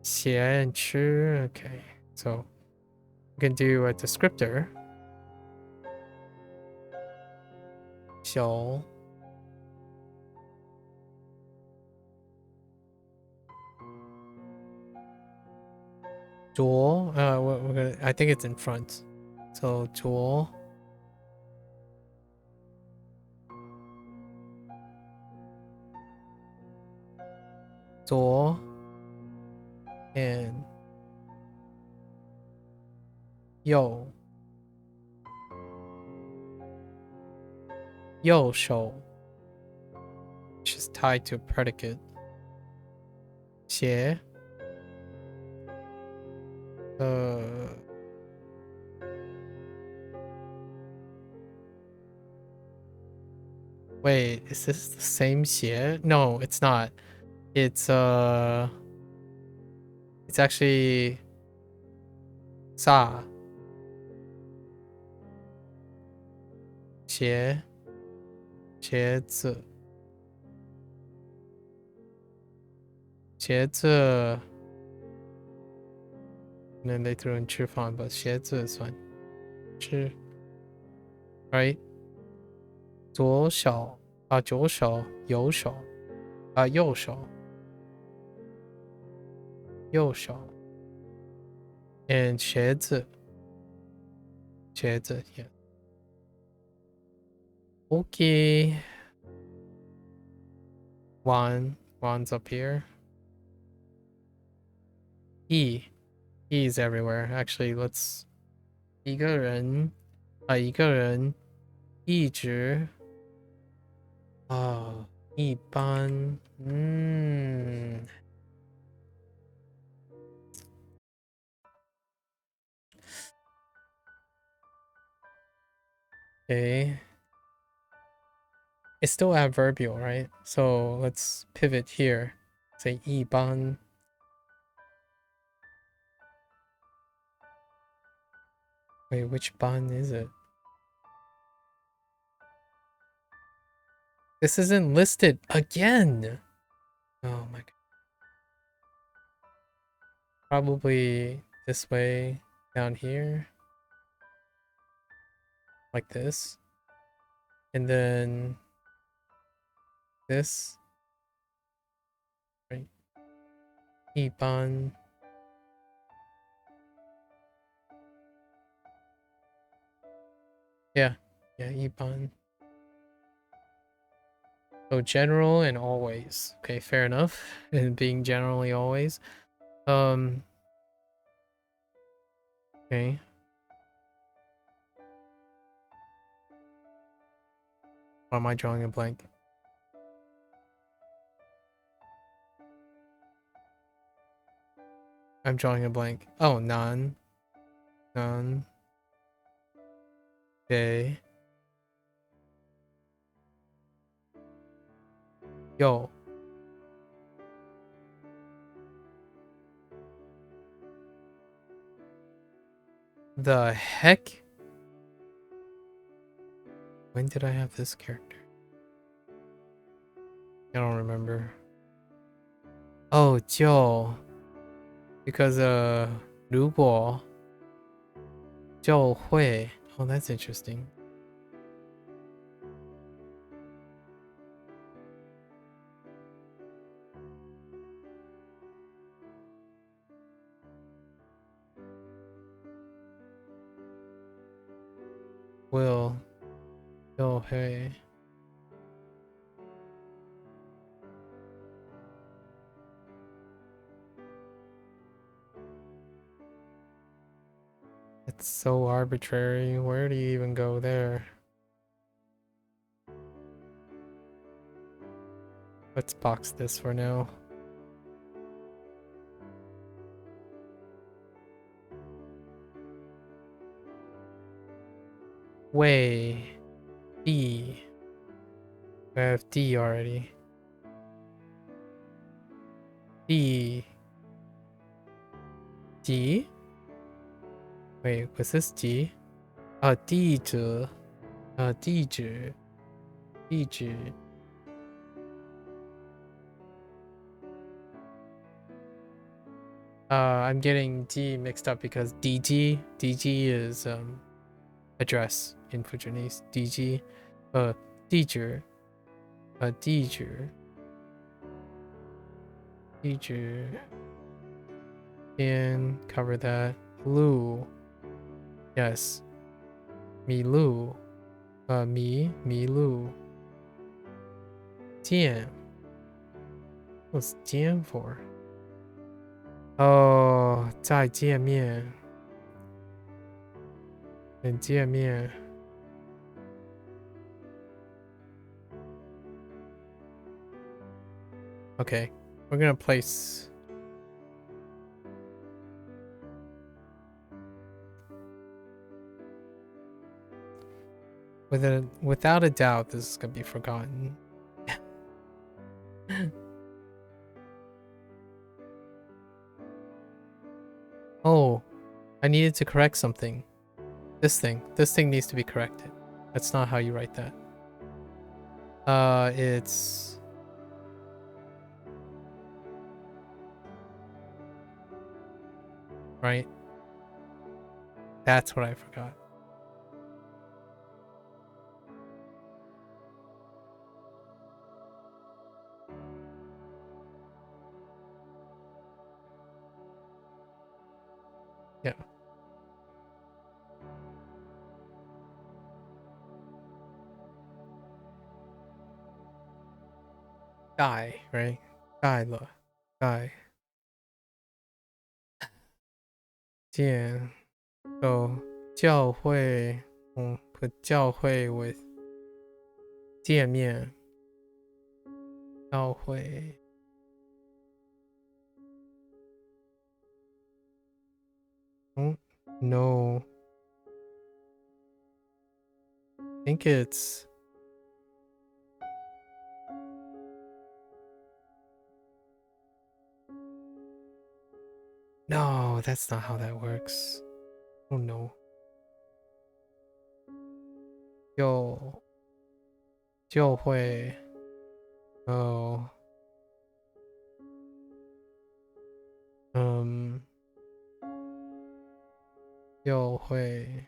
[SPEAKER 1] 写 and 吃 okay. So we can do a descriptor. 小左 we're gonna I think it's in front. So 左 and 右手 which is tied to predicate 鞋 wait, is this the same 鞋? No, it's not. It's actually 鞋子 and then they threw in 吃饭 but 鞋子算吃 right 左手右手 and 鞋子 yeah. Okay, one's up here. E is everywhere. Actually, let's 一个人一直一般Okay. It's still adverbial, right? So let's pivot here. Say 一般 Wait, which 班 is it? This isn't listed again. Oh my god. Probably this way down here. Like this. And then this. Right. 一般 Yeah, 一般 So general and always. Okay, fair enough. And being generally always. Okay. Why am I drawing a blank? I'm drawing a blank. Oh, none. Okay. Yo. The heck? When did I have this character? I don't remember. Oh, 就 because 如果就会 Oh, that's interesting. Will 就会 It's so arbitrary. Where do you even go there? Let's box this for now. Way D. I have D already. D. D? Wait, was this D? 地址 地址 I'm getting D mixed up because DG is address in Fujianese. DG 地址 地址 and cover that. Lu. Yes. Milu. Milu. 见 What's 见 for? Oh, 再见面界面 Okay, we're gonna place without a doubt this is gonna be forgotten. Oh, I needed to correct something. This thing needs to be corrected. That's not how you write that. It's right. That's what I forgot. Yeah. Guy, right? Guy 了 Guy 见 So 教会 put 教会 with 界面教会 No, I think it's no, that's not how that works. Oh no. 就会 Oh 就会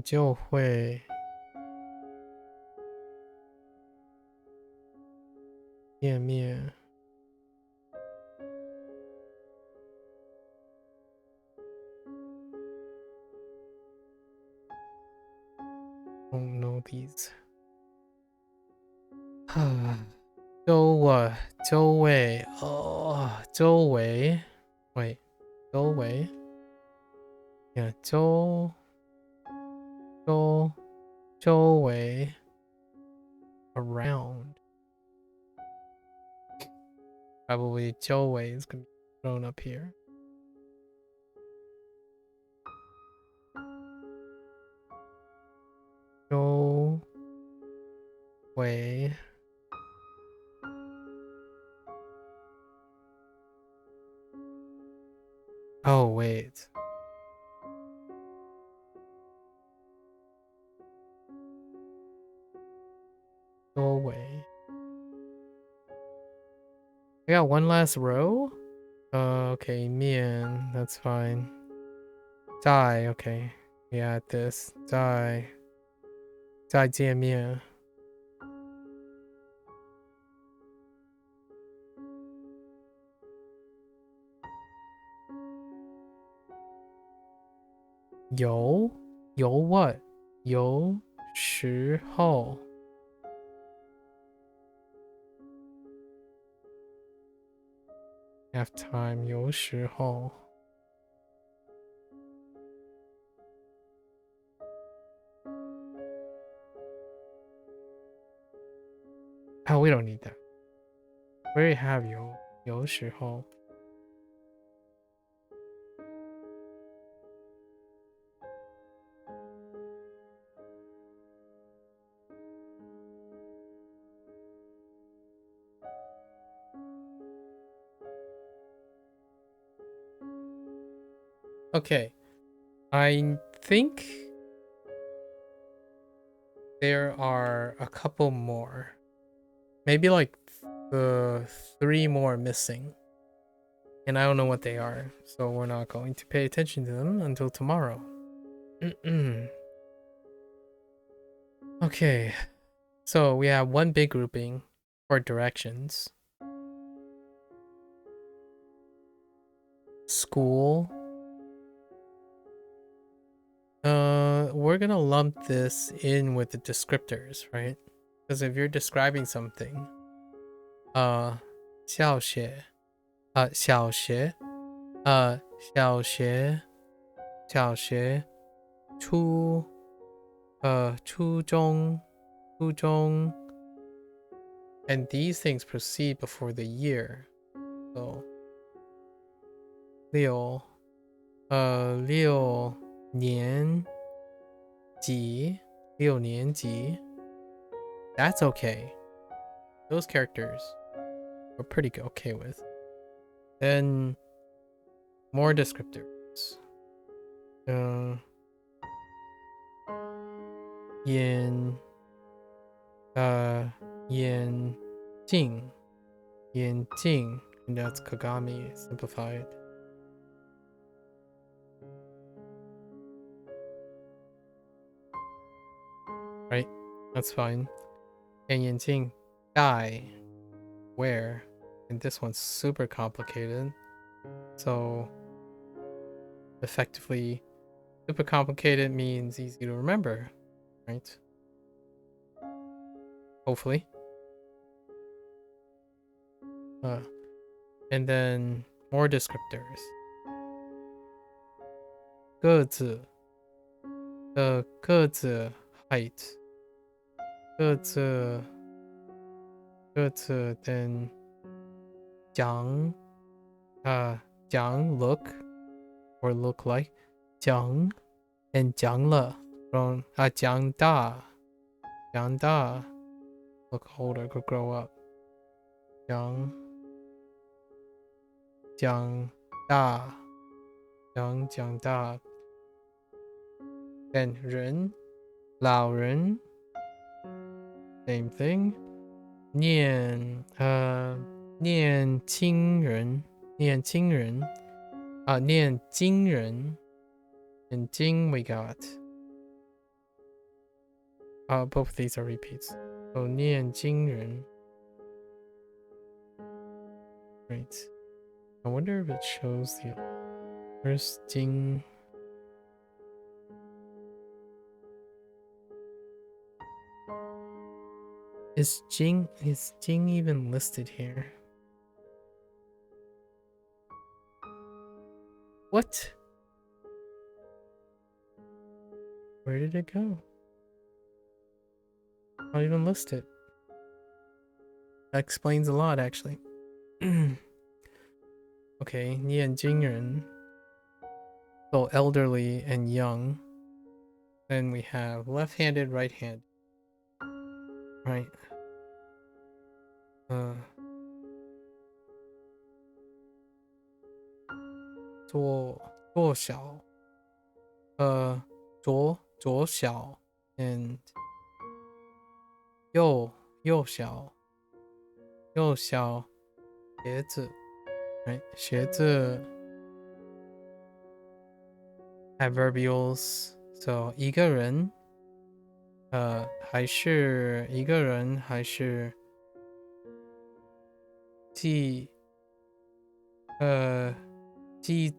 [SPEAKER 1] 就会页面 Don't know these 周围 周围 Wait 周围 Yeah 周围 Around Probably 周围 is gonna be thrown up here. Way. Oh wait. Doorway. I got one last row? Okay, 面, that's fine. Die, okay. We add this. Die. 再见面. Yo what? 有时候 Have time 有时候 Oh, we don't need that. We already have 有时候 Okay, I think there are a couple more. Maybe like 3 more missing. And I don't know what they are, so we're not going to pay attention to them until tomorrow. Okay, so we have one big grouping for directions. School. We're gonna lump this in with the descriptors, right? Because if you're describing something, 小学，小学，小学，小学，初中，初中。And these things proceed before the year. So 六年级，六年级. That's okay. Those characters we're pretty okay with. Then more descriptors. 眼镜，眼镜. And that's Kagami simplified. Right? That's fine. And 眼镜 die, wear. And this one's super complicated. So effectively, super complicated means easy to remember, right? Hopefully. And then more descriptors. 个子 个子 height. 个子 then 讲 look or look like 讲 and 讲了 from 讲大 look older, could grow up 讲大 then 人 老人 same thing 年轻人 and 经 we got both of these are repeats. So 念经人 right. I wonder if it shows the first 经 Is Jing even listed here? What? Where did it go? Not even listed. That explains a lot, actually. Okay, 念经人. So elderly and young. Then we have left-handed, right-handed. Right. 左小 左小 and 右小鞋子 right 鞋子 adverbials. So 一个人还是一个人还是季集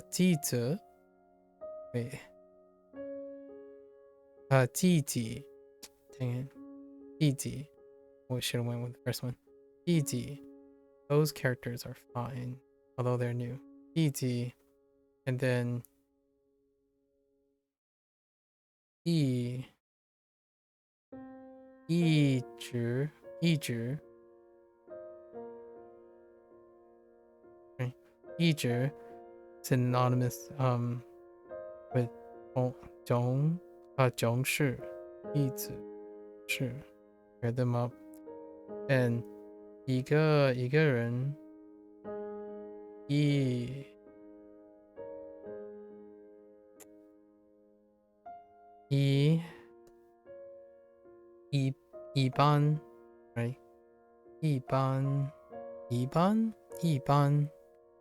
[SPEAKER 1] 记者 wait 季集 dang it 季集 we should have went with the first one 季集 those characters are fine although they're new 季集 and then 一直 right 一直 synonymous with 囧事一直是 pair them up and 一个人一般 right 一般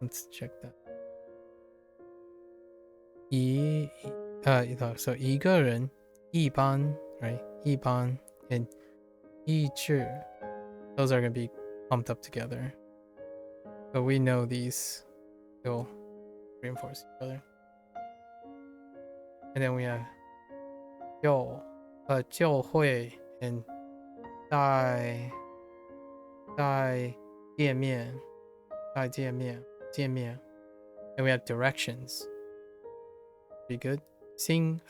[SPEAKER 1] let's check that so 一个人一般 right 一般 and 一致 those are going to be pumped up together so we know these will reinforce each other and then we have 就会 and 再见面 and we have directions. Pretty good. 先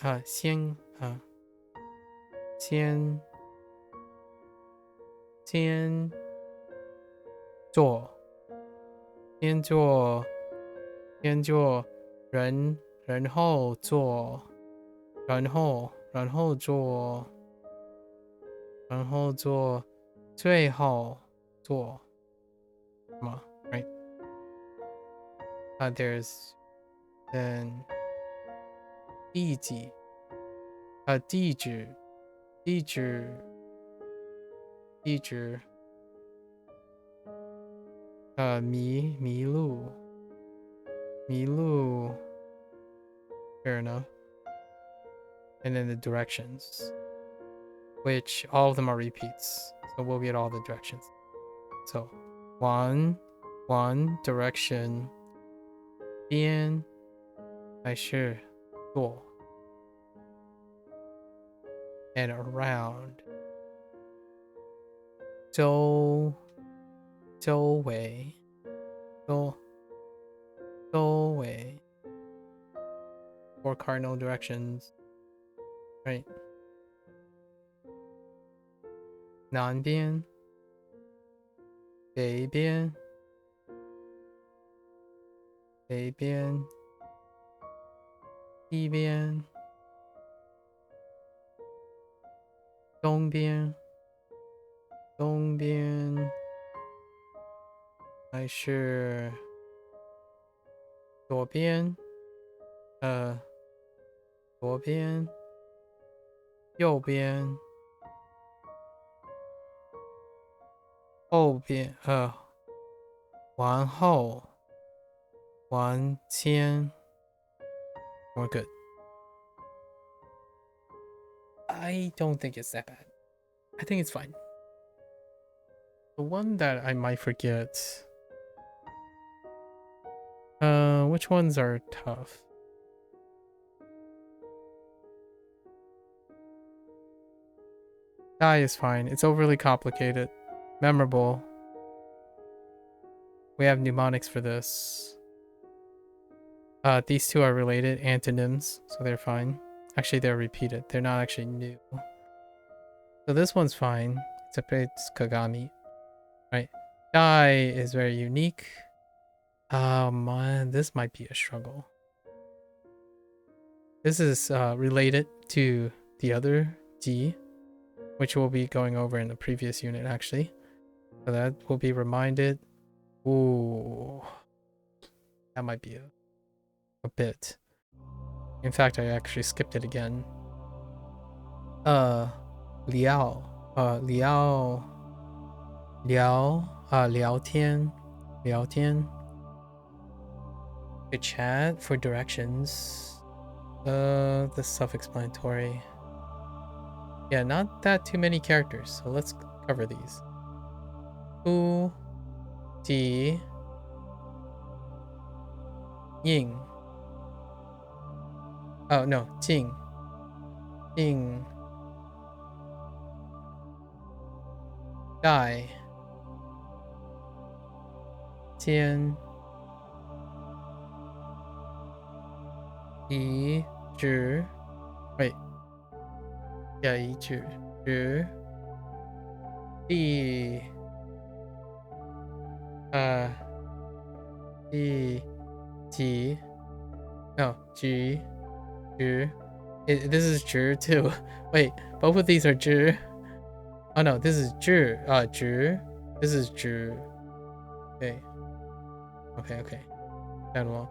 [SPEAKER 1] 做人然后做最后做什么 right? There's then 地址迷路 fair enough. And then the directions, which all of them are repeats, so we'll get all the directions. So one direction 边还是左 and around 周围 four cardinal directions, right? 南边北边西边东边还是左边右边后边往后往前 we're good. I don't think it's that bad. I think it's fine. The one that I might forget, which ones are tough? Die is fine. It's overly complicated. Memorable. We have mnemonics for this. These two are related, antonyms, so they're fine. Actually, they're repeated. They're not actually new. So this one's fine. It's Kagami. Right. Die is very unique. This might be a struggle. This is related to the other G, which we'll be going over in the previous unit, actually. So that will be reminded. Ooh. That might be a bit. In fact, I actually skipped it again. Liao 聊天 A chat for directions. The self-explanatory. Yeah, not that too many characters, so let's cover these. U, Di, Ying. Oh no, Jing. Dai. Jian. Yi, Zhi. Wait. Yeah, Yi, Zhi. Zhi. Di. Di. Ji. No, Ji. Zhi. This is Zhi too. Wait, both of these are Zhi. Oh no, this is Zhi. Zhi. This is Zhi. Okay. Okay. That one.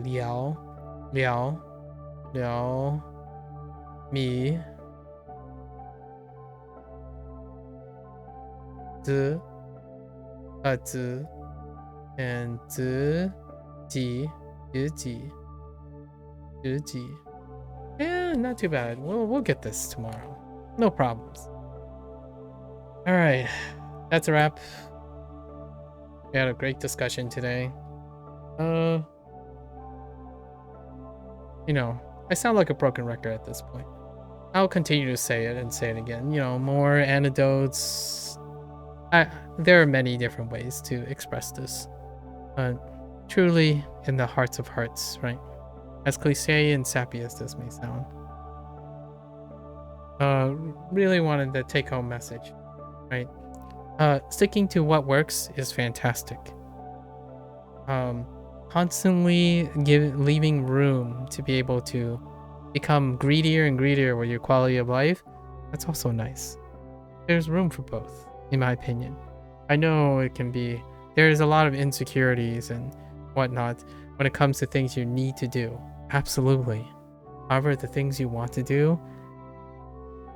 [SPEAKER 1] Liao, Mi, Zi, Zi, and Zi, Ji, Yeah, not too bad. We'll get this tomorrow. No problems. All right, that's a wrap. We had a great discussion today. you know, I sound like a broken record at this point. I'll continue to say it and say it again. You know, more anecdotes. There are many different ways to express this. Truly in the hearts of hearts, right? As cliche and sappy as this may sound. Really wanted the take-home message, right? Sticking to what works is fantastic. Constantly leaving room to be able to become greedier and greedier with your quality of life, that's also nice. There's room for both, in my opinion. I know it can be, there's a lot of insecurities and whatnot when it comes to things you need to do. Absolutely. However, the things you want to do,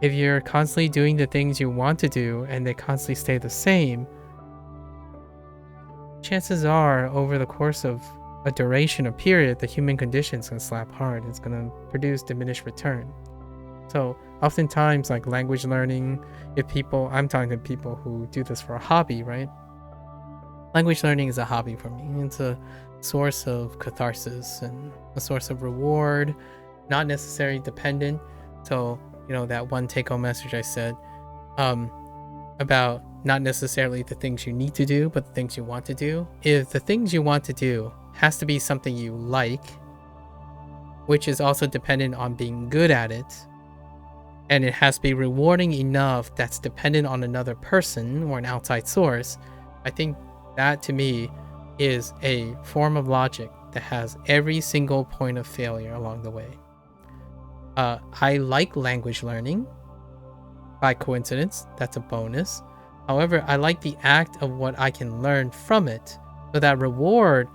[SPEAKER 1] if you're constantly doing the things you want to do and they constantly stay the same, chances are over the course of a duration, a period, the human condition's gonna slap hard. It's gonna produce diminished return. So oftentimes, like language learning, I'm talking to people who do this for a hobby, right? Language learning is a hobby for me. It's a source of catharsis and a source of reward, not necessarily dependent. So, you know, that one take-home message I said about not necessarily the things you need to do, but the things you want to do. If the things you want to do has to be something you like, which is also dependent on being good at it, and it has to be rewarding enough that's dependent on another person or an outside source, I think that to me is a form of logic that has every single point of failure along the way. I like language learning. By coincidence, that's a bonus. However, I like the act of what I can learn from it, so that reward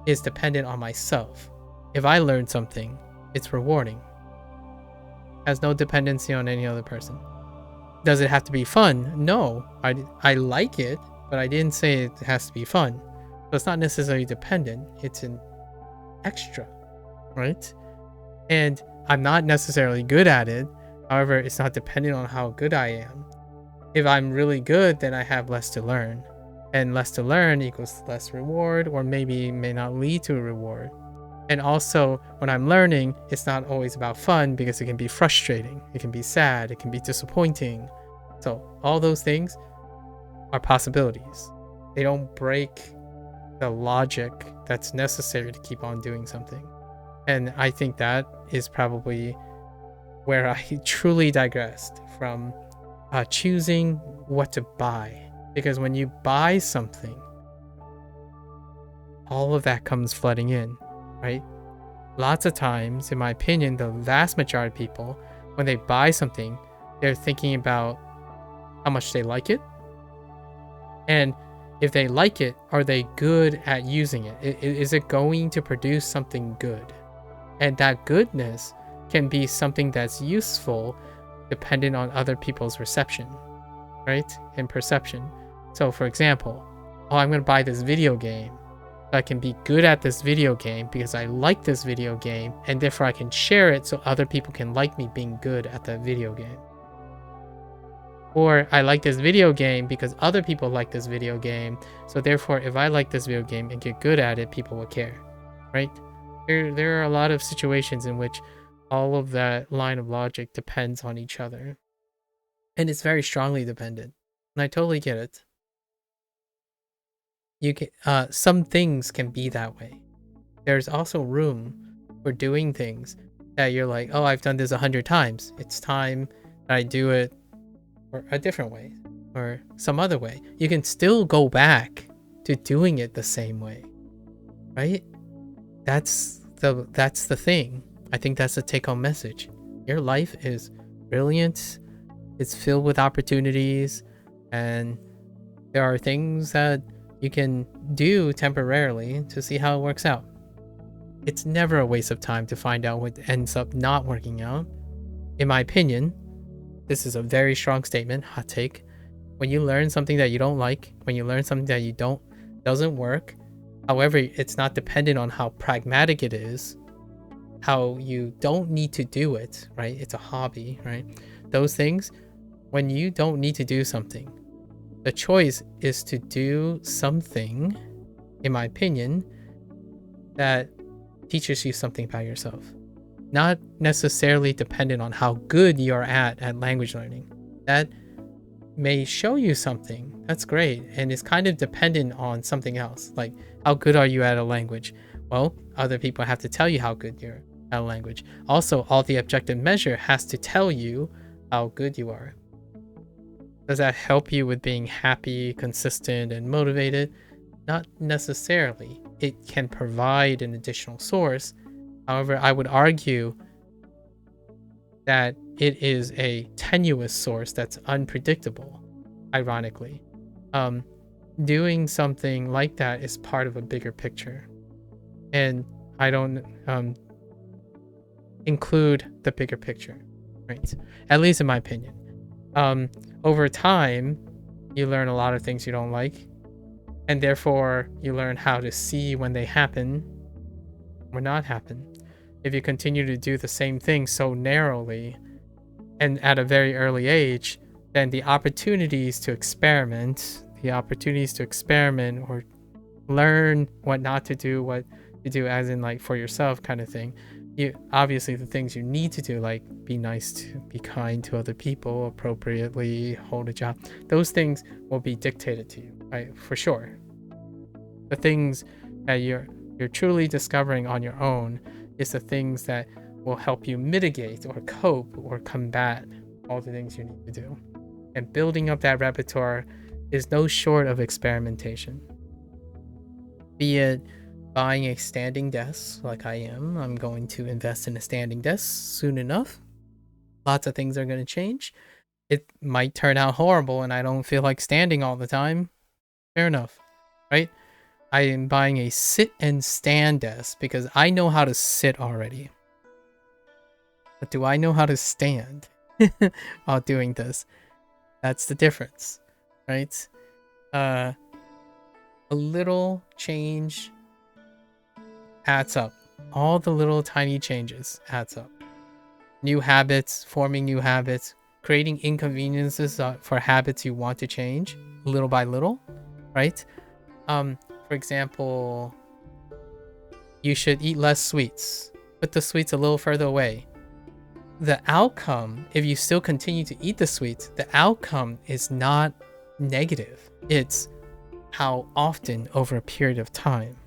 [SPEAKER 1] is dependent on myself. If I learn something, it's rewarding. Has no dependency on any other person. Does it have to be fun? No, I like it, but I didn't say it has to be fun. So it's not necessarily dependent, it's an extra, right? And I'm not necessarily good at it. However, it's not dependent on how good I am. If I'm really good, then I have less to learn. And less to learn equals less reward, or maybe may not lead to a reward. And also, when I'm learning, it's not always about fun because it can be frustrating. It can be sad. It can be disappointing. So all those things are possibilities. They don't break the logic that's necessary to keep on doing something. And I think that is probably where I truly digressed from choosing what to buy. Because when you buy something, all of that comes flooding in, right? Lots of times, in my opinion, the vast majority of people, when they buy something, they're thinking about how much they like it. And if they like it, are they good at using it? Is it going to produce something good? And that goodness can be something that's useful dependent on other people's reception, right? And perception. So for example, I'm going to buy this video game. I can be good at this video game because I like this video game, and therefore I can share it so other people can like me being good at that video game. Or I like this video game because other people like this video game, so therefore if I like this video game and get good at it, people will care, right? There are a lot of situations in which all of that line of logic depends on each other. And it's very strongly dependent. And I totally get it. You can, some things can be that way. There's also room for doing things that you're like, oh, I've done this 100 times. It's time that I do it or a different way or some other way. You can still go back to doing it the same way, right? That's the thing. I think that's the take-home message. Your life is brilliant. It's filled with opportunities, and there are things that you can do temporarily to see how it works out. It's never a waste of time to find out what ends up not working out. In my opinion, this is a very strong statement, hot take. When you learn something that you don't like, when you learn something that doesn't work, however, it's not dependent on how pragmatic it is, how you don't need to do it, right? It's a hobby, right? Those things, when you don't need to do something, the choice is to do something, in my opinion, that teaches you something about yourself. not necessarily dependent on how good you're at language learning. That may show you something. That's great. And it's kind of dependent on something else. Like, how good are you at a language? Well, other people have to tell you how good you're at a language. Also, all the objective measure has to tell you how good you are. Does that help you with being happy, consistent, and motivated? Not necessarily. It can provide an additional source. However, I would argue that it is a tenuous source that's unpredictable, ironically. Doing something like that is part of a bigger picture. And I don't include the bigger picture, right? At least in my opinion. Over time, you learn a lot of things you don't like, and therefore you learn how to see when they happen or not happen. If you continue to do the same thing so narrowly and at a very early age, then the opportunities to experiment or learn what not to do, what to do as in like for yourself kind of thing. You obviously, the things you need to do, like be nice, to be kind to other people appropriately, hold a job, those things will be dictated to you, right? For sure. The things that you're truly discovering on your own is the things that will help you mitigate or cope or combat all the things you need to do. And building up that repertoire is no short of experimentation. Be it buying a standing desk like I am. I'm going to invest in a standing desk soon enough. Lots of things are going to change. It might turn out horrible and I don't feel like standing all the time. Fair enough, right? I am buying a sit and stand desk because I know how to sit already. But do I know how to stand while doing this? That's the difference, right? A little change adds up. All the little tiny changes adds up. New habits, forming new habits, creating inconveniences for habits you want to change little by little, right? For example, you should eat less sweets. Put the sweets a little further away. The outcome, if you still continue to eat the sweets, the outcome is not negative. It's how often over a period of time.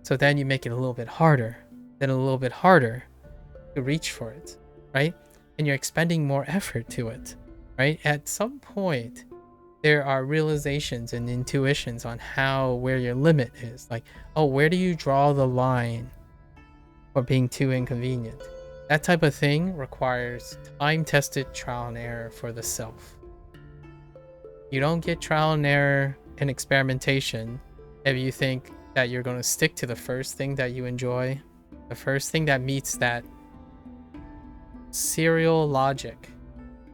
[SPEAKER 1] So then you make it a little bit harder, then a little bit harder to reach for it, right? And you're expending more effort to it, right? At some point, there are realizations and intuitions on where your limit is. Like, oh, where do you draw the line for being too inconvenient? That type of thing requires time-tested trial and error for the self. You don't get trial and error and experimentation if you think that you're going to stick to the first thing that you enjoy, the first thing that meets that serial logic.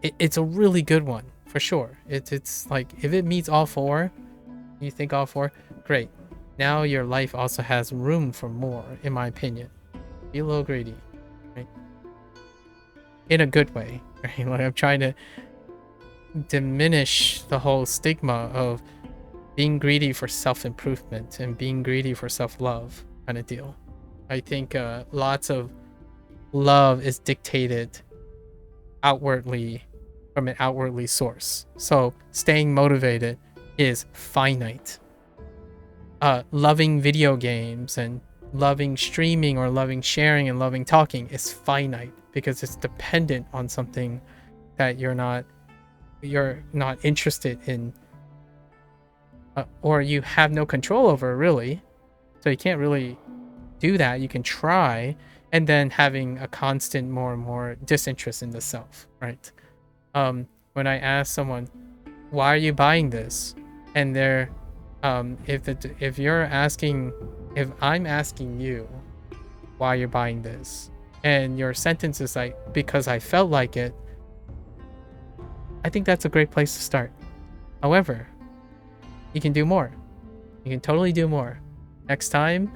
[SPEAKER 1] It's a really good one, for sure. It's like, if it meets all four, you think all four, great. Now your life also has room for more, in my opinion. Be a little greedy, right? In a good way, right? Like, I'm trying to diminish the whole stigma of being greedy for self-improvement and being greedy for self-love kind of deal. I think lots of love is dictated outwardly from an outwardly source. So staying motivated is finite. Loving video games and loving streaming or loving sharing and loving talking is finite because it's dependent on something that you're not interested in, or you have no control over, really. So you can't really do that. You can try, and then having a constant more and more disinterest in the self, right? When I ask someone, why are you buying this? And they're if I'm asking you why you're buying this, and your sentence is like, because I felt like it, I think that's a great place to start. However, you can do more. You can totally do more. Next time,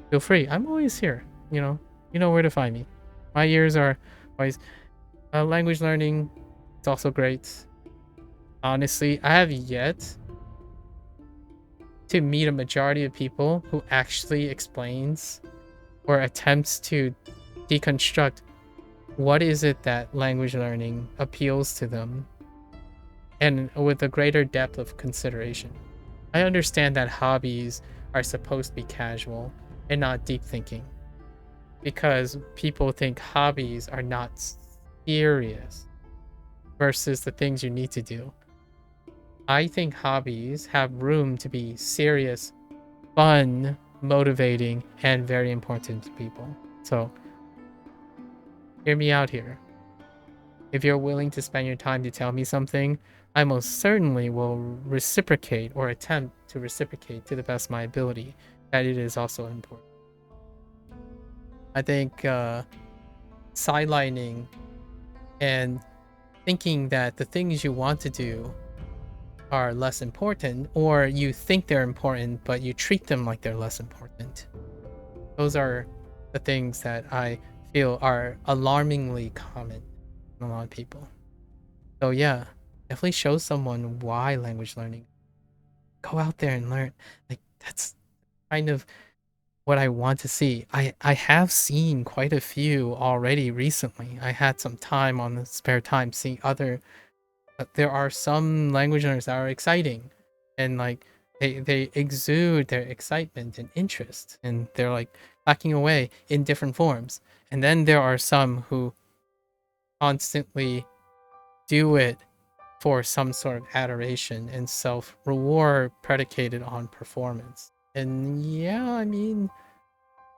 [SPEAKER 1] feel free. I'm always here. You know where to find me. My ears are always language learning. It's also great. Honestly, I have yet to meet a majority of people who actually explains or attempts to deconstruct what is it that language learning appeals to them, and with a greater depth of consideration. I understand that hobbies are supposed to be casual and not deep thinking, because people think hobbies are not serious versus the things you need to do. I think hobbies have room to be serious, fun, motivating, and very important to people. So, hear me out here. If you're willing to spend your time to tell me something, I most certainly will reciprocate or attempt to reciprocate to the best of my ability that it is also important. I think sidelining and thinking that the things you want to do are less important, or you think they're important but you treat them like they're less important, those are the things that I feel are alarmingly common in a lot of people. So yeah, definitely show someone why language learning. Go out there and learn. Like, that's kind of what I want to see. I have seen quite a few already recently. I had some time on the spare time seeing other. There are some language learners that are exciting, and like they exude their excitement and interest, and they're like hacking away in different forms. And then there are some who constantly do it for some sort of adoration and self-reward predicated on performance. And yeah, I mean,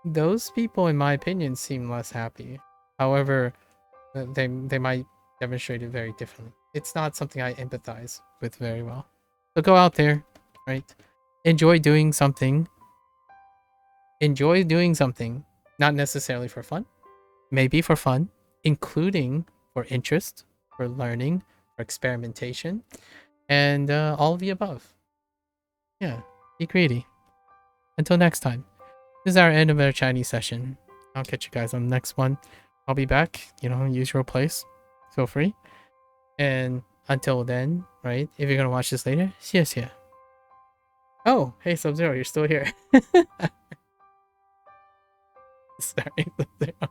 [SPEAKER 1] those people, in my opinion, seem less happy. However, they might demonstrate it very differently. It's not something I empathize with very well. So go out there, right? Enjoy doing something. Enjoy doing something, not necessarily for fun. Maybe for fun, including for interest, for learning, for experimentation, and all of the above. Yeah, be greedy. Until next time, this is our end of our Chinese session. I'll catch you guys on the next one. I'll be back, usual place. Feel free. And until then, right, if you're gonna watch this later, 谢谢. Oh, hey Sub-Zero, you're still here. Sorry, Sub-Zero.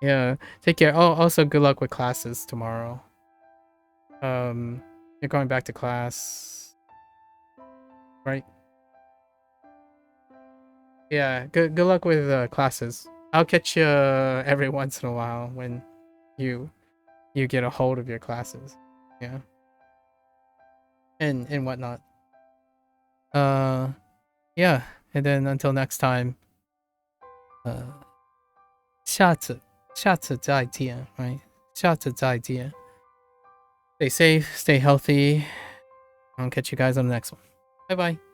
[SPEAKER 1] Yeah, take care. Oh, also good luck with classes tomorrow. You're going back to class, right? Yeah, good luck with classes. I'll catch you every once in a while when you get a hold of your classes. Yeah. And whatnot. Yeah, and then until next time, 下次再见, right? 下次再见. Stay safe, stay healthy. I'll catch you guys on the next one. Bye bye.